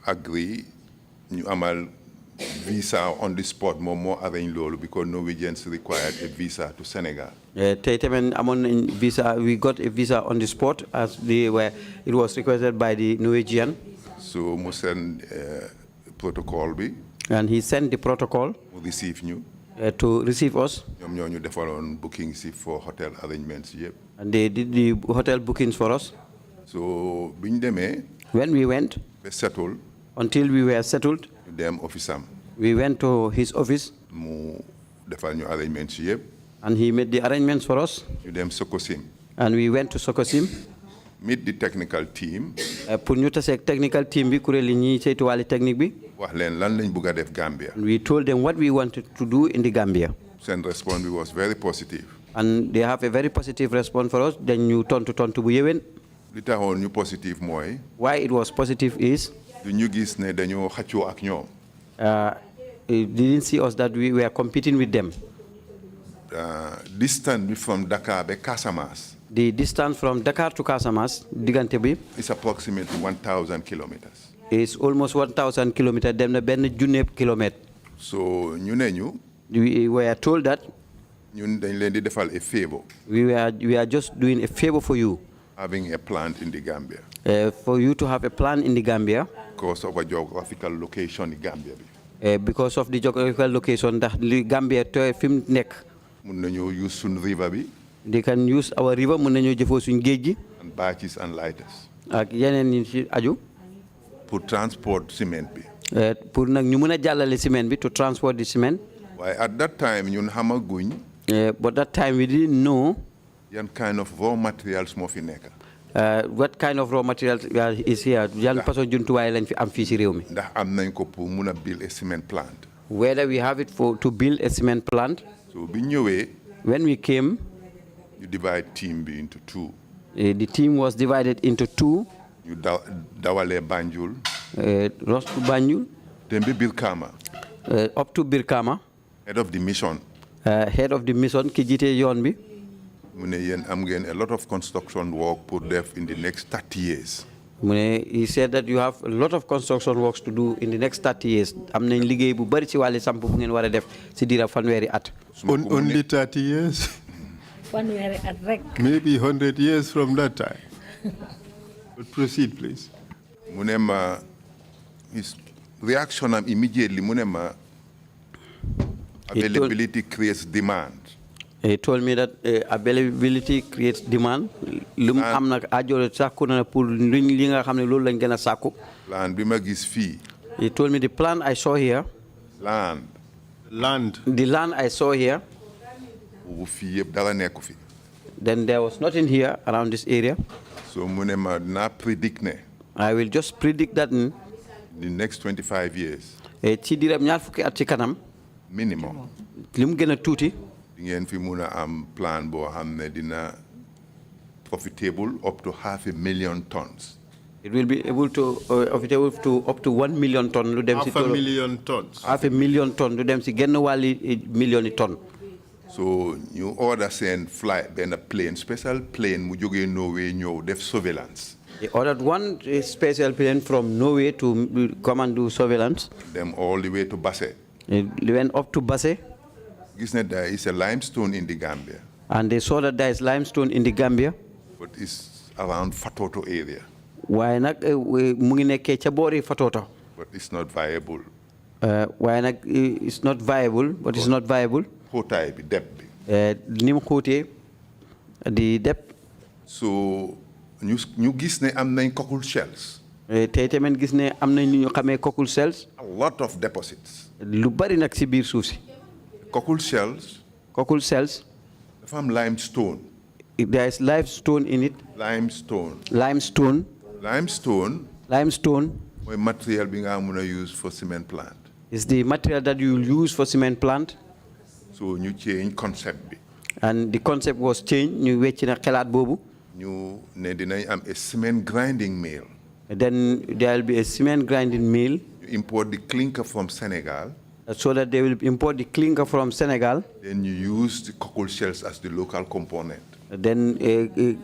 agree, you amal visa on the spot, more arrange lolo because Norwegians required a visa to Senegal. Visa, we got a visa on the spot as they were. It was requested by the Norwegian. So we send protocol be. And he sent the protocol. We receive you. To receive us. You on booking for hotel arrangements. Yep. And they did the hotel bookings for us. So when we went, settled. Until we were settled, we went to his office. Arrangements. Yep. And he made the arrangements for us. And we went to Sokosim. Meet the technical team. Technical team we told them what we wanted to do in the Gambia. And response was very positive. And they have a very positive response for us. Then you turn to Buyewen. Positive why it was positive is they didn't see us that we were competing with them. Distance from Dakar to Casamas. The distance from Dakar to Casamas, Digantebi, is approximately 1,000 kilometers. It's almost 1,000 kilometers. Them the ben junep kilometer. So we were told that a favor. We are just doing a favor for you. Having a plant in the Gambia. For you to have a plant in the Gambia. Because of a geographical location in Gambia. Because of the geographical location, the Gambia to film neck. Use Sun River. They can use our river. And batches and lighters. For transport cement. To transport the cement. Why at that time but that time we didn't know what kind of raw materials what kind of raw materials is here. Build a cement plant. Whether we have it to build a cement plant. So when we came, you divide team into two. The team was divided into two. You Dawale Banjul. Ross to Banjul. Then Birkama. Up to Birkama. Head of the mission. Head of the mission, Kijite Yonbi. I'm getting a lot of construction work put there in the next 30 years. He said that you have a lot of construction works to do in the next 30 years. Only 30 years? Maybe 100 years from that time. But proceed, please. His reaction immediately, Availability creates demand. He told me that availability creates demand. Plan bi ma gis fii. He told me the plan I saw here. Land. The land I saw here. Fii yëpp dara nekku fi. Then there was nothing here around this area. So mu ne ma naa predict ne. I will just predict that in the next 25 years. Ci diram ñaar fukki at ci kanam. Minimum. Lim gëna tuuti. Di ngeen fi mun a am plan boo xam ne dina profitable up to 500,000 tons. It will be able to profitable to up to 1 million ton lu dem ci 500,000 tons. 500,000 ton lu dem ci genn wàlli million ton. So ñu order seen flight benn plane special plane mu jógee Norway ñëw def surveillance. They ordered one special plane from Norway to come and do surveillance. Them all the way to Basse. They went up to Basse. Gis ne there is a limestone in the Gambia. And they saw that there is limestone in the Gambia. But it's around Fatoto area. Why nak mu ngi nekké ca boori Fatoto. But it's not viable. Why nak it's not viable, but it's not viable. Xóotaay bi depth bi. Ni mu xóotee the depth. So ñu gis ne am nañ cockle shells. Tey tamit gis ne am nañ ñu xamee cockle shells. A lot of deposits. Lu bari nag ci biir suuf si. Cockle shells. Cockle shells. Dafa am limestone. There is limestone in it. Limestone. Limestone. Limestone. Limestone. Mooy material bi nga mën a use for cement plant. Is the material that you will use for cement plant. So ñu change concept bi. And the concept was changed. Ñu wecc na xelaat boobu. ñu ne dinañ am a cement grinding mill. Then there will be a cement grinding mill. You import the clinker from Senegal. So that they will import the clinker from Senegal. Then you use the cockle shells as the local component. Then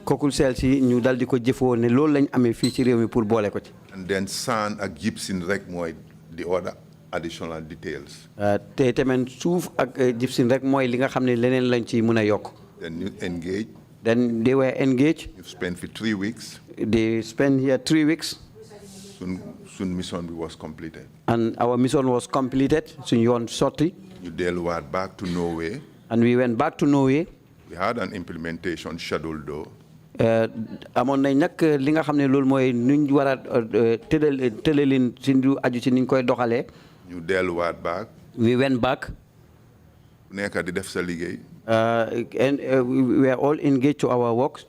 cockle shells yi ñu dal di ko jëfoo ne loolu lañ amee fii ci réew mi pour boole ko ci. And then sand ak gypsum rek mooy the other additional details. Te tamit suuf ak gypsum rek mooy li nga xam ne leneen lañ ci mën a yokk. Then you engage. Then they were engaged. You spent for 3 weeks. They spent here 3 weeks. Soon mission was completed. And our mission was completed. Suñ yoon sotti. You delluwaat back to Norway. And we went back to Norway. We had an implementation schedule though. Amoon nañ nag li nga xam ne loolu mooy nuñ war a tëlalin si lu aju ci niñ koy doxalee. You delluwaat back. We went back. Ku nekk di def sa liggéey. And we were all engaged to our work.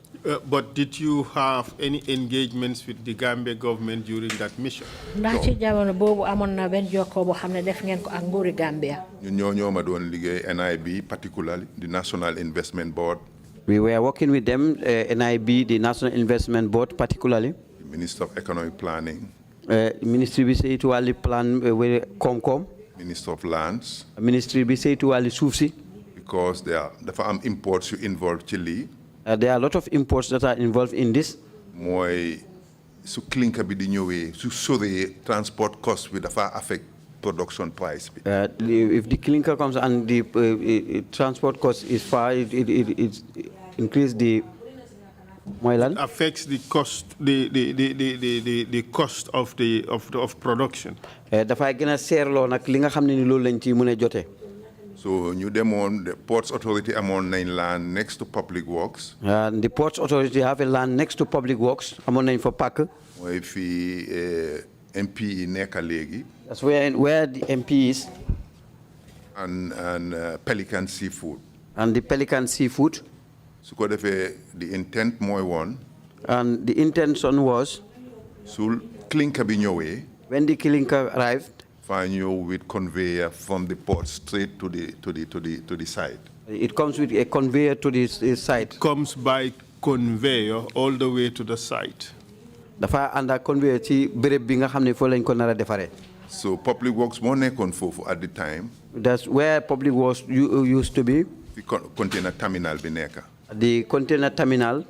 But did you have any engagements with the Gambia government during that mission? Ndax ci jamono boobu amoon na benn jokkoo boo xam ne def ngeen ko ak nguuri Gambia. ñun ñoo ma doon liggéey NIB particularly the National Investment Board. We were working with them, NIB, the National Investment Board particularly. The Minister of Economic Planning. Ministry bi saytu wàllu plan koom-koom. Minister of Lands. Ministry bi saytu wàllu suuf si. Because dafa am imports yu involved ci lii. There are a lot of imports that are involved in this. Mooy su clinker bi di ñëwee su soree transport cost bi dafa affect production price bi. If the clinker comes and the transport cost is far, it increase the It affects the cost, the cost of production. Dafay gën a seerloo nag li nga xam ne ni loolu lañ ci mën a jotee. So ñu demoon the Ports Authority amoon nañ land next to Public Works. The Ports Authority have a land next to Public Works. Amoon nañ fa pàkk. Mooy fii MP nekk léegi. That's where the MP is. And Pelican Seafood. And the Pelican Seafood. Su ko defee the intent mooy woon. And the intention was. Su clinker bi ñëwee. When the clinker arrived. Find you with conveyor from the port straight to the site. It comes with a conveyor to the site. It comes by conveyor all the way to the site. Dafa ànd ak conveyor ci béréb bi nga xam ne foo lañ ko nar a defaree. So Public Works moo nekkoon foofu at the time. That's where Public Works used to be. The container terminal bi nekk. The container terminal.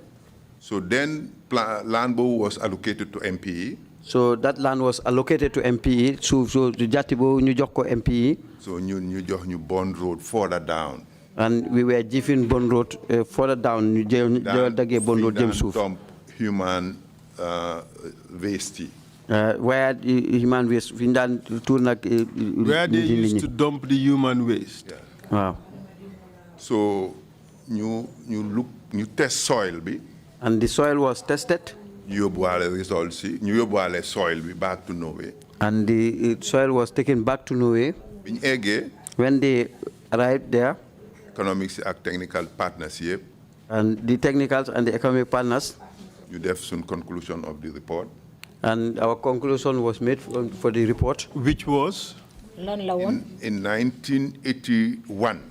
So then land was allocated to MPE. So that land was allocated to MPE. So the Jatibo ñu jox ko MPE. So ñu jox ñu Bond Road further down. And we were given Bond Road further down. Ñu jël daggee Bond Road jëm suuf. Dump human waste. Where the human waste fi ñu daan tuur nag. Where they used to dump the human waste. Wow. So you test soil bi. And the soil was tested. You yóbbuwaale results yi ñu yóbbuwaale soil bi back to Norway. And the soil was taken back to Norway. Biñ eggee. When they arrived there. Economics and technical partners yëpp. And the technicals and the economic partners. You def some conclusion of the report. And our conclusion was made for the report. Which was? In 1981.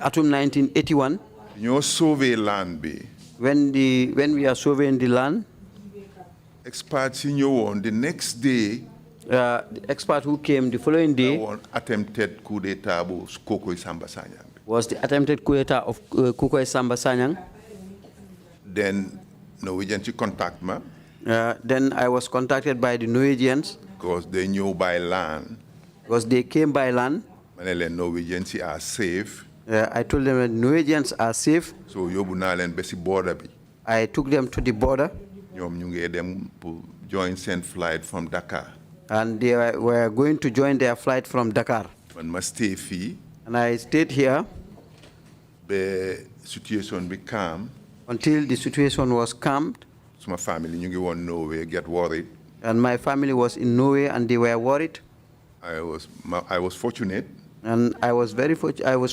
Atum 1981. You survey land bi. When we are surveying the land. Experts in your one the next day. The expert who came the following day. Attempted coup d'état of Kukoi Samba Sanyang. Was the attempted coup d'état of Kukoi Samba Sanyang. Then Norwegians contact me. Then I was contacted by the Norwegians. Because they knew by land. Because they came by land. Norwegians are safe. I told them that Norwegians are safe. So yobu na len besi border bi. I took them to the border. Ñom ñu ngi dem pour join send flight from Dakar. And they were going to join their flight from Dakar. Man ma stay fii. And I stayed here. The situation became. Until the situation was calmed. So my family ñu ngi won Norway get worried. And my family was in Norway and they were worried. I was fortunate. And I was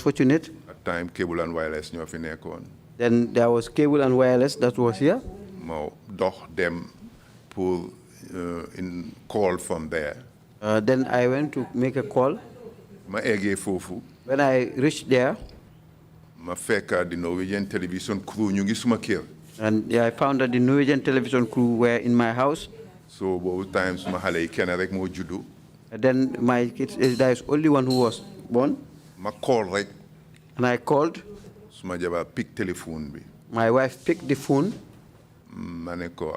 fortunate. At time cable and wireless ñoo fi nekkoon. Then there was cable and wireless that was here. Ma dox dem pour in call from there. Then I went to make a call. Ma eggee foofu. When I reached there. Ma fekk the Norwegian television crew ñu ngi suma kër. And I found that the Norwegian television crew were in my house. So both times suma xale yi kenn rek moo juddu. Then my kids, there is only one who was born. Ma call rek. And I called. Suma jabar pick telephone bi. My wife picked the phone. Ma ne ko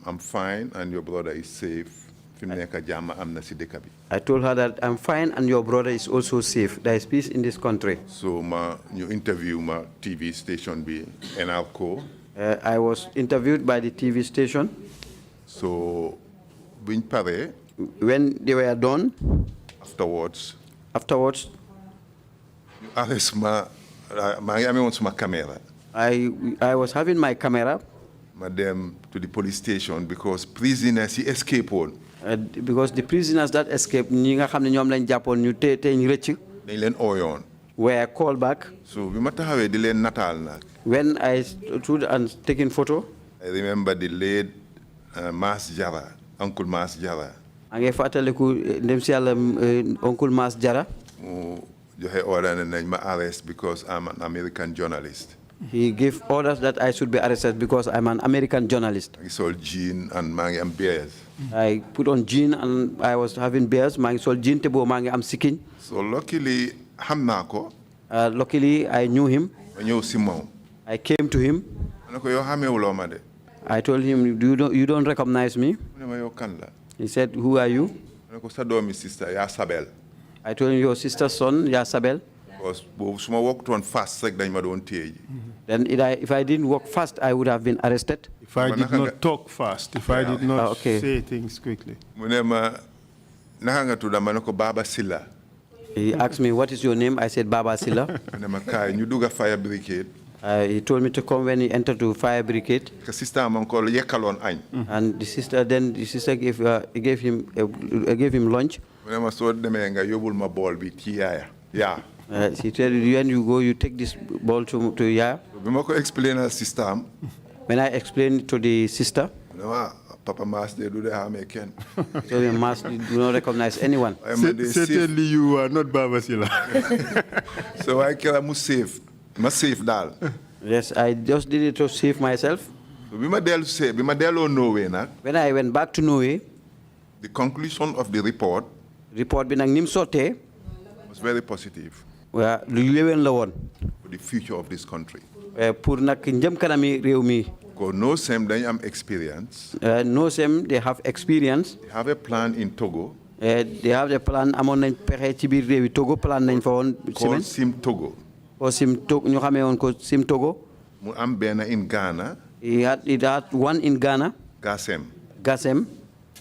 I'm fine and your brother is safe. Fi mu nekk jàmm am na si dëkk bi. I told her that I'm fine and your brother is also safe. There is peace in this country. So you interview my TV station bi NRK. I was interviewed by the TV station. So buñ paree. When they were done. Afterwards. You arrest maa ngi amee woon suma camera. I was having my camera. Ma dem to the police station because prisoners yi escape woon. Because the prisoners that escaped, ñi nga xam ne ñoom lañ jàppoon ñu te ñu rëcc. Dañ leen ooyoon. Were called back. So bi ma taxawee di leen nataal nag. When I stood and taking photo. I remember the late Mas Jara, Uncle Mas Jara. I ngi fàttaliku ndem si yàlla Uncle Mas Jara. Mu joxe order ne nañ ma arrest because I'm an American journalist. He gave orders that I should be arrested because I'm an American journalist. I sold jean and maa ngi am beers. I put on jean and I was having beers. Maa ngi sol jean te boobu maa ngi am sikkiñ. So luckily xam naa ko. Luckily I knew him. Ma ñëw si moom. I came to him. Ma ne ko yow xamewuloo ma de. I told him, you don't recognize me. Mu ne ma yow kan la. He said, who are you? Ma ne ko sa doomi sister yaa Sabel. I told him, your sister's son, yaa Sabel. Because boobu su ma walked on fast rek dañ ma doon téye ji. Then if I didn't walk fast, I would have been arrested. If I did not talk fast, if I did not say things quickly. Mu ne ma naka nga tudda ma ne ko Baba Silla. He asked me, what is your name? I said, Baba Silla. Mu ne ma kaay ñu dugg fire brigade. He told me to come when he entered to fire brigade. Sister am ko yekkaloon añ. And the sister gave him lunch. Mu ne ma soo demee nga yóbbul ma bool bi ci yaaya. Yeah. She said, when you go, you take this ball to Yaya. When I explained to the sister, Papa Mas, they do the harm again. So the Mas do not recognize anyone. Certainly you are not Babasila. So I can't save. Must save dal. Yes, I just did it to save myself. When I went back to Norway, the conclusion of the report was very positive for the future of this country. Because no same they have experience. No same they have experience. They have a plan in Togo. They have a plan among Togo plan called Sim Togo. Or Sim Togo, ñu xamé won ko Sim Togo. Mu am ben in Ghana. It had one in Ghana. Gassem.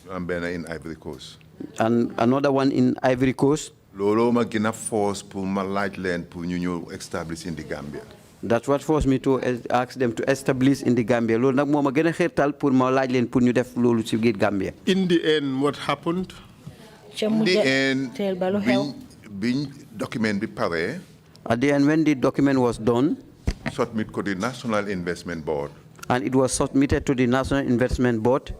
Mu am ben in Ivory Coast. And another one in Ivory Coast. Lolo ma gina force pour ma laaj leen pour ñu ñëw establish in the Gambia. That's what forced me to ask them to establish in the Gambia. Loolu nag moo ma gën a xeetal pour ma laaj leen pour ñu def loolu ci biir Gambia. In the end, what happened? In the end, biñ document bi pare. At the end, when the document was done, submit to the National Investment Board. And it was submitted to the National Investment Board.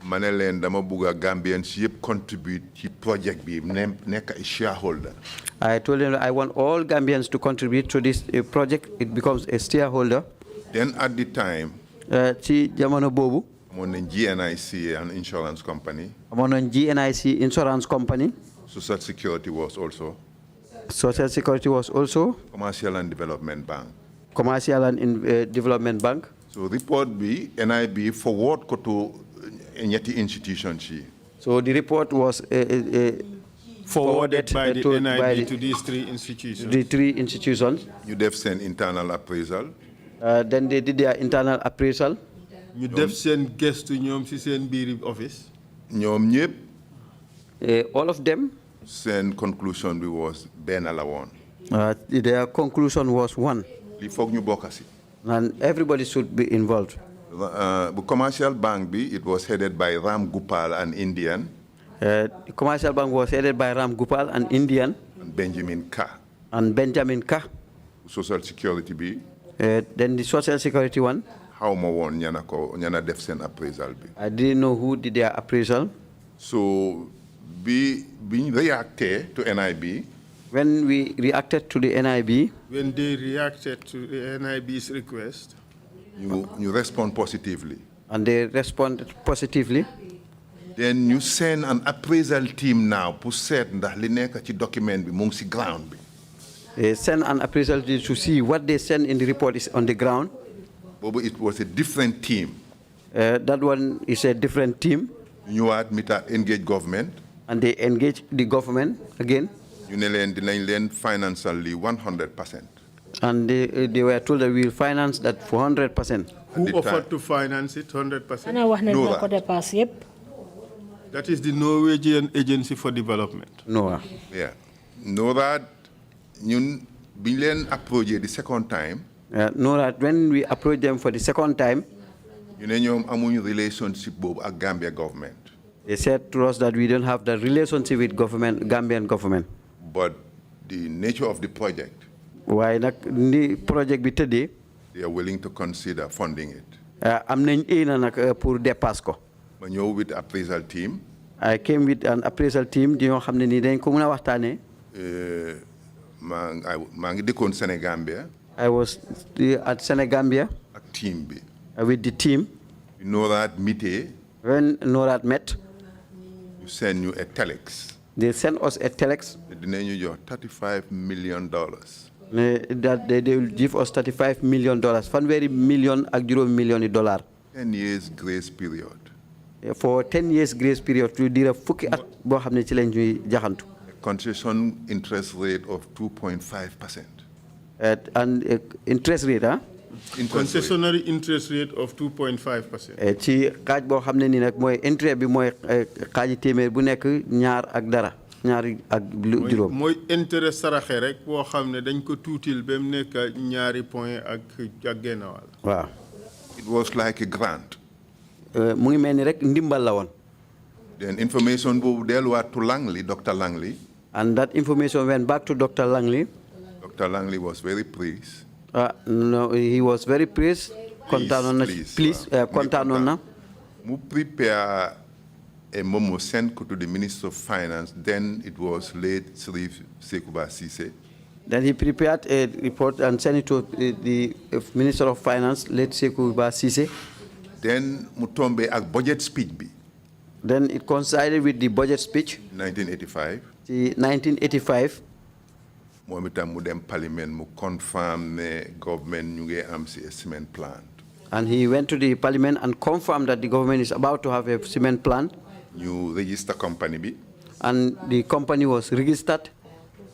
Ma ne leen dama bugg a Gambians yëpp contribute ci project bi nekk a shareholder. I told them I want all Gambians to contribute to this project. It becomes a shareholder. Then at the time, ci jamono boobu, amoon nañ GNIC, an insurance company. amoon nañ GNIC insurance company. Social Security was also. Social Security was also. Commercial and Development Bank. Commercial and Development Bank. So report bi NIB forward ko to ñetti institutions. So the report was forwarded by the NIB to these three institutions. The three institutions. You def send internal appraisal. Then they did their internal appraisal. You def send guest to ñoom ci seen biir office. ñoom ñëpp. All of them. Send conclusion bi was benn la woon. Their conclusion was one. Li foog ñu bokk ci. And everybody should be involved. The commercial bank bi, it was headed by Ram Gopal, an Indian. The commercial bank was headed by Ram Gopal, an Indian. And Benjamin Ka. And Benjamin Ka. Social Security bi. Then the Social Security one. How ma won ñana def sen appraisal bi. I didn't know who did their appraisal. So biñ reacted to NIB. When we reacted to the NIB. When they reacted to the NIB's request. You respond positively. And they responded positively. Then you send an appraisal team now to set ndax li nekk ci document bi mu ngi ci ground bi. They send an appraisal team to see what they send in the report is on the ground. Bobo, it was a different team. That one is a different team. You engage government. And they engage the government again. You ne leen dinañ leen financially 100%. And they were told that we will finance that for 100%. Who offered to finance it 100%? That is the Norwegian Agency for Development. NOAA. Yeah. NORAD, ñun biñ leen approach the second time. NORAD, when we approached them for the second time, ñu ne ñoom amuñu relationship boobu ak Gambia government. They said to us that we don't have the relationship with government, Gambian government. But the nature of the project. Why nak ni project bi tëddee. They are willing to consider funding it. Am nañ éena nag pour dépasse ko. Ma ñëw with appraisal team. I came with an appraisal team di ñoo xam ne nii dañ ko mën a waxtaanee. maa ngi dëkkoon Senegambia. I was at Senegambia. Ak team bi. With the team. NORAD meetee. When NORAD met. You send you a telex. They sent us a telex. Dinañu jox $35 million. That they will give us $35 million. Fanweeri million ak juróomi million dollars. 10 years grace period. For 10 years grace period, to dira fukki at boo xam ne ci lañ ñuy jaxantu. Concession interest rate of 2.5%. And interest rate, huh? Concessionary interest rate of 2.5%. Ci kaaj boo xam ne nii nag mooy intérêt bi mooy kaaji téeméer bu nekk ñaar ak dara. ñaari ak juróom. mooy intérêt saraxe rek boo xam ne dañ ko tuutil ba mu nekk ñaari point ak genn wàll. Waaw. It was like a grant. mu ngi mel ni rek ndimbal la woon. Then information boobu delluwaat to Langley, Dr. Langley. And that information went back to Dr. Langley. Dr. Langley was very pleased. No, he was very pleased. Please, mu prepare a memo sent to the Minister of Finance. Then it was late Sirif Sekuba Sise. Then he prepared a report and sent it to the Minister of Finance, late Sekuba Sise. Then mutombe a budget speech bi. Then it coincided with the budget speech. 1985. 1985. Moom itam mu dem parliament mu confirm ne government ñu ngi am ci cement plant. And he went to the parliament and confirmed that the government is about to have a cement plant. Ñu register company bi. And the company was registered.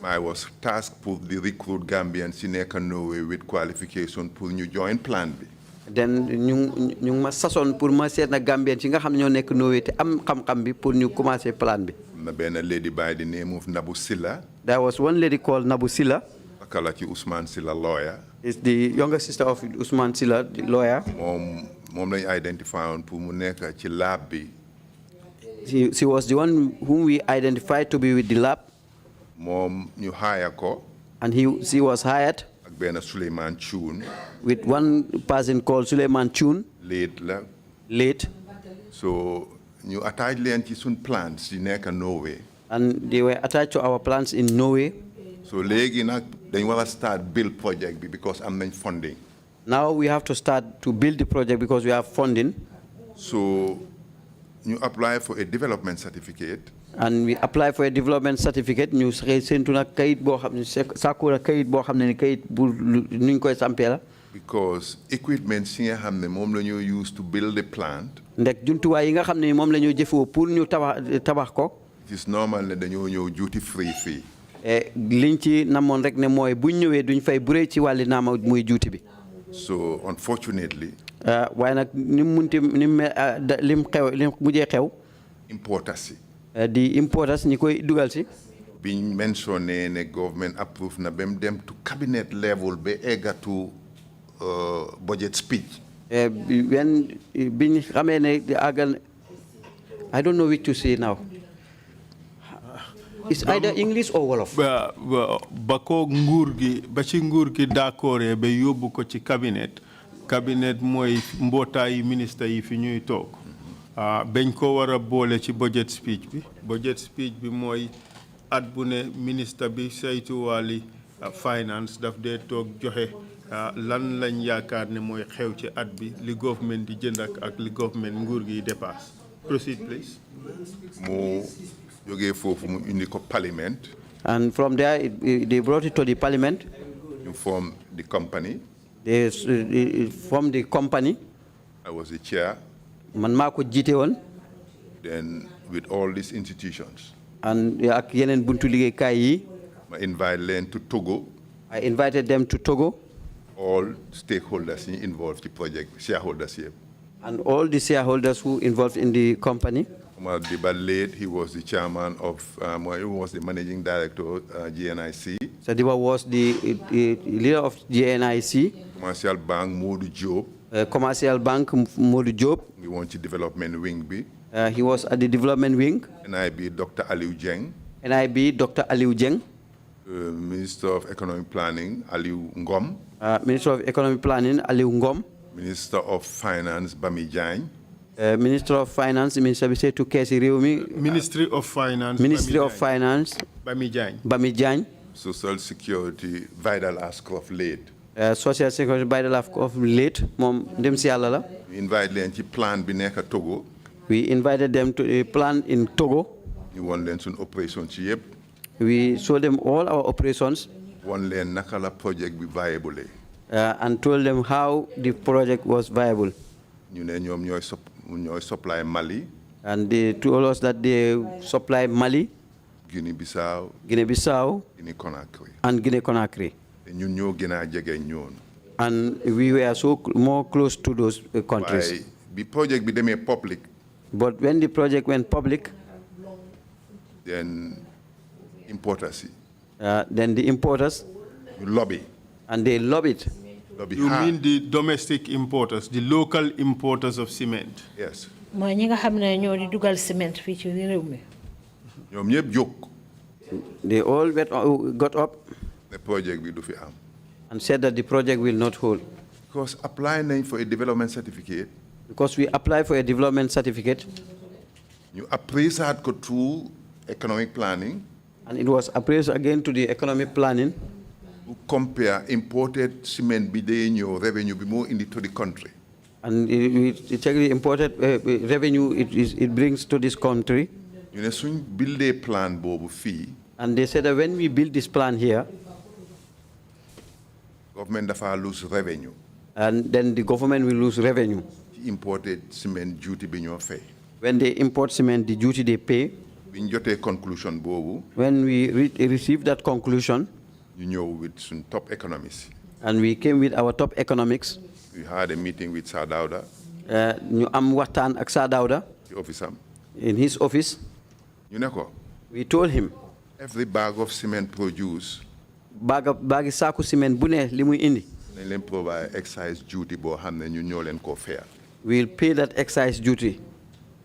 I was tasked to recruit Gambians in Norway with qualification pour ñu join plant bi. Then ñu ma sason pour ma seet na Gambien ci nga xam ñoo nekk Norway te am xam-xam bi pour ñu commencer plan bi. Na benn lady by the name of Nabu Silla. There was one lady called Nabu Silla. Akala ci Usman Silla lawyer. Is the younger sister of Usman Silla, the lawyer. Mom lañ identify on pour mu nekk ci lab bi. She was the one whom we identified to be with the lab. Mom ñu hire ko. And she was hired. Ak benn Suleiman Chun. With one person called Suleiman Chun. Late. So ñu attach leen ci sun plans di nekk Norway. And they were attached to our plans in Norway. So léegi nag dañ war a start build project bi because am nañ funding. Now we have to start to build the project because we have funding. So you apply for a development certificate. And we apply for a development certificate. Ñu sentu na kayit bo xamne sakura kayit bo xamne ni kayit bu ñu koy sampé la. Because equipment si nga xamne mom lañu use to build the plant. Ndek jumtuwaay yi nga xamne mom lañu jëfoo pour ñu tabax ko. It is normal ne dañoo ñëw duty free fee. Liñ ci namoon rek ne mooy buñ ñëwee duñ fay buree ci wàlli naama muy juuti bi. So unfortunately. waaye nag ni mu munti lim mujjee xew. Importers. di importers ñi koy dugal si. biñ mentionné ne government approved na ba mu dem to cabinet level ba egga to budget speech. biñ xamee ne àggal I don't know which to say now. It's either English or Wolof. Bako nguur gi ba ci nguur gi d'accord ba yóbbu ko ci cabinet mooy mbootaay ministre yi fi ñuy toog bañ ko war a boole ci budget speech bi mooy at bu ne ministre bi saytu wàlli finance daf dee toog joxe lan lañ yaakaar ne mooy xew ci at bi li government di jënd ak li government nguur gi dépasse. Proceed please. Parliament. And from there, they brought it to the parliament. You formed the company. They formed the company. I was the chair. Man mako jité won. Then with all these institutions. And ak yenen buntu ligé kay yi. I invited them to Togo. I invited them to Togo. All stakeholders involved in the project, shareholders here. And all the shareholders who involved in the company. Late, he was the chairman of, he was the managing director of GNIC. Sadiba was the leader of GNIC. Commercial Bank, Modou Job. Commercial Bank, Modou Job. We want the development wing B. He was at the development wing. NIB, Dr. Aliu Jeng. NIB, Dr. Aliu Jeng. Minister of Economic Planning, Aliu Ngom. Minister of Economic Planning, Aliu Ngom. Minister of Finance, Bami Jang. Minister of Finance, Minister Bisetu Kesi Riumi. Ministry of Finance. Ministry of Finance. Bami Jang. Bami Jang. Social Security, Vidal Ascroft late. Social Security, Vidal Ascroft late. Mom dem si Yalla la. We invited them to plan Bineka Togo. We invited them to a plan in Togo. You want them to operation chip. We showed them all our operations. One lane Nakala project be viable. And told them how the project was viable. You know, supply Mali. And they told us that they supply Mali, Guinea-Bissau, Guinea-Conakry, and Guinea-Conakry. And we were so more close to those countries. The project became public. But when the project went public, then importers. Then the importers lobby. And they lobbied. You mean the domestic importers, the local importers of cement? Yes. They all got up. The project will do for am. And said that the project will not hold. Because applying for a development certificate. Because we apply for a development certificate. You appraise that go through economic planning. And it was appraised again to the economic planning. To compare imported cement in your revenue be more into the country. And we check the imported revenue it brings to this country. You know, so build a plan bobu fee. And they said that when we build this plan here, government dafa lose revenue. And then the government will lose revenue. Imported cement duty be your fee. When they import cement, the duty they pay. When you get a conclusion bobu. When we receive that conclusion, you know with some top economists. And we came with our top economics. We had a meeting with Sir Dauda. ñu am waxtaan ak Sir Dauda. The office am. In his office. You know. We told him. Every bag of cement produced. Bagi saku cement bu ne li muy indi. Nañ leen provide excise duty boo xam ne ñu ñoo leen ko fair. We'll pay that excise duty.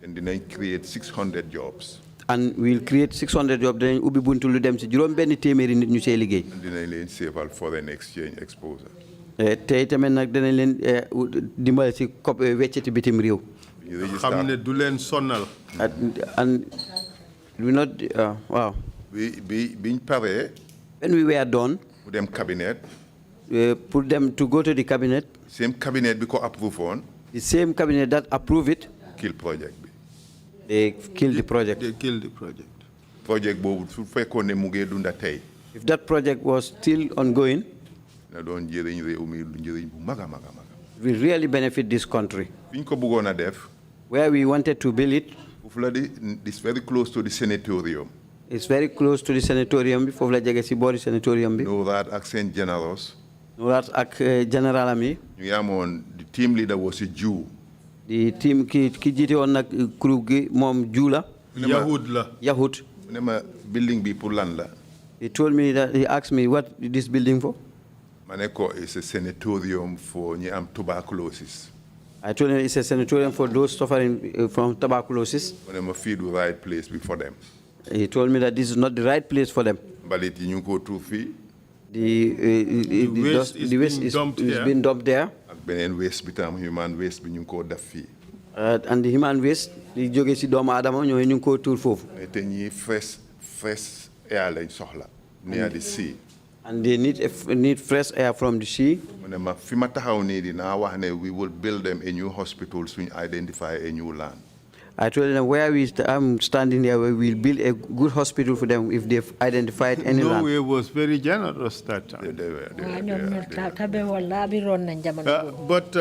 And then create 600 jobs. And we'll create 600 jobs. Then ubi buntu lu dem ci juroom benn téeméeri nit ñu sey liggéey. And dinañ leen save foreign exchange exposure. Tey tamit nag dinañ leen dimbali ci wecceti bitim réew. xam ne du leen sonal. And we not wow. biñ paree. When we were done. Pour dem cabinet. Put them to go to the cabinet. Same cabinet because approve on. The same cabinet that approve it. Kill project. They killed the project. They killed the project. Project boobu su fekkoon ne mu ngi dunda tey. If that project was still ongoing, na doon njëriñ réew mi njëriñ bu mag a mag a mag. We really benefit this country. Fi ñu ko bëggoon a def. Where we wanted to build it. Foofu la it's very close to the sanatorium. It's very close to the sanatorium bi foofu la jege si boori sanatorium bi. Norat ak Saint Generous. Norat ak general am yi. ñu ngi amoon the team leader was a Jew. The team ki jiite woon nag crew gi moom Jew la. Yahud la. Yahud. mu ne ma building bi pour lan la. He told me that he asked me what is this building for. ma ne ko it's a sanatorium for ñi am tuberculosis. I told him it's a sanatorium for those suffering from tuberculosis. mu ne ma fii du right place for them. He told me that this is not the right place for them. mbalit yi ñu ko tuur fii. The waste is being dumped there. ak beneen waste bi tam human waste bi ñu ko def fii. And the human waste di jóge si doomu aadama ñooy ñu ko tuur foofu. te ñi fresh air lañ soxla. near the sea. And they need fresh air from the sea. mu ne ma fi ma taxaw nii dinaa wax ne we will build them a new hospital suñ identify a new land. I told them where I'm standing here, we will build a good hospital for them if they've identified any land. Norway was very generous that time. But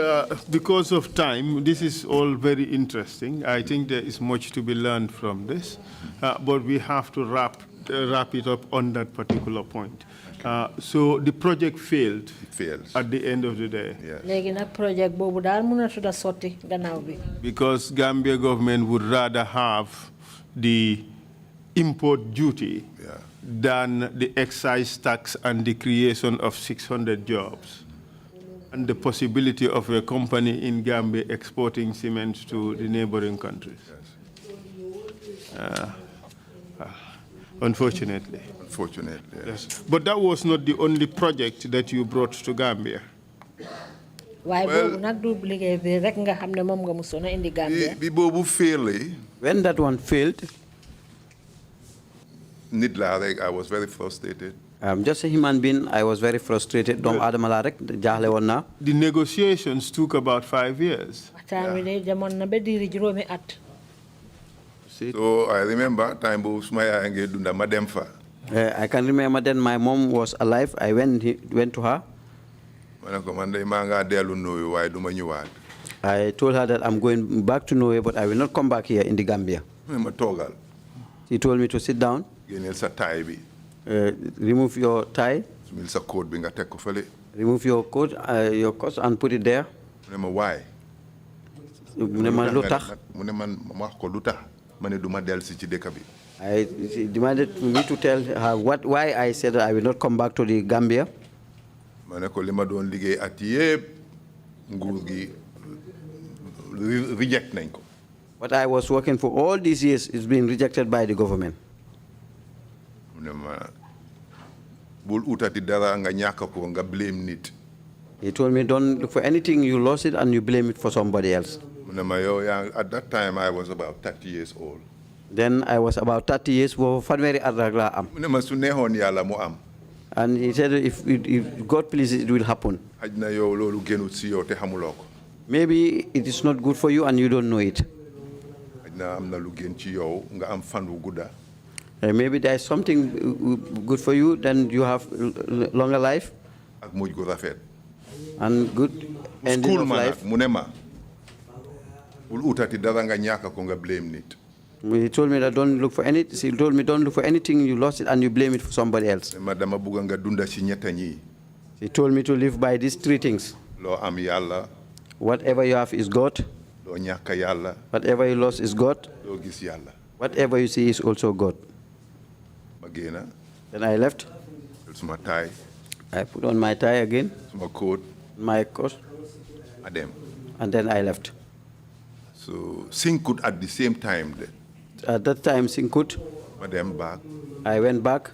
because of time, this is all very interesting. I think there is much to be learned from this. But we have to wrap it up on that particular point. So the project failed. It fails. At the end of the day. Yes. Because Gambia government would rather have the import duty than the excise tax and the creation of 600 jobs and the possibility of a company in Gambia exporting cement to the neighboring countries. Yes. Unfortunately. Unfortunately, yes. But that was not the only project that you brought to Gambia. When that one failed, I was very frustrated. I'm just a human being. I was very frustrated. The negotiations took about 5 years. So I remember time Mademfa. I can remember then my mom was alive. I went to her. I told her that I'm going back to Norway, but I will not come back here in the Gambia. She told me to sit down. Remove your tie. Remove your coat, and put it there. Why? I demanded me to tell her why I said that I will not come back to the Gambia. What I was working for all these years is being rejected by the government. He told me, don't look for anything, you lost it and you blame it for somebody else. At that time, I was about 30 years old. Then I was about 30 years old. And he said, if God pleases, it will happen. Maybe it is not good for you and you don't know it. Maybe there is something good for you, then you have longer life and good ending of life. He told me that don't look for anything. He told me don't look for anything. You lost it and you blame it for somebody else. He told me to live by these three things. Whatever you have is God. Whatever you lost is God. Whatever you see is also God. Then I left. I put on my tie again. My coat. And then I left. So Sinkut at the same time then? At that time, Sinkut. Back. I went back.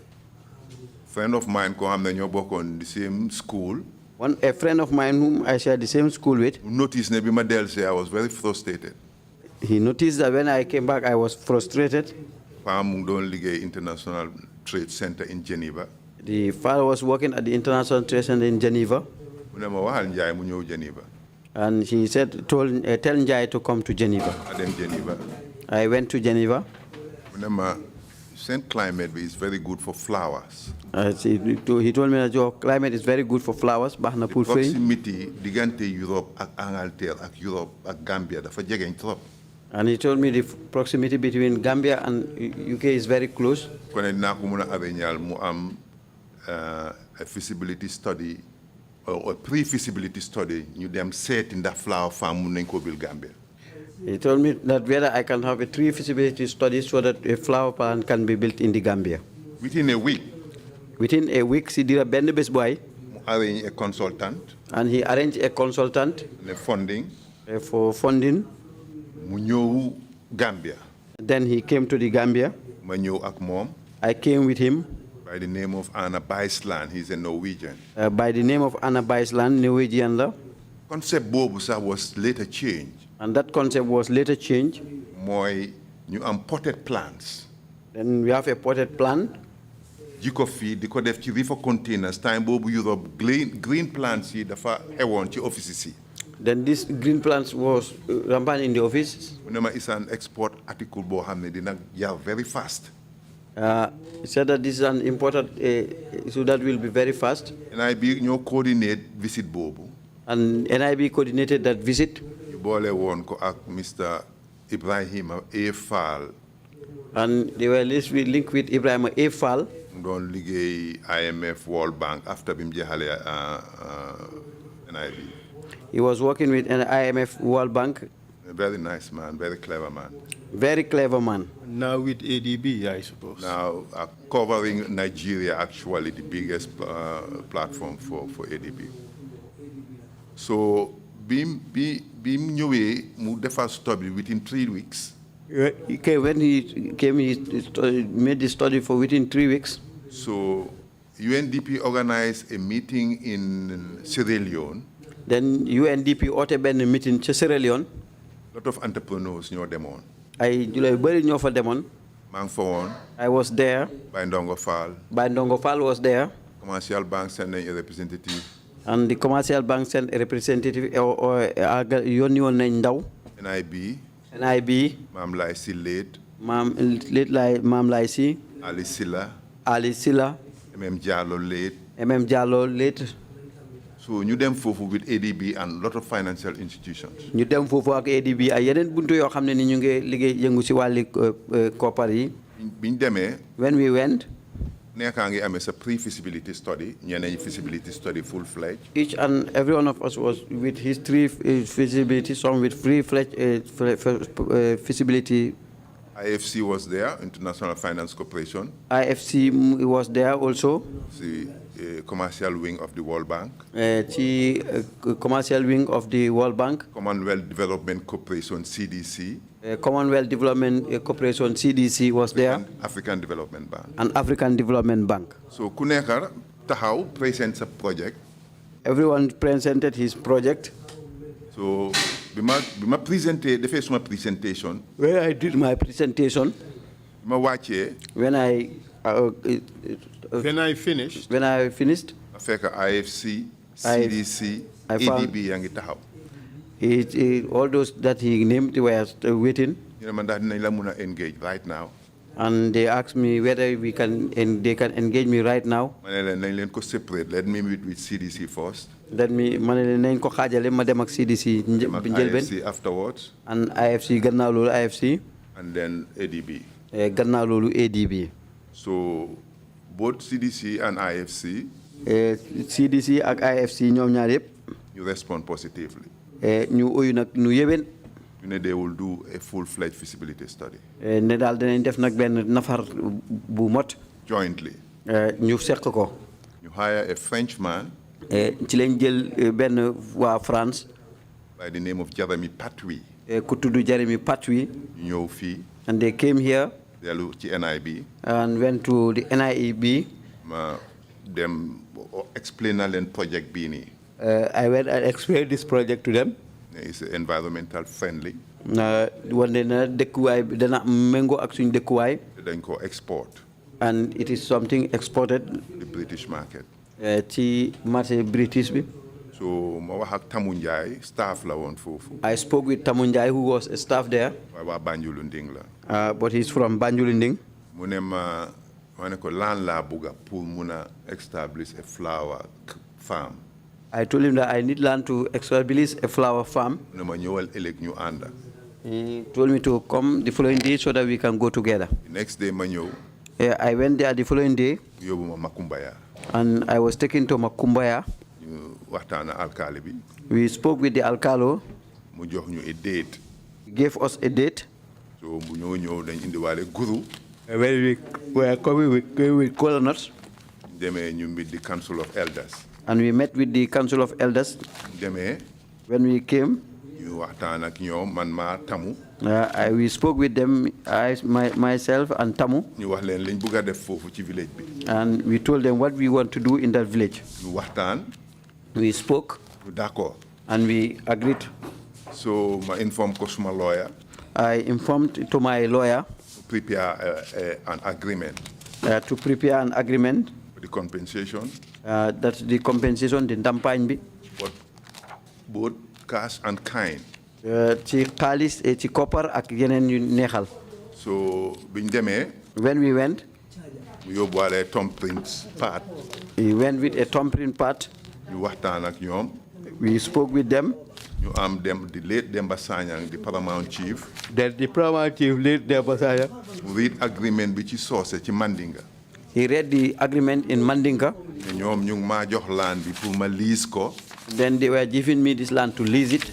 Friend of mine come and you work on the same school. A friend of mine whom I shared the same school with. Noticed Nebi Madel say I was very frustrated. He noticed that when I came back, I was frustrated. International Trade Center in Geneva. The father was working at the International Trade Center in Geneva. And he said, tell Njai to come to Geneva. I went to Geneva. Saint climate is very good for flowers. He told me that your climate is very good for flowers. The proximity digante Europe ak Angleterre ak Europe ak Gambia dafa jegeñ trop. And he told me the proximity between Gambia and UK is very close. A feasibility study or a pre-feasibility study, you them set in the flower farm in Gambia. He told me that whether I can have a pre-feasibility study so that a flower plant can be built in the Gambia. Within a week. Within a week, he did a best boy. Arrange a consultant. And he arranged a consultant. The funding. For funding. Munyo Gambia. Then he came to the Gambia. Manyo ak mom. I came with him. By the name of Anna Bijsland, he's a Norwegian. By the name of Anna Bijsland, Norwegian. Concept Bobusa was later changed. And that concept was later changed. More new potted plants. Then we have a potted plant. Jikofi, the code for containers, time Bobu Europe, green plants, the offices. Then this green plants was rampant in the office. It's an export article, very fast. He said that this is an important, so that will be very fast. NIB coordinate visit Bobu. And NIB coordinated that visit. Mr. Ibrahim Afal. And they were linked with Ibrahim Afal. Don't liggéey IMF World Bank after bim jeexale NIB. He was working with an IMF World Bank. A very nice man, very clever man. Very clever man. Now with ADB, I suppose. Now covering Nigeria, actually the biggest platform for ADB. So Bim ñëwee mu defar study within 3 weeks. Okay, when he came, he made the study for within 3 weeks. So UNDP organized a meeting in Sierra Leone. Then UNDP organized a meeting in Sierra Leone. A lot of entrepreneurs ñoo demoon. Ay bëri ñoo fa demoon. maa ngi fa woon. I was there. By Ndongo Fall. By Ndongo Fall was there. Commercial Bank sent a representative. And the commercial bank sent a representative or yónni woon nañ ndaw. NIB. Maam Laay Si late. Maam Laay Si. Ali Silla. MM Diallo late. So ñu dem foofu with ADB and lot of financial institutions. ñu dem foofu ak ADB ay yeneen buntu yoo xam ne ni ñu ngi liggéey yëngu si wàlli koppar yi. biñ demee. When we went. nekkaa ngi amee sa pre-feasibility study ñeneen feasibility study full-fledged. Each and every one of us was with his 3 feasibility, some with full-fledged feasibility. IFC was there, International Finance Corporation. IFC was there also. The commercial wing of the World Bank. Commercial wing of the World Bank. Commonwealth Development Corporation, CDC. Commonwealth Development Corporation, CDC was there. African Development Bank. An African Development Bank. So ku nekk taxaw present a project. Everyone presented his project. So bima presenté defee suma presentation. When I did my presentation. Ma wàccee. When I finished. I fekk IFC, CDC, ADB yaa ngi taxaw. All those that he named were waiting. You know, man, that nañ la muna engage right now. And they asked me whether they can engage me right now. Separate. Let me meet with CDC first. Let me CDC IFC afterwards. And IFC IFC. And then ADB. ADB. So both CDC and IFC. CDC and IFC ñoom ñaar yépp. You respond positively. ñu uyu nag nu yéwén. They will do a full-fledged feasibility study. Ne daal dinañ def nag benn nafar bu mot. Jointly. ñu seq ko. You hire a Frenchman. Ci lañ jël benn waa France. By the name of Jeremy Patui. Ku tudd Jeremy Patui. ñu ñëw fii. And they came here. dellu ci NIB. And went to the NIB. ma dem explain na leen project bii nii. I went and explained this project to them. It's environmental friendly. Wante na dëkkuwaay bi dana méngoo ak suñu dëkkuwaay. dañ ko export. And it is something exported. The British market. Ci marché British bi. So ma wax ak Tamu Njie staff la woon foofu. I spoke with Tamu Njie, who was a staff there. waaye waa Banjulunding la. But he's from Banjulunding. mu ne ma ne ko lan laa bugga pour mun a establish a flower farm. I told him that I need land to establish a flower farm. ne ma ñëwal ëllëg ñu ànda. He told me to come the following day so that we can go together. The next day ma ñëw. I went there the following day. yóbbu ma Makumbaya. And I was taken to Makumbaya. ñu waxtaan ak alkali bi. We spoke with the alcalo. mu jox ñu a date. He gave us a date. So bu ñëw dañ indiwaale guru. When we were coming with coconuts. demee ñu meet the council of elders. And we met with the council of elders. demee. When we came. ñu waxtaan ak ñoom man maa Tamu. We spoke with them, myself and Tamu. ñu wax leen liñ bugg a def foofu ci village bi. And we told them what we want to do in that village. ñu waxtaan. We spoke. ñu d'accord. And we agreed. So ma inform ko suma lawyer. I informed to my lawyer. To prepare an agreement. To prepare an agreement. For the compensation. That's the compensation, the ndampañ bi. But both cash and kind. Ci xaalis ci koppar ak yeneen yu neexal. So biñ demee. When we went. We yóbbuwaale thumbprint part. We went with a thumbprint part. ñu waxtaan ak ñoom. We spoke with them. ñu am dem the late Demba Sanyang, the paramount chief. Then the paramount chief, late Demba Sanyang. Read agreement bi ci soose ci Mandinga. He read the agreement in Mandinka. ñoom ñu ngi maa jox land bi pour ma lease ko. Then they were giving me this land to lease it.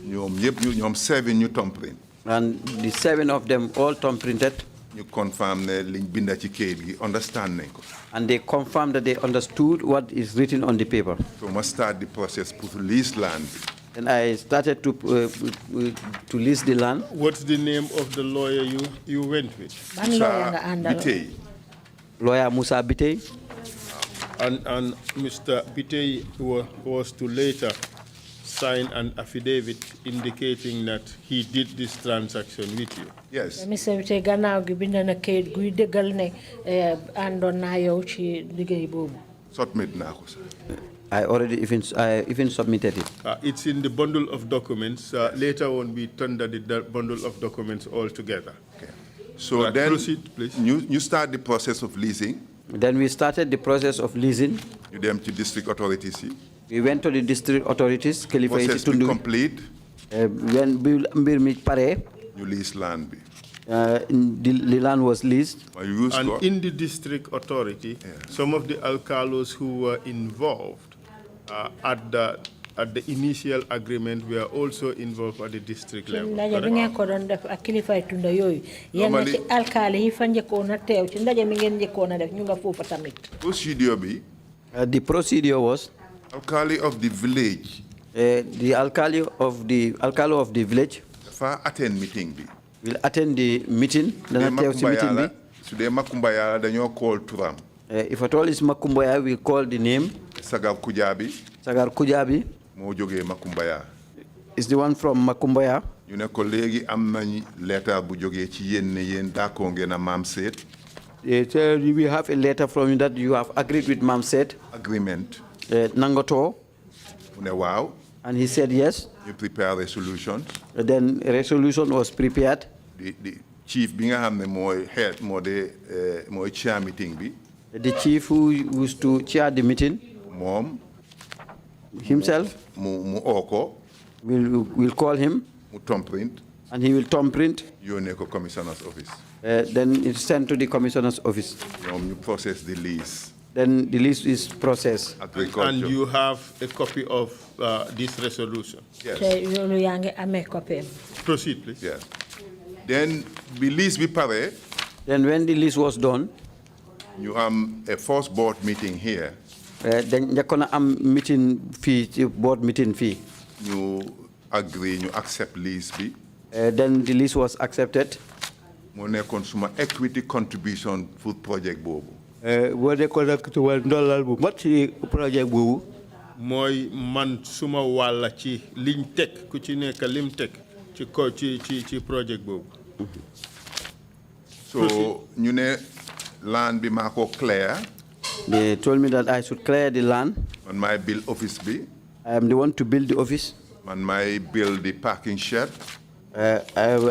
ñoom ñoom 7 ñu thumbprint. And the 7 of them all thumbprinted. ñu confirm ne liñ binda ci kayit gi understand nañ ko. And they confirmed that they understood what is written on the paper. So must start the process to lease land. And I started to lease the land. What's the name of the lawyer you went with? Bitey. Lawyer Musa Bitey. And Mr. Bitey was to later sign an affidavit indicating that he did this transaction with you. Yes. Mr. Bitey gannaaw gi bind na kayit guy dëggal ne àndoon naa yow ci liggéey boobu. Submit naa ko. I already even submitted it. It's in the bundle of documents. Later on, we tender the bundle of documents all together. Okay. So then proceed, please. You start the process of leasing. Then we started the process of leasing. You dem to district authorities. We went to the district authorities. Process to complete. When mbir mi pare. You lease land. The land was leased. And in the district authority, some of the alcalos who were involved at the initial agreement were also involved at the district level. Normally, the procedure was alkali of the village. The alkali of the village attend meeting. Will attend the meeting. Today Makumbaya dañoo call turam. If at all is Makumbaya, we call the name. Sagar Kujabi. Sagar Kujabi. Moo jógee Makumbaya. Is the one from Makumbaya. ñu ne ko léegi am nañ letter bu jógee ci yéen ne yéen d'accord ngeen a Mam Seet. We have a letter from you that you have agreed with Mam Seet. Agreement. Nangoto. mu ne waaw. And he said yes. You prepare resolution. Then a resolution was prepared. The chief bi nga xam ne mooy head mooy chair meeting bi. The chief who used to chair the meeting. Moom. Himself. mu oo We'll call him. mu thumbprint. And he will thumbprint. Yónnee ko commissioner's office. Then it's sent to the commissioner's office. ñoom ñu process the lease. Then the list is processed. And you have a copy of this resolution? Yes. Proceed, please. Yes. Then the list be pare. Then when the list was done, you a first board meeting here. Then you gonna meeting fee, board meeting fee. You agree, you accept list be. Then the list was accepted. Mo nekon suma equity contribution for project bobu. What they conduct to $1 bu mat ci project bobu. Moy man suma wala ci liñ tek ku ci nek lim tek ci ko ci project bobu. So ñu ne land bi mako clear. They told me that I should clear the land. On my build office bi. I am the one to build the office. Man my build the parking shed. I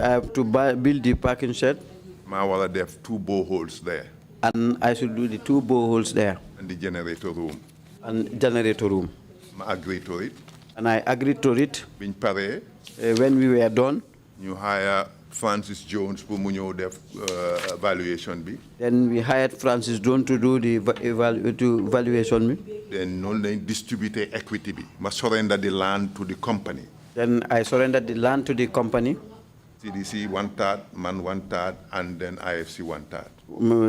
have to build the parking shed. Ma wala def 2 boreholes there. And I should do the 2 boreholes there. And the generator room. And generator room. I agreed to it. And I agreed to it. When we were done, you hire Francis Jones for def evaluation bi. Then we hired Francis Jones to do the evaluation. Then no distribute equity bi. Ma surrender the land to the company. Then I surrendered the land to the company. CDC 1/3, man 1/3, and then IFC 1/3.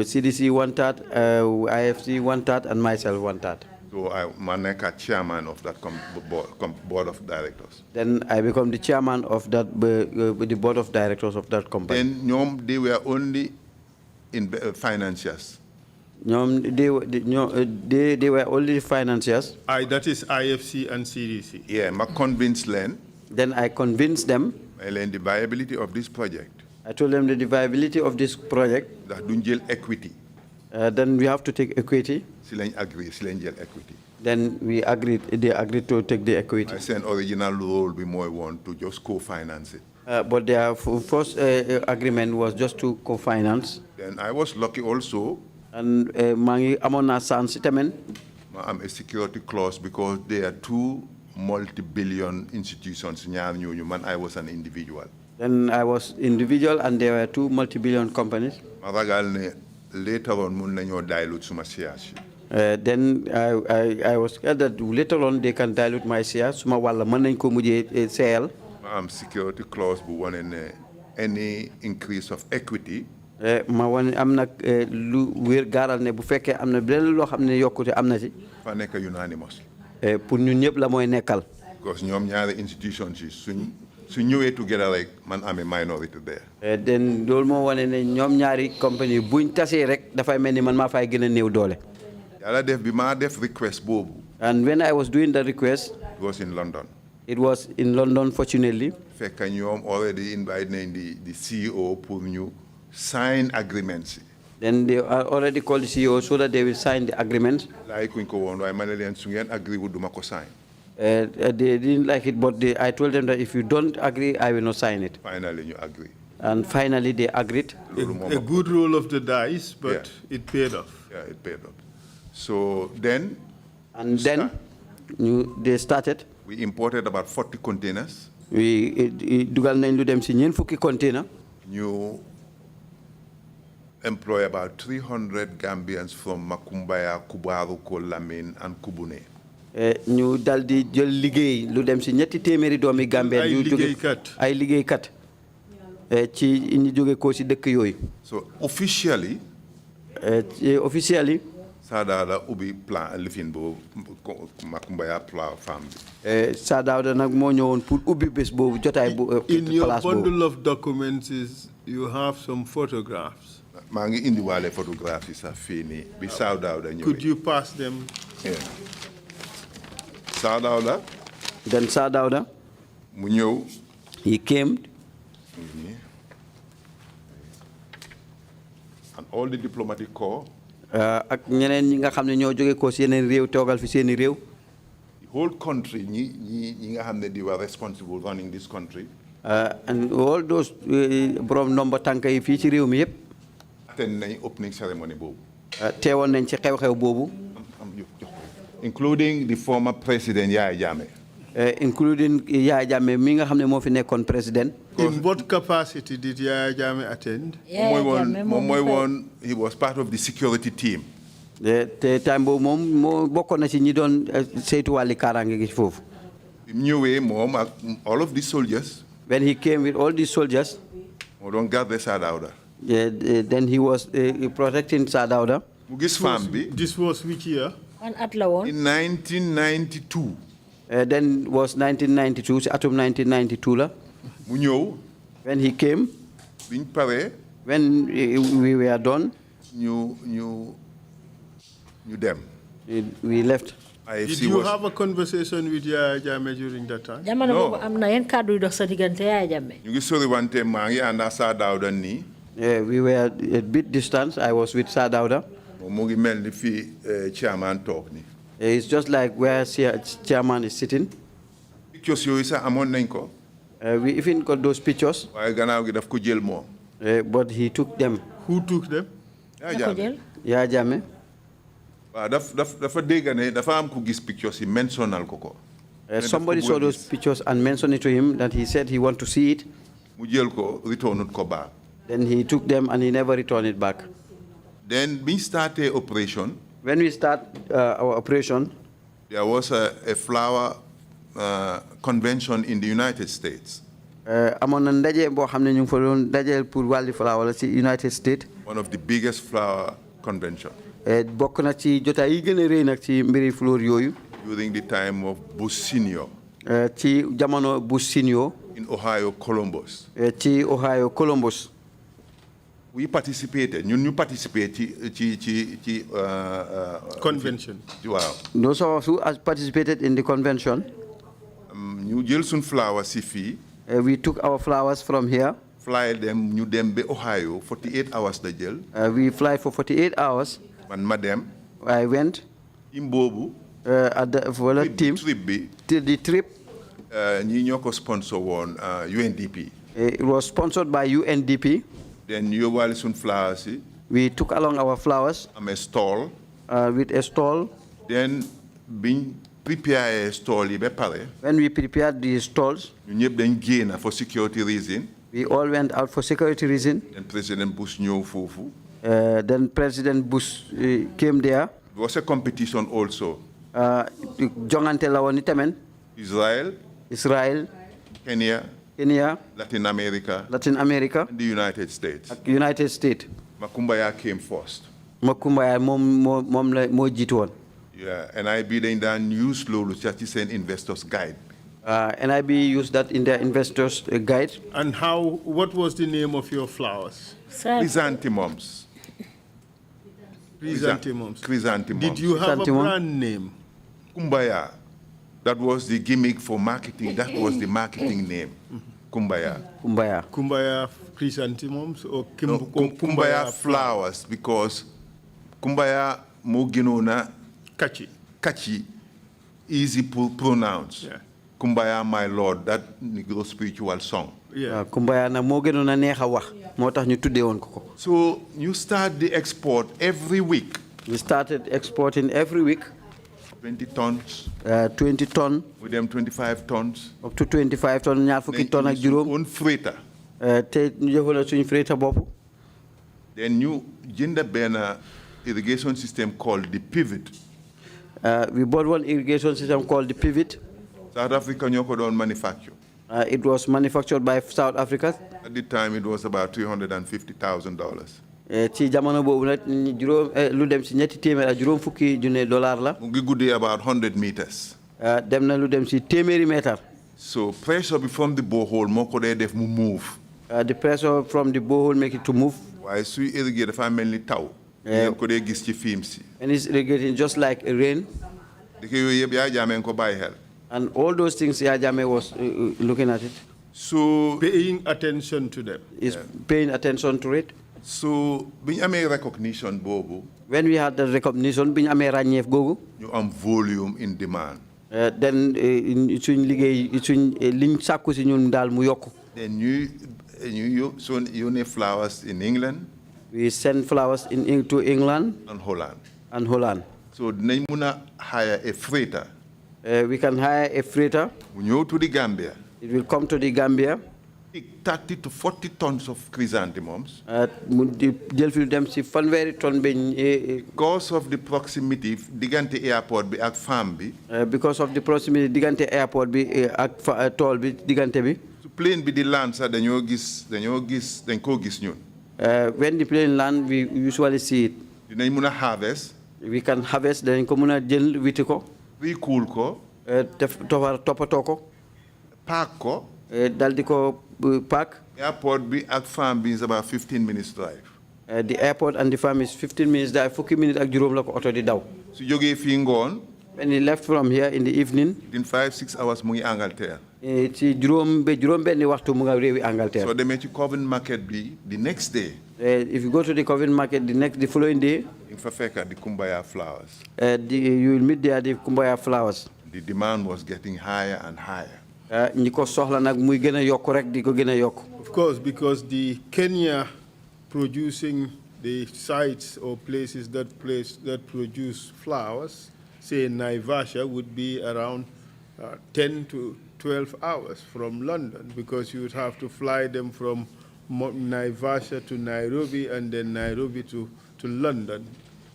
CDC 1/3, IFC 1/3, and myself 1/3. So I'm chairman of that board of directors. Then I become the chairman of that the board of directors of that company. Then they were only in financiers. They were only financiers. That is IFC and CDC. Yeah, I convinced Len. Then I convinced them. I learned the viability of this project. I told them the viability of this project. That don't jail equity. Then we have to take equity. Equity. Then we agreed. They agreed to take the equity. I said original role be more one to just co-finance it. But their first agreement was just to co-finance. Then I was lucky also. And mangi amona sansitamen. I'm a security clause because there are 2 multi-billion institutions. I was an individual. Then I was individual, and there were 2 multi-billion companies. Later on, dilute suma shares. Then I was scared that later on they can dilute my shares. Suma wala man nañ ko mujjé sell. Security clause bu wone any increase of equity. Ma wone am nak lu wër garal ne bu fekkee am na benn loo xam ne yokkute am na ci. Fa nekk unanimous. Pour ñun ñëpp la mooy nekkal. Because ñoom ñaari institutions yi su ñëwee together rek man am a minority there. Then loolu moo wane ne ñoom ñaari compagnie buñ tasee rek dafay mel ni man maa fay gën a néew doole. Yàlla def bi maa def request boobu. And when I was doing the request, it was in London. It was in London, fortunately. Fekk ñoom already invited the CEO pour ñu sign agreements. Then they already called the CEO so that they will sign the agreement. Like kuñ ko woon waaye ma ne leen su ngeen agree wu duma ko sign. They didn't like it, but I told them that if you don't agree, I will not sign it. Finally, you agree. And finally, they agreed. A good roll of the dice, but it paid off. Yeah, it paid off. So then... And then they started. We imported about 40 containers. We dugal nañ lu dem ci ñeen fukki container. You employ about 300 Gambians from Makumbaya, Kubaru, Kolamin, and Kubune. Ñu daldi jël liggéey lu dem ci ñetti téeméeri doomi Gambien yu jóge ay liggéeykat ci ñi jóge ko ci dëkk yooyu. So officially Sadawda ubi plan lifin bo Makumbaya plan farm. Sadawda nag moo ñëwoon pour ubbi bés boobu jotaay bu In your bundle of documents you have some photographs. Maa ngi indi waale photographs yi sax fii nii bi Sadawda ñëwee. Could you pass them? Yeah. Sadawda. Then Sadawda. Mu ñëw. He came. And all the diplomatic corps. Ak ñeneen ñi nga xam ne ñoo jóge ko ci yeneen réew toogal fi seeni réew. The whole country ñi nga xam ne they were responsible running this country. And all those borom nomba tànk yi fii ci réew mi yëpp. Attend nañ opening ceremony boobu. Teewoon nañ ci xew-xew boobu. Including the former president Yaya Jammeh. Including Yaya Jammeh mi nga xam ne moo fi nekkoon président. In what capacity did Yaya Jammeh attend? He was part of the security team. te time boobu moom moo bokkoon na ci ñi doon saytu wàlli kaaraange gi foofu. All of these soldiers. When he came with all these soldiers. Don't gather Sadauda. Then he was protecting Sadauda. This was which year? In 1992. Then was 1992, atum 1992 la. When he came. When we were done. We left. Did you have a conversation with Yaya Jammeh during that time? No. We were a bit distant. I was with Sadauda. It's just like where chairman is sitting. We even got those pictures. But he took them. Who took them? Yaya Jammeh. Somebody saw those pictures and mentioned it to him that he said he want to see it. Then he took them and he never returned it back. Then we started operation. When we start our operation, there was a flower convention in the United States. United States. One of the biggest flower conventions. During the time of Bush Senior. Bush Senior. In Ohio, Columbus. Ohio, Columbus. We participated. You participated convention. Wow. Those of us who participated in the convention. You jël sun flowers we took our flowers from here. Fly them, ñu dem be Ohio, 48 hours la jël. We fly for 48 hours. Man ma dem. I went. For the team. The trip. ñi ñoko sponsor won UNDP. It was sponsored by UNDP. Then you yóbbaale sun flowers. We took along our flowers. Am a stall. With a stall. Then biñ prepare a stall yi ba pare. When we prepared the stalls. ñu ñëpp dañ génn for security reason. We all went out for security reason. Then President Bush ñëw foofu. Then President Bush came there. It was a competition also. Jongante la woon itamen. Israel. Kenya. Latin America. And the United States. United States. Makumbaya came first. Makumbaya mom la mo jitu won. Yeah, NIB dañ daan use loolu ci seen investors guide. NIB used that in their investors guide. And what was the name of your flowers? Chrysanthemums. Chrysanthemums. Chrysanthemums. Did you have a brand name? Kumbaya. That was the gimmick for marketing. That was the marketing name. Kumbaya. Kumbaya chrysanthemums or Kumbaya flowers, because Kumbaya mo ginona catchy, easy to pronounce. Yeah. Kumbaya, my Lord, that Negro spiritual song. Yeah. Kumbaya na mo ginona neexa wax motax ñu tuddé won ko. So you start the export every week. We started exporting every week. 20 tons. 20 tons. With them 25 tons. Up to 25 tons, ñaar fukki ton ak juroom. On freighter. Te ñu jëfal suñu freighter bopp. Then you jënd benn irrigation system called the Pivot. We bought one irrigation system called the Pivot. South Africa ñoko doon manufacture. It was manufactured by South Africa. At the time it was about $350,000. Ci jamono bobu nak juroom lu dem ci ñetti téeméer ak juroom fukki junne dollar la. Mu ngi guddee about 100 meters. Dem na lu dem ci téeméeri meter. So pressure from the borehole moko day def mu move. The pressure from the borehole make it to move. Waaye suy irriguer dafa melni taw. Ngeen ko day gis ci film si. And it's irrigating just like rain. Dike yoy yeb ya Jammeh ko bàyyi xel. And all those things Yaya Jammeh was looking at it. So paying attention to them. Is paying attention to it. So biñ amé recognition bobu. When we had the recognition biñ amé ragneef gogu. You am volume in demand. Then suñ liggéey suñ liñ sàkku ci ñun daal mu yokku. Then you need flowers in England. We send flowers to England and Holland. So dinañ mëna hire a freighter. We can hire a freighter. We go to the Gambia. It will come to the Gambia. pick 30 to 40 tons of chrysanthemums. Because of the proximity, digante airport bi ak farm bi. Because of the proximity, digante airport bi ak toll bi digante bi. So plane bi di land sa dañ ko gis ñun. When the plane land, we usually see it. Dinañ mëna harvest. We can harvest, dañ ko mëna jël witi ko. Recool ko. Topato ko. Park ko. Dal di ko park. Airport bi ak farm bi is about 15 minutes drive. The airport and the farm is 15 minutes drive. Fukki minutes ak juroom la ko auto di daw. Su joggé fi ngoon. When he left from here in the evening. In 5-6 hours mu ngi Angleterre. Ci juroom benni waxtu mu nga réewi Angleterre. So demé ci Covent Market bi the next day. If you go to the Covent Market the following day. In Fafeka, the Kumbaya flowers. You will meet there the Kumbaya flowers. The demand was getting higher and higher. Of course, because the Kenya producing the sites or places that produce flowers, say Naivasha, would be around 10 to 12 hours from London, because you would have to fly them from Naivasha to Nairobi and then Nairobi to London.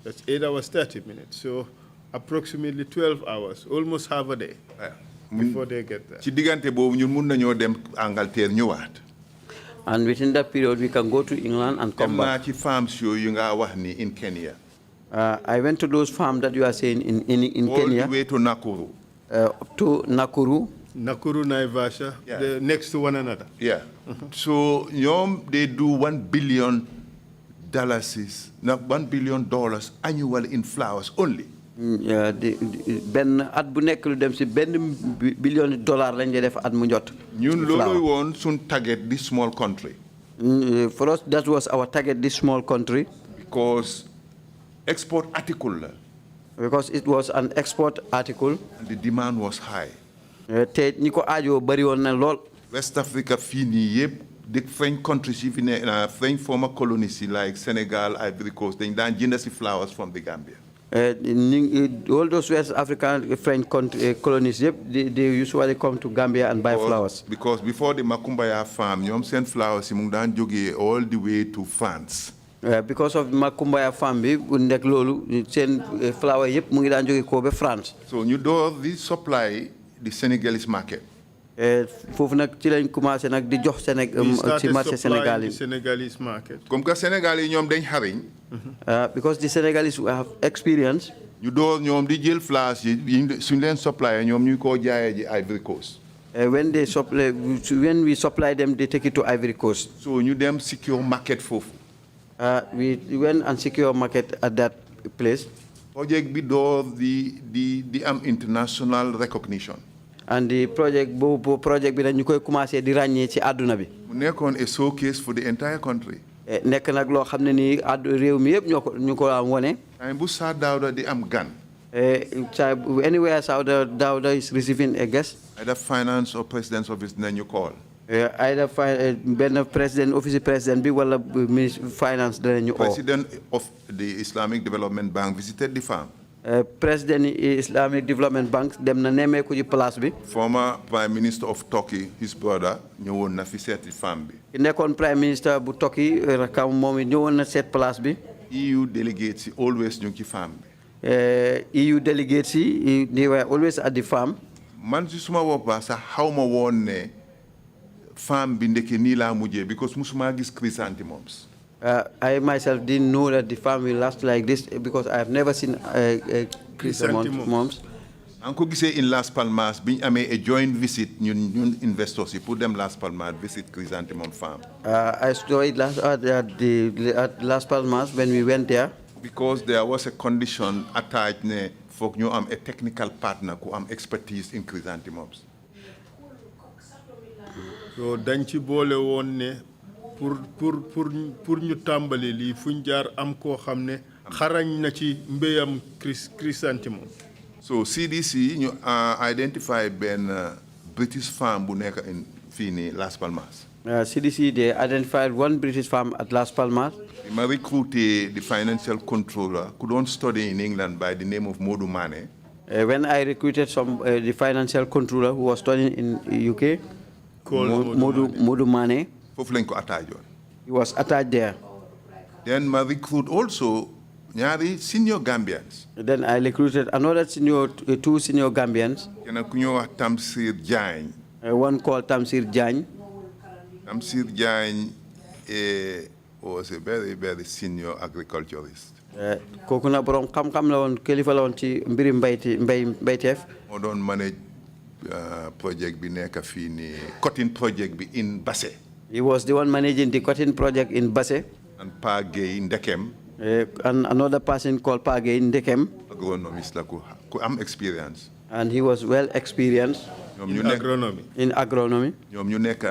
That's 8 hours 30 minutes. So approximately 12 hours, almost half a day before they get there. And within that period, we can go to England and come back. Farms in Kenya. I went to those farms that you are saying in Kenya. All the way to Nakuru. To Nakuru. Nakuru, Naivasha, they're next to one another. Yeah. So they do $1 billion, $1 billion annually in flowers only. Ben at bu nek lu dem ci $1 billion lañ def at mu jot. Ñun lolu won sun target this small country. For us that was our target, this small country. Because export article. Because it was an export article. And the demand was high. Te ñi ko aajo bari won na lool. West Africa fini yep the French countries even French former colonies like Senegal, Ivory Coast, they dan jënd ci flowers from the Gambia. All those West African French colonies, they usually come to Gambia and buy flowers. Because before the Makumbaya farm, you send flowers all the way to France. Because of Makumbaya farm, we send flower France. So you do this supply the Senegalese market. Foofu nak ci lañ commencé nak di jox ci marché Senegalese market. Comme que Sénégal yi ñom dañ xariñ. Because the Senegalese have experience. You do ñom di jël flowers yi suñ leen supply ñom ñu ko jaayé ji Ivory Coast. When we supply them, they take it to Ivory Coast. So you them secure market fofu. We went and secure market at that place. Project bi do the international recognition. And the project bi ñu koy commencé di ragné ci aduna bi. Mu nekkon a showcase for the entire country. Nek nak lo xamné ni réew mi yépp ñuko am woné. Ay bu Sa Dawda di am gan. Anywhere Sa Dawda is receiving a guest. Either finance or president's office nañu call. Either ben president office president bi wala finance dañu call. President of the Islamic Development Bank visited the farm. President Islamic Development Bank dem na némé ko ci place bi. Former Prime Minister of Turkey, his brother, ñëwoon na fi seeti farm bi. Nekkoon Prime Minister bu Turkey rakam momi ñëwoon na seet place bi. EU delegates always ñu ci farm bi. EU delegates they were always at the farm. Man ci suma woppa sax xawma woon ne farm bi ndeke nii laa mujjee because musuma gis chrysanthemums. I myself didn't know that the farm will last like this because I have never seen chrysanthemums. Anko gisee in Las Palmas biñ amé a joint visit ñun investors yi pour dem Las Palmas visit chrysanthemum farm. I saw it at Las Palmas when we went there. Because there was a condition attached ne fok ñu am a technical partner who am expertise in chrysanthemums. So dañ ci bolé won ne pour ñu tambali li fuñ jaar am ko xamné xarañ na ci mbéyam chrysanthemum. So CDC ñu identify ben British farm bu nekk in fini Las Palmas. CDC they identified one British farm at Las Palmas. I recruited the financial controller who don't study in England by the name of Modu Mane. When I recruited the financial controller who was studying in UK. Modu Mane. Foofu lañ ko attached. He was attached there. Then I recruit also ñaari senior Gambians. Then I recruited another two senior Gambians. Kenn ku ñoo wax Tamsir Diagne. One called Tamsir Diagne. Tamsir Diagne was a very, very senior agriculturist. Kooku na borom xam-xam la woon kilifa la woon ci mbiri mbayteef. Moo doon manage project bi nekk fii nii cotton project bi in Basse. He was the one managing the cotton project in Basse. And Pa Gueye Ndekem. And another person called Pa Gueye Ndekem. Agronomist la ku am experience. And he was well experienced in agronomy. In agronomy. ñoom ñu nekk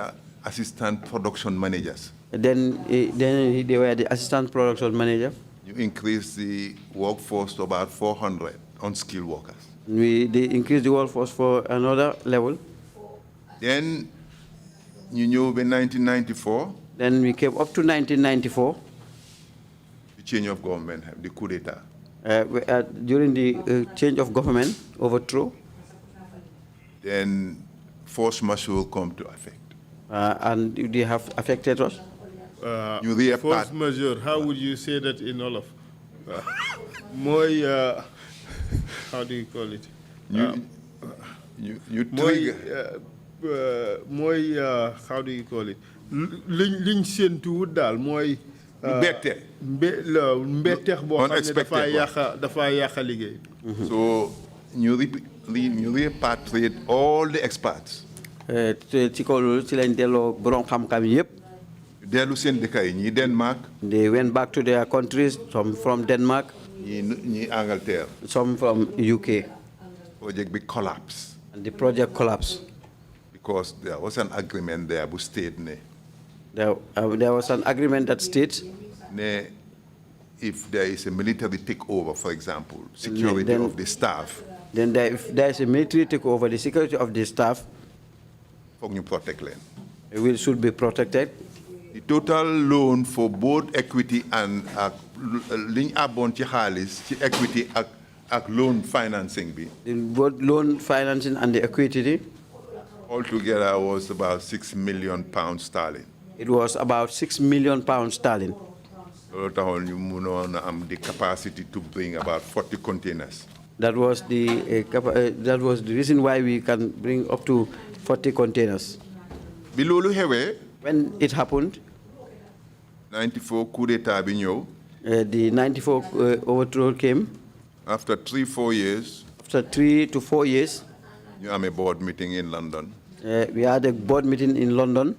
assistant production managers. Then they were the assistant production manager. You increase the workforce to about 400 unskilled workers. They increased the workforce for another level. Then you knew in 1994. Then we came up to 1994. The change of government, the coup d'etat. During the change of government, overthrow. Then force majeure come to effect. And they have affected us. Force majeure, how would you say that in Wolof? How do you call it? You trigger. How do you call it? Liñ sentu dal moy mbetté dafa yaxa liggéey. So you repatriate all the experts. Ci ko lolu ci lañ delo borom xam-xam yépp. Delu sen dëkk yi ñi Denmark. They went back to their countries, some from Denmark. ñi Angleterre. Some from UK. Project be collapsed. And the project collapsed. Because there was an agreement there bu state ne. There was an agreement that states if there is a military takeover, for example, security of the staff. Then if there is a military takeover, the security of the staff should be protected. The total loan for both equity and equity and loan financing. Both loan financing and the equity. Altogether was about £6 million sterling. It was about £6 million sterling. The capacity to bring about 40 containers. That was the reason why we can bring up to 40 containers. When it happened, 94 coup d'etat bi ñëw. The 94 overthrow came. After 3-4 years. After 3 to 4 years. You have a board meeting in London. We had a board meeting in London.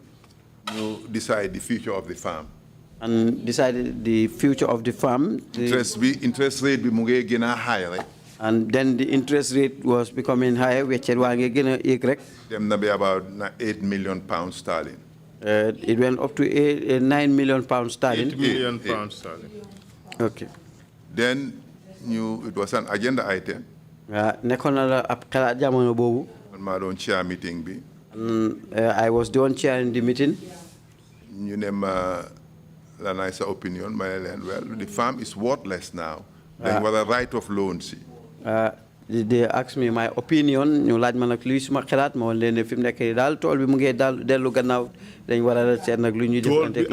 You decide the future of the farm. And decided the future of the farm. Interest rate bi mu ngi gën a high rek. And then the interest rate was becoming higher, which was Them be about £8 million sterling. It went up to £9 million sterling. £8 million sterling. Okay. Then it was an agenda item. Chair meeting bi. I was the one chairing the meeting. You name a nicer opinion. Well, the farm is worthless now. They were a right of loan. They asked me my opinion. You like man akli suma xalat mo len fim nek dal tol bi mu ngi dal delu gannaaw dañ wara seet nak lu ñu defante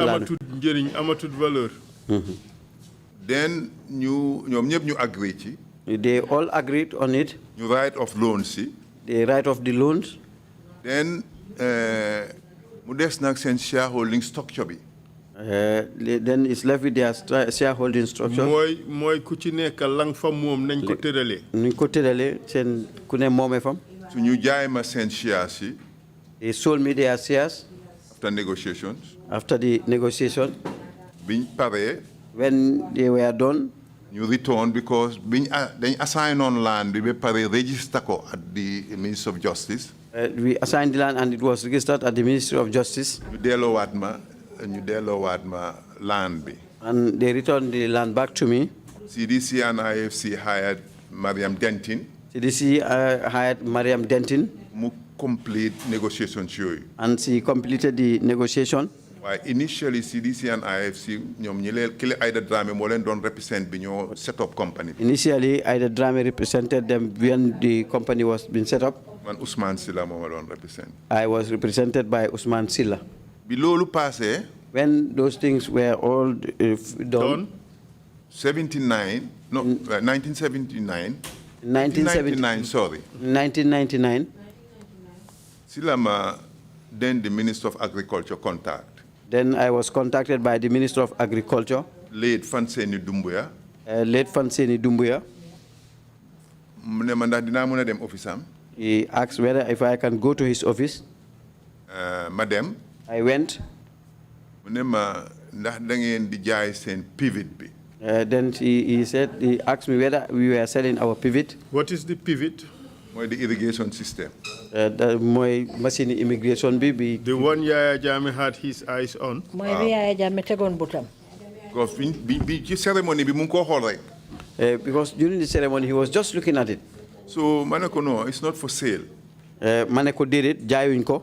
amatul valeur. Then ñom ñep ñu agree ci. They all agreed on it. You right of loans. The right of the loans. Then mu des nak sen shareholding structure bi. Then it's left with their shareholding structure. Moy ku ci nek lang fa mom nañ ko téralé. Ñu ko téralé sen ku ne momé fam. So ñu jaay ma sen shares yi. They sold me their shares. After negotiations. After the negotiation. Biñ paré. When they were done. You return because biñ dañ assign on land bi paré register ko at the Ministry of Justice. We assigned the land and it was registered at the Ministry of Justice. You delowat ma land bi. And they returned the land back to me. CDC and IFC hired Mariam Dentin. CDC hired Mariam Dentin. Mu complete negotiations yooyu. And she completed the negotiation. Why initially CDC and IFC ñom ñi leen kile Aida Dramé mo leen doon represent bi ñoo set up company. Initially Aida Dramé represented them when the company was being set up. Man Ousmane Silla moo ma doon represent. I was represented by Usman Silla. Bi loolu passé. When those things were all done. 1979. 1979, sorry. 1999. Silama, then the Minister of Agriculture contact. Then I was contacted by the Minister of Agriculture. Late Fanseni Dumbuya. Late Fanseni Dumbuya. He asked whether if I can go to his office. Madam. I went. Then he said, he asked me whether we were selling our pivot. What is the pivot? The irrigation system. My machine immigration BB. The one Yaya Jammeh had his eyes on. Because during the ceremony he was just looking at it. So Maneko, no, it's not for sale. Maneko did it, Jayuinko.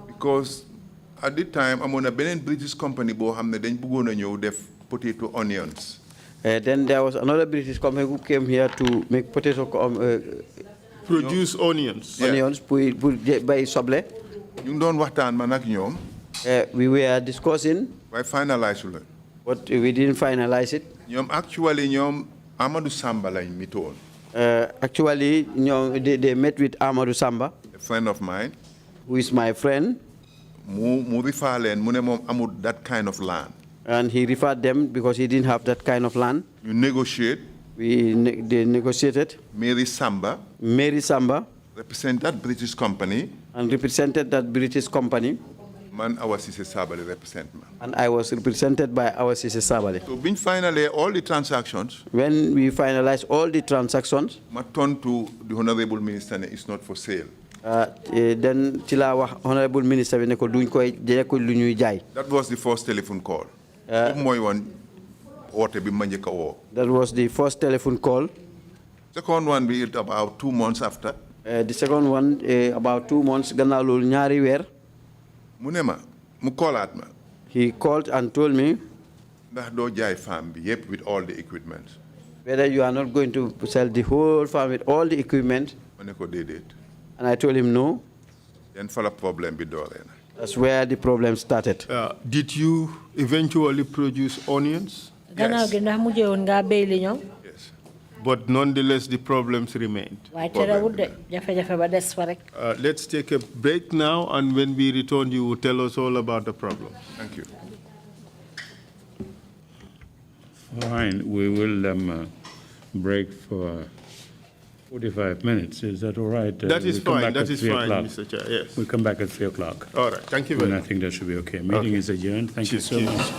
Because at the time I'm on a British company bo hamne den bugona ñew def potato onions. Then there was another British company who came here to make potato produce onions. Onions by soble. Ñu doon waxtaan man ak ñoom. We were discussing. Why finalize it? But we didn't finalize it. Actually Amadou Samba lañ mitoon. Actually they met with Amadou Samba. A friend of mine. Who is my friend. Mu refer leen mu ne moom amul that kind of land. And he referred them because he didn't have that kind of land. You negotiate. They negotiated. Mary Samba. Mary Samba. Represent that British company. And represented that British company. Man Awa Sise Sabali represent me. And I was represented by Awa Sise Sabali. So being finally all the transactions. When we finalized all the transactions. I turned to the Honorable Minister and it's not for sale. Then Honorable Minister that was the first telephone call. That was the first telephone call. Second one be about 2 months after. The second one about 2 months he called and told me with all the equipment. Whether you are not going to sell the whole farm with all the equipment. And I told him no. That's where the problem started. Did you eventually produce onions? Yes. Yes. But nonetheless, the problems remained. Let's take a break now, and when we return, you will tell us all about the problem. Thank you. Fine. We will break for 45 minutes. Is that all right? That is fine. That is fine, Mr. Chair. Yes. We'll come back at 3 o'clock. All right. Thank you very much. I think that should be okay. Meeting is adjourned. Thank you so much.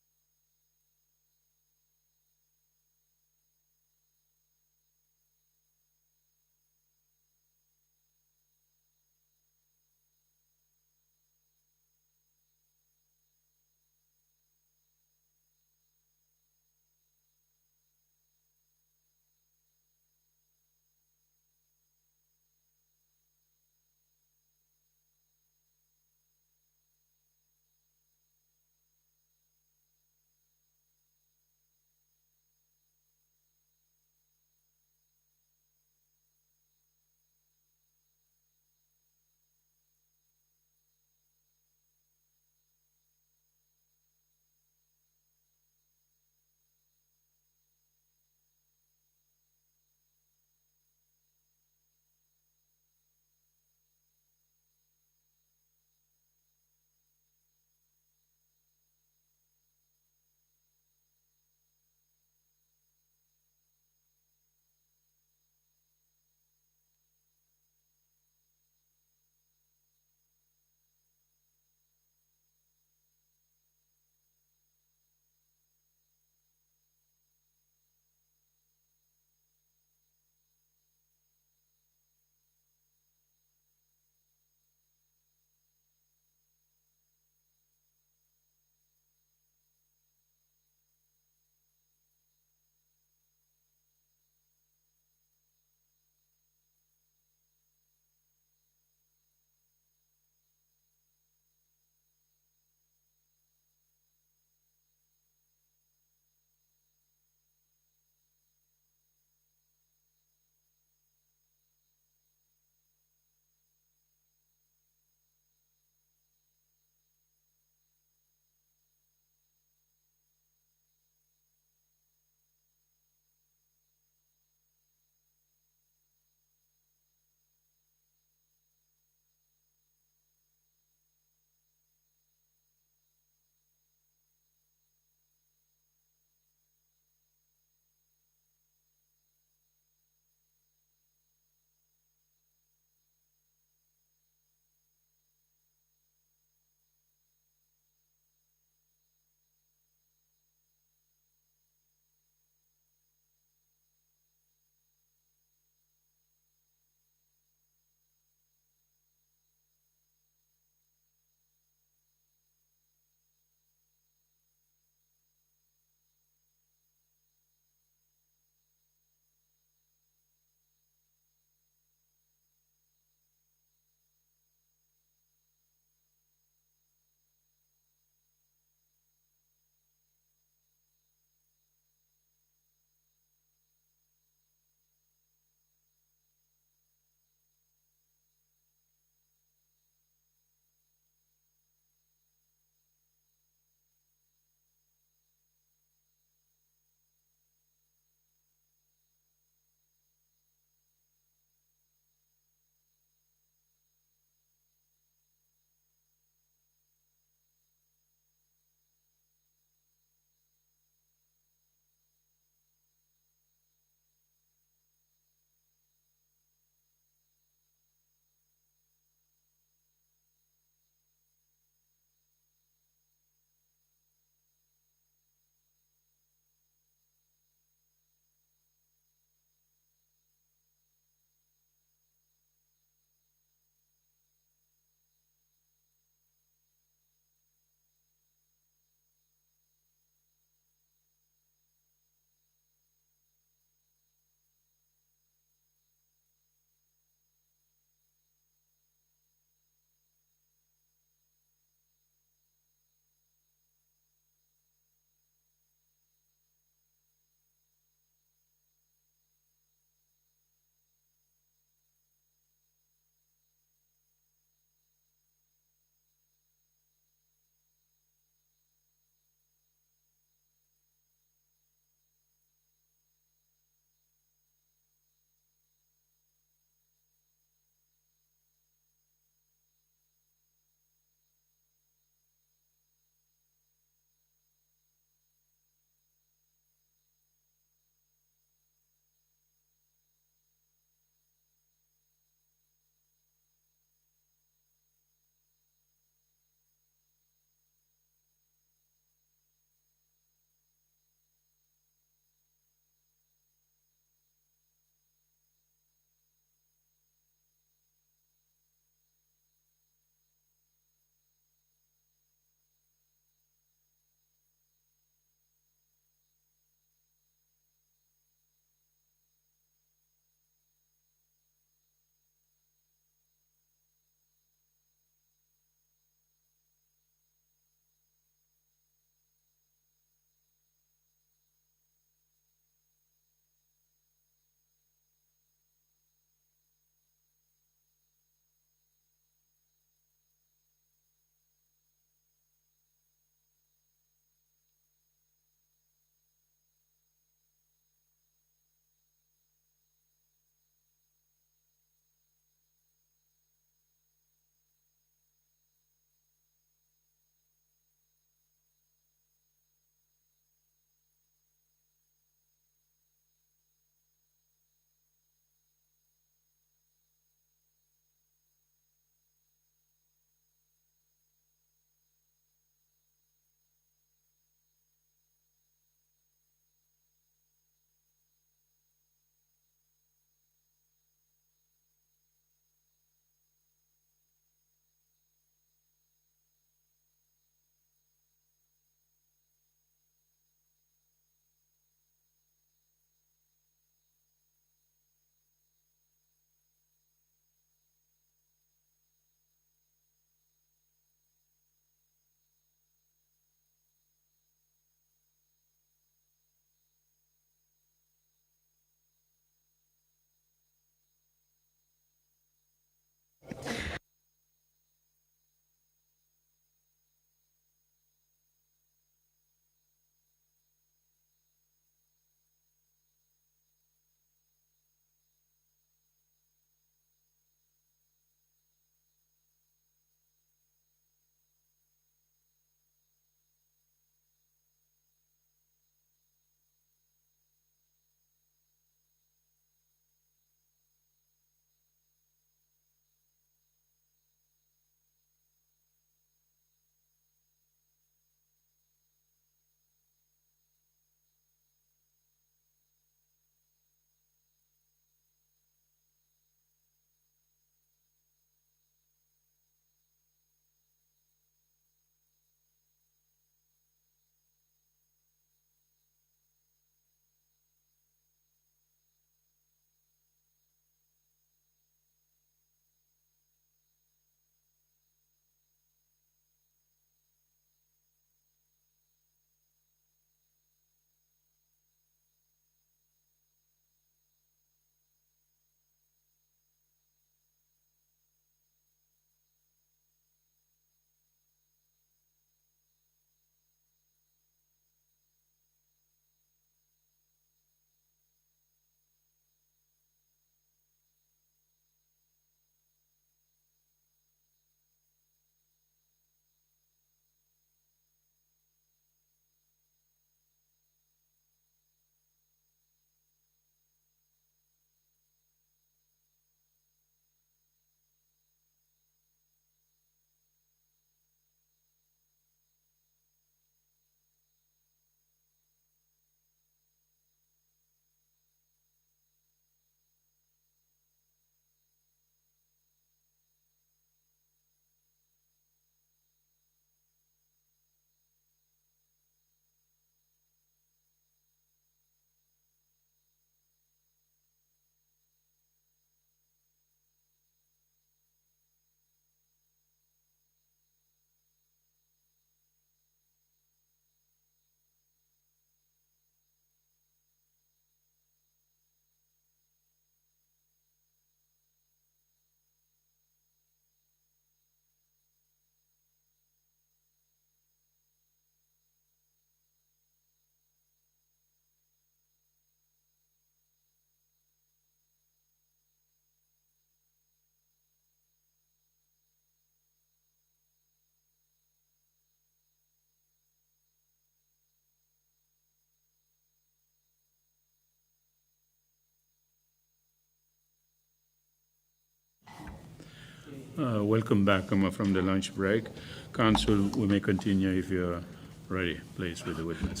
welcome back from the lunch break. Council, we may continue if you're ready, please, with the witness.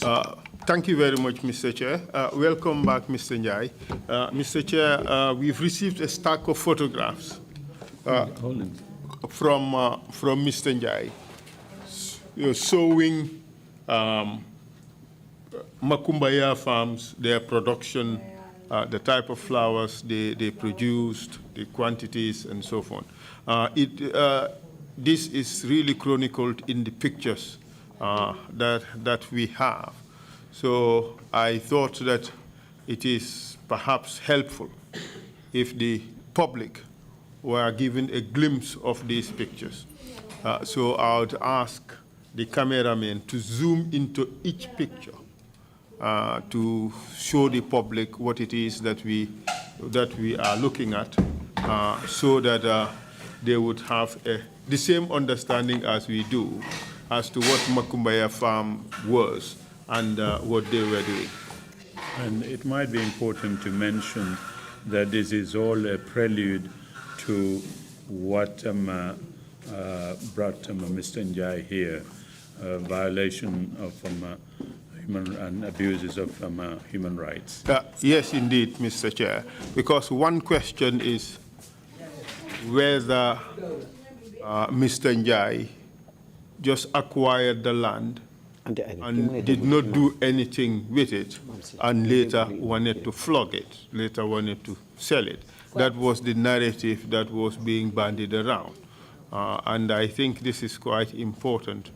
Thank you very much, Mr. Chair. Welcome back, Mr. Njai. Mr. Chair, we've received a stack of photographs from Mr. Njai showing Makumbaya farms, their production, the type of flowers they produced, the quantities, and so forth. This is really chronicled in the pictures that we have. So I thought that it is perhaps helpful if the public were given a glimpse of these pictures. So I would ask the cameraman to zoom into each picture to show the public what it is that we are looking at, so that they would have the same understanding as we do as to what Makumbaya Farm was and what they were doing. And it might be important to mention that this is all a prelude to what brought Mr. Njai here, violation of human and abuses of human rights. Yes, indeed, Mr. Chair, because one question is whether Mr. Njai just acquired the land and did not do anything with it, and later wanted to flog it, later wanted to sell it. That was the narrative that was being bandied around. And I think this is quite important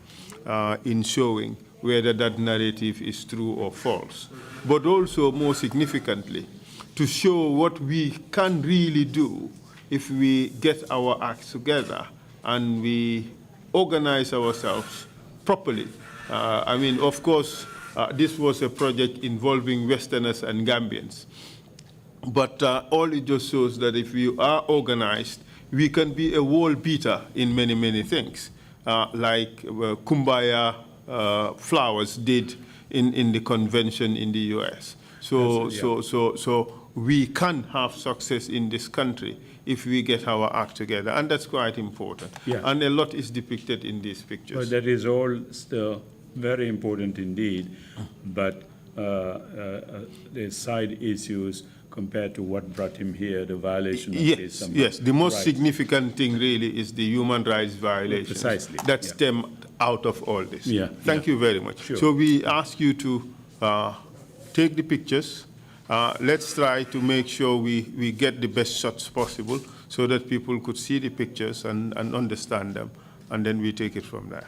in showing whether that narrative is true or false. But also, more significantly, to show what we can really do if we get our acts together and we organize ourselves properly. I mean, of course, this was a project involving Westerners and Gambians. But all it just shows that if we are organized, we can be a wall beater in many, many things, like Kumbaya Flowers did in the convention in the US. So we can have success in this country if we get our act together, and that's quite important. Yeah. And a lot is depicted in these pictures. But that is all still very important indeed, but the side issues compared to what brought him here, the violation of his Yes, the most rights. significant thing really is the human rights violations Precisely, that yeah. stem out of all this. Yeah, Thank you very much. Sure. So we ask you to take the pictures. Let's try to make sure we get the best shots possible so that people could see the pictures and understand them, and then we take it from there.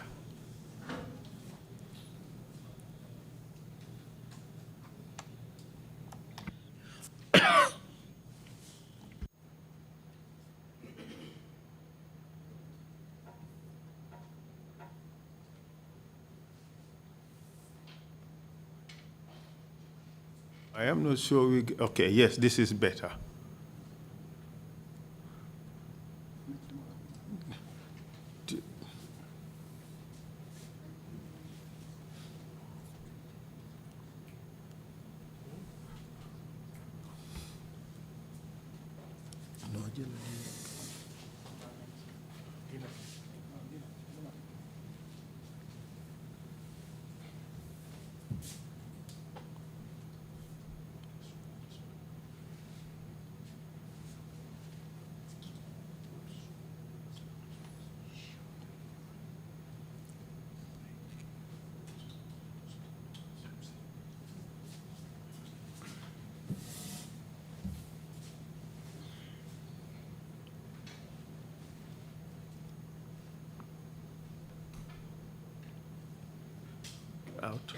I am not sure okay, yes, this is better. Out.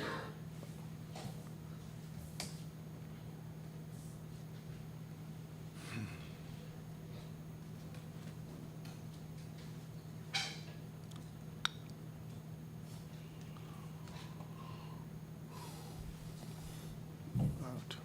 Out.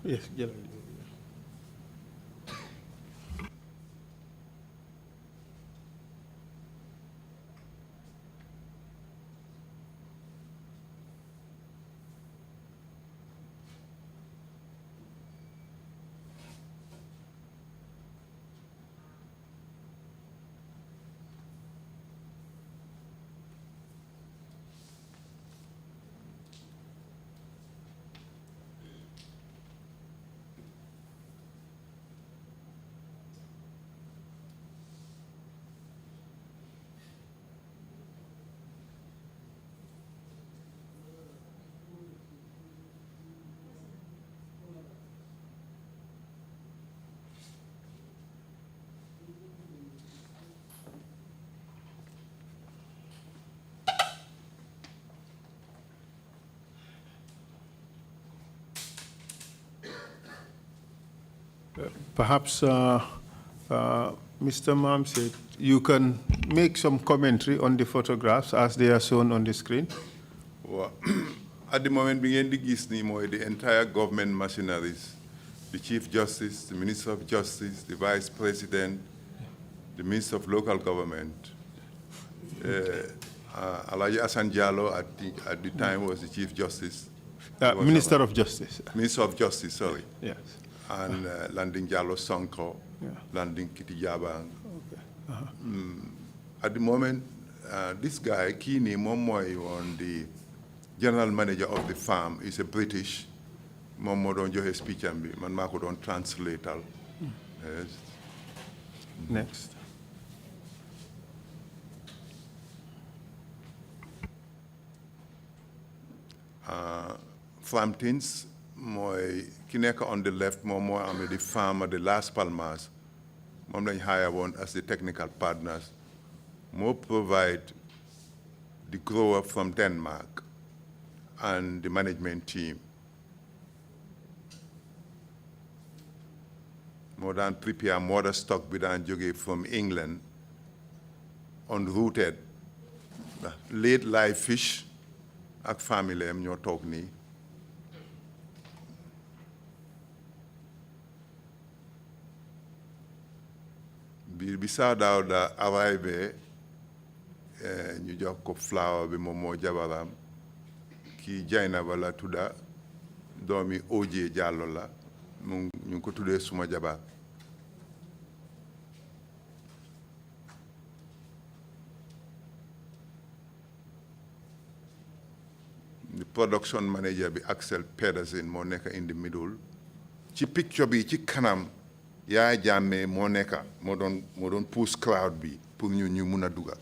Yes, Perhaps, Mr. Mamsit, you can make some commentary on the photographs as they are shown on the screen. Well, at the moment, the entire government machineries, the Chief Justice, the Minister of Justice, the Vice President, the Minister of Local Government, Alaji Asan Jallo at the time was the Chief Justice. Minister of Justice. Minister of Justice, sorry. Yes. And Landing Jallo Sonko, Landing Kiti Jabang. Okay. At the moment, this guy, Kini Momoy, on the general manager of the farm, is a British. Momo don't do his speech and man Marco don't translate all. Yes. Next. Framptons, my Kineka on the left, Momo, I'm the farmer, the Las Palmas. Mom lañ hire one as the technical partners. More provide the grower from Denmark and the management team. More than prepare more stock bidan joge from England, unrooted, late live fish, ak family am ñoo tok ni. Bi saa daaw da arrivé ñu jox ko flower bi moom moo jabaram kii Jaynaba la tudda doomi Oje Jallo la ñu ngi ko tuddee suma jabar. The production manager bi Axel Pedersen moo nekk in the middle ci picture bi ci kanam yaa jàmmee moo nekk moo doon push crowd bi pour ñu mun a dugal.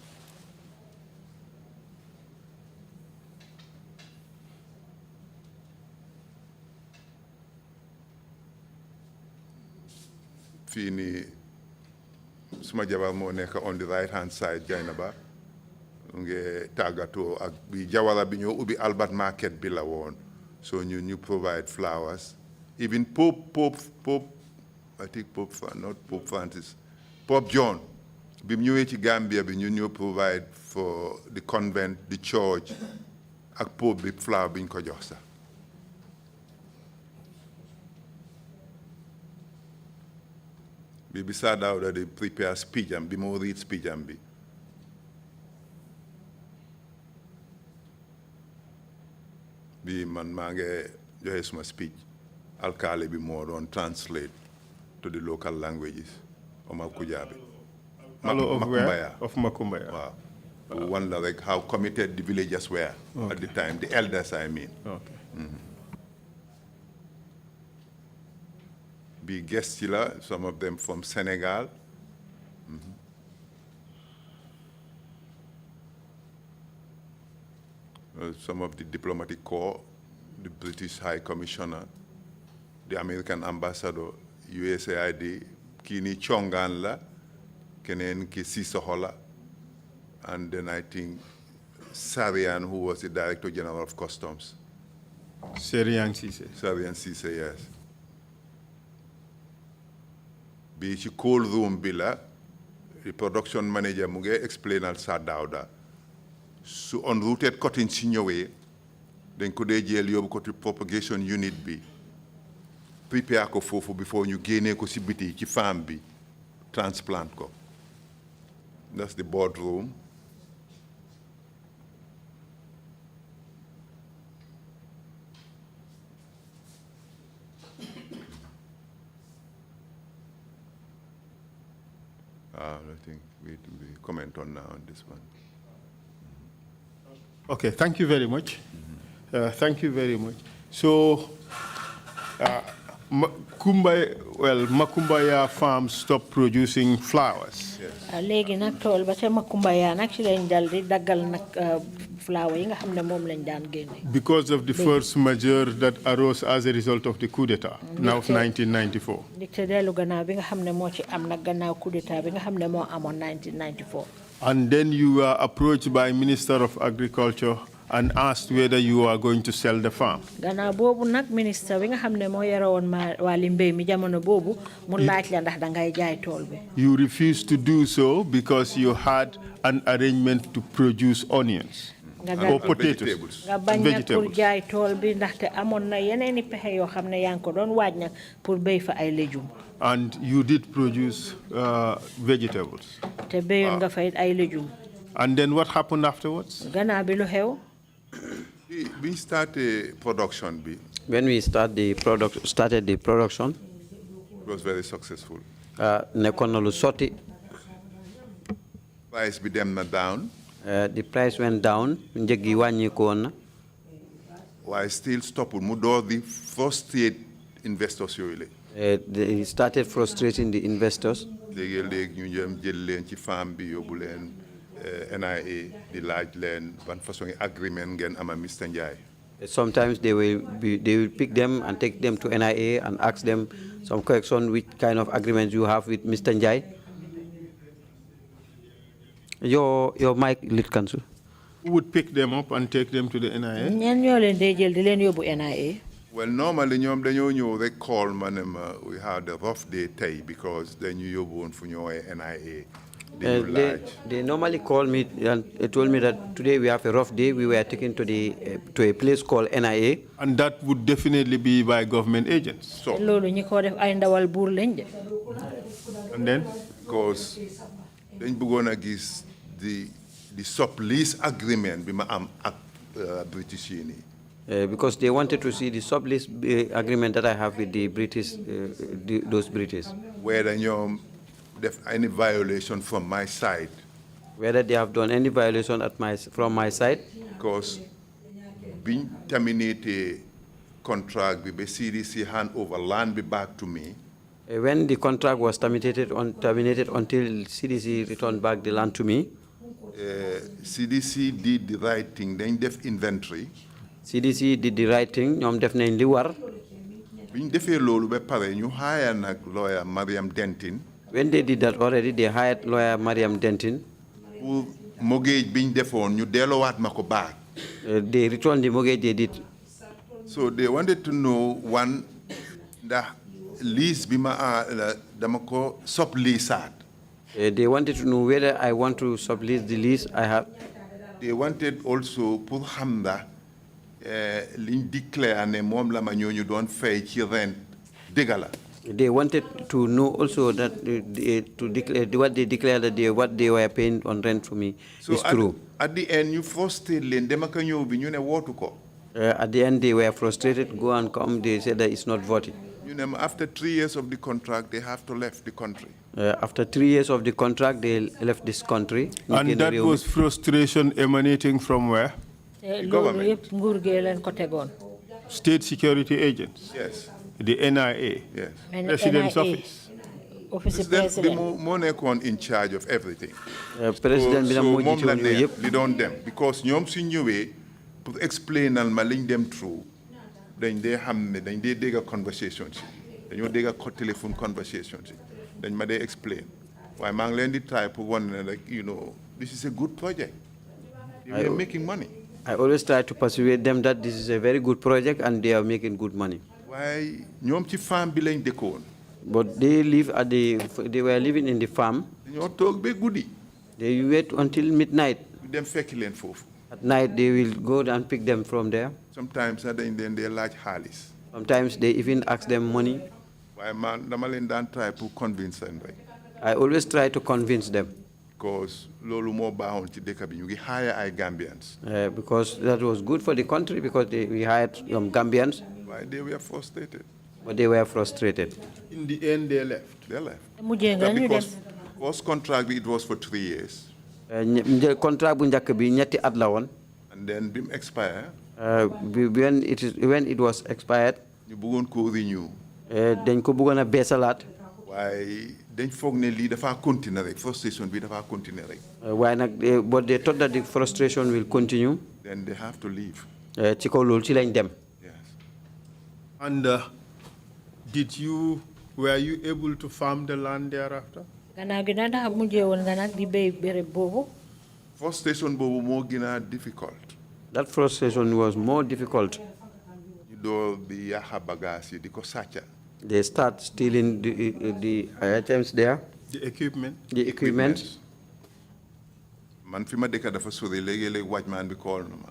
fii nii suma jabar moo nekk on the right hand side Jaynaba nge tàggatoo ak bi jawara bi ñoo ubbi Albert Market bi la woon so ñu provide flowers even Pope I think not Pope Francis, Pope John bi mu ñëwee ci Gambia bi ñu provide for the convent, the church ak Pope bi flower bi ñu ko jox sax. bi saa daaw da di prepare speech am bi moo read speech am bi. bi man maa ngi joxe suma speech alkaali bi moo doon translate to the local languages Omar Kujabi. Of where? Of Makumbaya. Wow. We wonder like how committed the villagers were at the time, the elders I mean. Okay. Be guests, some of them from Senegal. Some of the diplomatic corps, the British High Commissioner, the American Ambassador, USAID, Kini Chongan la, Kenen Ki Sisohola, and then I think Sarian, who was the Director General of Customs. Sarian Sise. Sarian Sise, yes. Bi ci cold room bi la, the production manager mu ngi explain al Sa Dawda su unrouted cotton si ñëwee dañ ko dee jël yóbbu ko ci propagation unit bi prepare ko fofu before ñu génnee ko si biti ci farm bi transplant ko. That's the boardroom. I think we comment on now on this one. Okay, thank you very much. Thank you very much. So, Makumbaya farm stopped producing flowers. Léegi nag tool ba ca Makumbaya nag ci lañ dal di daggal nag flower yi nga xam ne moom lañ daan génne. Because of the force majeure that arose as a result of the coup d'etat, now of 1994. Dicté dellu gannaaw bi nga xam ne moo ci am nag gannaaw coup d'etat bi nga xam ne moo amoon 1994. And then you were approached by Minister of Agriculture and asked whether you are going to sell the farm. Gannaaw boobu nag ministre bi nga xam ne moo yore woon wàlli mbéy mi jamono boobu mu laaj la ndax dangay jaay tool bi. You refused to do so because you had an arrangement to produce onions or potatoes. Nga bañ nag pour jaay tool bi ndaxte amoon na yeneeni pexe yoo xam ne yaa ngi ko doon waaj nag pour béy fa ay légumes. And you did produce vegetables. Te béyoon nga fa it ay légumes. And then what happened afterwards? Gannaaw bi lu xew. We started production. When we started the production, it was very successful. Price be them down. The price went down. Why still stop? Mudo the frustrate investors they started frustrating the investors. NIA, the large land, one façon agreement again, I'm a Mr. Njai. Sometimes they will pick them and take them to NIA and ask them some question which kind of agreement you have with Mr. Njai. Your mic lit council. Who would pick them up and take them to the NIA? Well, normally they call we had a rough day today because then you born for your NIA. They normally call me and told me that today we have a rough day. We were taken to a place called NIA. And that would definitely be by government agents. So. And then? Because then we're going to give the sublease agreement with British Union. Because they wanted to see the sublease agreement that I have with the British, those British. Whether any violation from my side. Whether they have done any violation from my side. Because being terminated contract with the CDC hand over land be back to me. When the contract was terminated until CDC returned back the land to me. CDC did the right thing, then def inventory. CDC did the right thing, ñom def nañ li war. Biñ defé lolu ba paré ñu hire nak lawyer Mariam Dentin. When they did that already, they hired lawyer Mariam Dentin. Pour mortgage biñ defoon ñu délowat mako back. They returned the mortgage they did. So they wanted to know one the lease bima dama ko subleaseat. They wanted to know whether I want to sublease the lease I have. They wanted also pour hamda liñ declare ne mom la ma ñoñu doon fay ci rent dégala. They wanted to know also that to declare what they declared that what they were paying on rent for me is true. At the end, you frustrated them. At the end, they were frustrated. Go and come. They said that it's not voted. After 3 years of the contract, they have to leave the country. After 3 years of the contract, they left this country. And that was frustration emanating from where? Government. State security agents. Yes. The NIA. Yes. President's office. President in charge of everything. President they don't them because ñom su ñëwé pour explain al ma liñ dem through dañ dé xamné dañ dé dégg conversation ci dañu dégg ko telephone conversation ci dañ ma dé explain why ma ngi leen di try pour one like this is a good project. They are making money. I always try to persuade them that this is a very good project and they are making good money. Why ñom ci farm bi lañ dëkkoon. But they were living in the farm. They wait until midnight. At night they will go and pick them from there. Sometimes they large halis. Sometimes they even ask them money. Why man, dama leen daan try to convince them, right? I always try to convince them. Because loolu moo baaxoon ci dëkk bi ñu ngi hire ay Gambians. Because that was good for the country because we hired Gambians. Why they were frustrated. But they were frustrated. In the end, they left. They left. Because first contract it was for 3 years. Contract bu njëkk bi ñetti at la woon. And then bim expire. When it was expired. ñu bëggoon ko renew. Dañ ko bëggoon a beesalaat. waaye dañ foog ne lii dafa continuer rek frustration bi dafa continuer rek. Waaye nag but they thought that the frustration will continue. Then they have to leave. Ci kaw loolu ci lañ dem. Yes. And were you able to farm the land thereafter? gannaaw gi nag ndax mujjee woon nga nag di béy béréb boobu. Frustration boobu moo gën a difficult. That frustration was more difficult. ñu door di yàqa bagage yi di ko sàcca. They start stealing the items there. The equipment. The equipment. Man fi ma dëkk dafa sori léegi-léegi watchman bi call na ma.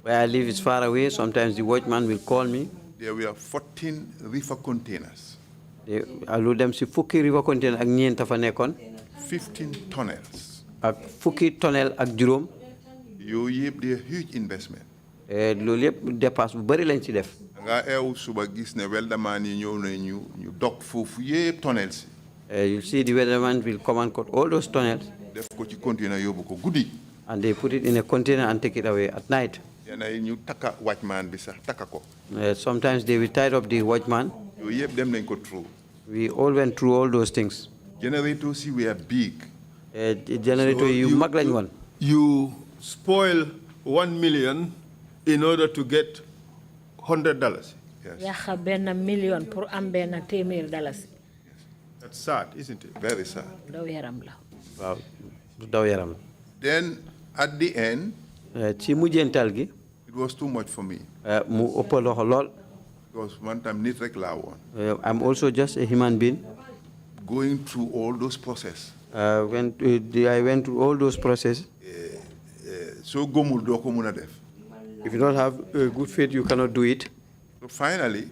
Where I live is far away. Sometimes the watchman will call me. There were 14 river containers. Allo dem si fukki river container ak ñeent fa nekkoon. 15 tunnels. Ak fukki tunnel ak juróom. Yooyu yëpp de huge investment. Loolu yëpp dépasse bu bari lañ ci def. nga eew suba gis ne weldamaan yi ñëw na ñu dog foofu yëpp tunnels. You see the weatherman will come and cut all those tunnels. def ko ci container yóbbu ko guddi. And they put it in a container and take it away at night. ñu takka watchman bi sax takka ko. Sometimes they will tie up the watchman. Yooyu yëpp dem nañ ko through. We all went through all those things. Generators were big. Generator yu mag lañ woon. You spoil 1 million in order to get $100. Yes. yàqa $1 million pour am $100. That's sad, isn't it? Very sad. daw yaram la. Waaw daw yaram. Then at the end. Ci mujjental gi. It was too much for me. Mu ëpp loxo lool. Because one time nit rek laa woon. I'm also just a human being. Going through all those processes. I went through all those processes. So gomul doo ko mun a def. If you don't have good faith, you cannot do it. So finally.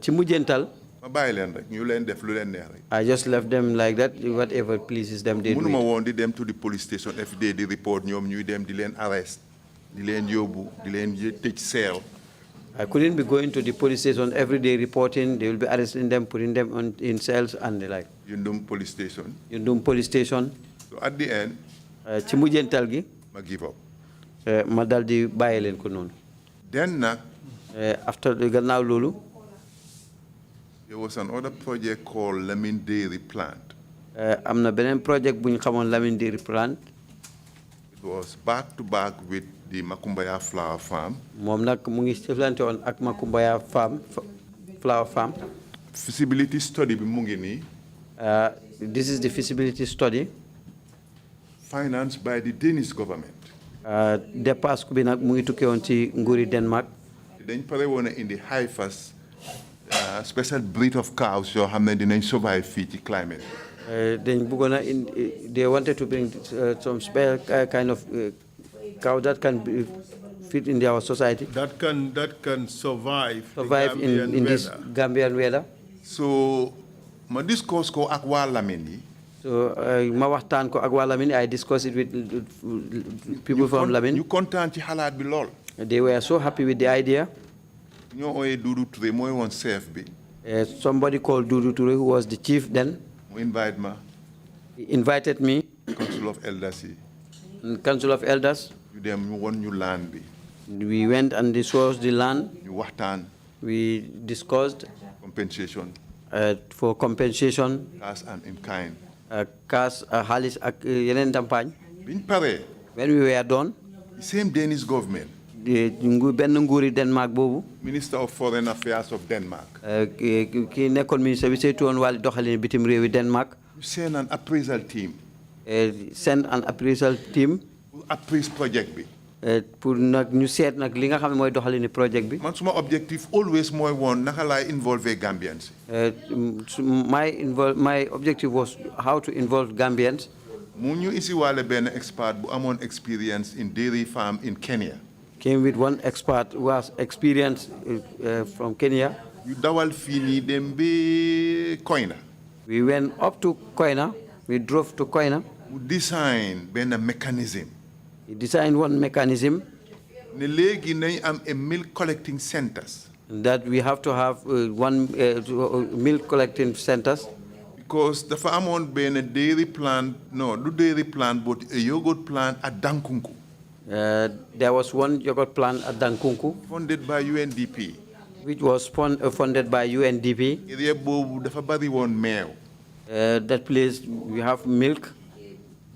Ci mujjental. ma bàyyi leen rek ñu leen def lu leen neex rek. I just left them like that. Whatever pleases them, they do it. mënuma woon di dem to the police station every day di report ñoom ñuy dem di leen arrest di leen yóbbu di leen tëj cell. I couldn't be going to the police station every day reporting. They will be arresting them, putting them in cells and the like. Yundum police station. Yundum police station. So at the end. Ci mujjental gi. ma give up. Ma dal di bàyyi leen ko noonu. Then nag. After gannaaw loolu. There was another project called Lamine Dairy Plant. Am na beneen project bu ñu xamoon Lamine Dairy Plant. It was back to back with the Makumbaya Flower Farm. Moom nag mu ngi jëflante woon ak Makumbaya Flower Farm. Feasibility study bi mu ngi nii. This is the feasibility study. Financed by the Danish government. Dépasse bi nag mu ngi tukkee woon ci nguuri Denmark. dañ pare woon indi heifers special breed of cows yoo xam ne dinañ survive fii ci climate. Dañ bëggoon a they wanted to bring some special kind of cow that can fit in our society. That can survive in this Gambian weather. So ma discuss ko ak waa Lamine yi. So ma waxtaan ko ak waa Lamine. I discussed it with people from Lamine. ñu kontaan ci xalaat bi lool. They were so happy with the idea. ñoo ooyee Dudu Touré mooy woon chef bi. Somebody called Dudu Touré, who was the chief then. mu invite ma. He invited me. Council of Elders yi. Council of Elders. ñu dem ñu won ñu land bi. We went and discussed the land. ñu waxtaan. We discussed. Compensation. For compensation. Cash and in kind. Cash, xaalis ak yeneen ndàmpaay. biñ paree. When we were done. The same Danish government. benn nguuri Denmark boobu. Minister of Foreign Affairs of Denmark. Kii nekkoon ministre bi saytu woon wàllu doxalin bitim réewi Denmark. Send an appraisal team. Send an appraisal team. Appraise project bi. Pour nag ñu seet nag li nga xam ne mooy doxalini project bi. Man suma objective always mooy woon naka laay involve Gambians. My objective was how to involve Gambians. mu ñu isi waale benn expert bu amoon experience in dairy farm in Kenya. Came with one expert who has experience from Kenya. ñu dawal fii nii dem ba Koina. We went up to Koina. We drove to Koina. mu design benn mechanism. He designed one mechanism. ne léegi nañ am a milk collecting centers. That we have to have one milk collecting centers. Because dafa amoon benn dairy plant, no, du dairy plant, but a yogurt plant at Dankunku. There was one yogurt plant at Dankunku. Funded by UNDP. Which was funded by UNDP. Area boobu dafa bari woon meew. That place, we have milk.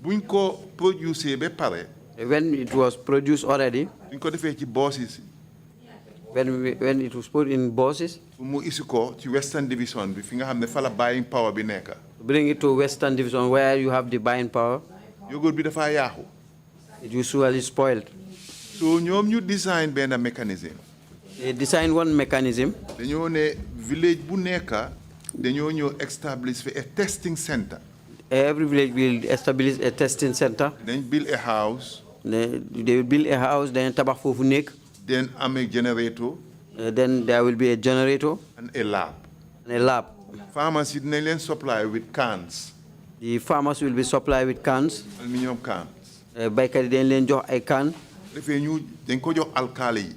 Buñ ko produce ba pare. When it was produced already. Buñ ko defee ci buses. When it was put in buses. Mu isi ko ci Western Division bi fi nga xam ne fa la buying power bi nekk. Bring it to Western Division where you have the buying power. Yogurt bi dafa yaaxu. It usually spoiled. So ñoom ñu design benn mechanism. They designed one mechanism. Dañoo ne village bu nekk dañoo ñëw establish a testing center. Every village will establish a testing center. Then build a house. They will build a house, then tabax fofu nek. Then a generator. Then there will be a generator. And a lab. And a lab. Farmers will supply with cans. The farmers will be supplied with cans. Aluminium cans. Baykat yi dañ leen jox ay can. Defee ñu dañ ko jox alkali yi.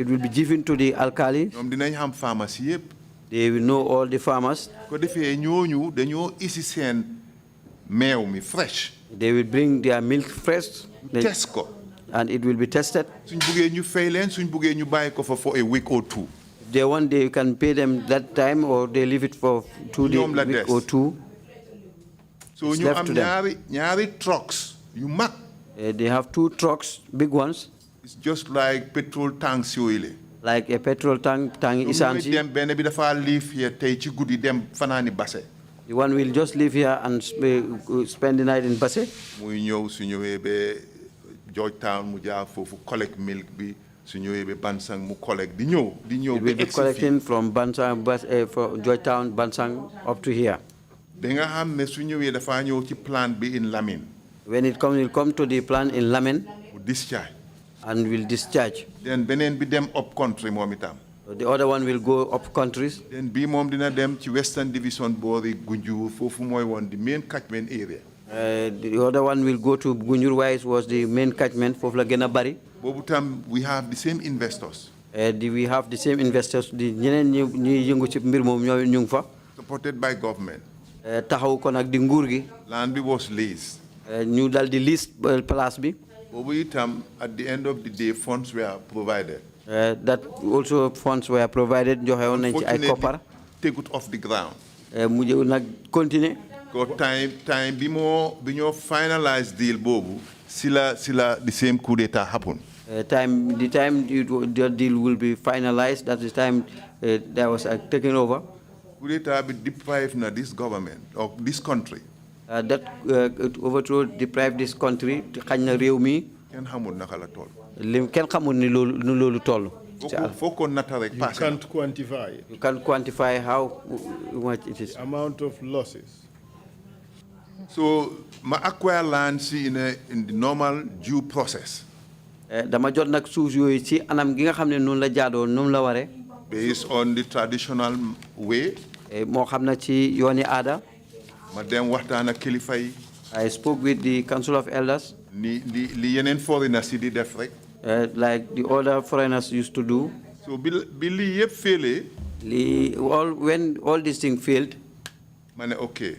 It will be given to the alkali. ñoom dinañ xam farmers yépp. They will know all the farmers. Ko defee ñooñu dañoo isi seen meew mi fresh. They will bring their milk fresh. Test ko. And it will be tested. Suñ buggee ñu fay leen, suñ buggee ñu bàyyi ko for a week or two. They one day you can pay them that time, or they leave it for 2 days, week or two. So ñu am ñaari trucks yu mag. They have 2 trucks, big ones. It's just like petrol tanks yooyu. Like a petrol tank essence. Dem benn bi dafa leave here tey ci guddi dem fanaani Basse. The one will just live here and spend the night in Basse. Muy ñëw su ñëwee ba Georgetown mu jaar foofu collect milk bi su ñëwee ba Bansang mu collect di ñëw. It will be collecting from Bansang, from Georgetown, Bansang up to here. Ba nga xam ne su ñëwee dafa ñëw ci plant bi in Lamine. When it will come to the plant in Lamine. Mu discharge. And will discharge. Then beneen bi dem up country moom itam. The other one will go up countries. Then bii moom dina dem ci Western Division boori Gunjur foofu mooy woon the main catchment area. The other one will go to Gunjur, where it was the main catchment for Flagena Bari. Boobu tam we have the same investors. We have the same investors. The ñeneen ñi yëngu ci mbir moom ñoo ñu ngi fa. Supported by government. Taxaw ko nag di nguur gi. Land bi was leased. ñu dal di lease place bi. Boobu itam at the end of the day funds were provided. That also funds were provided. Joxe woon nañ ci ay koppar. Take it off the ground. Mu jëw nag continuer. Ko time bi ñoo finalize deal boobu sila the same coup d'etat happen. The time the deal will be finalized, that is time there was a taking over. Coup d'etat bi deprive na this government or this country. That overthrow deprived this country xañ na réew mi. Kenn xamul naka la toll. Kenn xamul ni loolu toll. Foo ko natta rek passé. You can't quantify it. You can't quantify how much it is. Amount of losses. So, ma acquire land in the normal due process. Dama jot nag suuf yooyu ci anam gi nga xam ne noonu la jaadoo noonu la waree. Based on the traditional way. Moo xam na ci yooni aada. Ma dem waxtaan ak kilifa yi. I spoke with the Council of Elders. Li yeneen foreigners yi di def rek. Like the other foreigners used to do. So bi lii yëpp failee. When all these things failed. Ma ne okay.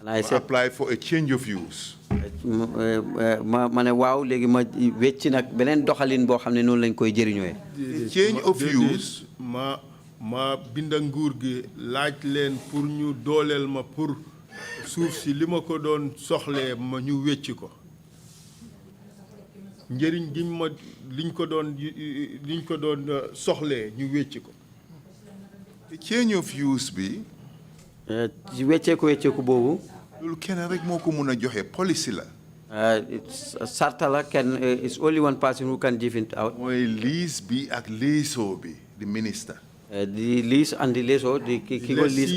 And I said, apply for a change of use. ma ne waaw léegi ma wecci nag beneen doxalin boo xam ne noonu lañ koy jëriñooyee. Change of use. ma binda nguur gi laaj leen pour ñu dooleel ma pour suuf si li ma ko doon soxlee ma ñu wecci ko. Njëriñ gi ma liñ ko doon soxlee ñu wecci ko. Change of use bi. ci wecceeku boobu. loolu kenn rek moo ko mun a joxe policy la. It's sarta la it's only one person who can give it out. mooy lease bi ak leesoo bi the minister. The lease and the leasoo ki ko lease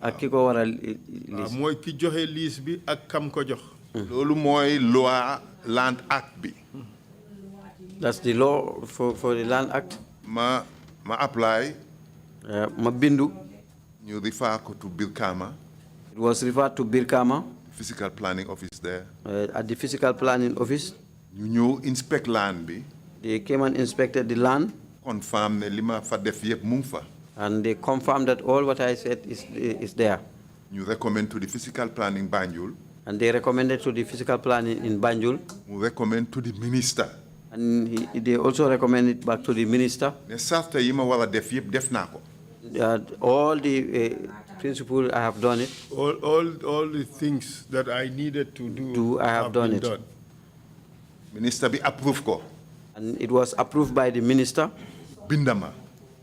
ak ki ko war a lease. mooy ki joxe lease bi ak kam ko jox. loolu mooy loi land act bi. That's the law for the land act. ma apply ma bindu. ñu refer ko to Birkama. It was referred to Birkama. Physical planning office there. At the physical planning office. ñu ñëw inspect land bi. They came and inspected the land. Confirm ne lima fa def yëpp mu ngi fa. And they confirmed that all what I said is there. You recommend to the physical planning Banjul. And they recommended to the physical planning in Banjul. We recommend to the minister. And they also recommended back to the minister. Ne sarta yi ma wara def yëpp def naa ko. All the principles, I have done it. All the things that I needed to do I have done it. Minister bi approve ko. And it was approved by the minister. Bindama.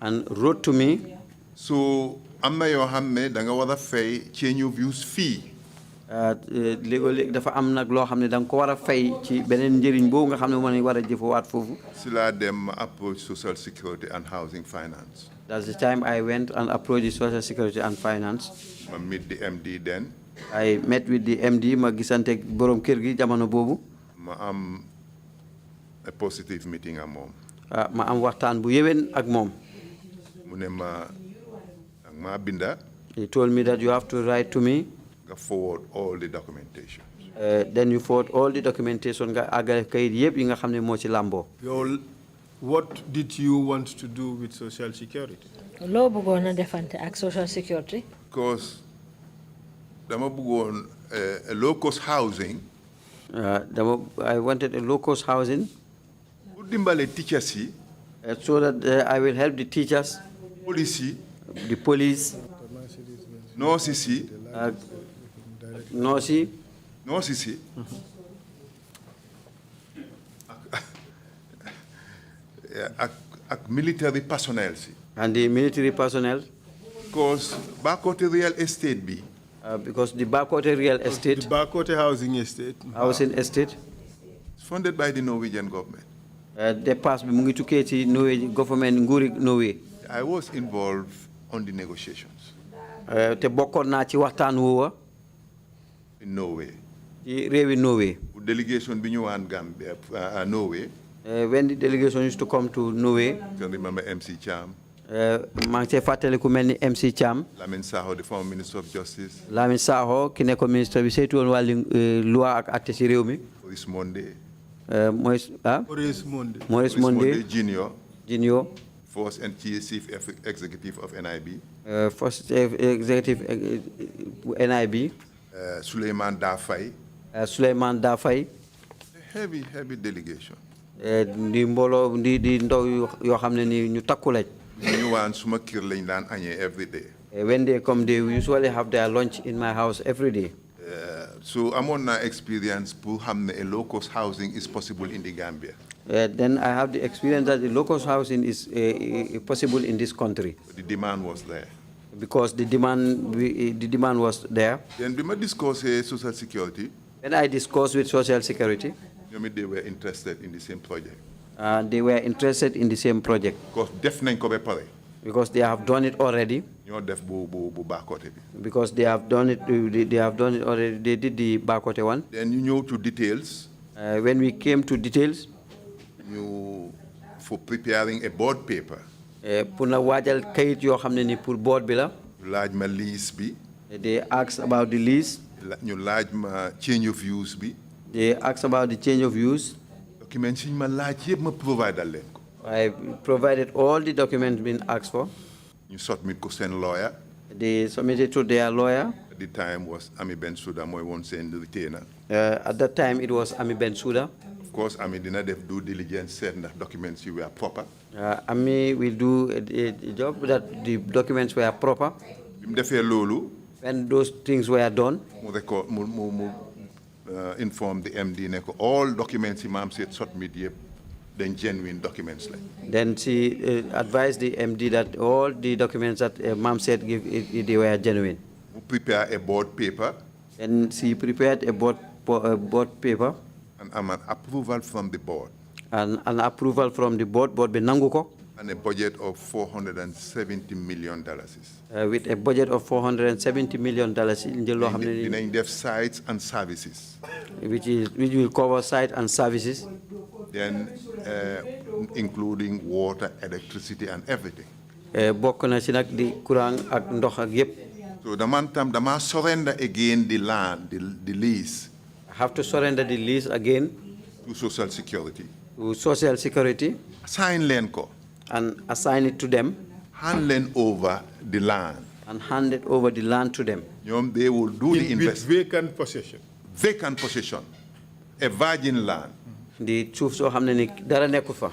And wrote to me. So am na yoo xam ne da nga war a fay change of use fee. Léegi dafa am nag loo xam ne da nga ko war a fay ci beneen njëriñ boobu nga xam ne moo war a jëfewaat foofu. Si laa dem approach social security and housing finance. That's the time I went and approached the social security and finance. Ma meet the MD then. I met with the MD ma gisante borom kër gi jamono boobu. Ma am a positive meeting ak moom. Ma am waxtaan bu yéwén ak moom. Mu ne ma binda. He told me that you have to write to me. Forward all the documentation. Then you forward all the documentation nga àggale kayit yëpp yi nga xam ne moo ci làmboo. What did you want to do with social security? Loo bëggoon a defante ak social security? Because dama bëggoon a low-cost housing. I wanted a low-cost housing. Pour dimbale teachers yi. So that I will help the teachers. Police. The police. Nurses yi. Nurses yi. Ak military personnel si. And the military personnel. Because Bakote real estate bi. Because the Bakote real estate. The Bakote housing estate. Housing estate. It's funded by the Norwegian government. The pass bi mu ngi tukkee ci Norwegian government nguuri Norway. I was involved on the negotiations. Te bokkoon naa ci waxtaan woowa. In Norway. Ci réewi Norway. Delegation bi ñëwaan Gambia, Norway. When the delegation used to come to Norway. You can remember MC Cham. maa ngi cee fàttali ku mel ni MC Cham. Lamin Saho, the former Minister of Justice. Lamin Saho ki nekkoon ministre bi saytu woon wàllu loi ak àtte ci réew mi. Maurice Monde. Maurice Monde Junior. First and Chief Executive of NIB. First Executive NIB. Suleiman Dafai. Suleiman Dafai. Heavy delegation. Di mbooloo di ndaw yoo xam ne ni ñu takku lañ. ñu waan suma kër lañ daan añee every day. When they come, they usually have their lunch in my house every day. So amoon naa experience pour xam ne a low-cost housing is possible in the Gambia. Then I have the experience that the low-cost housing is possible in this country. The demand was there. Because the demand was there. Then we discussed social security. When I discussed with social security. They were interested in the same project. They were interested in the same project. Because they have done it already. Because they have done it already. They did the Bakote one. Then you know to details. When we came to details. For preparing a board paper. Puna wajal kayit yo xamne ni pour board bi la. Laaj ma lease bi. They asked about the lease. ñu laaj ma change of use bi. They asked about the change of use. Documents yi ma laaj yëpp ma providal leen ko. I provided all the documents being asked for. You submit to send lawyer. They submitted to their lawyer. At the time was Ami Bensouda, my one send retainer. At that time it was Ami Bensouda. Of course, Ami did not have due diligence, said that documents were proper. Ami will do a job that the documents were proper. When those things were done. Inform the MD all documents Imam said submit then genuine documents. Then she advised the MD that all the documents that Imam said they were genuine. We prepare a board paper. And she prepared a board paper. And an approval from the board. And an approval from the board benanguko. And a budget of $470 million. With a budget of $470 million. Denying their sites and services. Which will cover site and services. Then including water, electricity, and everything. bokk na ci nak di courant ak ndox ak yépp. So the man tam dama surrender again the land, the lease. I have to surrender the lease again. To Social Security. To Social Security. Assign Lenko. And assign it to them. Hand over the land. And hand it over the land to them. They will do the investment. With vacant possession. Vacant possession. A virgin land. The suuf soo xam ne ni dara nekku fa.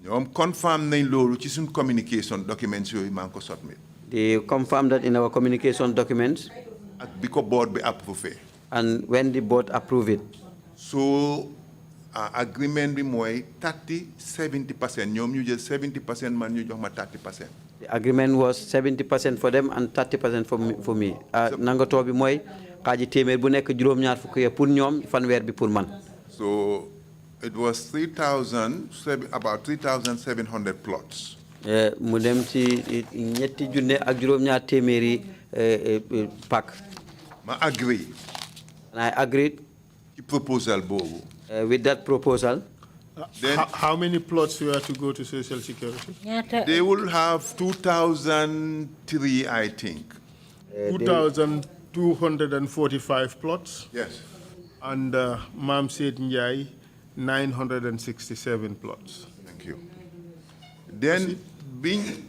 ñoom confirm nañ loolu ci suñ communication documents yooyu maa ngi ko submit. They confirm that in our communication documents. ak bi ko board bi approuvé. And when the board approve it. So agreement bi mooy 30-70%. ñoom ñu jël 70%, man ñu jox ma 30%. The agreement was 70% for them and 30% for me. Nangatoo bi mooy xaaji téeméer bu nekk juróom-ñaar fukk ya pour ñoom fanweer bi pour man. So it was about 3,700 plots. Mu dem ci ñetti junne ak juróom-ñaar téeméeri pak. Ma agree. And I agreed. ci proposal boobu. With that proposal. Then how many plots were to go to Social Security? They will have 2,003, I think. 2,245 plots? Yes. And Mam Said Njai, 967 plots. Thank you. Then, being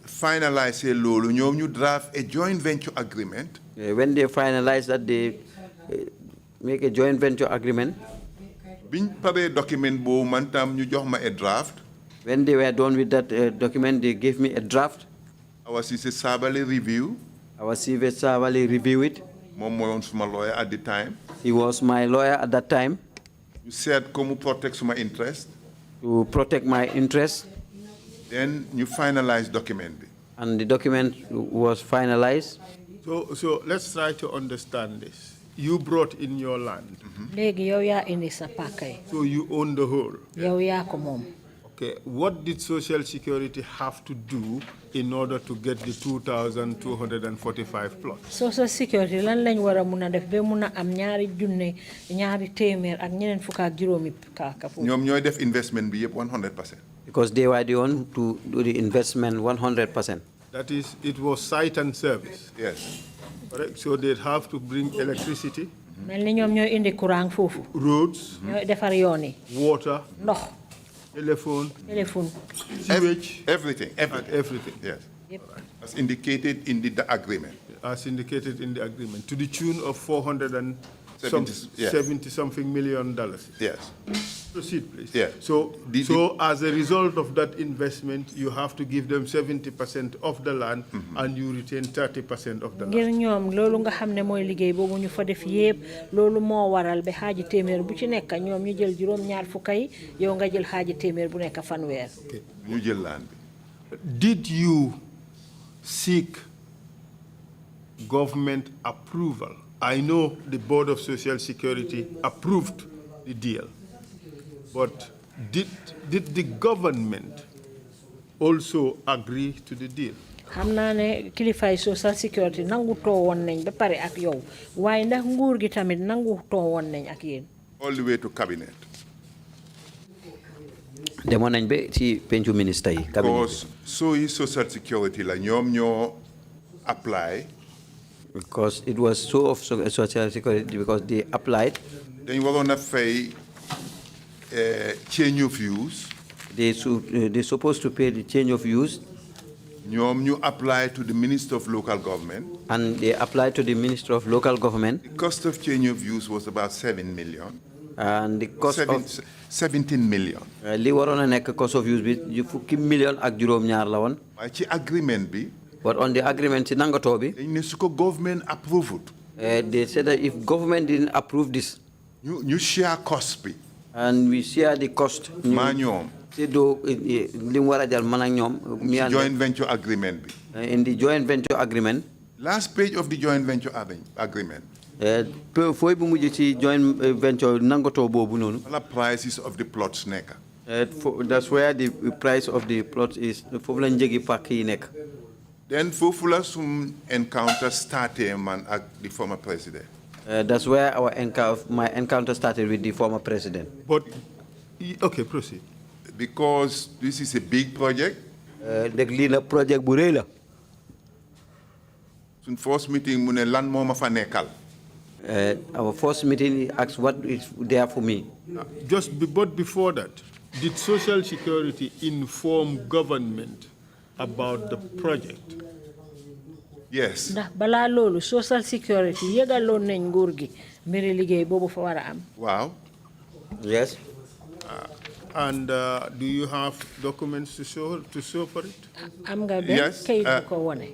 finalized, you draft a joint venture agreement. When they finalize that, they make a joint venture agreement. Biñ paré document bo man tam ñu jox ma a draft. When they were done with that document, they gave me a draft. Our Cissé Sabally review. Our Cissé Sabally review it. Mom moy won suma lawyer at the time. He was my lawyer at that time. You said como protect my interest. To protect my interest. Then you finalize document. And the document was finalized. So let's try to understand this. You brought in your land. So you own the whole. Okay. What did Social Security have to do in order to get the 2,245 plots? Social Security lan lañ wara mëna def be mëna am ñaari junne ñaari témèr ak ñeneen fukk ak juróomi ka fu. Ñom ñoy def investment bi yépp 100%. Because they were the one to do the investment 100%. That is, it was site and service. Yes. Correct. So they'd have to bring electricity. Roads. Water. No. Telephone. Sewage. Everything. Yes. Yep. As indicated in the agreement. As indicated in the agreement. To the tune of $470-something million. Yes. Proceed, please. Yeah. So as a result of that investment, you have to give them 70% of the land, and you retain 30% of the land. Ngir ñom lolu nga xamne moy liggéey bobu ñu fa def yépp lolu mo waral be xaaji témèr bu ci nekk ñom ñu jël juroom ñaar fukay yow nga jël xaaji témèr bu nekk fanweer. Ñu jël land bi. Did you seek government approval? I know the Board of Social Security approved the deal. But did the government also agree to the deal? Xamna ne kilifay Social Security nangu to won nañ ba pare ak yow waye ndax nguur gi tamit nangu to won nañ ak yeen. All the way to cabinet. Demon nañ be ci penchu ministre yi cabinet. Because so is Social Security la ñom ñoo apply. Because it was so of Social Security because they applied. Dañ warona fay change of use. They're supposed to pay the change of use. You apply to the Minister of Local Government. And they applied to the Minister of Local Government. The cost of change of use was about 7 million. And the cost of 17 million. Li warona nek cost of use bi fukki million ak juroom ñaar la won. Ci agreement bi. But on the agreement ci nangato bi. Dañ ne suko government approved. They said that if government didn't approve this. You share cost bi. And we share the cost. Joint venture agreement. In the joint venture agreement. Last page of the joint venture agreement. Joint venture the prices of the plots neka. That's where the price of the plot is. Then Fufula sum encounter started man at the former president. That's where my encounter started with the former president. But, okay, proceed. Because this is a big project. project bu rëy la. Suñ first meeting mu ne lan moo ma fa nekkal. Our first meeting, he asked what is there for me. But before that, did Social Security inform government about the project? Yes. Ndax bala lolu Social Security yegaloon nañ nguur gi mbiri liggéey boobu fa war a am. Wow. Yes. And do you have documents to show for it? Am nga ben kayit bu ko wone.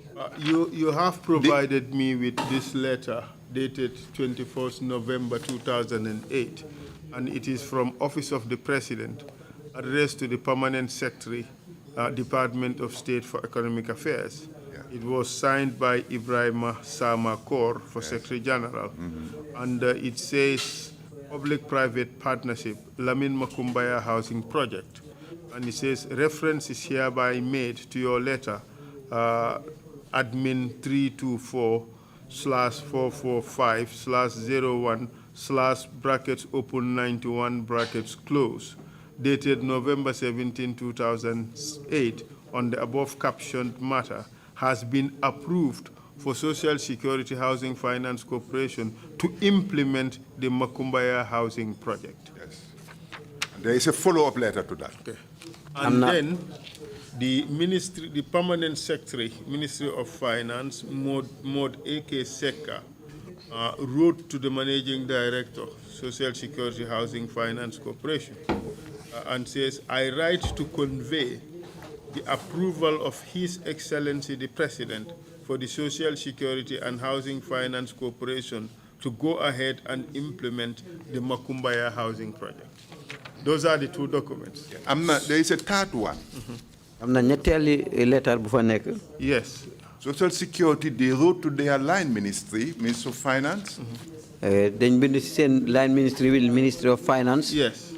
You have provided me with this letter dated 21st November 2008, and it is from Office of the President, addressed to the Permanent Secretary, Department of State for Economic Affairs. It was signed by Ibrahim Sama Kor for Secretary General, and it says Public-Private Partnership, Lamin Makumbaya Housing Project. And it says reference is hereby made to your letter, admin 324/445/01/(91) dated November 17, 2008, on the above captioned matter, has been approved for Social Security Housing Finance Corporation to implement the Makumbaya Housing Project. Yes. There is a follow-up letter to that. Okay. And then the ministry, the Permanent Secretary, Ministry of Finance, Mod A.K. Seka, wrote to the Managing Director, Social Security Housing Finance Corporation, and says, I write to convey the approval of His Excellency the President for the Social Security and Housing Finance Corporation to go ahead and implement the Makumbaya Housing Project. Those are the two documents. There is a third one. Letter Yes. Social Security, they wrote to their line ministry, Ministry of Finance. Then line ministry will Ministry of Finance. Yes.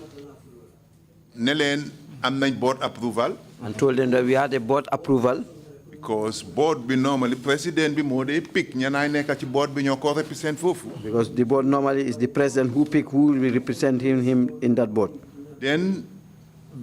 Nelen, am nañ board approval. And told them that we had a board approval. Because board be normally president be more they pick ñanaay nekk ci board bi ñoo ko represent fofu. Because the board normally is the president who pick who will represent him in that board. Then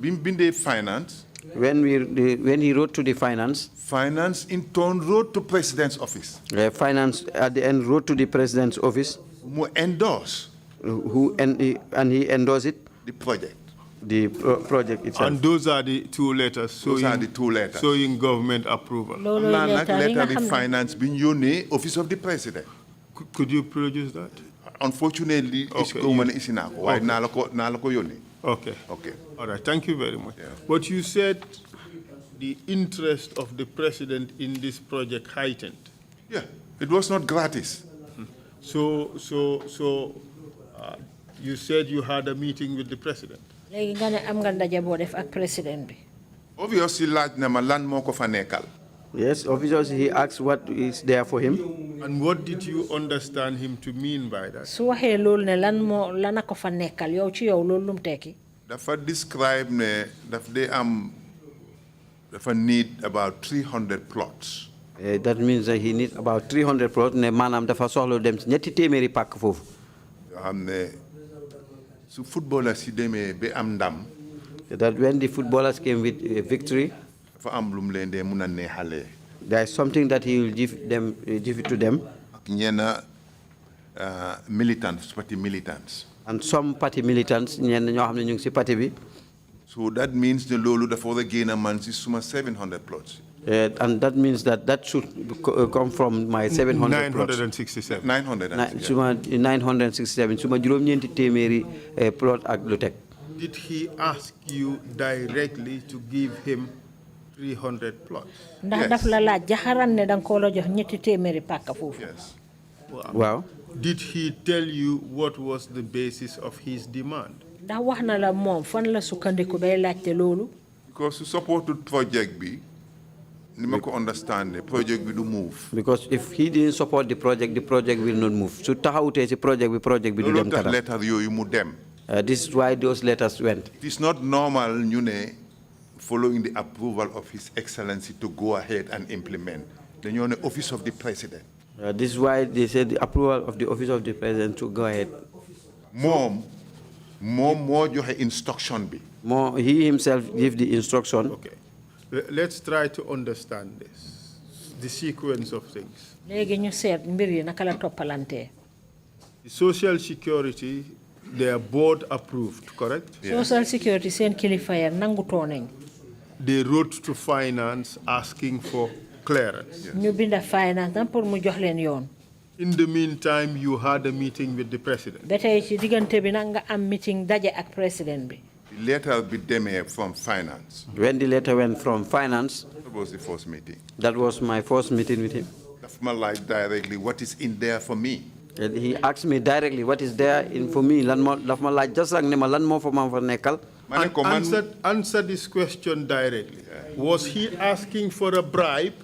bim binde finance. When he wrote to the finance. Finance in turn wrote to president's office. Finance at the end wrote to the president's office. Who endorse. And he endorsed it. The project. The project itself. And those are the two letters. Those are the two letters. Showing government approval. Letter of finance being yone office of the president. Could you produce that? Unfortunately, it's government is in why nalako yone. Okay. Okay. All right. Thank you very much. Yeah. But you said the interest of the president in this project heightened. Yeah. It was not gratis. So you said you had a meeting with the president. Obviously, laaj na ma lan moko fa nekkal. Yes, obviously he asked what is there for him. And what did you understand him to mean by that? Su waxe lol ne lan mo lana ko fa nekkal yow ci yow lol lum teki. Dafa describe ne dafa need about 300 plots. That means that he needs about 300 plots ne manam dafa soxlo dem ci ñetti téméri pak fofu. Yo xamne su footballers yi démé be am ndam. That when the footballers came with a victory, there is something that he will give it to them. Party militants. And some party militants, so that means the lolu da for gain a man 700 plots. And that means that should come from my 700 plots. 967. 967. Plot ak lu tek. Did he ask you directly to give him 300 plots? Yes. Yes. Wow. Did he tell you what was the basis of his demand? Because to support the project B, I understand the project will move. Because if he didn't support the project will not move. So the project will do letter you move them. This is why those letters went. It is not normal, following the approval of His Excellency to go ahead and implement. Then you're in the office of the President. This is why they said the approval of the office of the President to go ahead. More your instruction be. More, he himself give the instruction. Okay. Let's try to understand this, the sequence of things. The Social Security, they are board approved, correct? Social Security sen kilifaya nanguto nañ. They wrote to finance asking for clearance. Ñu binda finance tam pour mu jox leen yoon. In the meantime, you had a meeting with the president. Betay ci digante bi nak nga am meeting daje ak president bi. The letter be demé from finance. When the letter went from finance, That was the first meeting. that was my first meeting with him. That's my life directly. What is in there for me? And he asked me directly, what is there in for me? Lan mo daf ma laaj just like ne ma lan mo fa ma fa nekkal. Answer this question directly. Was he asking for a bribe,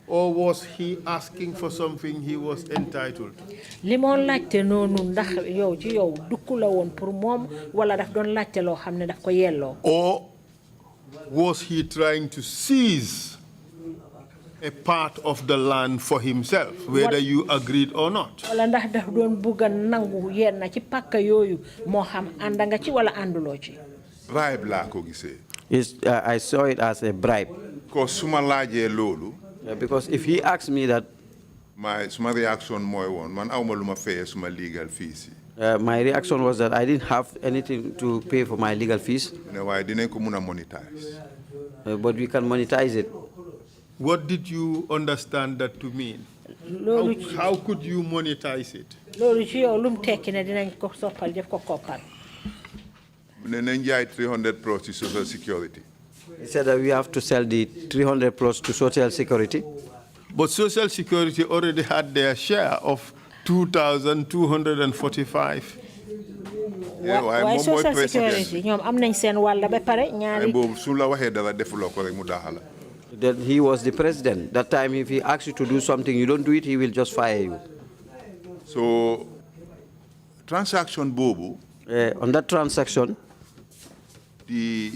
or was he asking for something he was entitled to? Li mo laajte noonu ndax yow ci yow dukku la woon pour moom wala daf doon laajte loo xam ne daf ko yelloo. Or was he trying to seize a part of the land for himself, whether you agreed or not? Wala ndax daf doon bugga nangu yenn ci pàkk yooyu moo xam ànd nga ci wala ànduloo ci. Bribe laa ko gisee. I saw it as a bribe. Because suma laajee loolu. Because if he asked me that, suma reaction mooy woon man awma lu ma fayee suma legal fees yi. my reaction was that I didn't have anything to pay for my legal fees. Ne waaye dinañ ko mun a monetize. But we can monetize it. What did you understand that to mean? How could you monetize it? Loolu ci yow lum tekki ne dinañ ko soppal def ko koppal. Ne nañ jaay 300 plus ci Social Security. He said that we have to sell the 300 plus to Social Security. But Social Security already had their share of 2,245. Why Social Security? ñoom am nañ seen wàll ba pare ñaari. Boobu su la waxee dara defuloo ko rek mu daaxala. That he was the president. That time, if he asks you to do something, you don't do it, he will just fire you. So, transaction boobu. On that transaction, the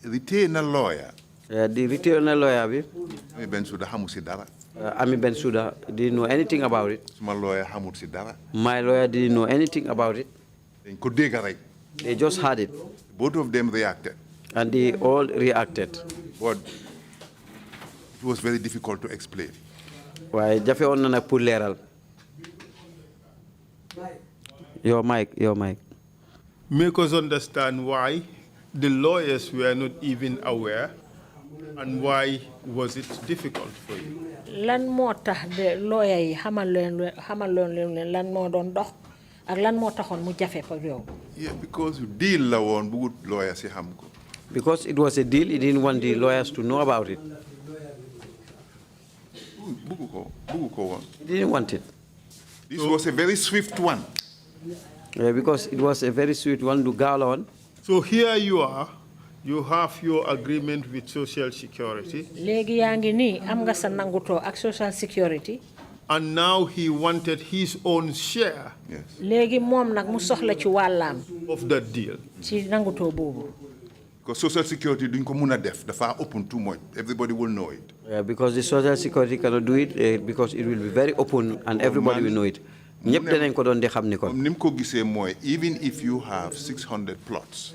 retainer lawyer. The retainer lawyer, Ami Bensouda xamul si dara. Ami Bensouda didn't know anything about it. Suma lawyer xamul si dara. My lawyer didn't know anything about it. Dañ ko dégg rek. They just had it. Both of them reacted. And they all reacted. But it was very difficult to explain. Why jafe on na pour leral. Your mic. Make us understand why the lawyers were not even aware, and why was it difficult for you? Lan moo tax de lawyer yi xamal leen lan moo doon dox ak lan moo taxoon mu jafe pour yow. Yeah, because deal la woon bugut lawyer si xam ko. Because it was a deal, he didn't want the lawyers to know about it. Bugu ko woon. He didn't want it. This was a very swift one. Because it was a very sweet one to go on. So here you are, you have your agreement with Social Security. Léegi yaa ngi nii am nga sa nangutoo ak Social Security. And now he wanted his own share. Yes. Léegi moom nag mu soxla ci wàllaam. Of that deal. Ci nangutoo boobu. Because Social Security duñ ko mun a def dafa open too much. Everybody will know it. Because the Social Security cannot do it because it will be very open and everybody will know it. Ñëpp danañ ko doon di xam ni ko. Nim ko gisee mooy even if you have 600 plots.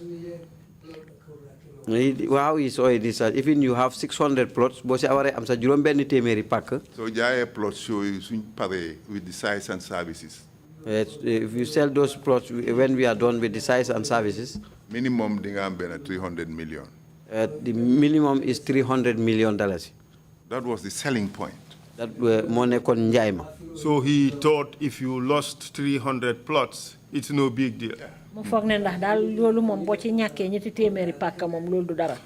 Wow, he saw it. Even you have 600 plots, boo si awaree am sa juróom benn téeméeri pàkk. So jaayee plots yooyu suñ paree with the size and services. If you sell those plots when we are done with the size and services. Minimum di nga am benn 300 million. The minimum is $300 million. That was the selling point. That moo nekkoon njaay ma. So he thought if you lost 300 plots, it's no big deal. Mu foog ne ndax daal loolu moom boo ci ñàkkee ñetti téeméeri pàkk moom loolu du dara.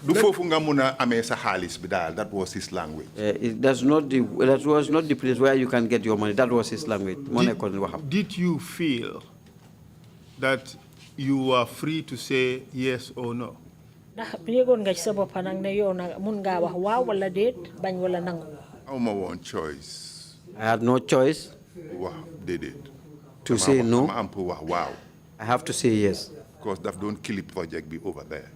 Du foofu nga mun a amee sa xaalis bi daal. That was his language. That was not the place where you can get your money. That was his language. Moo nekkoon waxam. Did you feel that you were free to say yes or no? Ndax yëgoon nga ci sa bopp nag ne yow nag mun ngaa wax waaw wala déet bañ wala nangu. Awma woon choice. I had no choice. Wax déedéet. To say no. Am pour wax waaw. I have to say yes. Because daf doon clip project be over there.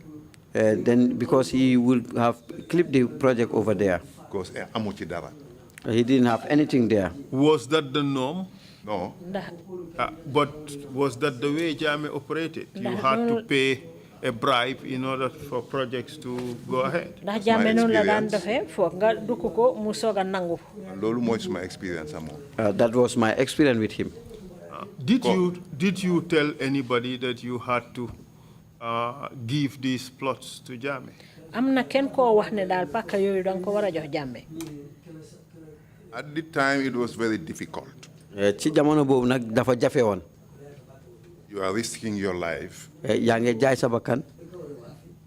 Then because he would have clipped the project over there. Because amu ci dara. He didn't have anything there. Was that the norm? No. But was that the way Jammeh operated? You had to pay a bribe in order for projects to go ahead. Ndax Jammeh noonu la daan defee foog nga dukk ko mu soog a nangu. Loolu mooy suma experience am. That was my experience with him. Did you tell anybody that you had to give these plots to Jammeh? Am na kenn koo wax ne daal pàkk yooyu danga ko war a jox Jammeh. At the time, it was very difficult. Ci jamono boobu nag dafa jafe woon. You are risking your life. Yaa ngi jaay sa bakkan.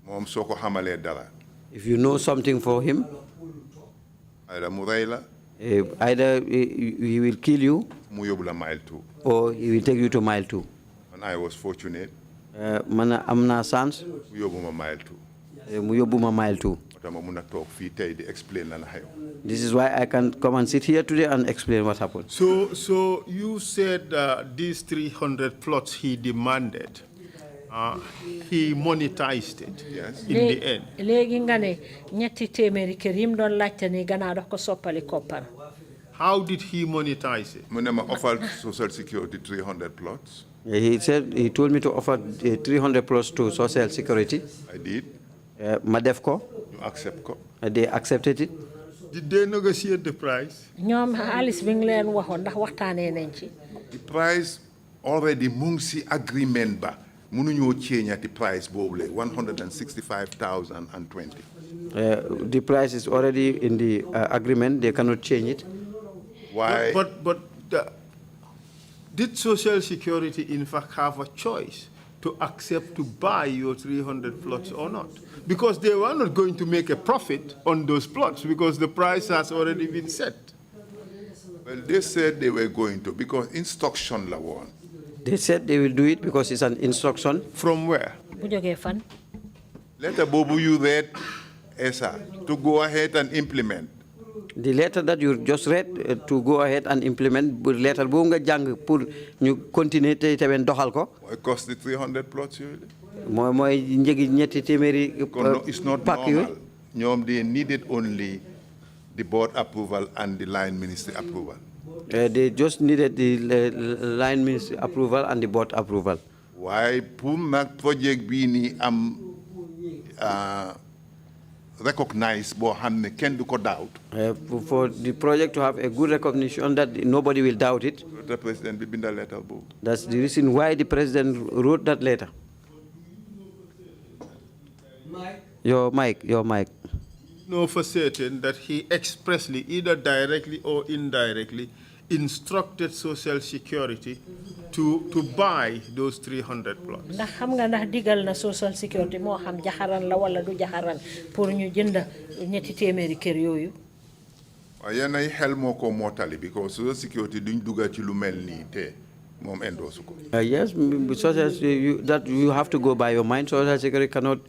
Moom soo ko xamalee dara. If you know something for him, either mu rey la. Either he will kill you, mu yóbbu la mile 2. or he will take you to mile 2. And I was fortunate. Man am naa chance. Mu yóbbu ma mile 2. Mu yóbbu ma mile 2. Dama mun a toog fii tey di explain la xew. This is why I can come and sit here today and explain what happened. So you said these 300 plots he demanded, he monetized it. Yes. In the end. Léegi nga ne ñetti téeméeri kër yim doon laajte ni gannaaw dox ko soppali koppar. How did he monetize it? Mu ne ma offered Social Security 300 plots. He told me to offer 300 plots to Social Security. I did. Ma def ko. You accept ko. They accepted it. Did they negotiate the price? ñoom xaalis bi nga leen waxoon ndax waxtaanee nañ ci. The price already mu ngi si agreement ba. Mënuñoo change the price boobu le 165,020. The price is already in the agreement. They cannot change it. Why? But did Social Security in fact have a choice to accept to buy your 300 plots or not? Because they were not going to make a profit on those plots because the price has already been set. Well, they said they were going to because instruction la woon. They said they will do it because it's an instruction. From where? Bu jógee fan. Letter boobu you read, Esa, to go ahead and implement. The letter that you just read to go ahead and implement, letter boobu nga jàng pour ñu continuer te tamit doxal ko. It cost the 300 plots yooyu. Mooy njëgi ñetti téeméeri. It's not normal. ñoom they needed only the board approval and the line ministry approval. They just needed the line ministry approval and the board approval. Why pour nag project bii nii am recognize boo xam ne kenn du ko doubt. For the project to have a good recognition that nobody will doubt it. The president bi binda letter boobu. That's the reason why the president wrote that letter. Your mic. Know for certain that he expressly, either directly or indirectly, instructed Social Security to buy those 300 plots. Ndax xam nga ndax digal na Social Security moo xam jaxaran la wala du jaxaran pour ñu jënd ñetti téeméeri kër yooyu. waaye yéen ay xel moo ko mootali because Social Security duñ dugal ci lu mel nii te moom endorse ko. Yes, that you have to go by your mind. Social Security cannot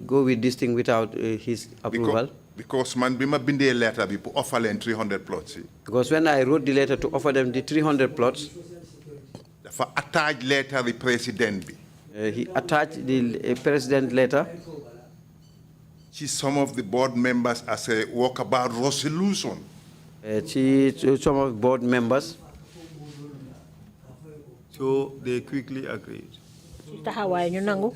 go with this thing without his approval. Because man bima bindee letter bi pour offer leen 300 plots. Because when I wrote the letter to offer them the 300 plots, dafa attach letter the president bi. He attached the president letter. Some of the board members as a walkabout resolution. Some of the board members. So they quickly agreed. taxawaay ñu nangu.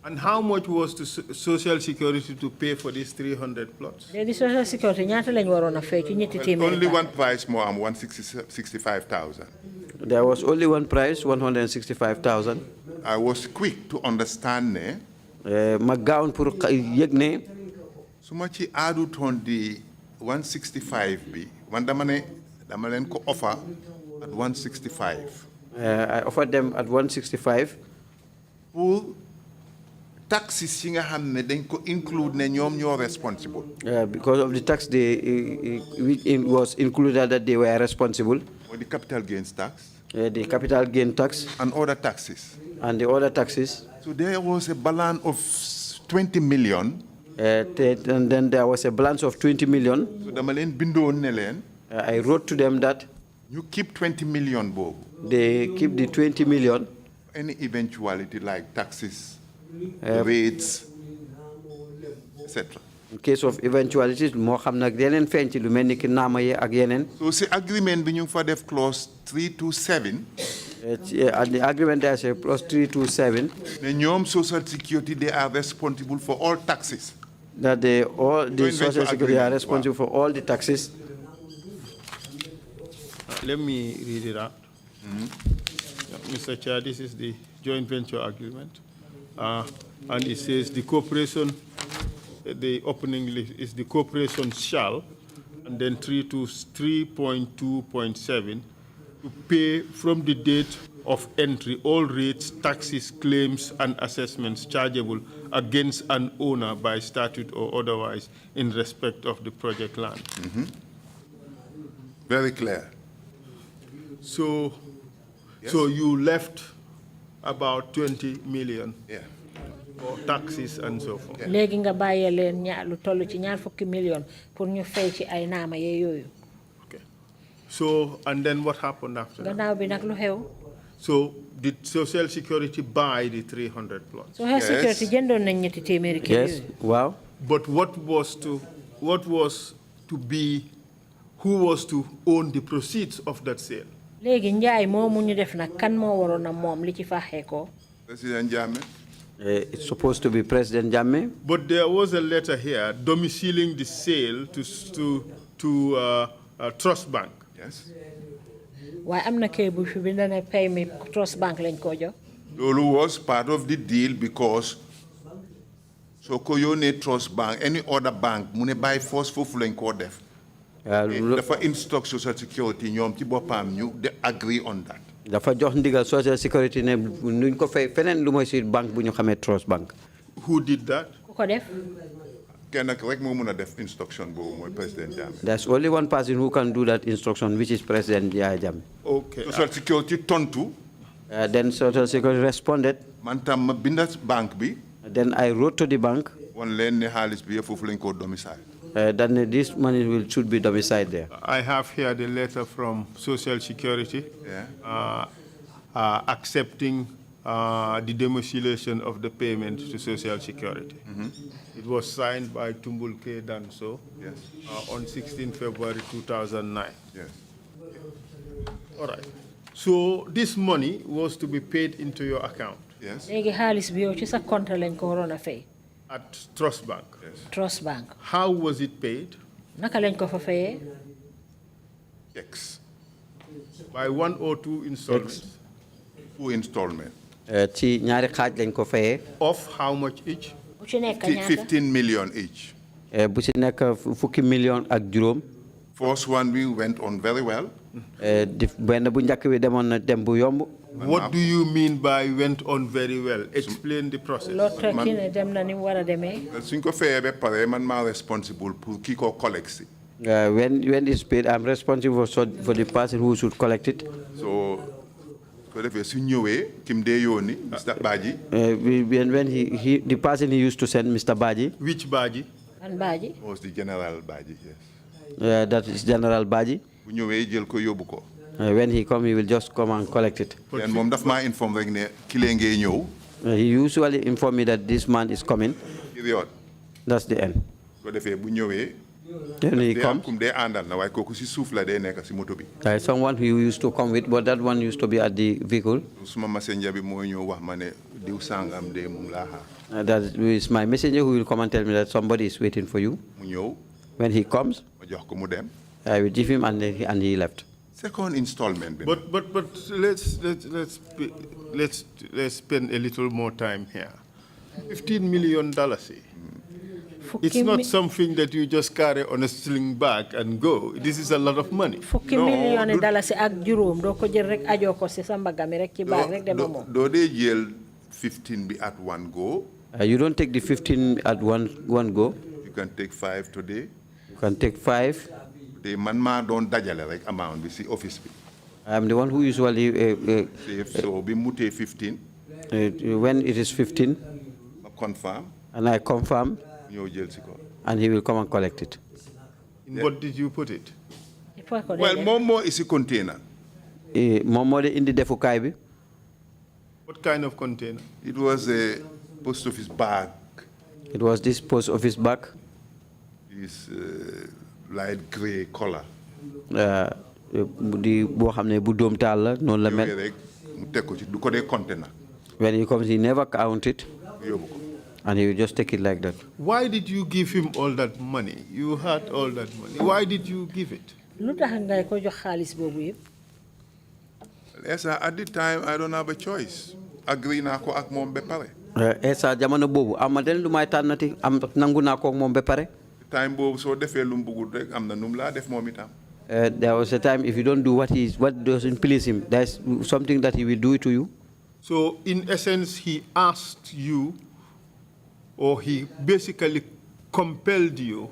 And how much was the Social Security to pay for these 300 plots? léegi Social Security ñaata lañ waroon a fay ci ñetti téeméeri. Only one price more, 165,000. There was only one price, 165,000. I was quick to understand ne. Ma gaawoon pour yëg ne. su ma ci addut on the 165 bi man dama leen ko offer at 165. I offered them at 165. Pour taxes yi nga xam ne dañ ko include ne ñoom ñoo responsible. Because of the tax it was included that they were responsible. Or the capital gains tax. The capital gain tax. And other taxes. And the other taxes. So there was a balance of 20 million. And then there was a balance of 20 million. So dama leen bindoon ne leen. I wrote to them that. You keep 20 million boobu. They keep the 20 million. Any eventuality like taxes, rates, etc. In case of eventualities, moo xam nag yeneen feeñ ci lu mel ni ki naama yi ak yeneen. So si agreement bi ñu fa def clause 327. The agreement there says plus 327. The ñoom Social Security, they are responsible for all taxes. That all the Social Security are responsible for all the taxes. Let me read it out. Mr. Chair, this is the joint venture agreement. And it says the corporation, the opening list is the corporation shall, and then 3.2.7, to pay from the date of entry all rates, taxes, claims, and assessments chargeable against an owner by statute or otherwise in respect of the project land. Very clear. So, Yes. so you left about 20 million for taxes and so forth. Léegi nga bàyyee leen lu toll ci ñaar fukki million pour ñu fay ci ay naama yooyu. Okay. So, and then what happened after that? Gannaaw bi nag lu xew. So, did Social Security buy the 300 plots? Social Security jëndoon nañ ñetti téeméeri kër Yes, wow. But who was to own the proceeds of that sale? Léegi njaay moomu ñu def nag kan moo waroon a moom li ci faxee ko. President Jammeh. It's supposed to be President Jammeh. But there was a letter here domiciling the sale to Trust Bank. Yes. Waaye am na kay bu fi bind ne pay mi Trust Bank lañ ko jox. Lolu was part of the deal because so ko yónnee Trust Bank, any other bank, mu ne by force foofu lañ ko def. Dafa instruct Social Security ñoom ci boppam ñu de agree on that. Dafa jox ndigal Social Security ne nuñ ko fay feneen lu mooy si banque bu ñu xamee Trust Bank. Who did that? Ku ko def. Kenn rek moo mun a def instruction boobu mooy President Jammeh. There's only one person who can do that instruction, which is President Jammeh. Okay. Social Security tontu. Then Social Security responded. Man tam ma bindat bank bi. Then I wrote to the bank. Wan leen ne xaalis bi foofu lañ ko domicile. Then this money should be domiciled there. I have here the letter from Social Security accepting the domiciliation of the payment to Social Security. It was signed by Tumbulke Danso on 16 February 2009. Yes. All right. So this money was to be paid into your account. Yes. Léegi xaalis bi yow ci sa compte lañ ko waroon a fay. At Trust Bank. Yes. Trust Bank. How was it paid? Naka lañ ko fa fayee? Checks. By one or two installments. Two installments. Ci ñaari xaaj lañ ko fayee. Of how much each? Bu ci nekk ñaata? 15 million each. Bu ci nekk fukki million ak juróom. First one we went on very well. Benn bu njëkk bi demoon na dem bu yomb. What do you mean by went on very well? Explain the process. Loo tekki ne dem na ni mu war a demee. Suñ ko fayee ba pare man maa responsible pour kii ko collect si. When it's paid, I'm responsible for the person who should collect it. So, ko defee su ñëwee kim dee yónni Mr. Badji. When the person he used to send, Mr. Badji. Which Badji? And Badji? Was the General Badji, yes. That is General Badji. Bu ñëwee jël ko yóbbu ko. When he come, he will just come and collect it. Then moom daf maa inform rek ne kile ngay ñëw. He usually inform me that this man is coming. Period. That's the end. Ko defee bu ñëwee. Then he comes. Kum dee àndal na waaye kooku si suuf la dee nekk si moto bi. Someone who used to come with, but that one used to be at the vehicle. Suma messenger bi mooy ñëw wax ma ne diw sangam dee mu ngi laa xaar. That is my messenger who will come and tell me that somebody is waiting for you. Mu ñëw. When he comes, ma jox ko mu dem. I will give him and he left. Second installment. But let's spend a little more time here. $15 million. It's not something that you just carry on a sling bag and go. This is a lot of money. Fukki million dalasi ak juróom doo ko jël rek ajo ko ci sa mbagami rek ci bag rek dem moom. Doo dee jël 15 bi at one go. You don't take the 15 at one go. You can take 5 today. You can take 5. Man maa doon dajale rek amount bi si office bi. I'm the one who usually so bi mutee 15. When it is 15. Ma confirm. And I confirm. Ñëw jël si ko. And he will come and collect it. In what did you put it? Well, moom moo isi container. Moom moo de indi defukaay bi. What kind of container? It was a post office bag. It was this post office bag. This light grey color. Di boo xam ne bu doom taal la noonu la mel. rek When he comes, he never count it. And he will just take it like that. Why did you give him all that money? You had all that money. Why did you give it? Yes, at the time, I don't have a choice. Agree na ko ak mom be pare. Esa jamono bobu amaden lu may tanati am nangu na ko mom be pare. Time bobu so defé lu mbugul rek am na num la def mom itam. There was a time if you don't do what doesn't please him, there's something that he will do to you. So in essence, he asked you, or he basically compelled you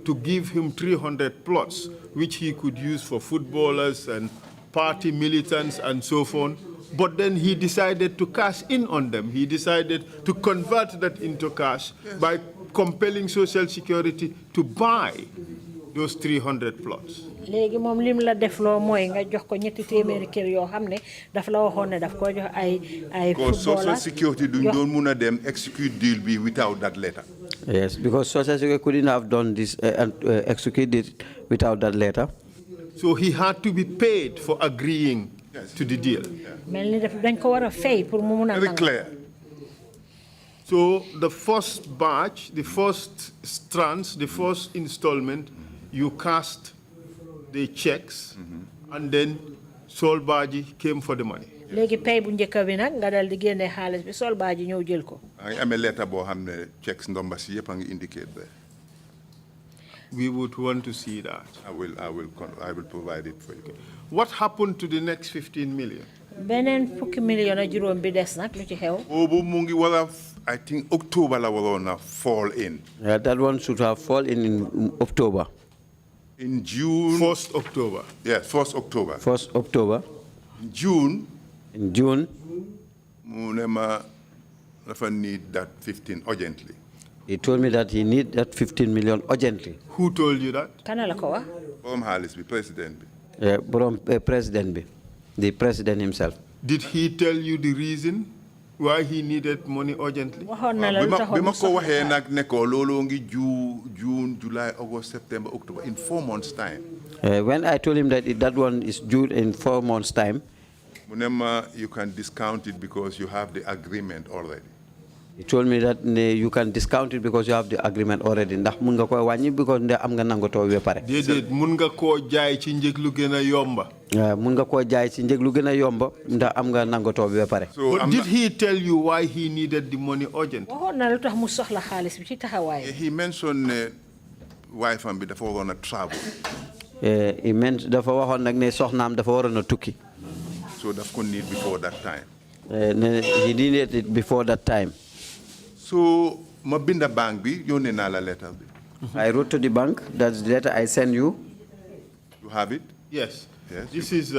to give him 300 plots, which he could use for footballers and party militants and so on. But then he decided to cash in on them. He decided to convert that into cash by compelling Social Security to buy those 300 plots. Legi mom lim la def lo moy nga jox ko ñetti téméri kër yo xamné daf la waxone daf ko jox ay Social Security duñ doon mëna dem execute deal bi without that letter. Yes, because Social Security couldn't have done this and execute it without that letter. So he had to be paid for agreeing to the deal. Melni daf dañ ko wara fay pour mu mëna Very clear. So the first batch, the first tranche, the first installment, you cast the checks, and then Sol Badji came for the money. Legi pay bu ñëk bi nak nga dal di génné xaaliss bi Sol Badji ñëw jël ko. Ay amé letter bo xamné checks ndomba ci yépp nga indicate there. We would want to see that. I will provide it for you. What happened to the next 15 million? Benen fukki million ak juroom bi dess nak lu ci xew. Bobu mu ngi wala I think October la warona fall in. Yeah, that one should have fallen in October. In June. 1st October. Yes, 1st October. 1st October. In June. In June. Munema dafa need that 15 urgently. He told me that he need that 15 million urgently. Who told you that? Kana la ko wax? Borom xaliss bi president bi. Yeah, borom president bi. The president himself. Did he tell you the reason why he needed money urgently? Bima ko waxe nak ne ko lolo ngi June, July, August, September, October in 4 months time. When I told him that that one is due in 4 months time, Munema, you can discount it because you have the agreement already. he told me that you can discount it because you have the agreement already. Ndax mun nga ko wañi because am nga nangoto we pare. Dedet mun nga ko jaay ci njëg lu gëna yomba. Mun nga ko jaay ci njëg lu gëna yomba ndax am nga nangoto we pare. But did he tell you why he needed the money urgently? Waxon na lu tax mu soxla xaaliss bi ci taxaway. He mentioned wife am bi dafa warona travel. He meant dafa waxon nak ne soxnaam dafa warona tukki. So daf ko need before that time. He needed it before that time. So ma binda bank bi yónnee na la letter bi. I wrote to the bank. That's the letter I sent you. You have it? Yes. Yes. This is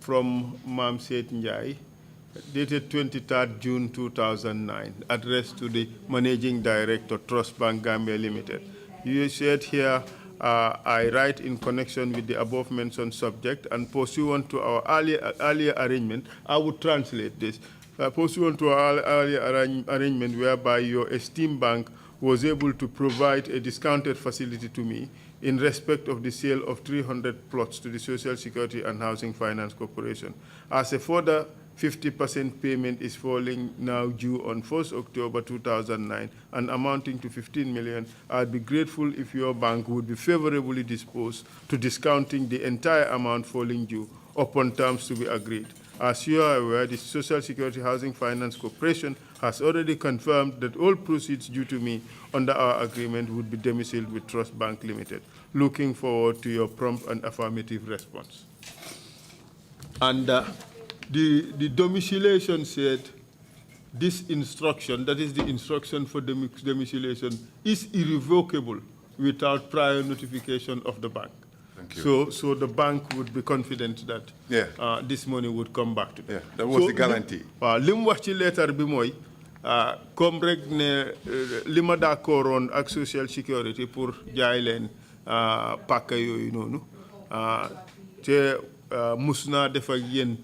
from Mam Seth Njai, dated 23rd June 2009, addressed to the Managing Director, Trust Bank Gambia Limited. You said here, I write in connection with the above mentioned subject and pursuant to our earlier arrangement, I would translate this. Pursuant to our earlier arrangement whereby your esteemed bank was able to provide a discounted facility to me in respect of the sale of 300 plots to the Social Security and Housing Finance Corporation. As a further 50% payment is falling now due on 1st October 2009 and amounting to 15 million, I'd be grateful if your bank would be favorably disposed to discounting the entire amount falling due upon terms to be agreed. As you are aware, the Social Security Housing Finance Corporation has already confirmed that all proceeds due to me under our agreement would be domiciled with Trust Bank Limited. Looking forward to your prompt and affirmative response. And the domiciliation said this instruction, that is the instruction for domiciliation, is irrevocable without prior notification of the bank. So the bank would be confident that this money would come back to them. Yeah, that was the guarantee. Lim wax ci lettre bi moy comme rek ne lima d'accord on ak Social Security pour jaay len pakka yoyu nonu te musna def ak yeen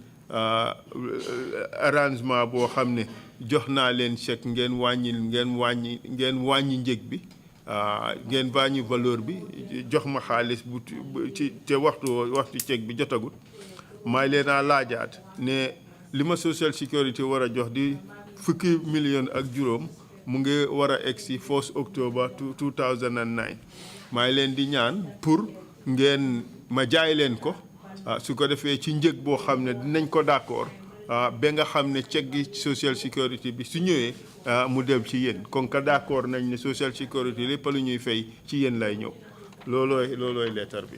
arrangement bo xamne jox na len chèque ngeen wañi njëg bi ngeen bañu valeur bi jox ma xaalis bu ci te waxtu chèque bi jotagut may leena laajaat ne lima social security wara jox di fukki million ak juróom mu ngi wara exi 1st October 2009 may leen di ñaan pour ngeen ma jaay leen ko su ko defee ci njëg boo xam ne dinañ ko d'accord ba nga xam ne chèque gi social security bi su ñëwee mu dem ci yéen kon ka d'accord nañ ne social security lépp lu ñuy fay ci yéen lay ñëw loolooy lettre bi.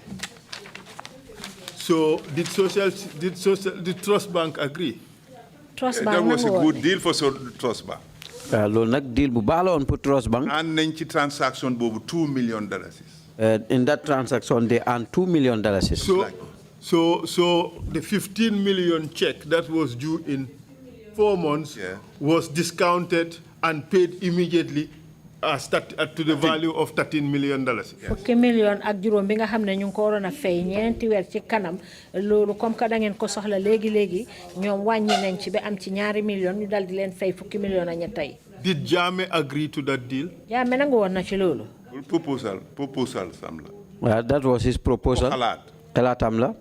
So did Trust Bank agree? Trust Bank that was a good deal for Trust Bank. loolu nag deal bu baax la woon pour Trust Bank. And nañ ci transaction boobu $2 million. In that transaction, they earned $2 million. So the 15 million check that was due in 4 months was discounted and paid immediately to the value of $13 million. fukki million ak juróom bi nga xam ne ñu ngi ko waroon a fay ñeenti weer ci kanam loolu comme que da ngeen ko soxla léegi ñoom wàññi nañ ci ba am ci $2 million ñu dal di leen fay fukki million ak ñettay. Did Jammeh agree to that deal? Jammeh nangu woon na ci loolu. Proposal sam la. That was his proposal. Xalaatam la.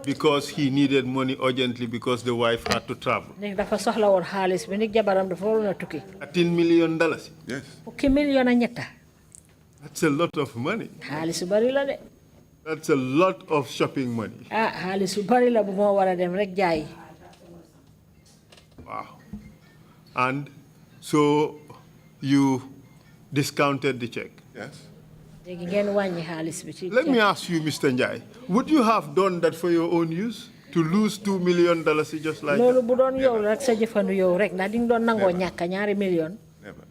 Because he needed money urgently because the wife had to travel. dafa soxla woon xaalis bi nit jabaram dafa waroon a tukki. $13 million. Yes. fukki million ak ñetta. That's a lot of money. xaalis bari la de. That's a lot of shopping money. xaalis bari la bu moo war a dem rek jaay. Wow. And so you discounted the check. Yes. Let me ask you, Mr. Njai, would you have done that for your own use? To lose $2 million just like that? Never.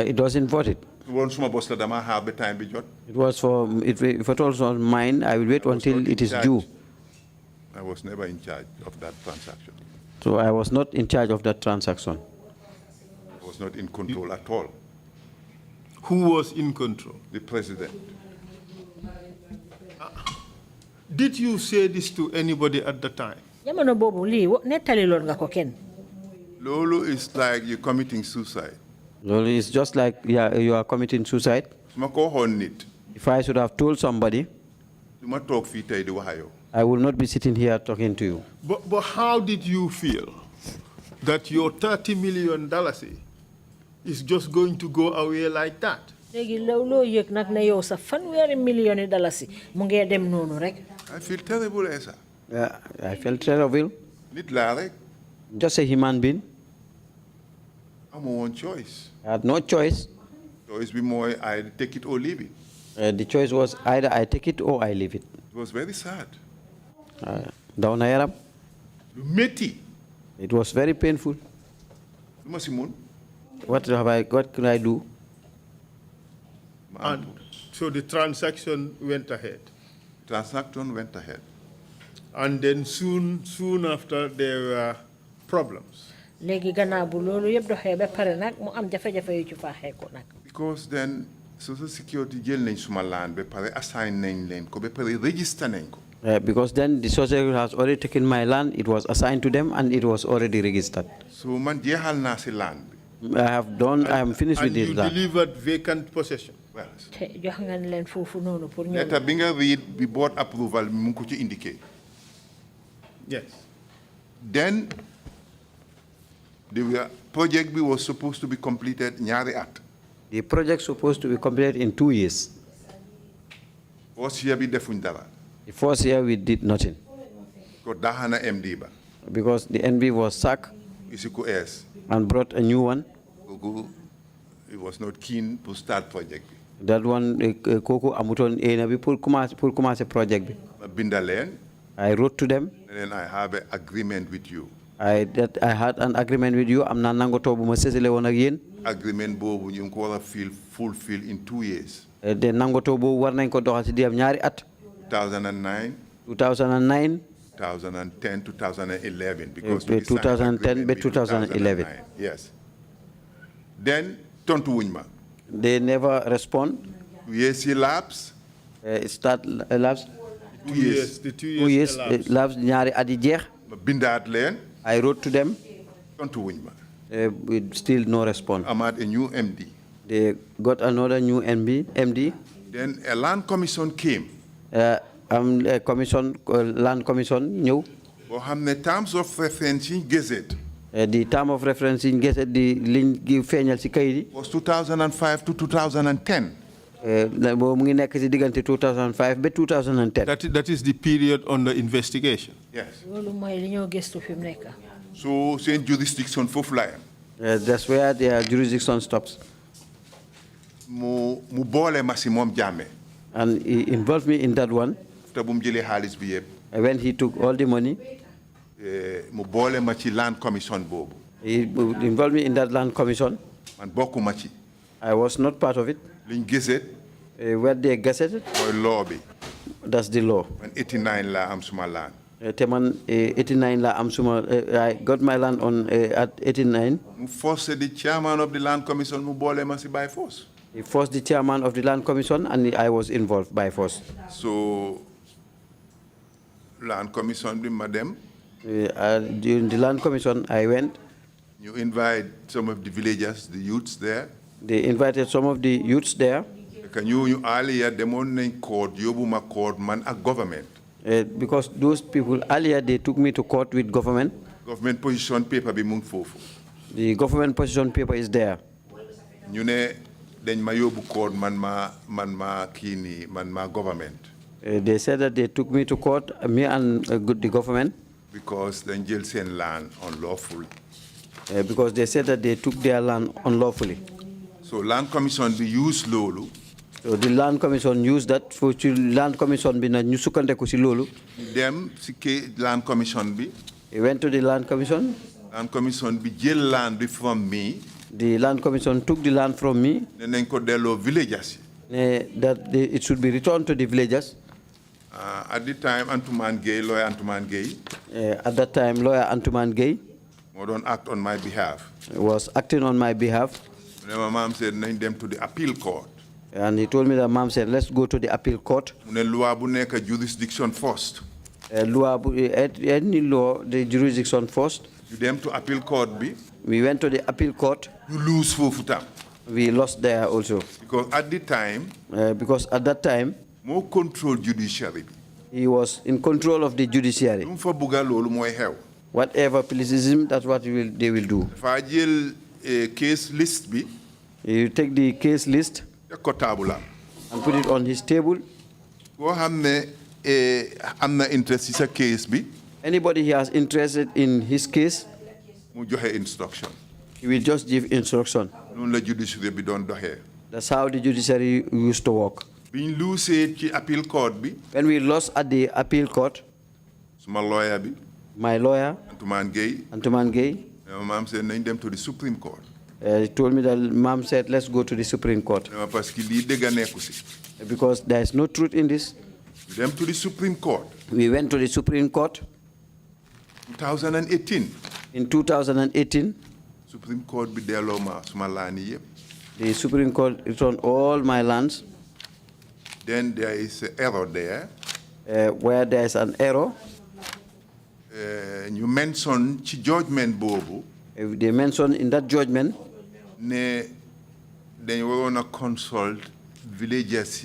It wasn't worth it. It was for, if it was on mine, I will wait until it is due. I was never in charge of that transaction. So I was not in charge of that transaction. I was not in control at all. Who was in control? The president. Did you say this to anybody at the time? Lolo is like you're committing suicide. Lolo is just like you are committing suicide. If I should have told somebody, I will not be sitting here talking to you. But how did you feel that your $30 million is just going to go away like that? I feel terrible, Esa. Yeah, I felt terrible. Just a human being. I'm one choice. I had no choice. Choice be more, I take it or leave it. The choice was either I take it or I leave it. It was very sad. Down Arab. Meti. It was very painful. What could I do? And so the transaction went ahead. Transaction went ahead. And then soon after there were problems. Because then Social Security jail nañ suma land be pare assign nañ leen ko be pare register nañ ko. Because then the Social Security has already taken my land, it was assigned to them, and it was already registered. So man jeexal naa si land. I am finished with this land. And you delivered vacant possession. Well, letter bi nga read bi board approval mu ngi ko ci indicate. Yes. Then the project was supposed to be completed ñaari at. The project supposed to be completed in 2 years. First year bi defuñ dara. The first year we did nothing. Ko daxana MD ba. Because the NB was sacked and brought a new one. He was not keen to start project. That one, Koko Amuton Enabi pour commencer project. I wrote to them. And then I have an agreement with you. I had an agreement with you. I'm not nango to bumesele one again. Agreement bobu ñu ko fulfill in 2 years. The nango to bo war nañ ko doxal ci diam ñaari at. 2009. 2009. 2010, 2011. Because 2010 to 2011. Yes. Then, tontu wuñma. They never respond. Yes, he lapse. Start lapse. 2 years. The 2 years lapse ñaari at yi jeex. Bindaat leen. I wrote to them. Tontu wuñma. With still no response. Amad a new MD. They got another new MD. Then a land commission came. Land commission ñëw. boo xam ne terms of reference in Gazette. The term of reference in Gazette the liñ gi feeñal ci kayit yi. Was 2005 to 2010. Boobu mu ngi nekk ci diggante 2005 ba 2010. That is the period under investigation. Yes. loolu mooy li ñoo gëstu fi mu nekk. So seen jurisdiction foofu la yam. That's where their jurisdiction stops. mu boole ma si moom Jammeh. And he involved me in that one. te bu mu jëlee xaalis bi yëpp. When he took all the money. mu boole ma ci land commission boobu. He involved me in that land commission. man bokkuma ci. I was not part of it. liñ Gazette. Where they gazetted. mooy law bi. That's the law. man 89 la am suma land. Te man 89 la am suma. I got my land on at 89. mu forced the chairman of the land commission mu boole ma si by force. He forced the chairman of the land commission, and I was involved by force. So, land commission bi madam. During the land commission, I went. You invite some of the villagers, the youths there. They invited some of the youths there. Can you earlier demon court, yobuma court man a government. Because those people earlier they took me to court with government. Government position paper bi mung fofu. The government position paper is there. You ne dañ ma yobu court man ma kini man ma government. They said that they took me to court, me and the government. Because they jël sen land unlawfully. Because they said that they took their land unlawfully. So land commission be used lolu. So the land commission used that for land commission be na ñu sukkandeku ci lolu. Dem ci land commission bi. He went to the land commission. Land commission bi jël land bi from me. The land commission took the land from me. Ne nañ ko delloo villagers. That it should be returned to the villagers. At the time, Antuman Gay, lawyer Antuman Gay. At that time, lawyer Antuman Gay. Don't act on my behalf. Was acting on my behalf. My mom said, "Name them to the appeal court." And he told me that mom said, "Let's go to the appeal court." Law jurisdiction first. Any law, the jurisdiction first. You them to appeal court be. We went to the appeal court. You lose fufutam. We lost there also. Because at that time. More control judiciary. He was in control of the judiciary. Whatever pleases him, that's what they will do. If I jail a case list be. You take the case list. And put it on his table. Go hamne amna interest is a case be. Anybody he has interested in his case. Instruction. He will just give instruction. That's how the judiciary used to work. When we lost at the appeal court, my lawyer, Antuman Gay, mom said, "Name them to the Supreme Court." He told me that mom said, "Let's go to the Supreme Court." Because there is no truth in this. Them to the Supreme Court. We went to the Supreme Court. 2018. In 2018, Supreme Court be there the Supreme Court returned all my lands. Then there is an error there. Where there is an error. You mentioned judgment bobu. They mentioned in that judgment. Then you want to consult villagers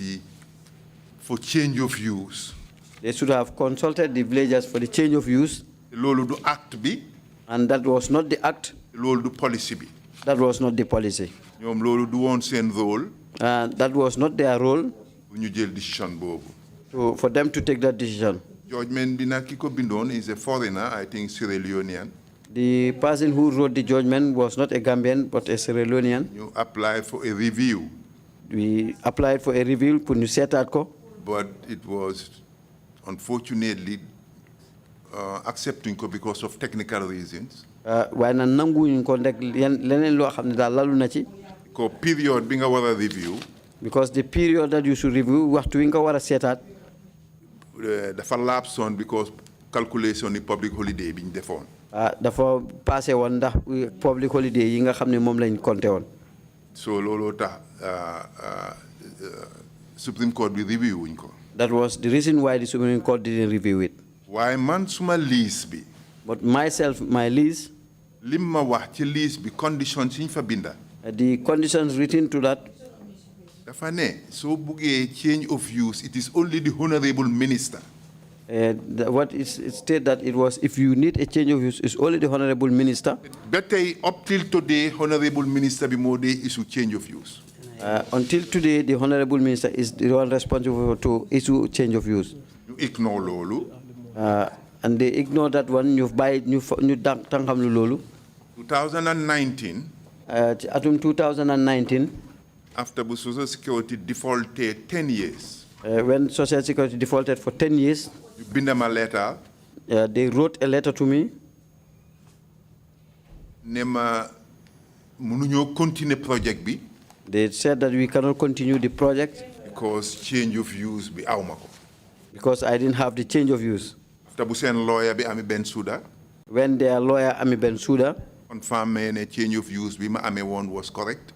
for change of use. They should have consulted the villagers for the change of use. Lolu do act be. And that was not the act. Lolu do policy be. That was not the policy. Ñom lolu du won sen role. That was not their role. ñu jël decision bobu. So for them to take that decision. Judgment bi nak kiko bindon is a foreigner, I think Sierra Leonean. The person who wrote the judgment was not a Gambian but a Sierra Leonean. You applied for a review. We applied for a review pour ñu sétat ko. But it was unfortunately accepting ko because of technical reasons. Waaye na nanguñu ko nek leneen lo xamne daal lalu na ci. Ko period bi nga wara review. Because the period that you should review waxtu wi nga wara sétat dafa lapse on because calculation ni public holiday biñ defoon. Dafa passé woon ndax public holiday yi nga xam ne moom lañ compté woon. So looloo tax Supreme Court bi review wuñ ko. That was the reason why the Supreme Court didn't review it. Waaye man suma lease bi. But myself, my lease. Lim ma wax ci lease bi conditions yi ñu fa binda. The conditions written to that. Dafa ne soo buggee change of use, it is only the honorable minister. What is it state that it was, if you need a change of use, it's only the Honorable Minister. But up till today, Honorable Minister Bimode issue change of use. Until today, the Honorable Minister is the one responsible to issue change of use. You ignore Lolu. And they ignore that one. You've buy new tangam lulu. 2019. Atum 2019. After the Social Security defaulted 10 years. When Social Security defaulted for 10 years. You bind them a letter. They wrote a letter to me. Nema mununyo continue project bi. They said that we cannot continue the project. Because change of use bi awmako. Because I didn't have the change of use. After busen lawyer bi Ami Bensouda. When their lawyer Ami Bensouda confirmed the change of use bi ma Ami one was correct.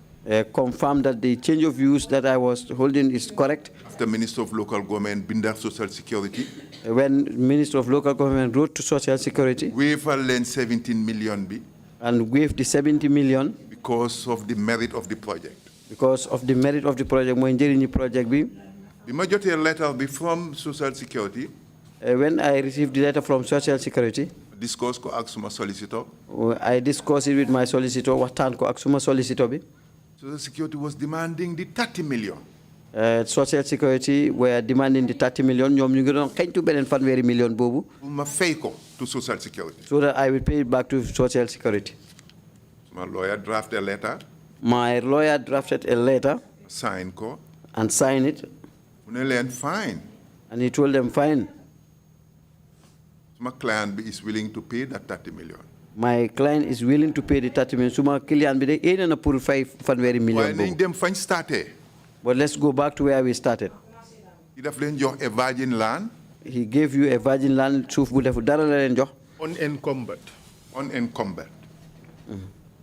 Confirmed that the change of use that I was holding is correct. After Minister of Local Government binder Social Security. When Minister of Local Government wrote to Social Security. Waive lend 17 million bi. And waived the 70 million. Because of the merit of the project. Because of the merit of the project, mo njeriñi project bi. The majority letter be from Social Security. When I received the letter from Social Security, discuss ko ak suma solicitor. I discussed it with my solicitor. Waxtaan ko ak suma solicitor bi. Social Security was demanding the 30 million. Social Security were demanding the 30 million. ñoom ñu ngi doon xeñtu beneen fanweeri million boobu. Ma fay ko to Social Security. So that I will pay it back to Social Security. My lawyer drafted a letter. My lawyer drafted a letter. Sign ko. And signed it. Fine. And he told them fine. My client is willing to pay that 30 million. My client is willing to pay the 30 million. Suma client bi de ene na pour fay fanweeri million boobu. Why nañ dem fañ starté? But let's go back to where we started. He daf leen jox a virgin land. He gave you a virgin land, suuf bu defu dara la leen jox. Unencumbered. Unencumbered.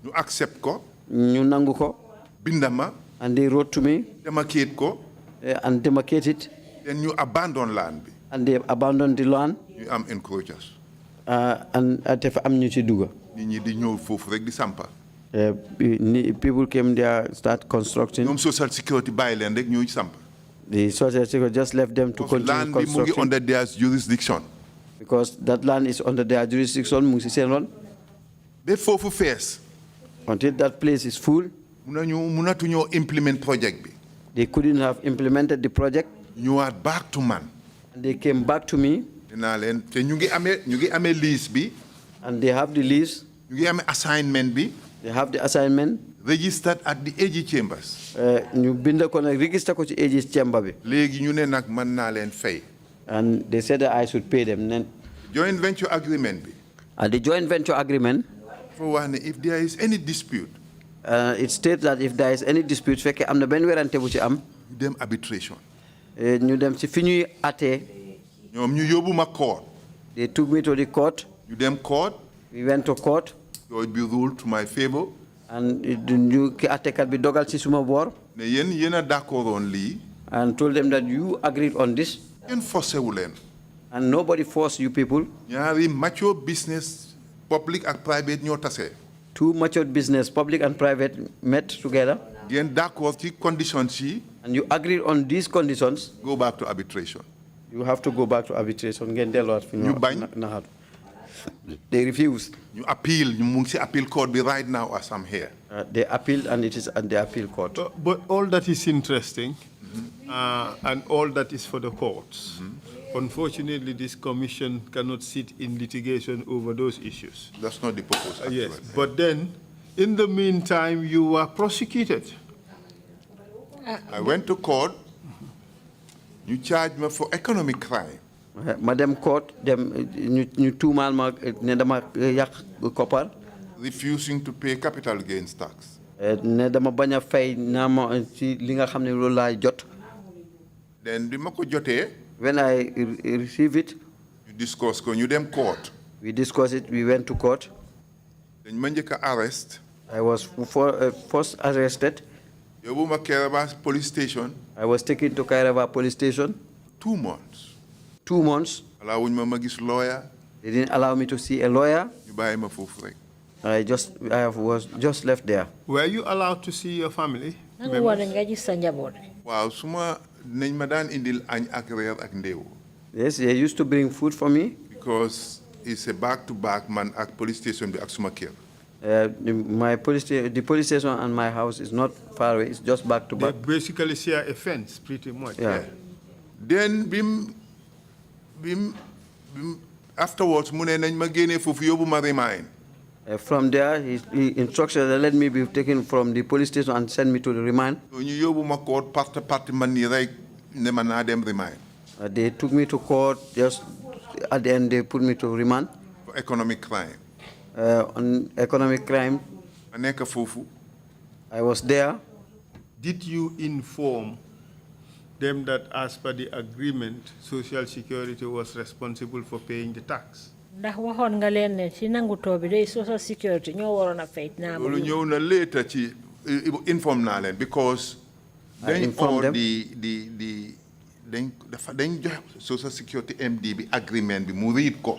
You accept ko. ñu nangu ko. Bindama. And they wrote to me. Demarcate ko. And demarcate it. Then you abandon land. And they abandoned the land. You am encroachers. And dafa am ñu ci dugga. Nit ñi di ñëw foofu rek di sampa. People came there, start constructing. ñoom Social Security bàyyi leen rek ñuy sampa. The Social Security just left them to continue land bi mu ngi construction. under their jurisdiction. Because that land is under their jurisdiction, mu ngi ci seen ron. Ba foofu fees. Until that place is full. Munatuñoo implement project bi. They couldn't have implemented the project. You are back to man. And they came back to me. Dinaa leen te ñu ngi amee lease bi. And they have the lease. ñu ngi amee assignment bi. They have the assignment. Registered at the AG chambers. ñu bind ko nag register ko ci AG chamber bi. léegi ñu ne nag mën naa leen fay. And they said that I should pay them. Joint venture agreement bi. The joint venture agreement. For one, if there is any dispute. It states that if there is any dispute, fekkee am na benn werante bu ci am. ñu dem arbitration. ñu dem ci fi ñuy àttee. ñoom ñu yóbbu ma court. They took me to the court. ñu dem court. We went to court. So it be ruled to my favor. And ñu ki àttekat bi dogal ci suma boor. ne yéen a d'accord on lii. And told them that you agreed on this. kenn forcé wu leen. And nobody forced you people. ñaari mature business public and private ñoo tase. Two mature business, public and private, met together. ngeen d'accord ci conditions yi. And you agreed on these conditions. Go back to arbitration. You have to go back to arbitration. ngeen delluwaat fi ñu bañ. They refused. ñu appeal ñu mu ngi ci appeal court bi right now as I'm here. They appealed and it is at the appeal court. But all that is interesting and all that is for the courts. Unfortunately, this commission cannot sit in litigation over those issues. That's not the purpose. Yes, but then, in the meantime, you were prosecuted. I went to court. You charged me for economic crime. Madam court, ñu tuumaal ma ne dama yàq koppar. Refusing to pay capital gains tax. Ne dama bañ a fay naa ma ci li nga xam ne loolu laay jot. Then bi ma ko jotee. When I receive it. You discuss ko ñu dem court. We discussed it. We went to court. dañ ma njëkk a arrest. I was first arrested. yóbbu ma Kairaba police station. I was taken to Kairaba police station. 2 months. 2 months. Allowuñ ma gis lawyer. They didn't allow me to see a lawyer. ñu bàyyi ma foofu rek. I was just left there. Were you allowed to see your family? waaw suma nañ ma daan indil añ ak reer ak ndéew. Yes, they used to bring food for me. Because it's a back-to-back man at police station bi ak suma kër. The police station and my house is not far away. It's just back to back. They basically share a fence, pretty much. Yeah. Then afterwards mu ne nañ ma génnee foofu yóbbu ma remind. From there, he instructed that let me be taken from the police station and send me to the remand. So ñu yóbbu ma court parti man nii rek ne ma naa dem remind. They took me to court. Just at the end, they put me to remand. For economic crime. On economic crime. Ma nekk foofu. I was there. Did you inform them that as per the agreement, Social Security was responsible for paying the tax? Ndax waxoon nga leen ne ci nangutoo bi day Social Security ñoo waroon a fay naa loolu ñëw na later ci inform naa leen because dañ oo dañ jox Social Security MD bi agreement bi mu read ko.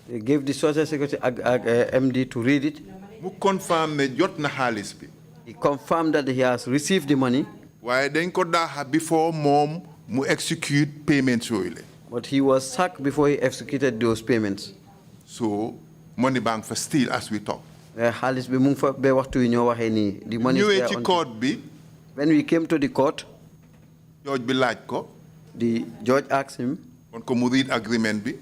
They gave the Social Security MD to read it. Mu confirm ne jot na xaalis bi. He confirmed that he has received the money. Waaye dañ ko daaxa before moom mu execute payments yooyu le. But he was sacked before he executed those payments. So money bank for still as we talk. xaalis bi mu ngi fa ba waxtu yi ñoo waxee nii. The money is there. Ñëwee ci court bi. When we came to the court. Judge bi laaj ko. The judge asked him. Kon ko mu read agreement bi.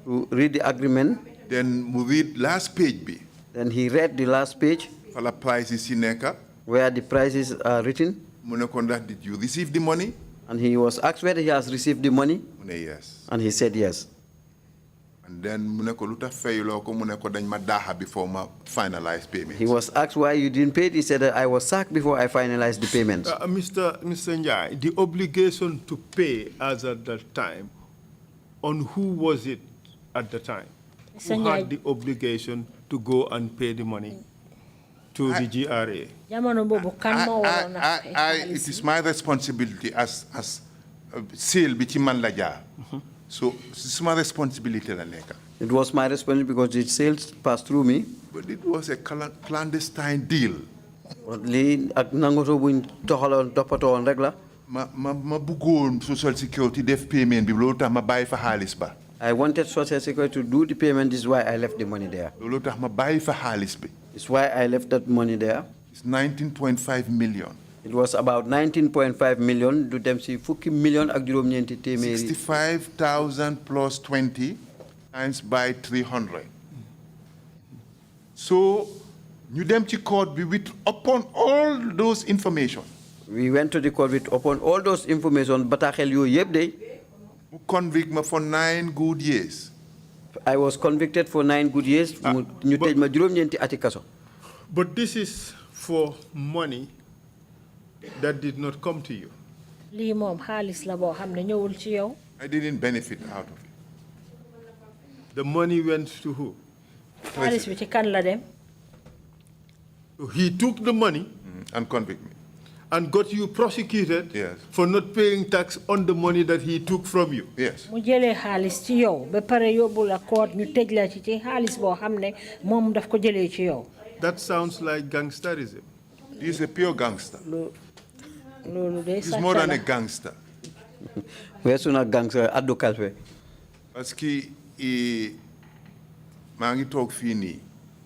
To read the agreement. Then mu read last page bi. Then he read the last page. Fa la prices yi nekk. Where the prices are written. Mu ne ko ndax did you receive the money? And he was asked whether he has received the money. Mu ne yes. And he said yes. And then mu ne ko lu tax fayuloo ko mu ne ko dañ ma daaxa before ma finalize payment. He was asked why you didn't pay it. He said that I was sacked before I finalized the payment. Mr. Njai, the obligation to pay as at that time, on who was it at the time? Who had the obligation to go and pay the money to the GRA? It is my responsibility as sale bi ci man la jaar. So it's my responsibility la nekk. It was my responsibility because the sales passed through me. But it was a clandestine deal. Lii ak nangoto buñ toxaloon toppatoon rek la. ma bëggoon Social Security def payment bi loolu tax ma bàyyi fa xaalis ba. I wanted Social Security to do the payment. This is why I left the money there. loolu tax ma bàyyi fa xaalis bi. It's why I left that money there. It's 19.5 million. It was about 19.5 million. Du dem si fukki million ak juróom-ñeenti téeméeri. 65,000 plus 20 times by 300. So ñu dem ci court bi with upon all those information. We went to the court with upon all those information. Bataaxel yooyu yëpp de. Mu convict ma for 9 good years. I was convicted for 9 good years. Ñu tëj ma juróom-ñeenti ati kaso. But this is for money that did not come to you. Lii moom xaalis la boo xam ne ñëwul ci yow. I didn't benefit out of it. The money went to who? Xaalis bi ci kan la dem. He took the money and convict me. And got you prosecuted yes. for not paying tax on the money that he took from you. Yes. Mu jëlee xaalis ci yow ba pare yóbbu la court ñu tëj la ci xaalis boo xam ne moom daf ko jëlee ci yow. That sounds like gangsterism. He is a pure gangster. He's more than a gangster. Weesu na gangster addu kalpe. Parce que maa ngi toog fii nii.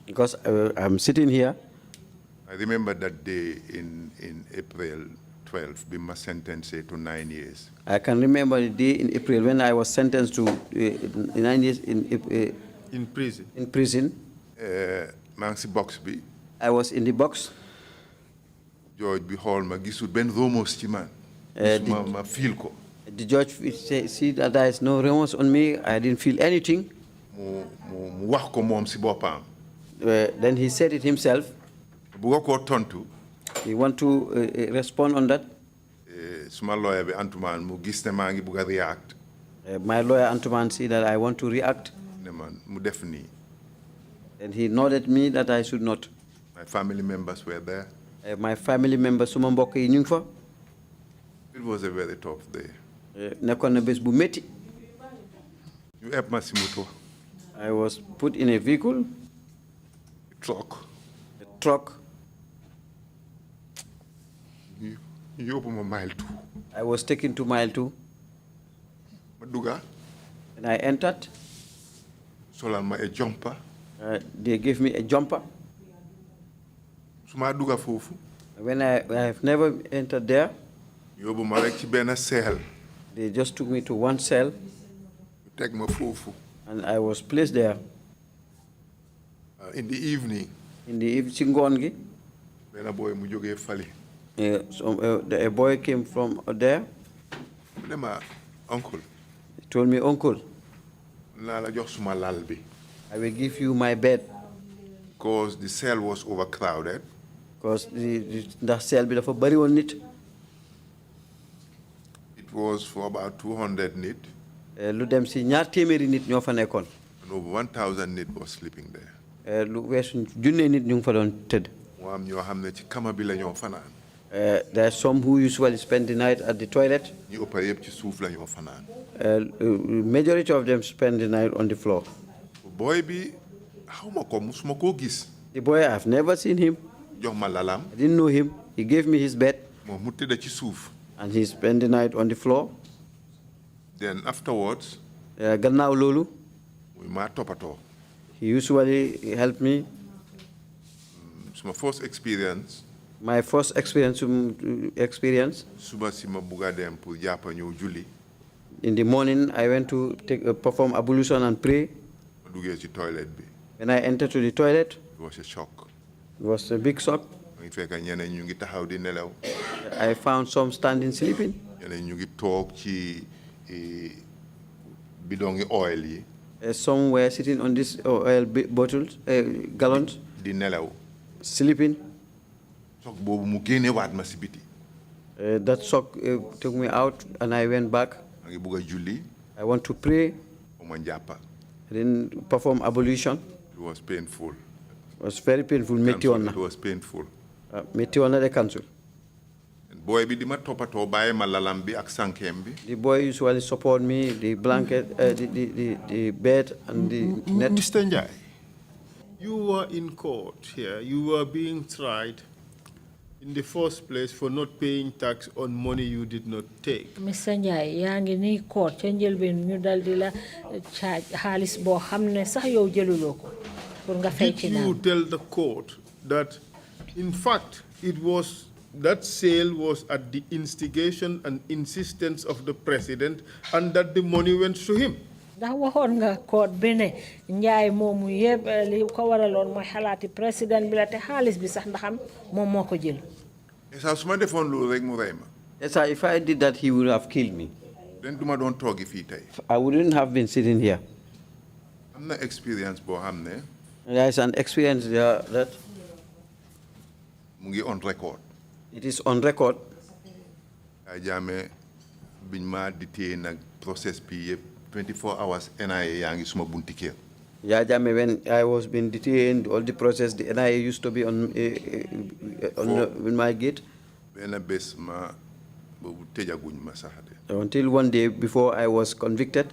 Because I'm sitting here. I remember that day in April 12, we were sentenced to 9 years. I can remember the day in April when I was sentenced to 9 years in prison. In prison. maa ngi si box bi. I was in the box. Judge bi xool ma gisul benn remorse ci man. ma feel ko. The judge see that there is no remorse on me. I didn't feel anything. mu wax ko moom si boppam. Then he said it himself. Buga ko tontu. He want to respond on that. Suma lawyer bi Antuman mu gis ne maa ngi buga react. My lawyer Antuman see that I want to react. Ne man mu def nii. And he nodded me that I should not. My family members were there. My family members suma mbokk yi ñu ngi fa. It was a very tough day. Nekkoon na bés bu métti. You help ma si moto. I was put in a vehicle. Truck. A truck. You open my mile 2. I was taken to mile 2. Ma duga. When I entered, solal ma a jumper. They gave me a jumper. Suma duga fofu. When I have never entered there, Yobu ma rek ci ben cell. they just took me to one cell. Tek ma fofu. And I was placed there. In the evening. In the evening, Ben boy mu joge fali. A boy came from there. Nema uncle. He told me, uncle, Na la jox suma lal bi. I will give you my bed. Because the cell was overcrowded. Because the cell bi dafa bari won nit. It was for about 200 nit. Lu dem ci ñaar téméri nit ñoo fa nekkon. And over 1,000 nit was sleeping there. Lu wessu junne nit ñu ngi fa doon tëdd. Mo am ñoo xamne ci kama bi la ñoo fanaan. There are some who usually spend the night at the toilet. Ñu ëpp yëpp ci suuf la ñoo fanaan. Majority of them spend the night on the floor. Boy bi xawma ko musuma ko gis. The boy, I've never seen him. Jox ma lalam. I didn't know him. He gave me his bed. Mo mu tëdd ci suuf. And he spent the night on the floor. Then afterwards, gannaaw loolu, muy ma topato. He usually helped me. It's my first experience. My first experience. Suba si ma buga dem pour jàppa ñëw julli. In the morning, I went to perform ablution and pray. Ma duggee ci toilet bi. When I entered to the toilet, it was a shock. It was a big shock. Ma ngi fekk ñeneen ñu ngi taxaw di nelaw. I found some standing sleeping. Ñeneen ñu ngi toog ci bidongi oil yi. Some were sitting on these oil bottles, gallons. Di nelaw. Sleeping. Shock boobu mu génne waat ma si biti. That shock took me out and I went back. Ma ngi bugg a julli. I want to pray. Ma njàppa. I didn't perform ablution. It was painful. It was very painful. It was painful. The cancel. Boy bi di ma toppatoo bàyyi ma lalam bi ak sankeem bi. The boy usually support me, the blanket, the bed and the net. Mr. Njai, you were in court here. You were being tried in the first place for not paying tax on money you did not take. Mr. Njai, yaa ngi nii court ca njëlbeen ñu dal di la charge xaalis boo xam ne sax yow jëluloo ko pour nga fay ci naan. Did you tell the court that in fact it was that sale was at the instigation and insistence of the president and that the money went to him? Ndax waxoon nga court bi ne njaay moomu yëpp li ko waraloon mooy xalaati président bi la te xaalis bi sax ndaxam moom moo ko jël. Su ma defoon loolu rek mu rey ma. Yes, sir, if I did that, he would have killed me. Then duma doon toogi fii tey. I wouldn't have been sitting here. Am na experience boo xam ne. There is an experience there that. Mu ngi on record. It is on record. I Jammeh biñ ma detain nag process bi yëpp 24 hours NIA yaa ngi suma bunti kër. Yeah, Jammeh, when I was being detained, all the process, the NIA used to be on my gate. Benn bés ma boobu tëjaguñ ma sax de. Until one day before I was convicted.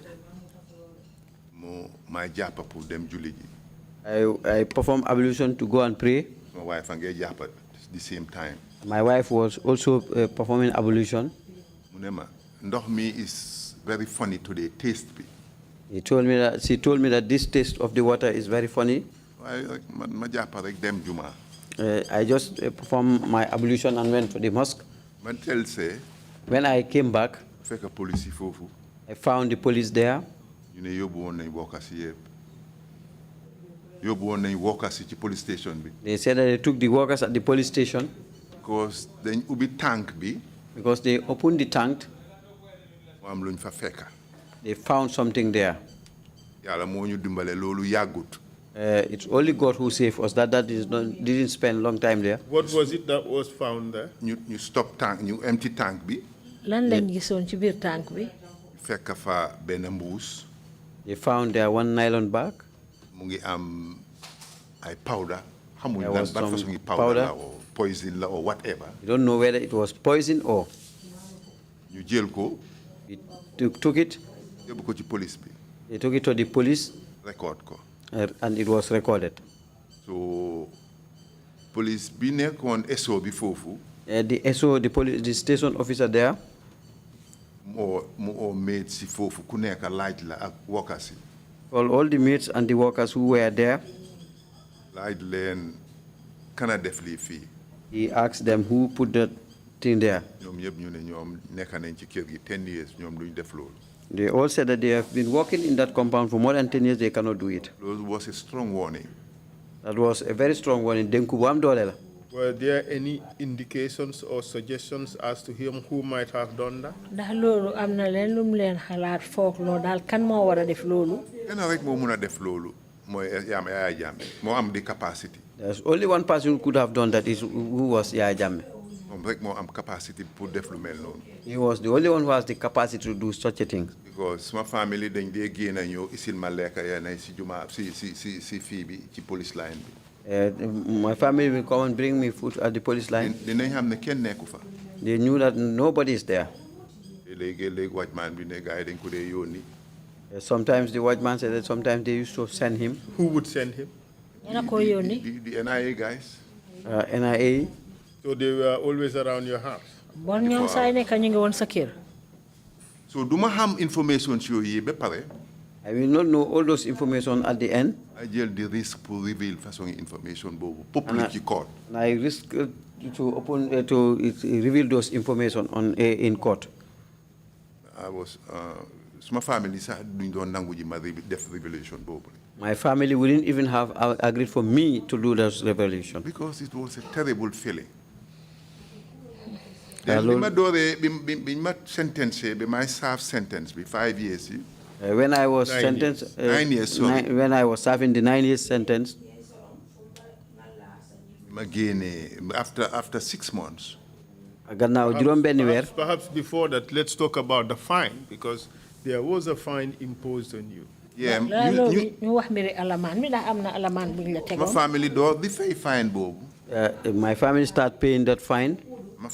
Ma jàppa pour dem julli ji. I performed ablution to go and pray. My wife and get jàppa at the same time. My wife was also performing ablution. Munema, ndox mi is very funny today, taste bi. She told me that this taste of the water is very funny. Ma jàppa rek dem juma. I just performed my ablution and went to the mosque. Man tell say. When I came back, fekk police foofu. I found the police there. You ne yóbbu woon nañ workers yëpp. Yóbbu woon nañ workers ci police station bi. They said that they took the workers at the police station. Because dañ ubbi tank bi. Because they opened the tank. Mu am luñ fa fekk. They found something there. Yàlla moo ñu dimbale loolu yàggut. It's only God who saved us. That didn't spend a long time there. What was it that was found there? ñu stop tank, ñu empty tank bi. Lan lañ gisoon ci biir tank bi. Fekk fa benn mbuus. They found there one nylon bag. Mu ngi am ay powder. Xamuñ There lan was ban some façon powder la or poison la or whatever. You don't know whether it was poison or. ñu jël ko. We took it. Yóbbu ko ci police bi. They took it to the police. Record ko. And it was recorded. So police bi nekkoon SO bi foofu. The SO, the station officer there. More maids si fofu ku nekk laaj la ak workers yi. All the maids and the workers who were there. Laaj leen kana def lii fii. He asked them who put the thing there. ñoom ñëpp ñu ne ñoom nekk nañ ci kër gi 10 years ñoom duñ def loolu. They all said that they have been working in that compound for more than 10 years. They cannot do it. That was a strong warning. That was a very strong warning. Were there any indications or suggestions as to him who might have done that? ndax loolu am na leen lu mu leen xalaat foog loo daal kan moo war a def loolu. kenn rek moo mun a def loolu mooy Yaya Jammeh moo am the capacity. There's only one person who could have done that, is who was Yaya Jammeh. moom rek moo am capacity pour def lu mel noonu. He was the only one who has the capacity to do such a thing. Because my family dañ dee génn ñëw isil ma lekk yenn si juma si fii bi ci police line bi. My family will come and bring me food at the police line. dinañ xam ne kenn nekku fa. They knew that nobody is there. léegi watchman bi ne gars yi dañ ko dee yónni. Sometimes the watchman said that sometimes they used to send him. Who would send him? The NIA guys. NIA. So they were always around your house? Bon ñoom saa nekk ñu ngi woon sa kër. So do ma xam information si yooyu ba pare. I will not know all those information at the end. I jël the risk pour reveal façon information boobu public ci court. And I risk to open to reveal those information in court. I was my family sax duñ doon nangu ji ma def revelation boobu. My family wouldn't even have agreed for me to do this revelation. Because it was a terrible feeling. Then ma dooree bi ma sentencé bi my serve sentence bi 5 years yi. When I was sentenced, 9 years, sorry. when I was serving the 9 years sentence, after 6 months. Perhaps before that, let's talk about the fine, because there was a fine imposed on you. Yeah, my family do the fine bob. My family start paying that fine. My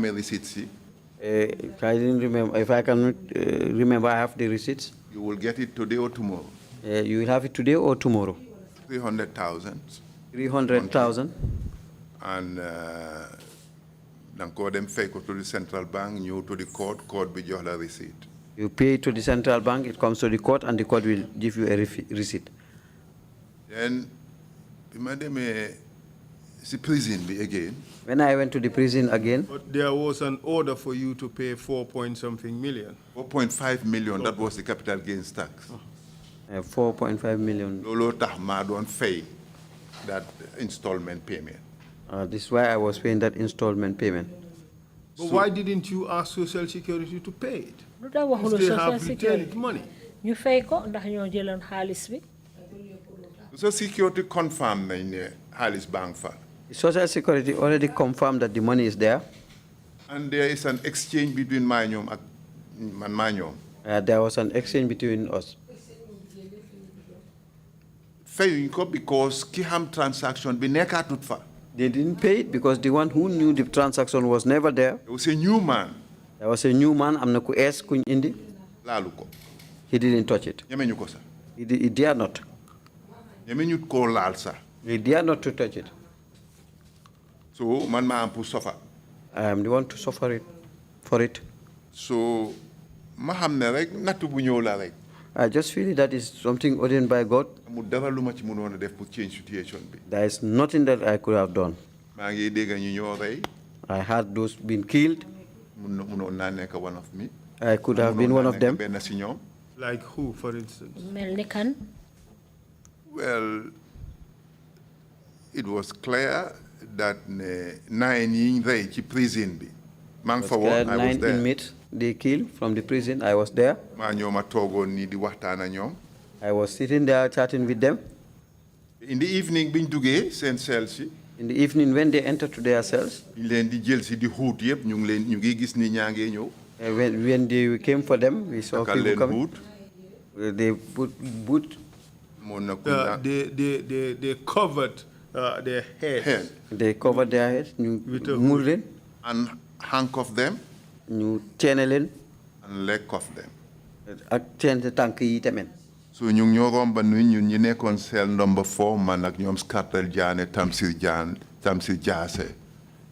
receipts. I didn't remember. If I can remember, I have the receipts. You will get it today or tomorrow. You will have it today or tomorrow. 300,000. 300,000. And then call them fake to the central bank, you to the court will give the receipt. You pay to the central bank, it comes to the court, and the court will give you a receipt. Then, prison again. When I went to the prison again. But there was an order for you to pay 4-point-something million. 4.5 million, that was the capital gains tax. 4.5 million. Lolo tahma don't pay that installment payment. This is why I was paying that installment payment. But why didn't you ask Social Security to pay it? Because they have retained money. You fay ko ndax ñoo jëloon xaalis bi. Social Security confirmed nañ Halis Bank fa. Social Security already confirmed that the money is there. And there is an exchange between my ñoom and my ñoom. There was an exchange between us. Fayuñ ko because ki xam transaction bi nekkatut fa. They didn't pay it because the one who knew the transaction was never there. It was a new man. There was a new man. Am na ku es kuñ indi. Laalu ko. He didn't touch it. Ñemeñu ko sa. He dare not. Ñemeñu ko laal sa. He dare not to touch it. So man ma am pour suffer. I am the one to suffer it for it. So ma xam ne rek nattu bu ñëw la rek. I just feel that is something ordained by God. Amul dara lu ma ci mënoon a def pour change situation bi. There is nothing that I could have done. Maa ngi dégg ñu ñoo rey. I had those been killed. Mënoon naa nekk one of me. I could have been one of them. Benn si ñoom. Like who, for instance? Mel ni kan. Well, it was clear that 9 yi rey ci prison bi. Maa ngi fa woon, I was 9 there. inmates they killed from the prison. I was there. Maa ñoo ma toogoon nii di waxtaan ak ñoom. I was sitting there chatting with them. In the evening biñ duggee seen cell si. In the evening when they entered to their cells. Ñu leen di jël si di xuut yëpp ñu ngi gis ni ñaa ngee ñëw. When they came for them, we saw people coming. They put boot. They covered their heads. They covered their heads. With a hood. And handcuff them. Ñu teene leen. And leg cuff them. Ak teen tànk yi tamit. So ñu ñoo romba ñun ñi nekkoon cell number 4 man ak ñoom Scartel Diané Tamsir Jaase.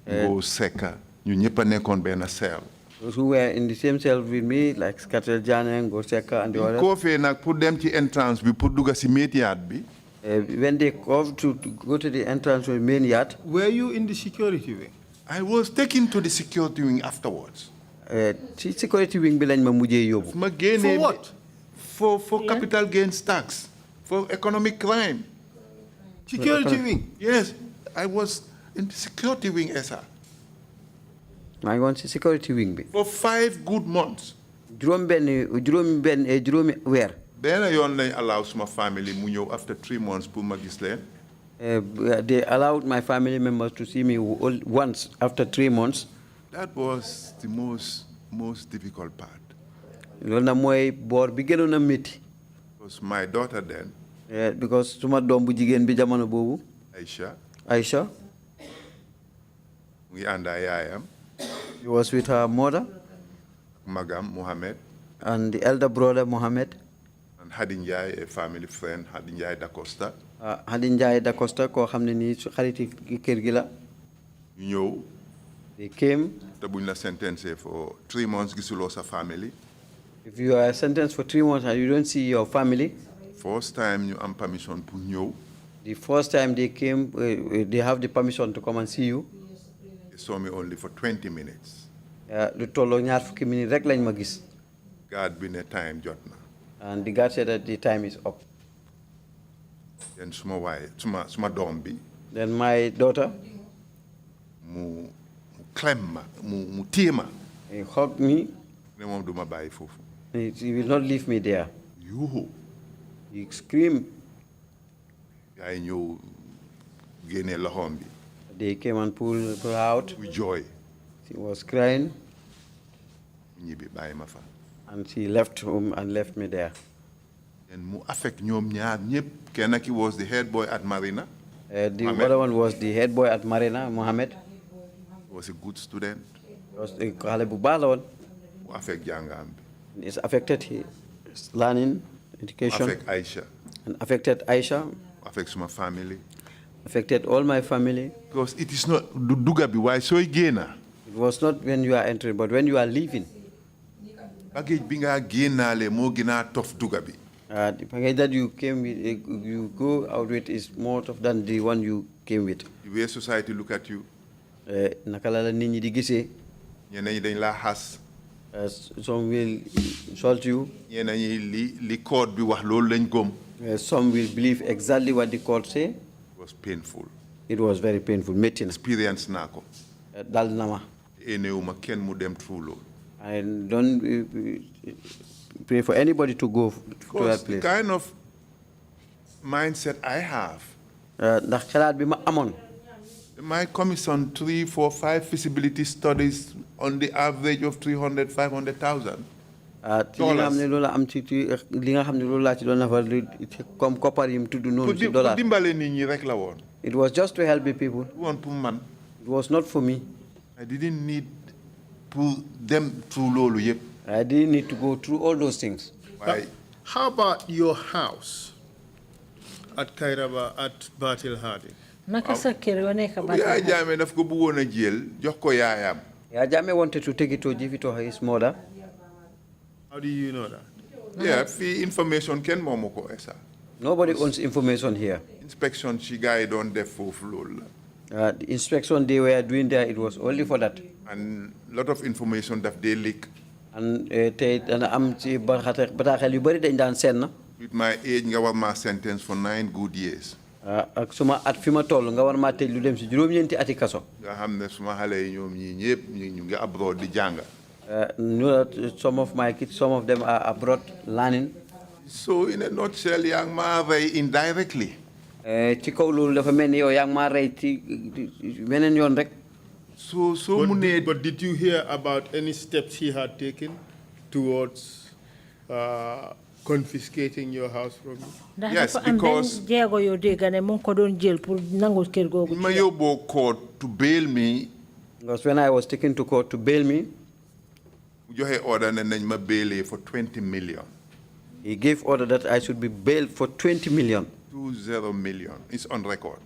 Ngoo Seka ñu ñëpp a nekkoon benn cell. Those who were in the same cell with me, like Skatel Janeng, Goseka, and the others. Kofi nak pour dem ci entrance bi pour dugga ci main yard bi. When they come to go to the entrance of the main yard. Were you in the security wing? I was taken to the security wing afterwards. Security wing bi lañ ma mujjé yobbu. For what? For capital gains tax, for economic crime. Security wing? Yes, I was in the security wing, sir. I want to security wing bi. For 5 good months. Juróom weer. Ben yoon lañ allow my family mu ñew after 3 months pour ma gis leen. They allowed my family members to see me once after 3 months. That was the most difficult part. Loolu na mooy boor bi gënoon a métti. Because my daughter then. Because suma doom bu jigéen bi jamono boobu. Aisha. We and yaayam. He was with her mother. Magam Mohammed. And the elder brother Mohammed. And Hadin Jai, a family friend, Hadin Jai da Costa. Hadin Jai da Costa ko xamne ni xariti kër gi la. You They came. Te buñ la sentencé for 3 months gisuloo sa family. If you are sentenced for 3 months and you don't see your family. First time you am permission pour ñew. The first time they came, they have the permission to come and see you. They saw me only for 20 minutes. Lu tollo ñaar fukki minutes rek lañ ma gis. God been a time jot na. And the guard said that the time is up. Then suma doom bi. Then my daughter. Mu clem ma, mu téye ma. He hugged me. Ne moom duma bàyyi foofu. He will not leave me there. Yuhu. He screamed. Gaa yi ñëw génne loxoom bi. They came and pulled her out. With joy. She was crying. Ñibbi bàyyi ma fa. And she left home and left me there. And mu affect ñoom ñaar ñëpp. Kenn ki was the head boy at Marina. The other one was the head boy at Marina, Mohammed. He was a good student. He was a xale bu baax la woon. Mu affect jàngam bi. It's affected his learning, education. Affect Aisha. And affected Aisha. Affect my family. Affected all my family. Because it is not duga bi waaye sooy génna. It was not when you are entering, but when you are leaving. Baggage bi nga génnaale moo gën a tough duga bi. The package that you came with, you go out with is more tough than the one you came with. The way society look at you. Naka la nit ñi di gisee. Ñeneen ñi dañ la xas. Some will insult you. Ñeneen ñi li code bi wax loolu lañ gëm. Some will believe exactly what the court say. It was painful. It was very painful. Experience naa ko. Dal na ma. Enewuma kenn mu dem through loolu. I don't pray for anybody to go to that place. The kind of mindset I have. Ndax xalaat bi ma amoon. My commission 3, 4, 5 feasibility studies on the average of 300, 500,000. li nga xam ne loolu am ci li nga xam ne loolu laa ci doon nafar comme koppar yi mu tudd noonu ci dollar. dimbale nit ñi rek la woon. It was just to help the people. woon pour man. It was not for me. I didn't need pour them through loolu yëpp. I didn't need to go through all those things. How about your house at Kairaba at Batil Hadi? Naka sa kër yo nekk Batil Hadi. Yaa Jammeh daf ko bëggoon a jël jox ko yaayam. Yaa Jammeh wanted to take it to give it to his mother. How do you know that? Yeah, fii information kenn moomu ko esa. Nobody owns information here. Inspection ci gars yi doon def foofu loolu la. The inspection they were doing there, it was only for that. And a lot of information that they leak. And tey dana am ci bataaxel yu bari dañ daan seen. With my age nga war ma sentence for 9 good years. Ak suma at fi ma toll nga war ma tëj lu dem ci juróom-ñeenti ati kaso. Nga xam ne suma xale yi ñoom ñii ñëpp ñu ngi abroad di jàng. Some of my kids, some of them are abroad learning. So in a nutshell, yaa ngi maa rey indirectly. Ci kaw loolu dafa mel ni yow yaa ngi maa rey ci beneen yoon rek. But did you hear about any steps he had taken towards confiscating your house from you? Yes, because ma yóbboo court to bail me. Because when I was taken to court to bail me, joxe order ne nañ ma bailee for 20 million. He gave order that I should be bailed for 20 million. 20 million. It's on record.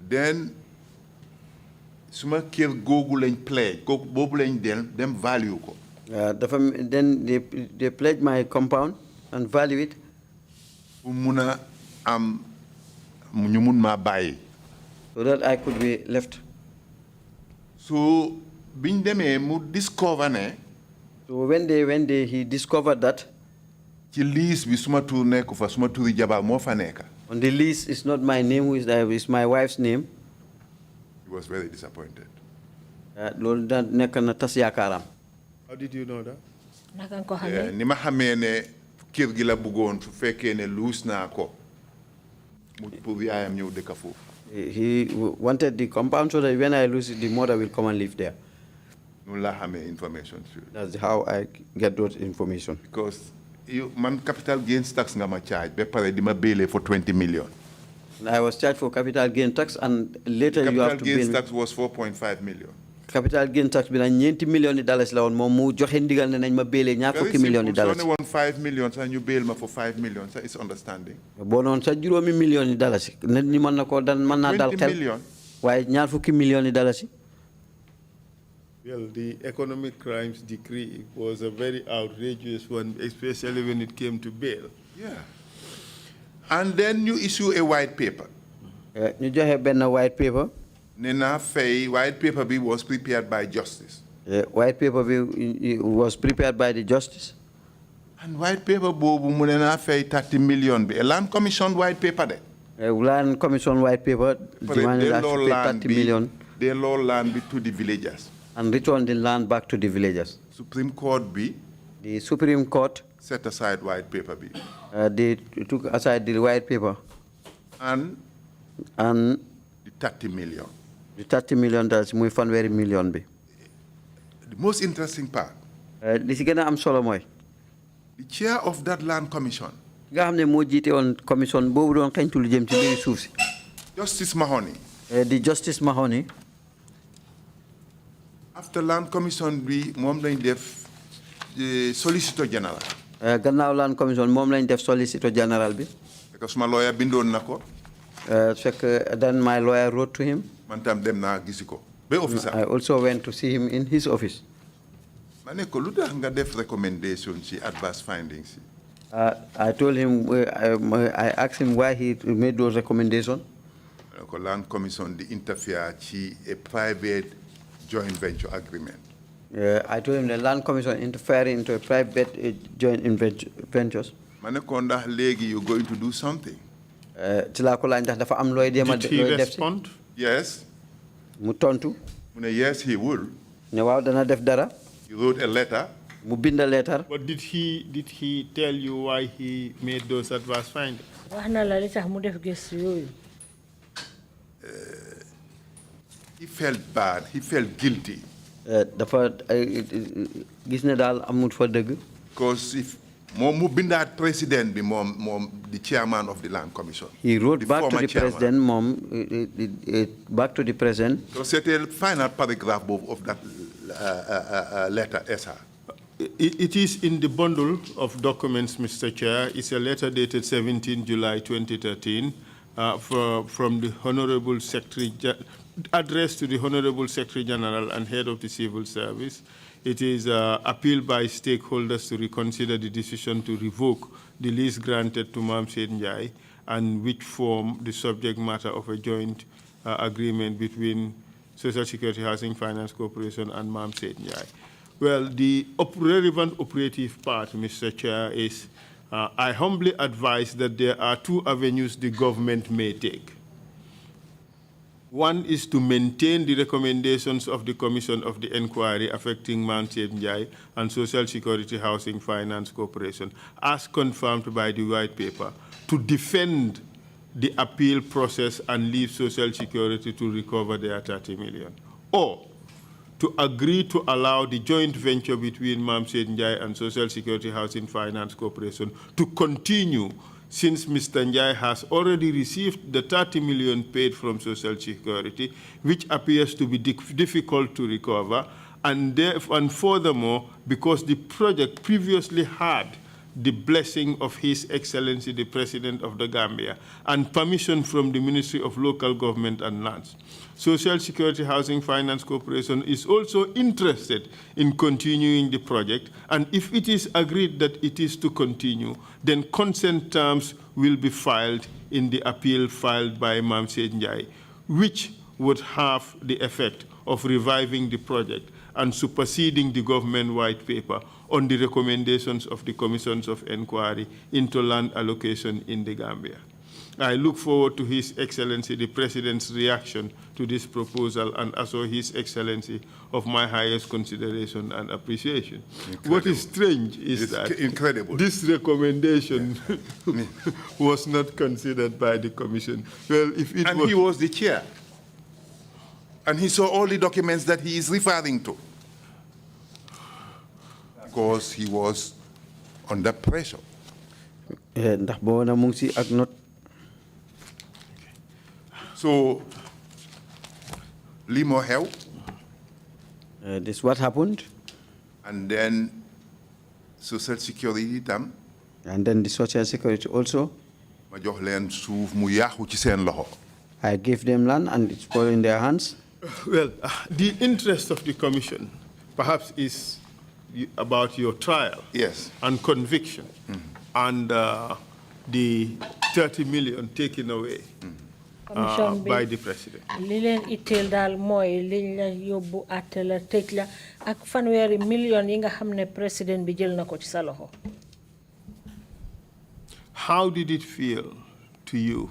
Then suma kër googu lañ pledge boobu lañ dem value ko. Then they pledge my compound and value it. Pour mun a am ñu mun maa bàyyi. So that I could be left. So biñ demee mu discover ne. So when he discovered that. Ci lease bi suma tur nekku fa suma turi jabar moo fa nekka. On the list, it's not my name, it's my wife's name. He was very disappointed. How did you know that? Ni ma xamee ne kër gi la bëggoon su fekkee ne luus naa ko mu pour yaayam ñëw dëkk foofu. He wanted the compound so that when I lose it, the mother will come and live there. Noonu laa xamee information. That's how I get those information. Because man capital gains tax nga ma charge be pare di ma bail for 20 million. I was charged for capital gain tax and later you have to bail. Capital gains tax was 4.5 million. Capital gain tax bi na $90 million la won mom mu joxe ndigal ne nañ ma bailé ñaar fukki million dollars. So ne won 5 million sa ñu bail ma for 5 million sa is understanding. Bo non sa juromi million dollars nit ñi man nako dan man na dal xel. Waye ñaar fukki million dollars. Well, the economic crimes decree was a very outrageous one, especially when it came to bail. Yeah. And then you issue a white paper. You just have been a white paper. Nena Fay, white paper was prepared by justice. White paper was prepared by the justice. And white paper bobu munena Fay 30 million. A land commission white paper there. Land commission white paper demanded us to pay 30 million. They law land be to the villagers. And return the land back to the villagers. Supreme Court B. The Supreme Court set aside white paper B. They took aside the white paper. And the 30 million. The 30 million dollars muy fanweeri million bi. The most interesting part. Li ci gëna am solo moy. The chair of that land commission. Nga xamne mo jité won commission bobu doon xañtu lu jëm ci mbiri suuf ci. Justice Mahoney. The Justice Mahoney. After land commission bi mom lañ def solicitor general. Gannaaw land commission mom lañ def solicitor general bi. Because my lawyer bindoon nako. Then my lawyer wrote to him. Man tam dem na gisiko. Be officer. I also went to see him in his office. Mané ko lutax nga def recommendation ci adverse findings. I told him, I asked him why he made those recommendations. The land commission they interfere ci a private joint venture agreement. I told him the land commission interfering into a private joint ventures. Manekonda legi you're going to do something. Did he respond? Yes. Mutontu. Yes, he will. Ne waaw dana def dara. He wrote a letter. Mu bind a letter. But did he tell you why he made those adverse findings? He felt bad. He felt guilty. Gis ne daal amul fa dëgg. Because if mu bindaat president bi mom the chairman of the land commission. He wrote back to the president, back to the president. So c'était le final paragraph of that letter, SR. It is in the bundle of documents, Mr. Chair. It's a letter dated 17 July 2013 from the Honorable Secretary, addressed to the Honorable Secretary General and Head of the Civil Service. It is appealed by stakeholders to reconsider the decision to revoke the lease granted to Mam Said Njai and which form the subject matter of a joint agreement between Social Security Housing Finance Corporation and Mam Said Njai. Well, the relevant operative part, Mr. Chair, is I humbly advise that there are two avenues the government may take. One is to maintain the recommendations of the Commission of the Inquiry affecting Mount Njai and Social Security Housing Finance Corporation, as confirmed by the white paper, to defend the appeal process and leave Social Security to recover their 30 million. Or to agree to allow the joint venture between Mam Said Njai and Social Security Housing Finance Corporation to continue, since Mr. Njai has already received the 30 million paid from Social Security, which appears to be difficult to recover, and furthermore, because the project previously had the blessing of His Excellency the President of the Gambia and permission from the Ministry of Local Government and Lands. Social Security Housing Finance Corporation is also interested in continuing the project, and if it is agreed that it is to continue, then consent terms will be filed in the appeal filed by Mamsed Njai, which would have the effect of reviving the project and superseding the government white paper on the recommendations of the commissions of inquiry into land allocation in the Gambia. I look forward to His Excellency the President's reaction to this proposal and also His Excellency of my highest consideration and appreciation. Incredible. What is strange is that this recommendation was not considered by the Commission. Well, if it he was the chair. And he saw all the documents that he is referring to. Because he was under pressure. So, limo help. This is what happened. And then Social Security tam. And then the Social Security also. Ma jox len souf mu yaxu ci sen loxo. I gave them land and it's all in their hands. Well, the interest of the Commission perhaps is about your trial. Yes. And conviction. And the 30 million taken away. By the President. Lilen itel dal moy liñ la yobbu atela tej la ak fanweri million yi nga xamne President bi jël nako ci sa loxo. How did it feel to you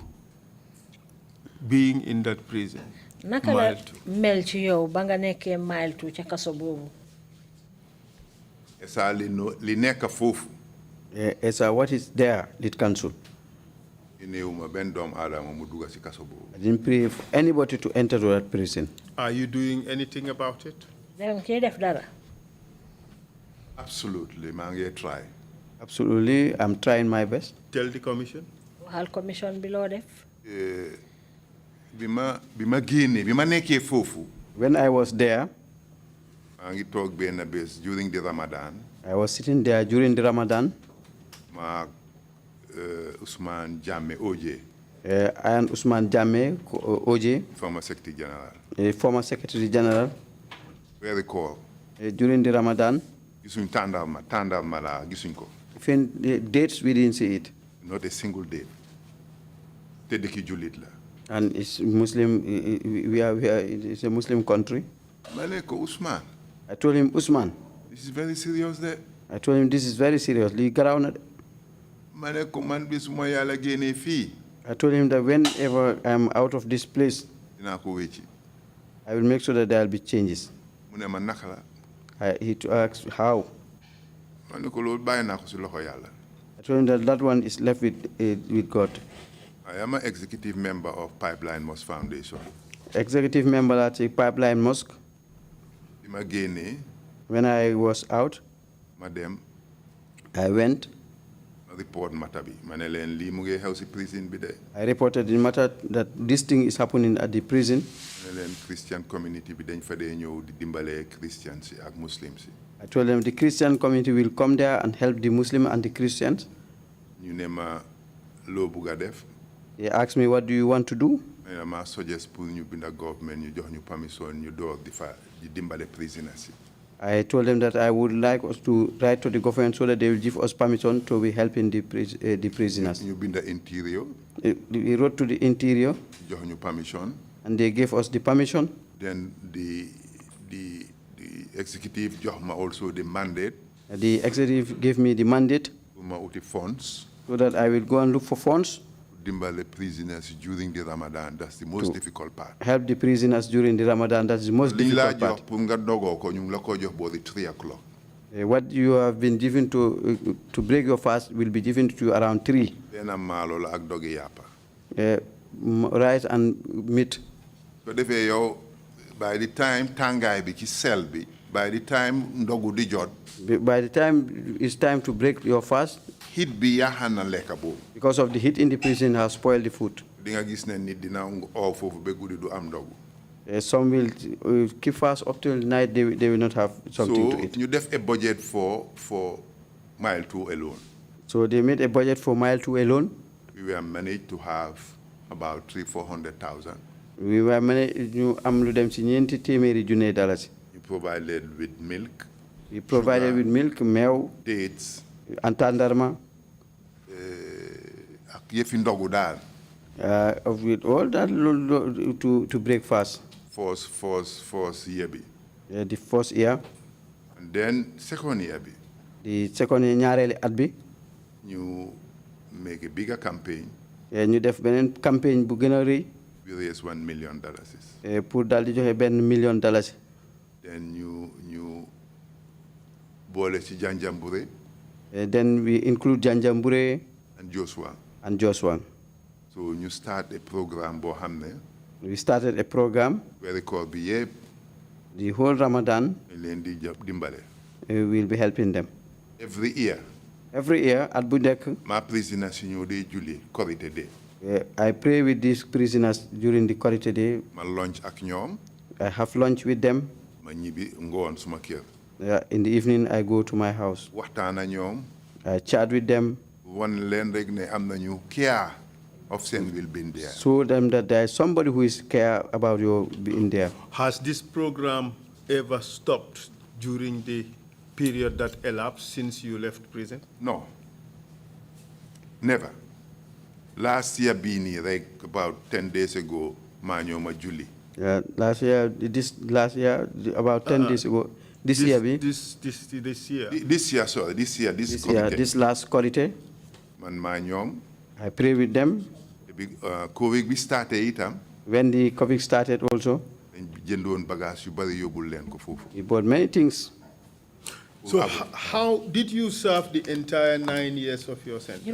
being in that prison? Naka la mel ci yow ba nga nekké mile 2 ci kasso bobu? Esa li nekk fofu. Esa what is there lit council? I didn't pray for anybody to enter that prison. Are you doing anything about it? Absolutely, I try. Absolutely, I'm trying my best. Tell the Commission. Hal Commission below def. When I was there, during the Ramadan. I was sitting there during the Ramadan. Usman Jammeh OJ. And Usman Jammeh OJ. Former Secretary General. Former Secretary General. Very cool. During the Ramadan. Even the dates we didn't see it. Not a single date. And it's Muslim. It's a Muslim country. Usman. I told him, Usman. This is very serious there. I told him this is very serious. I told him that whenever I'm out of this place, I will make sure that there will be changes. He asked how. I told him that that one is left with God. I am an executive member of Pipeline Mosque Foundation. Executive member at Pipeline Mosque. When I was out, I went. Report matter bi I reported the matter that this thing is happening at the prison. Christian community bi dañ fa dé ñew di dimbalé Christians ak Muslims. I told them the Christian community will come there and help the Muslim and the Christians. Ñu né ma lo buga def. They asked me, what do you want to do? I suggest pour ñu binda government ñu jox ñu permission ñu door di fa di dimbalé prisoners. I told them that I would like us to write to the government so that they will give us permission to be helping the prisoners. You been the interior. We wrote to the interior. Permission. And they gave us the permission. Then the executive also the mandate. The executive gave me the mandate. Funds. So that I will go and look for funds. Dimbale prisoners during the Ramadan. That's the most difficult part. Help the prisoners during the Ramadan. That's the most difficult part. 3 o'clock. What you have been given to break your fast will be given to you around 3. Rice and meat. So by the time tangay bi ci sel bi, by the time ndogu di jot, by the time it's time to break your fast, heat bi yaxana lekka bobu. Because of the heat in the prison has spoiled the food. Di nga gis ne nit dina o fofu be gudi du am ndogu. Some will keep fast up till night. They will not have something to eat. So you def a budget for mile 2 alone. So they made a budget for Mile 2 alone. We were managed to have about 300,000-400,000. We were managed to $400,000. You provided with milk. We provided with milk, meew, dates, and tandarma. With all that to breakfast. First year. The first year. And then second year. The second year at B. You make a bigger campaign. You def benen campaign bu gëna reuy. We raise $1 million. Pour dal di joxe $1 million. Then you boole ci Janjambure. Then we include Janjambure and Joshua. So you start a program bo xamne. We started a program. Very called the whole Ramadan. We will be helping them. Every year. Every year at Budek. My prisoners signor de Julie Korite Day. I pray with these prisoners during the Korite Day. My lunch ak ñoom. I have lunch with them. Ma ñibi ngoon suma kër. In the evening I go to my house. Waxtaan ak ñoom. I chat with them. Wan leen rek ne am nañu care of seen will be in there. Show them that there is somebody who is care about your being there. Has this program ever stopped during the period that elapsed since you left prison? No. Never. Last year, about 10 days ago, Manyoma Julie. Yeah, last year, about 10 days ago. This year. This last Korite. I pray with them. COVID we started when the COVID started also. We bought many things. So how did you serve the entire 9 years of your sentence?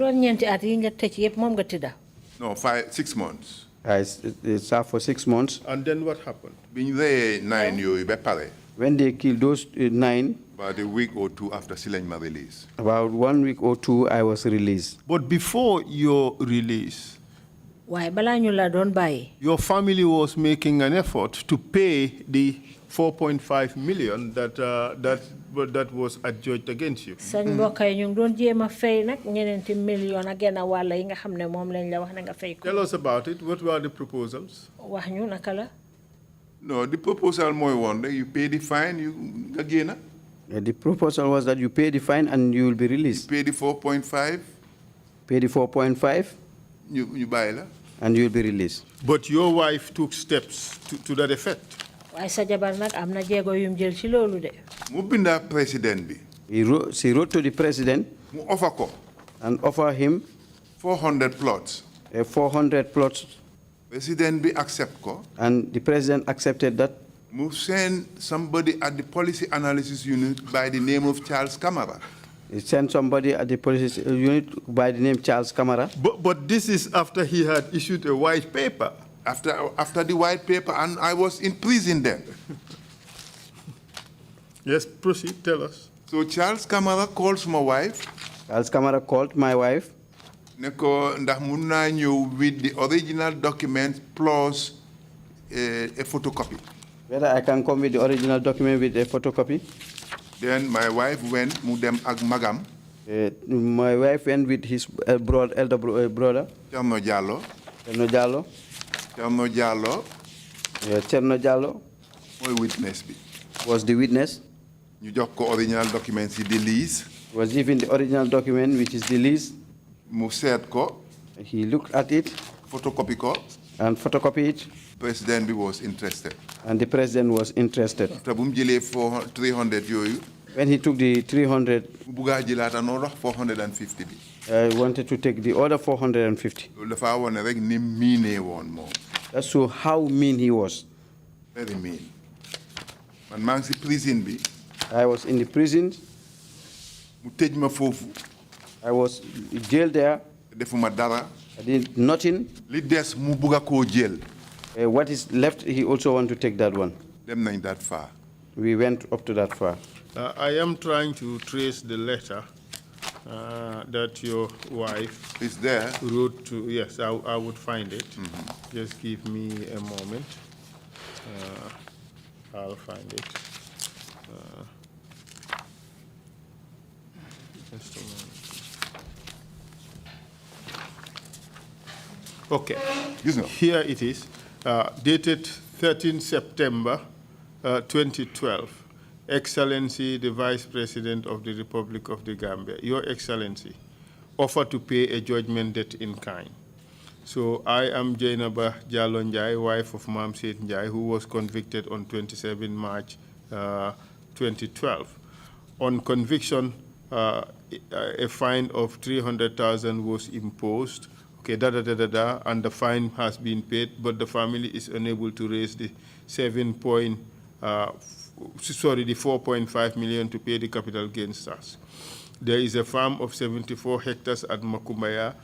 No, 6 months. I served for 6 months. And then what happened? When they killed those 9. About a week or two after my release. About 1 week or two, I was released. But before your release, why la don buy? Your family was making an effort to pay the 4.5 million that was adjudged against you. Sañ mbokay ñu doon jema fay nak ñenenti million ak gëna wala yi nga xamne mom lañ la wax na nga fay ko. Tell us about it. What were the proposals? Wax ñu naka la? No, the proposal moy one you pay the fine, you again. The proposal was that you pay the fine and you will be released. You pay the 4.5. Pay the 4.5. You buy it. And you will be released. But your wife took steps to that effect. Why sa jabar nak amna jéego yum jël ci lolu de. Mu binda president bi. She wrote to the president. Mu offer ko. And offer him 400 plots. 400 plots. President bi accept ko. And the president accepted that. Mu send somebody at the policy analysis unit by the name of Charles Camara. He sent somebody at the police unit by the name Charles Camara. But this is after he had issued a white paper. After the white paper, and I was in prison then. Yes, proceed, tell us. So Charles Camara calls my wife. Charles Camara called my wife. Neko ndax mun na ñëw with the original document plus a photocopy. Whether I can come with the original document with a photocopy. Then my wife went, mu dem ak magam. My wife went with his elder brother. Cerno Jallow. Cerno Jallow. Cerno Jallow. Cerno Jallow. Mooy witness bi. Was the witness. You jox ko original documents the lease. Was given the original document which is the lease. Mu seet ko. He looked at it. Photocopy ko. And photocopy it. President was interested. And the president was interested. After bu mu jëlee 300 yooyu. When he took the 300. Mu bugga jëlaat another 450 bi. I wanted to take the other 450. Loolu dafa wone rek ni miinee woon moom. That's so how mean he was. Very mean. Man maa ngi si prison bi. I was in the prison. Mu tëj ma foofu. I was jailed there. Defuma dara. I did nothing. Li des mu bugga koo jël. What is left, he also want to take that one. Dem nañ that far. We went up to that far. I am trying to trace the letter that your wife is there. Wrote to. Yes, I would find it. Just give me a moment. I'll find it. Just a moment. Okay. Gis nga. Here it is, dated 13 September 2012. Excellency, the Vice President of the Republic of the Gambia, Your Excellency, offer to pay a judgment debt in kind. So I am Jainaba Jallo Njai, wife of Mam Said Njai, who was convicted on 27 March 2012. On conviction, a fine of 300,000 was imposed. Okay, and the fine has been paid, but the family is unable to raise the 4.5 million to pay the capital gains tax. There is a farm of 74 hectares at Makumbaya,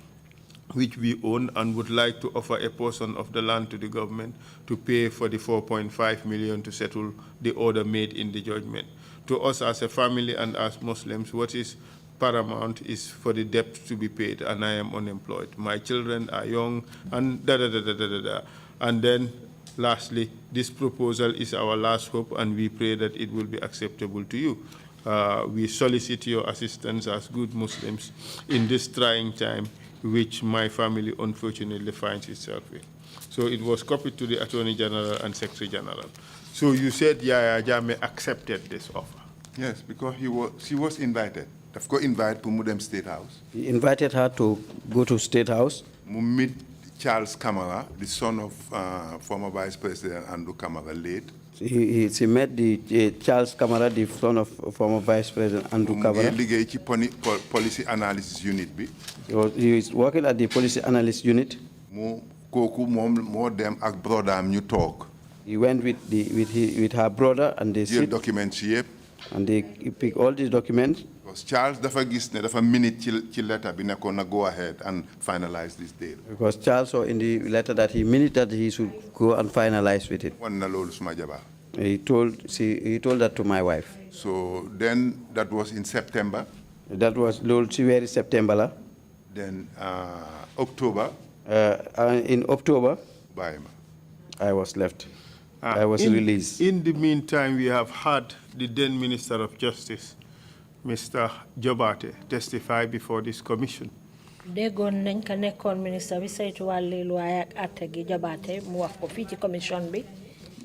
which we own, and would like to offer a portion of the land to the government to pay for the 4.5 million to settle the order made in the judgment. To us as a family and as Muslims, what is paramount is for the debt to be paid, and I am unemployed. My children are young, and And then, lastly, this proposal is our last hope, and we pray that it will be acceptable to you. We solicit your assistance as good Muslims in this trying time, which my family unfortunately finds itself in. So it was copied to the Attorney General and Secretary General. So you said Yaya Jammeh accepted this offer? Yes, because she was invited. They've got invited to Mudem State House. He invited her to go to State House. Meet Charles Kamara, the son of former Vice President Andrew Kamara, late. He met the Charles Kamara, the son of former Vice President Andrew Kamara. Policy Analysis Unit. He is working at the Policy Analysis Unit. He went with her brother, and they sit. Documents and they pick all these documents. Because Charles dafa minute ci letter bi nekkoon na go ahead and finalize this deal. Because Charles saw in the letter that he minute that he should go and finalize with it. Wan na loolu suma jabar. He told that to my wife. So then that was in September. That was very September. Then October. In October, I was left. I was released. In the meantime, we have had the then Minister of Justice, Mr. Jobate, testify before this commission.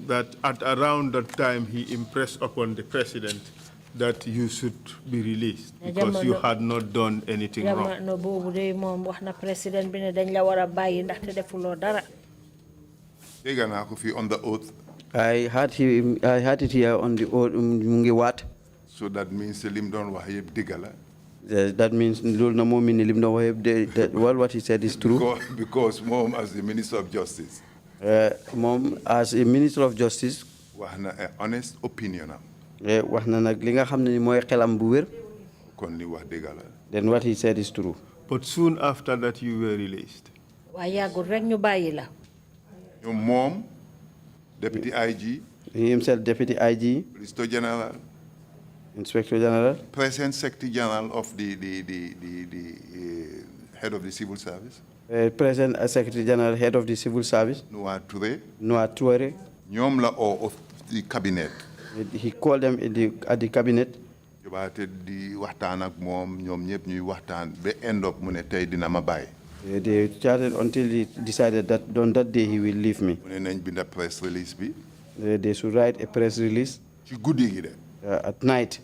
That at around that time he impressed upon the president that you should be released because you had not done anything wrong. On the oath. I had it here on the oath. So that means lim don wax yeb digala. That means what he said is true. Because mom as the Minister of Justice. Mom as a Minister of Justice. Wax na an honest opinion am. Wax na nak li nga xamne moy xelam bu wër. Kon li wax digala. Then what he said is true. But soon after that you were released. Wa yagul rek ñu bayyi la. Mom, Deputy IG. He himself, Deputy IG. Inspector General. Inspector General. Present Secretary General of the Head of the Civil Service. Present Secretary General, Head of the Civil Service. Noah Touré. Ñom la of the cabinet. He called them at the cabinet. Jobaate di waxtaan ak mom ñom ñep ñuy waxtaan ba end up mu ne tay dina ma bay. They chatted until he decided that on that day he will leave me. Press release. They should write a press release. At night.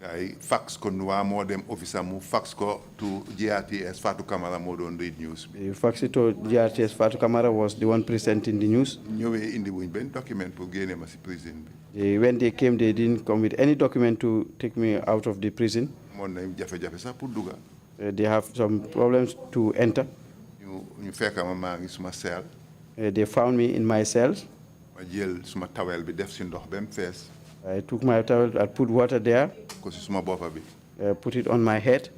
I fax ko nuwa modem officer mu fax ko to GRTS Fatou Camara mo don read news. Fax it to GRTS Fatou Camara was the one presenting the news. Ñëwé indi wuñ ben document pour génné ma ci prison bi. When they came, they didn't come with any document to take me out of the prison. Mon nañ jafé-jafé sax pour duga. They have some problems to enter. They found me in my cell. I took my towel, I put water there. Put it on my head.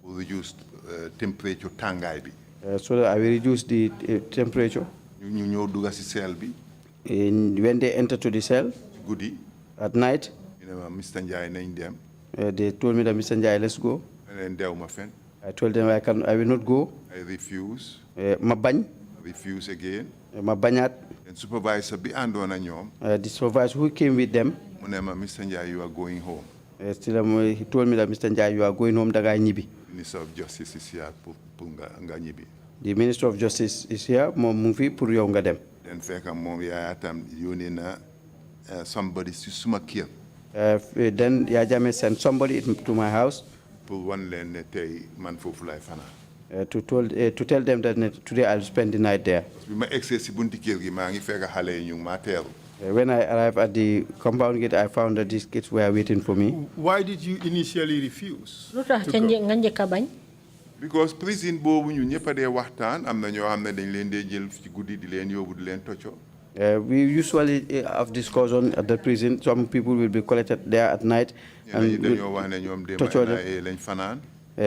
Reduced temperature so that I will reduce the temperature. And when they enter to the cell, at night, they told me that Mr. Njai, let's go. I told them I will not go. I refuse. Mabany. Refuse again. Mabanyat. And supervisor be andona ñom. The supervisor who came with them. Mr. Njai, you are going home. Still, he told me that Mr. Njai, you are going home. Daga ñibi. Minister of Justice is here nga ñibi. The Minister of Justice is here. Mom Mufi pour yow nga dem. Den fekk mom yaaya tam yónnee na somebody si suma kër. Then Yaya Jammeh sent somebody to my house. Pour wan leen ne tey man foofu laay fanaan. To tell them that today I'll spend the night there. Bi ma egsee si bunti kër gi maa ngi fekk xale yi ñu ngi maa teeru. When I arrived at the compound gate, I found that these kids were waiting for me. Why did you initially refuse? Because prison boobu ñu ñëpp a dee waxtaan am na ñoo xam ne dañ leen dee jël ci guddi di leen yóbbu di leen tocco. We usually have discussion at the prison. Some people will be collected there at night and dañoo wax ne ñoom dem NIA lañ fanaan.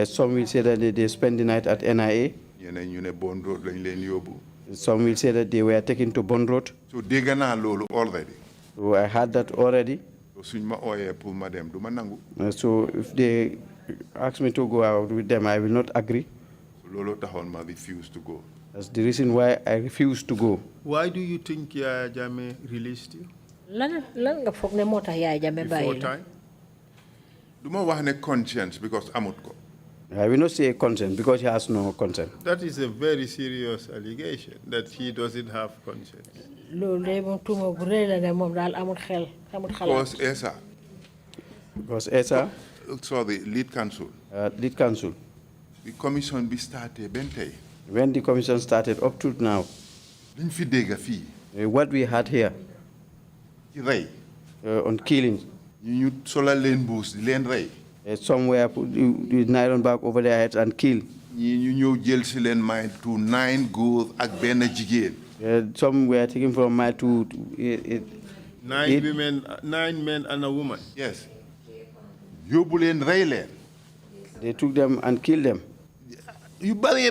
Some will say that they spend the night at NIA. Ñeneen ñu ne Bond Road lañ leen yóbbu. Some will say that they were taken to Bond Road. So dégg naa loolu already. So I had that already. So suñ ma ooyee pour ma dem du ma nangu. So if they ask me to go out with them, I will not agree. So loolu taxoon ma refuse to go. That's the reason why I refused to go. Why do you think Yaya Jammeh released you? Lan nga foog ne moo tax Yaya Jammeh bàyyi la. Du ma wax ne conscience because amut ko. I will not say consent because he has no consent. That is a very serious allegation that he doesn't have conscience. Because ESA. Sorry, lead counsel. Lead counsel. The commission be started bentay. When the commission started up to now, what we had here on killing, somewhere put the nylon bag over their heads and kill. To 9 goals some were taken from my to 9 women, 9 men and a woman. Yes. They took them and killed them. You bury.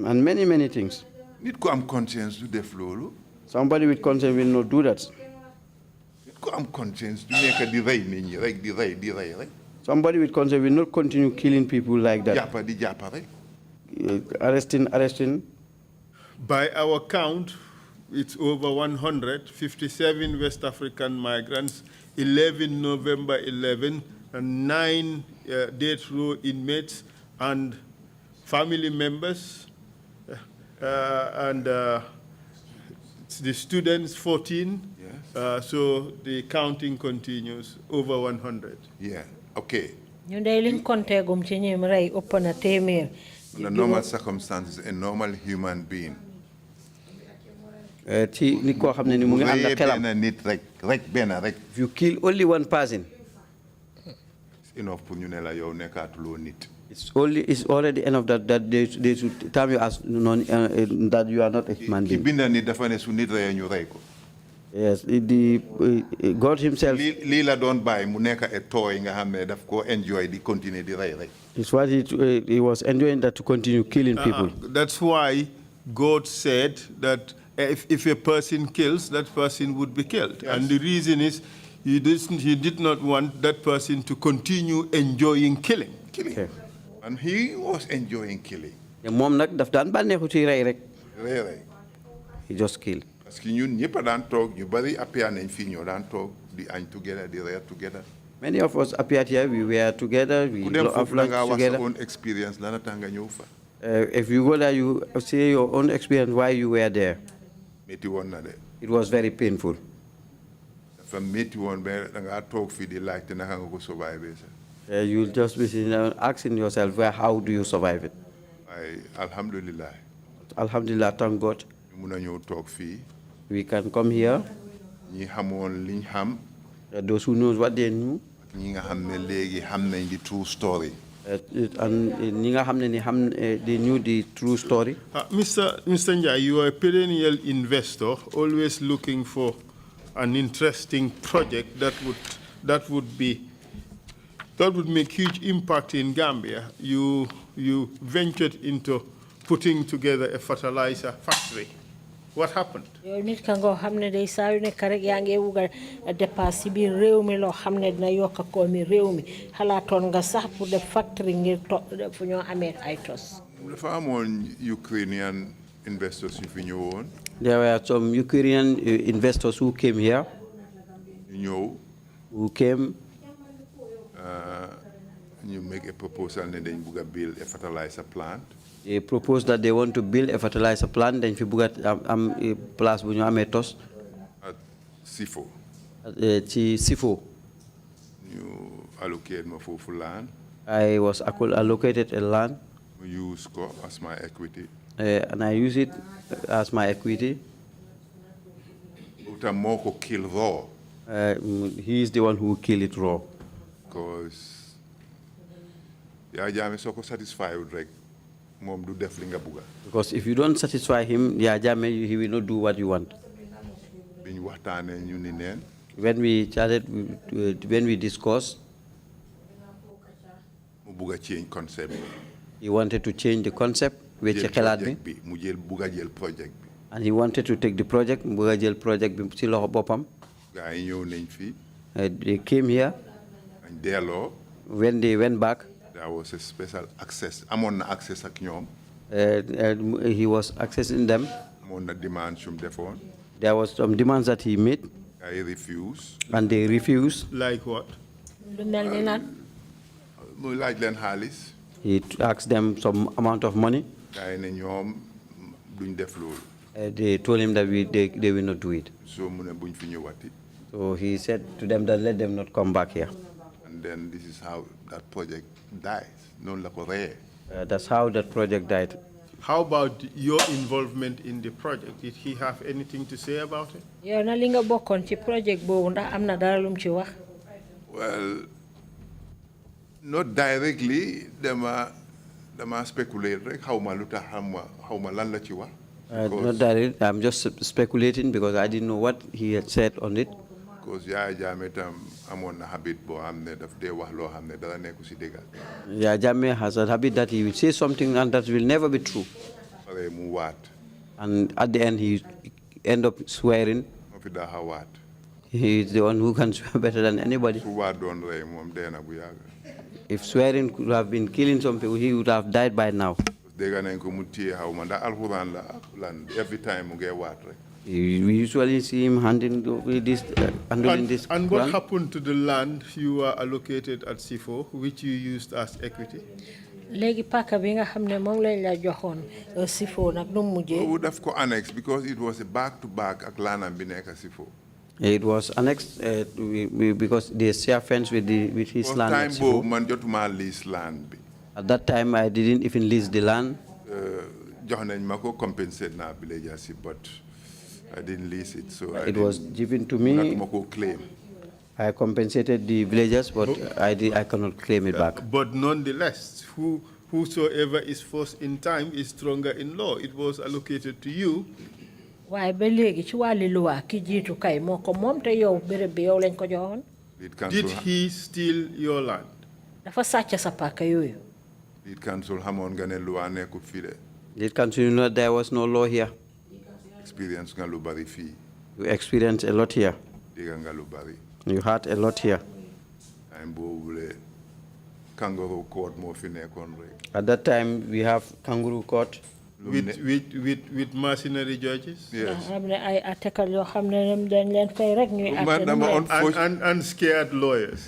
And many things. Need to have conscience to the flow. Somebody with conscience will not do that. Need to have conscience to make a delay. Somebody with conscience will not continue killing people like that. Arresting. By our count, it's over 157 West African migrants, 11 November 11, and 9 death row inmates and family members, and the students 14. Yes. So the counting continues over 100. Yeah. Okay. Under normal circumstances, a normal human being. If you kill only one person, it's enough for you to it's already enough that they should tell you as that you are not a human being. Yes, God Himself. Lila don't buy muneka a toy enjoy the continue the It's what he was enjoying, that to continue killing people. That's why God said that if a person kills, that person would be killed. Yes. And the reason is he did not want that person to continue enjoying killing. Okay. And he was enjoying killing. He just killed. Many of us appeared here, we were together, we have lunch together. If you go there, you say your own experience, why you were there. It was very painful. You'll just be sitting down asking yourself, how do you survive it? Alhamdulillah. Alhamdulillah, thank God. We can come here. Those who knows what they knew. The true story. And they knew the true story. Mr. Njai, you are a perennial investor, always looking for an interesting project that would make huge impact in Gambia. You ventured into putting together a fertilizer factory. What happened? Yow nit ka nga xamne day saa yu nekk rek yaa ngi wuga dépasse bi réew mi loo xam ne dina yokk ko mi réew mi xalaatoon nga sax pour def factory ngir fu ñoo amee ay tos. Dafa amoon Ukrainian investors yu fi ñëwoon. There were some Ukrainian investors who came here. Who came. You make a proposal and then you build a fertilizer plant. They proposed that they want to build a fertilizer plant. Then fi bugat place bu ñu amé tos. At Sifo. Ci Sifo. You allocate me for land. I was allocated a land. Use co as my equity. And I use it as my equity. Utamoko kill raw. He is the one who killed it raw. Because Yaya Jammeh so satisfied with like mom do def li nga buga. Because if you don't satisfy him, Yaya Jammeh, he will not do what you want. Biñ waxtané ñu ni neen. When we chatted, when we discussed, mu buga change concept. He wanted to change the concept, which mu jël buga jël project bi. And he wanted to take the project, buga jël project bi ci loxo bopam. Gaay ñew nañ fi. They came here. And delloo. When they went back, there was a special access. Amoon na access ak ñoom. He was accessing them. Amoon na demands yu mu defoon. There was some demands that he made. I refuse. And they refused. Like what? Mu laaj leen xaalis. He asked them some amount of money. Gaay ne ñoom duñ def loolu. They told him that they will not do it. So mu ne buñ fi ñëwati. So he said to them that let them not come back here. And then this is how that project dies. Non la ko reyee. That's how that project died. How about your involvement in the project? Did he have anything to say about it? Yow na li nga bokkon ci project boobu ndax am na dara lum ci wax. Well, not directly. Dama speculate rek xawma lu tax xawma lan la ci wax. Not directly. I'm just speculating because I didn't know what he had said on it. Because Yaya Jammeh tam amoon na habit boo xam ne daf dee wax loo xam ne dara nekku si dëgg. Yaya Jammeh has a habit that he will say something and that will never be true. Pare mu waat. And at the end he end up swearing. Moo fi daaxa waat. He is the one who can swear better than anybody. Su waat doon rey moom dee na bu yàgg. If swearing could have been killing some people, he would have died by now. Dégg nañ ko mu téye xawma ndax alxuraan la lan every time mu ngay waat rek. We usually see him handling this. And what happened to the land you were allocated at Sifo, which you used as equity? Léegi paka bi nga xam ne moom lañ la joxoon Sifo nag nu mu mujjee. Would have ko annex because it was a back to back ak laanam bi nekk Sifo. It was annexed because they share fence with his land. Time boobu man jotuma lease land bi. At that time, I didn't even lease the land. Jox nañ ma ko compensate na villagers but I didn't lease it, so it was given to me. Claim. I compensated the villagers, but I cannot claim it back. But nonetheless, whosoever is first in time is stronger in law. It was allocated to you. Waaye ba léegi ci wàllu luwa ki jiitu kay moo ko moom te yow béréb bi yow lañ ko joxoon. Did he steal your land? Dafa sàcc sa paka yooyu. Did council xamoon nga ne luwa nekkut fii de. Did council know there was no law here? Experience nga lu bari fii. You experienced a lot here. Dégg nga lu bari. You had a lot here. Time boobule kangaroo court moo fi nekkoon rek. At that time, we have kangaroo court. With mercenary judges? Yes. And scared lawyers?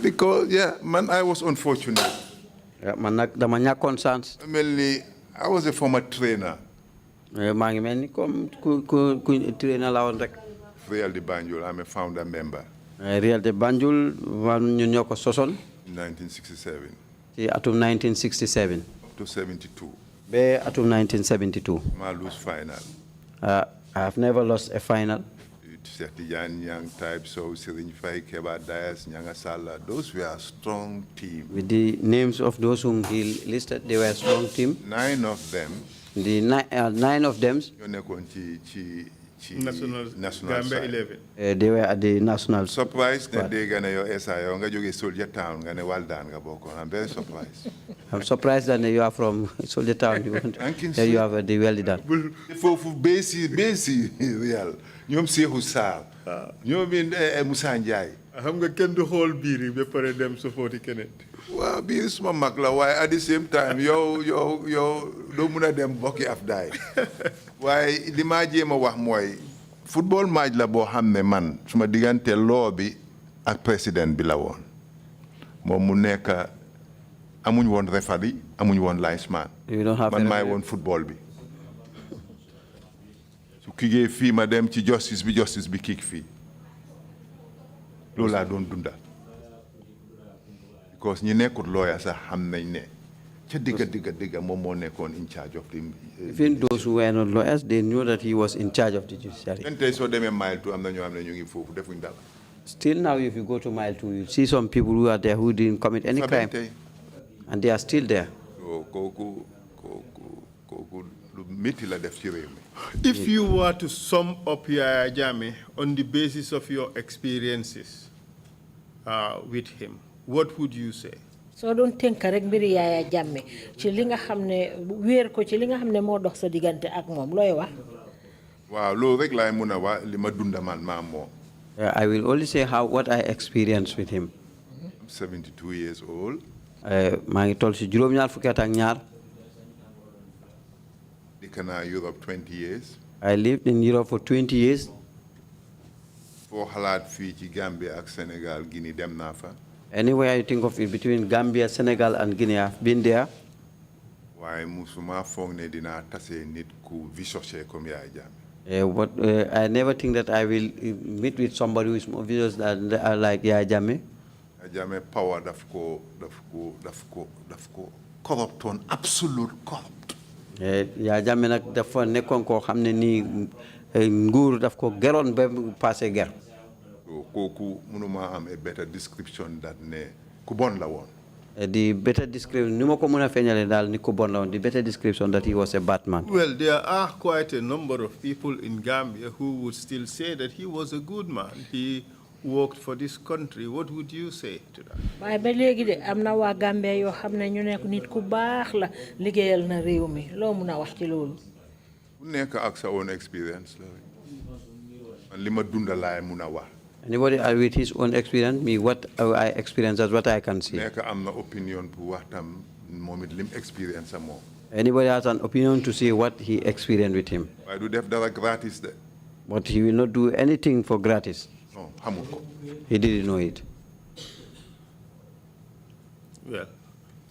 Because, I was unfortunate. I was a former trainer. Real de Banjul, I'm a founder member. Real de Banjul, ñu ñoko soson. 1967. Atum 1967. To 72. Be atum 1972. I lose final. I have never lost a final. Young type, so Sirin Fai, Keba Dias, Nyanga Sala, those were a strong team. With the names of those whom he listed, they were a strong team. 9 of them. The 9 of them. National Gambia 11. They were at the national. Surprised that they gonna your SIO, nga Soldier Town, gonna Waldan, I'm very surprised. I'm surprised that you are from Soldier Town. You have the well done. For basic real. Ñoom Seexu Saar. ñoom Moussa Ndiaye. xam nga kenn du xool biir yi ba pare dem supporti keneen. waaw biir suma mag la waaye at the same time yow doo mun a dem bokki afdaay. waaye li ma jéem a wax mooy football match la boo xam ne man suma diggante loo bi ak président bi la woon. moom mu nekk amuñ woon referee amuñ woon linesman. You don't have man maay woon football bi. su kiggee fii ma dem ci justice bi kick fii loolu laa doon dundal because ñi nekkut lawyer sax xam nañ ne ca digga moom moo nekkoon in charge of the. Even those who were not lawyers, they knew that he was in charge of the judiciary. tey soo demee mile 2 am na ñoo xam ne ñu ngi foofu defuñ dara. Still now, if you go to mile 2, you see some people who are there who didn't commit any crime, and they are still there. If you were to sum up Yaya Jammeh on the basis of your experiences with him, what would you say? So don't think rek mbiri Yaya Jammeh ci li nga xamne wër ko ci li nga xamne mo dox sa digante ak mom loy wax. Waaw loolu rek laay mëna wax li ma dunda man ma mom. I will only say what I experienced with him. I'm 72 years old. maa ngi toll si juróom-ñaar fukki at ak ñaar. Dëkk naa Europe 20 years. I lived in Europe for 20 years. foo xalaat fii ci Gambia ak Sénégal Guinée dem naa fa. Anywhere you think of it between Gambia, Senegal, and Guinea, I've been there. waaye musuma foog ne dinaa tase nit ku vicious comme Yaya Jammeh. I never think that I will meet with somebody who is more vicious than like Yaya Jammeh. Yaya Jammeh power daf ko corrupt on absolute corrupt. Yaya Jammeh nag dafa nekkoon koo xam ne nii nguur daf ko geroon ba passé ger. kooku mënuma am a better description that ne ku bon la woon. The better description, the better description that he was a bad man. Well, there are quite a number of people in Gambia who would still say that he was a good man. He worked for this country. What would you say to that? Waaye ba léegi de am na waa Gambia yoo xam ne ñu nekk nit ku baax la liggéeyal na réew mi loo mun a wax ci loolu. ku nekk ak sa own experience la man li ma dunda laay mun a wax. Anybody with his own experience, what I experience, that's what I can see. Opinion experience. Anybody has an opinion to see what he experienced with him. But he will not do anything for gratis. No, he didn't know it. Well,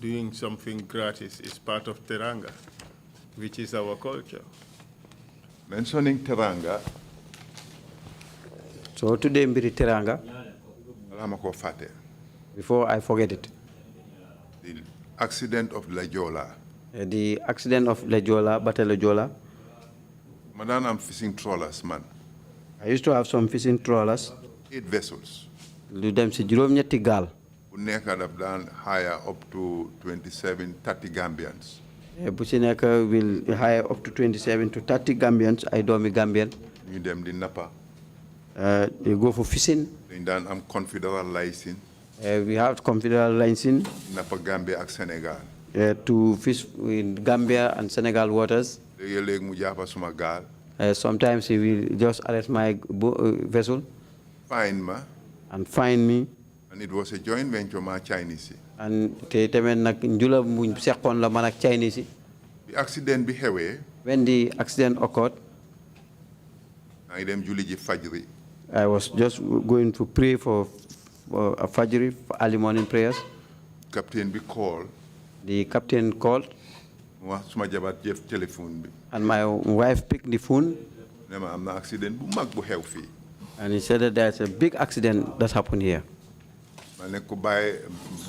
doing something gratis is part of Teranga, which is our culture. Mentioning Teranga, so today, Mbiri Teranga, before I forget it, the accident of Lajola. The accident of Lajola, Battle Lajola. Madam, I'm fishing trawlers, man. I used to have some fishing trawlers. 8 vessels. Lu dem si juróom ñetti gaal. Bu nekk daf daan hire up to 27, 30 Gambians. Bu si nekk will hire up to 27 to 30 Gambians, ay doomi Gambian. Ñu dem di nappa. They go for fishing. Then I'm confederal license. We have confederal license. Napa Gambia and Senegal. To fish in Gambia and Senegal waters. Sometimes he will just arrest my vessel. Fine me. And fine me. And it was a joint venture with Chinese. And te temen nak njula mu seqon la man ak Chinese. The accident behaved. When the accident occurred, I was just going to pray for a Fajr, for early morning prayers. Captain be called. The captain called. And my wife picked the phone. And he said that there's a big accident that happened here.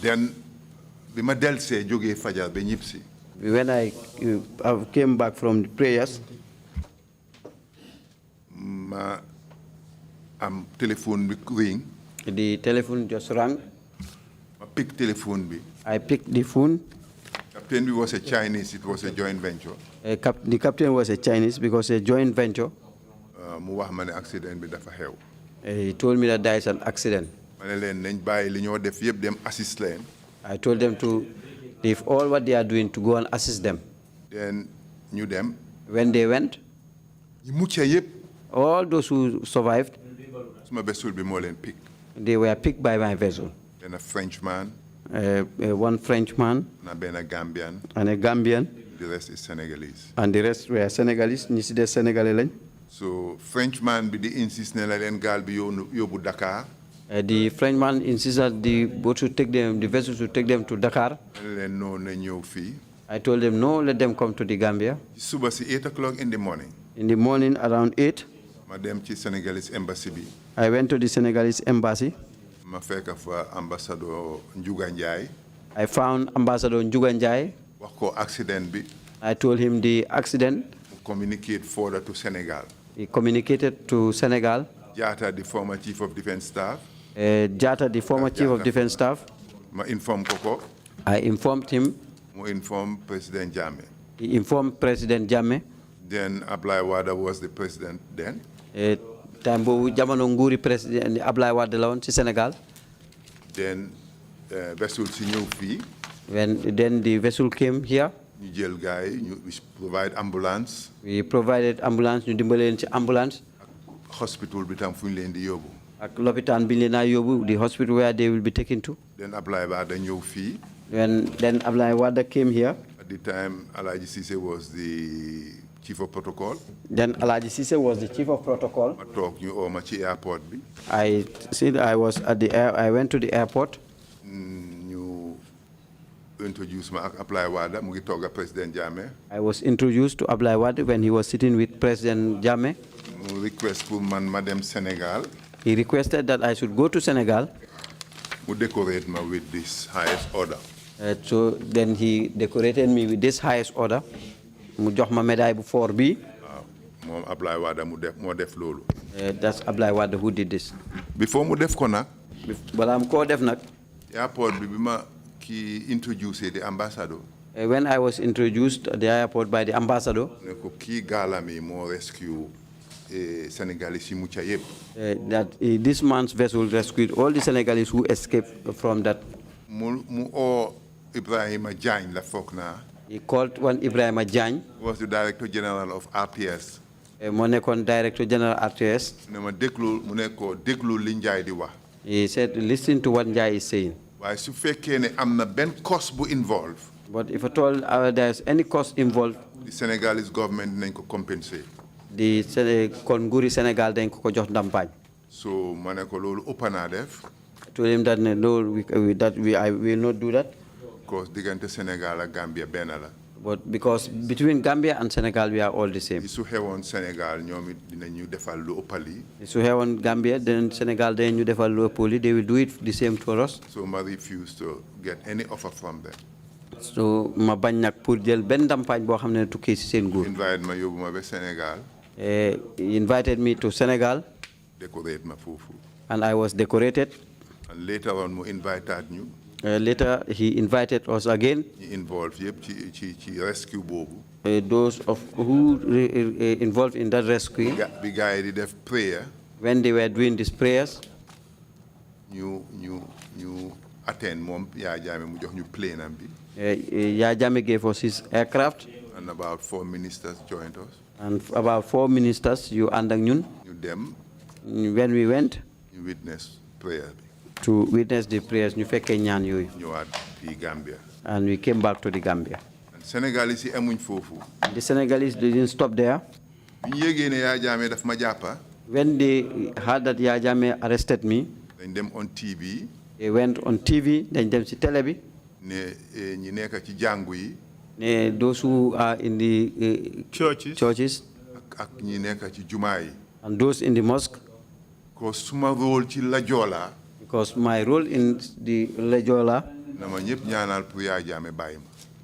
Then, when I came back from the prayers, telephone ring. The telephone just rang. I picked the phone. Captain was a Chinese, it was a joint venture. The captain was a Chinese because a joint venture. He told me that there is an accident. I told them to leave all what they are doing to go and assist them. Then knew them. When they went, all those who survived, they were picked by my vessel. Then a Frenchman. One Frenchman. And a Gambian. And a Gambian. The rest is Senegalese. And the rest were Senegalese. So Frenchman be the insist na len gal bi yobu Dakar. The Frenchman insisted the boat should take them, the vessel should take them to Dakar. I told them, no, let them come to the Gambia. Suba si 8 o'clock in the morning. In the morning, around 8, Madam ci Senegalese embassy bi. I went to the Senegalese embassy. Ma fekk fa ambassador Njuga Njai. I found Ambassador Njuga Njai. Wax ko accident bi. I told him the accident. Communicate further to Senegal. He communicated to Senegal. Jata, the former chief of defense staff. Jata, the former chief of defense staff. Ma inform Koko. I informed him. Mo inform President Jammeh. He informed President Jammeh. Then Ablaye Wade was the president then. Tambo jamono nguri President Ablaye Wade la won ci Senegal. Then vessel si ñew fi. Then the vessel came here. ñu jël gaay ñu provide ambulance. We provided ambulance, ñu dimbalé len ci ambulance. Hospital bi tam fuñ leen di yobbu. Ak l'hôpital bi leen na yobbu, the hospital where they will be taken to. Then Ablaye Wade ñew fi. Then Ablaye Wade came here. At the time Alaji Cisse was the chief of protocol. Then Alaji Cisse was the chief of protocol. Ma tok ñu o ma ci airport bi. I said I was at the I went to the airport. Introduced me Ablaye Wade mu ngi toga President Jammeh. I was introduced to Ablaye Wade when he was sitting with President Jammeh. Mu request pour man ma dem Senegal. He requested that I should go to Senegal. Mu decorate me with this highest order. So then he decorated me with this highest order. Mu jox ma médaille bu fort bi. Mom Ablaye Wade mo def lolu. That's Ablaye Wade who did this. Before mu def ko nak. Balam ko def nak. Airport bi bima ki introduced the ambassador. When I was introduced at the airport by the ambassador, that this man's vessel rescued all the Senegalese who escaped from that. He called one Ibrahim Ajany. Was the Director General of RTS. Director General RTS. He said, listen to what Njai is saying. But if at all there's any cost involved, the Senegalese government will compensate. The Konguri Senegal then ko jox ndampañ. So maneko lolu opana def. I told him that no, I will not do that. Because digante Senegal and Gambia benala. But because between Gambia and Senegal we are all the same. Isu hewon Senegal ñomi dinañu defal lu opali. Isu hewon Gambia then Senegal then ñu defal lu opali, they will do it the same for us. So I refuse to get any offer from them. So ma bañ nak pour jël ben ndampañ bo xamné tukki ci seen nguur. Invite ma yobuma be Senegal. He invited me to Senegal. Decorate ma fofu. And I was decorated. And later on mo invited ñu. Later, he invited us again. Involved rescue bobu. Those of who involved in that rescue. Prayer. When they were doing these prayers. You attend mom Ya Jammeh mu jox ñu plane am bi. Ya Jammeh gave us his aircraft. And about 4 ministers joined us. And about 4 ministers you and ñun. You them. When we went. You witness prayer. To witness the prayers, ñu fekkee ñaan yooyu. ñëwaat fii Gambia. And we came back to the Gambia. And Senegalese yi amuñ foofu. The Senegalese didn't stop there. bi ñu yégee ne Ya Jammeh daf ma jàppa. When they heard that Ya Jammeh arrested me. dañ dem on TV. They went on TV. dañ dem ci télé bi. ne ñi nekk ci jàngu yi. ne those who are in the churches. ak ñi nekk ci jumaa yi. And those in the mosque. Because suma role ci la Joola. Because my role in the Lejola,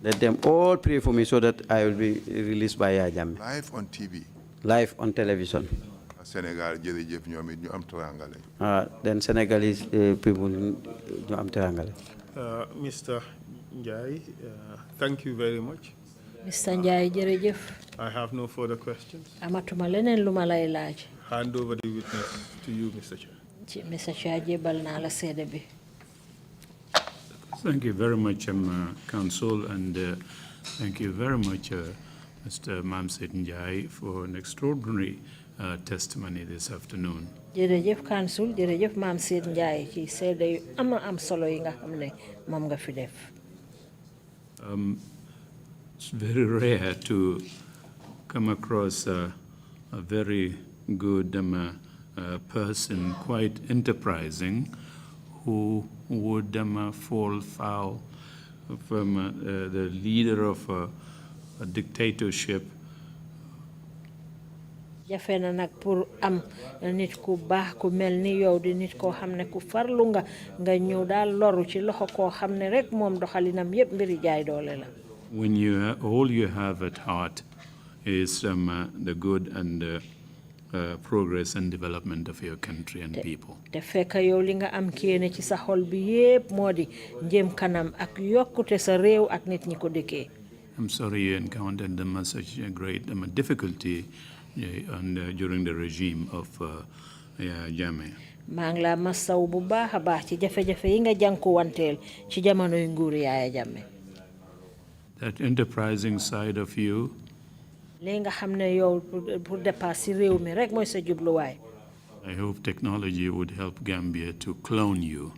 let them all pray for me so that I will be released by Ya Jammeh. Live on TV. Live on television. Senegal jërëjëf ñoom it ñu am teranga lañ. Then Senegalese people ñu am teranga lañ. Mr. Njai, thank you very much. Mr. Njai jërëjëf. I have no further questions. Amatuma leneen lu ma lay laaj. Hand over the witness to you, Mr. Chair. Mr. Chair, jébal naa la seede bi. Thank you very much, Council, and thank you very much, Mr. Mamsid Njai, for an extraordinary testimony this afternoon. Jërëjëf Council, jërëjëf Mamsid Njai ci seede yu am solo yi nga xam ne moom nga fi def. It's very rare to come across a very good person, quite enterprising, who would fall foul from the leader of a dictatorship. jafe na nag pour am nit ku baax ku mel ni yow di nit koo xam ne ku farlu nga ñëw daal loru ci loxo koo xam ne rek moom doxalinam yépp mbiri jaay doole la. When all you have at heart is the good and progress and development of your country and people. te fekk yow li nga am kéene ci sa xol bi yépp moo di njëm kanam ak yokkute sa réew ak nit ñi ko dëkkee. I'm sorry you encountered such a great difficulty during the regime of Jammeh. maa ngi la masaw bu baax a baax ci jafe-jafe yi nga jànkuwanteel ci jamonoy nguuru Yaaya Jammeh. That enterprising side of you, li nga xam ne yow pour dépasser réew mi rek mooy sa jubluwaay. I hope technology would help Gambia to clone you.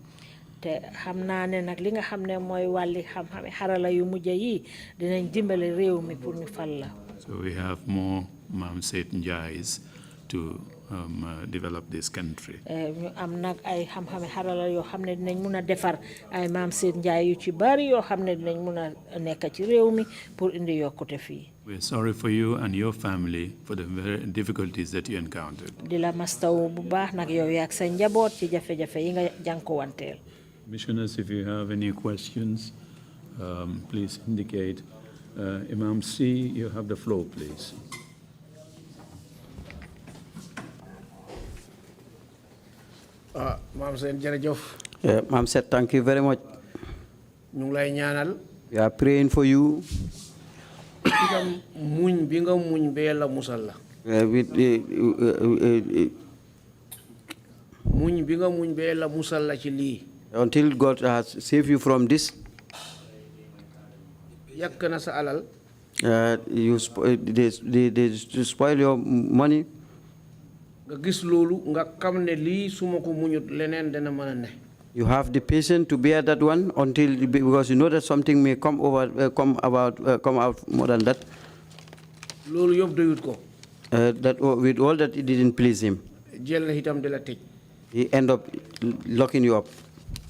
te xam naa ne nag li nga xam ne mooy wàlli xam-xam xarala yu mujj yi dinañ dimbale réew mi pour ñu fal la. So we have more Mam Set Njais to develop this country. ñu am nag ay xam-xam xarala yoo xam ne dinañ mun a defar ay Mam Set Njaay yu ci bari yoo xam ne dinañ mun a nekk ci réew mi pour indi yokkute fii. We're sorry for you and your family for the very difficulties that you encountered. di la mastaw bu baax nag yow yaak sa njaboot ci jafe-jafe yi nga jànkuwanteel. Commissioners, if you have any questions, please indicate. Imam C, you have the floor, please. Mam Sen jërëjëf. Mam Set, thank you very much. ñu ngi lay ñaanal. We are praying for you. itam muñ bi nga muñ ba Yàlla musal la. muñ bi nga muñ ba Yàlla musal la ci lii. Until God has saved you from this. yàq na sa alal. They spoil your money. nga gis loolu nga xam ne lii su ma ko muñut leneen dana mën a ne. You have the patience to bear that one until, because you know that something may come out more than that. loolu yëpp doyut ko. That with all that, it didn't please him. jël na itam di la tëj. He end up locking you up.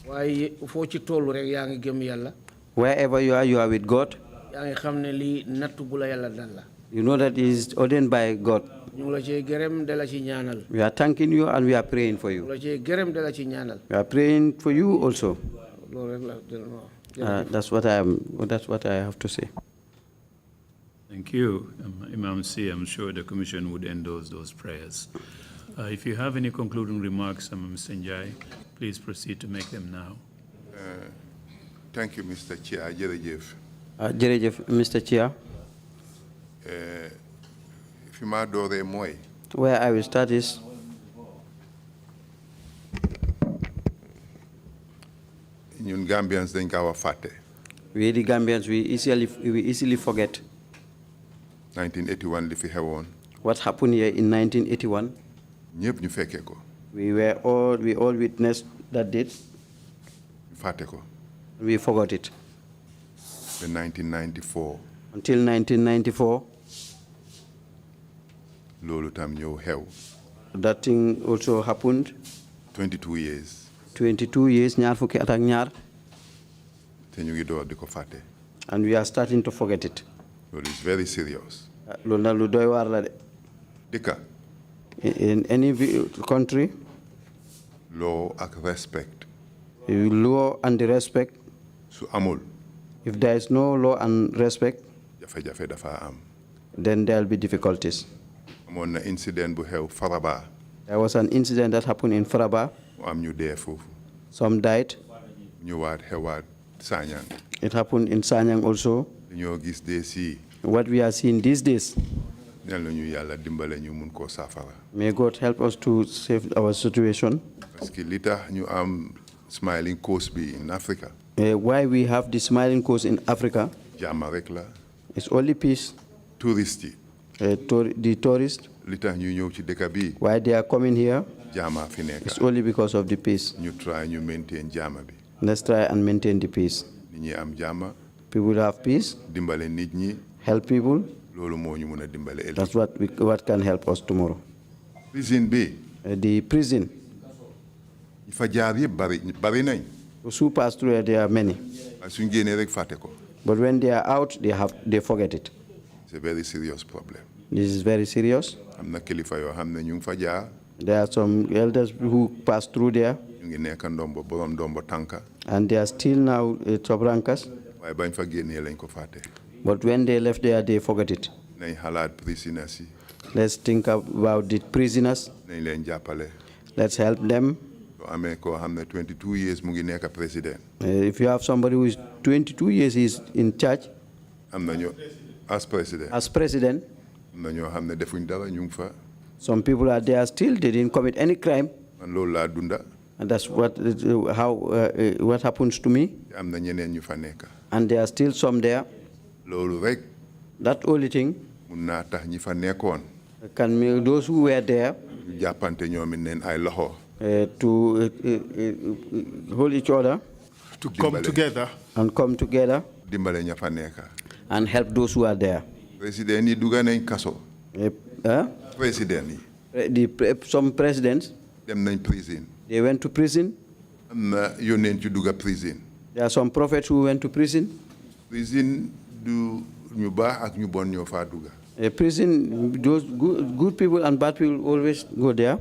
waaye foo ci tollu rek yaa ngi gëm Yàlla. Wherever you are with God. yaa ngi xam ne lii nattu bu la Yàlla dal la. You know that it is ordained by God. ñu ngi la cee gërëm de la ci ñaanal. We are thanking you and we are praying for you. ñu la cee gërëm de la ci ñaanal. We are praying for you also. loolu rek la. That's what I have to say. Thank you, Imam C. I'm sure the Commission would endorse those prayers. If you have any concluding remarks, Mr. Njai, please proceed to make them now. Thank you, Mr. Chair. Jerejef. Jerejef, Mr. Chair. Where I will start is ñun Gambians dañ ko fàtte. We the Gambians we easily forget. 1981 li fi xewoon. What happened here in 1981? ñëpp ñu fekkee ko. We all witnessed that date. fàtte ko. We forgot it. In 1994. Until 1994. loolu tam ñëw xew. That thing also happened. 22 years. 22 years, ñaar fukki at ak ñaar. te ñu ngi door di ko fàtte. And we are starting to forget it. loolu is very serious. Loolu nag lu doy waar la de. dëkka. In any country. law ak respect. Law and the respect. su amul. If there is no law and respect. jafe-jafe dafa am. Then there will be difficulties. amoon na incident bu xew Faraba. There was an incident that happened in Faraba. mu am ñu dee foofu. Some died. ñëwaat xewaat Sanyang. It happened in Sanyang also. ñoo gis dee What we are seeing these days. Yal na ñu Yàlla dimbale ñu mun koo saafara. May God help us to save our situation. parce que li tax ñu am smiling coast bi in Africa. Why we have the smiling coast in Africa. jàmm rek la. It's only peace. Tourists yi. The tourists. li tax ñu ñëw ci dëkk bi. Why they are coming here. jàmm fi nekk. It's only because of the peace. ñu try ñu maintain jàmm bi. Let's try and maintain the peace. nit ñi am jàmm. People have peace. dimbale nit ñi. Help people. loolu moo ñu mun a dimbale ëllëg. That's what can help us tomorrow. Reason bi. The prison. Fa jaar yeb bari nañ. Those who pass through there are many. Suñ génnee rek fàtte ko. But when they are out, they forget it. It's a very serious problem. This is very serious. Am na kilifa yoo xam ne ñu ngi fa jaar. There are some elders who pass through there. Ñu ngi nekk ndombo borom ndombo tànka. And they are still now top rankers. Waaye bañ fa génnee lañ ko fàtte. But when they left there, they forget it. Nañ xalaat prisoners yi. Let's think about the prisoners. Nañ leen jàppale. Let's help them. Soo amee koo xam ne 22 years mu ngi nekk président. If you have somebody who is 22 years is in charge. Am na ñoo as president. As president. Am na ñoo xam ne defuñ dara ñu ngi fa. Some people are there still. They didn't commit any crime. Man loolu laa dunda. And that's what happens to me. Am na ñeneen ñu fa nekk. And there are still some there. Loolu rek. That only thing. Mun naa tax ñi fa nekkoon. Can make those who were there. Ñu jàppante ñoom it neen ay loxo. To hold each other. To come together. And come together. Dimbale ña fa nekk. And help those who are there. Président yi dugga nañ kaso. Président yi. Some presidents. Dem nañ prison. They went to prison. Am na yónneen ci dugga prison. There are some prophets who went to prison. Prison du ñu baax ak ñu bon ñoo faa dugga. A prison, those good people and bad people always go there.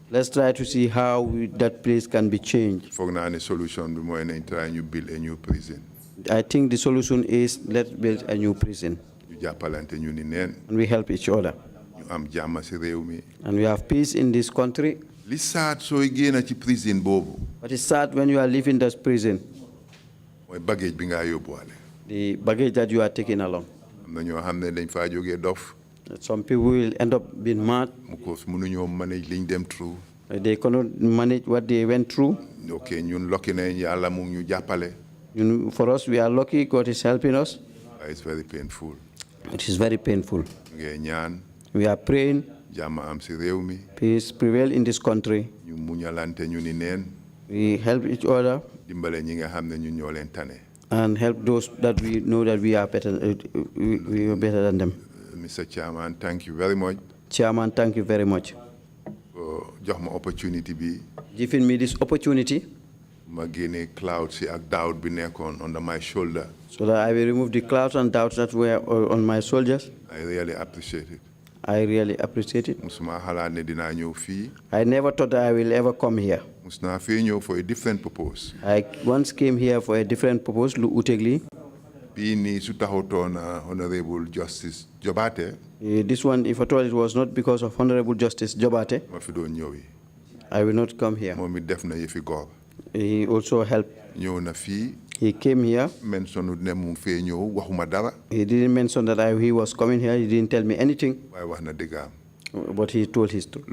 Let's try to see how that place can be changed. I think the solution is let's build a new prison. And we help each other. And we have peace in this country. But it's sad when you are leaving this prison. The baggage that you are taking along. Some people will end up being mad. They cannot manage what they went through. For us, we are lucky God is helping us. It's very painful. It is very painful. We are praying. Peace prevail in this country. We help each other. And help those that we know that we are better, we are better than them. Mr. Chairman, thank you very much. Chairman, thank you very much. For giving me this opportunity. Clouds under my shoulder. So that I will remove the clouds and doubts that were on my shoulders. I really appreciate it. I really appreciate it. I never thought that I will ever come here. For a different purpose. I once came here for a different purpose, Honorable Justice Jobate. This one, if at all, it was not because of Honorable Justice Jobate. I will not come here. He also helped. He came here. He didn't mention that he was coming here. He didn't tell me anything. But he told his truth.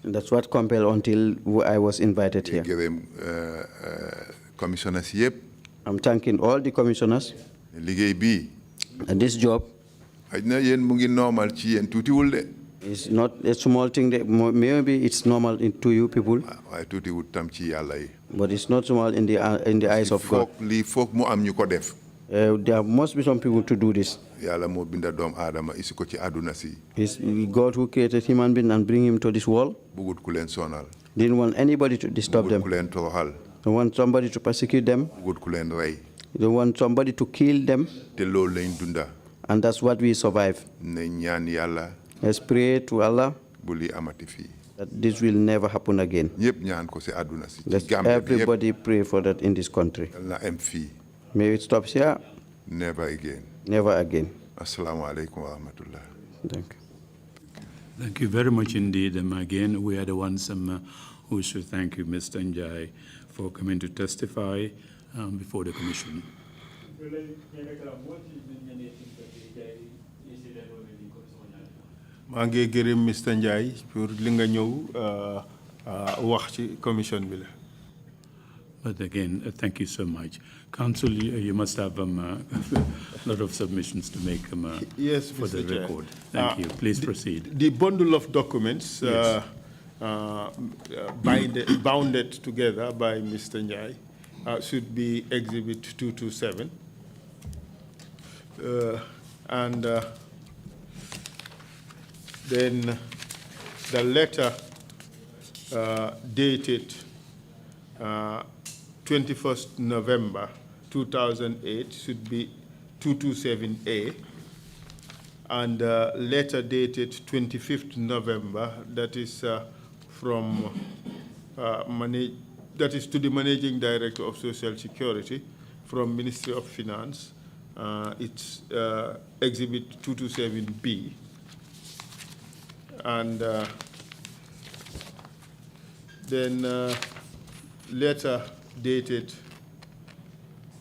That's what compelled until I was invited here. Commissioners, I'm thanking all the commissioners. And this job is not a small thing. Maybe it's normal to you people. But it's not small in the eyes of God. There must be some people to do this. It's God who created human being and bring him to this world. Didn't want anybody to disturb them. Don't want somebody to persecute them. Don't want somebody to kill them. And that's what we survive. Let's pray to Allah that this will never happen again. Let everybody pray for that in this country. May it stop here. Never again. Never again. Assalamu alaikum wa rahmatullah. Thank you. Thank you very much indeed. Again, we are the ones who should thank you, Mr. Njai, for coming to testify before the commission. maa ngi gërëm Mr. Njai pour li nga ñëw wax ci commission bi la. But again, thank you so much. Council, you must have a lot of submissions to make yes, for Mr. the record. Thank you. Please proceed. The bundle of documents yes. Bounded together by Mr. Njai should be Exhibit 227. Then the letter dated 21st November 2008 should be 227A, and letter dated 25th November, that is from that is to the Managing Director of Social Security from Ministry of Finance. It's Exhibit 227B, and then letter dated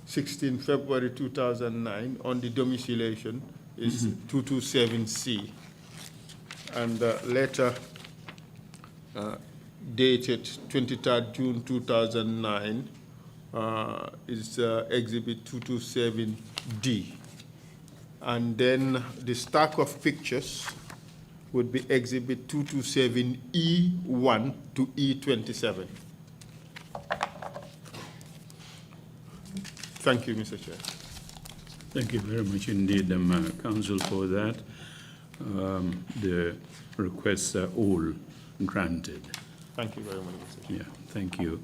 16 February 2009 on the domiciliation is 227C, and the letter dated 23rd June 2009 is Exhibit 227D. And then the stack of pictures would be Exhibit 227E1 to E27. Thank you, Mr. Chair. Thank you very much indeed, Council, for that. The requests are all granted. Thank you very much, Mr. Chair. Yeah, thank you.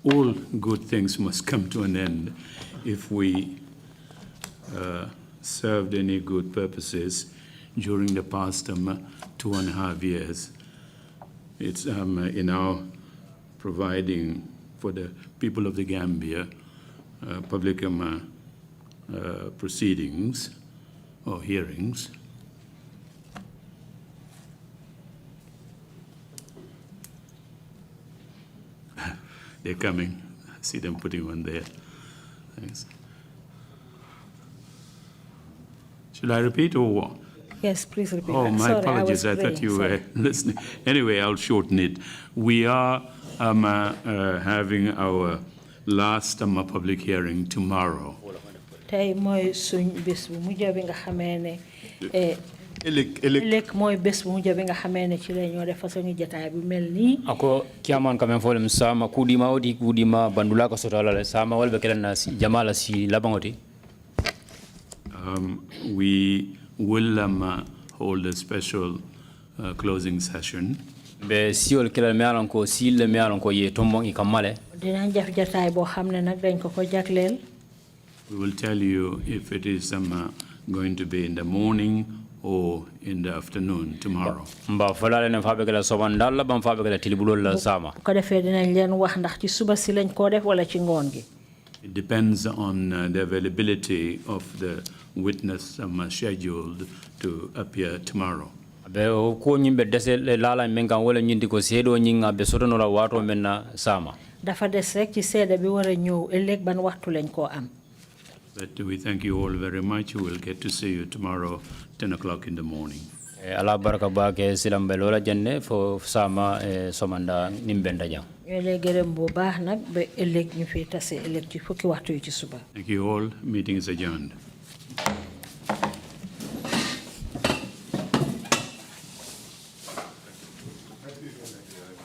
All good things must come to an end. If we served any good purposes during the past 2.5 years, it's in our providing for the people of the Gambia public proceedings or hearings. They're coming. I see them putting one there. Thanks. Should I repeat or what? Yes, please repeat. Oh, my Sorry, apologies. I thought you were listening. Anyway, I'll shorten it. We are having our last public hearing tomorrow. Tay moy suñ bés bu mujj bi nga xamé né elek moy bés bu mujj bi nga xamé né ci la ñoo def façon jotaay bu melni ako kiaman kamen folem sama kudima odi kudima bandula ko sotala sama walbe kelen si jamala si labangoti. We will hold a special closing session. Be siol kelen me alon ko sil me alon ko ye tombon I kamale. Dinañ def jotaay bo xamné nak dañ ko jaglel. We will tell you if it is going to be in the morning or in the afternoon tomorrow. Mba falale ne fabe kala sobandal la bam fabe kala tilibulol la sama. Ko defé dinañ leen wax ndax ci suba si lañ ko def wala ci ngoon gi. It depends on the availability of the witness scheduled to appear tomorrow. Be ko nyimbe dese lala menga wala nyindi ko sedo nyinga be soto no la wato menna sama. Dafa des rek ci séda bi wara ñew ëlëk ban waxtu lañ ko am. But we thank you all very much. We will get to see you tomorrow, 10 o'clock in the morning. Ala baraka ba ke silam be lola jenne fo sama somanda nimbenda jang. Ñu lay gërëm bu baax nak ba ëlëk ñu fi tassé ëlëk ci fukki waxtu ci suba. Thank you all. Meeting is adjourned.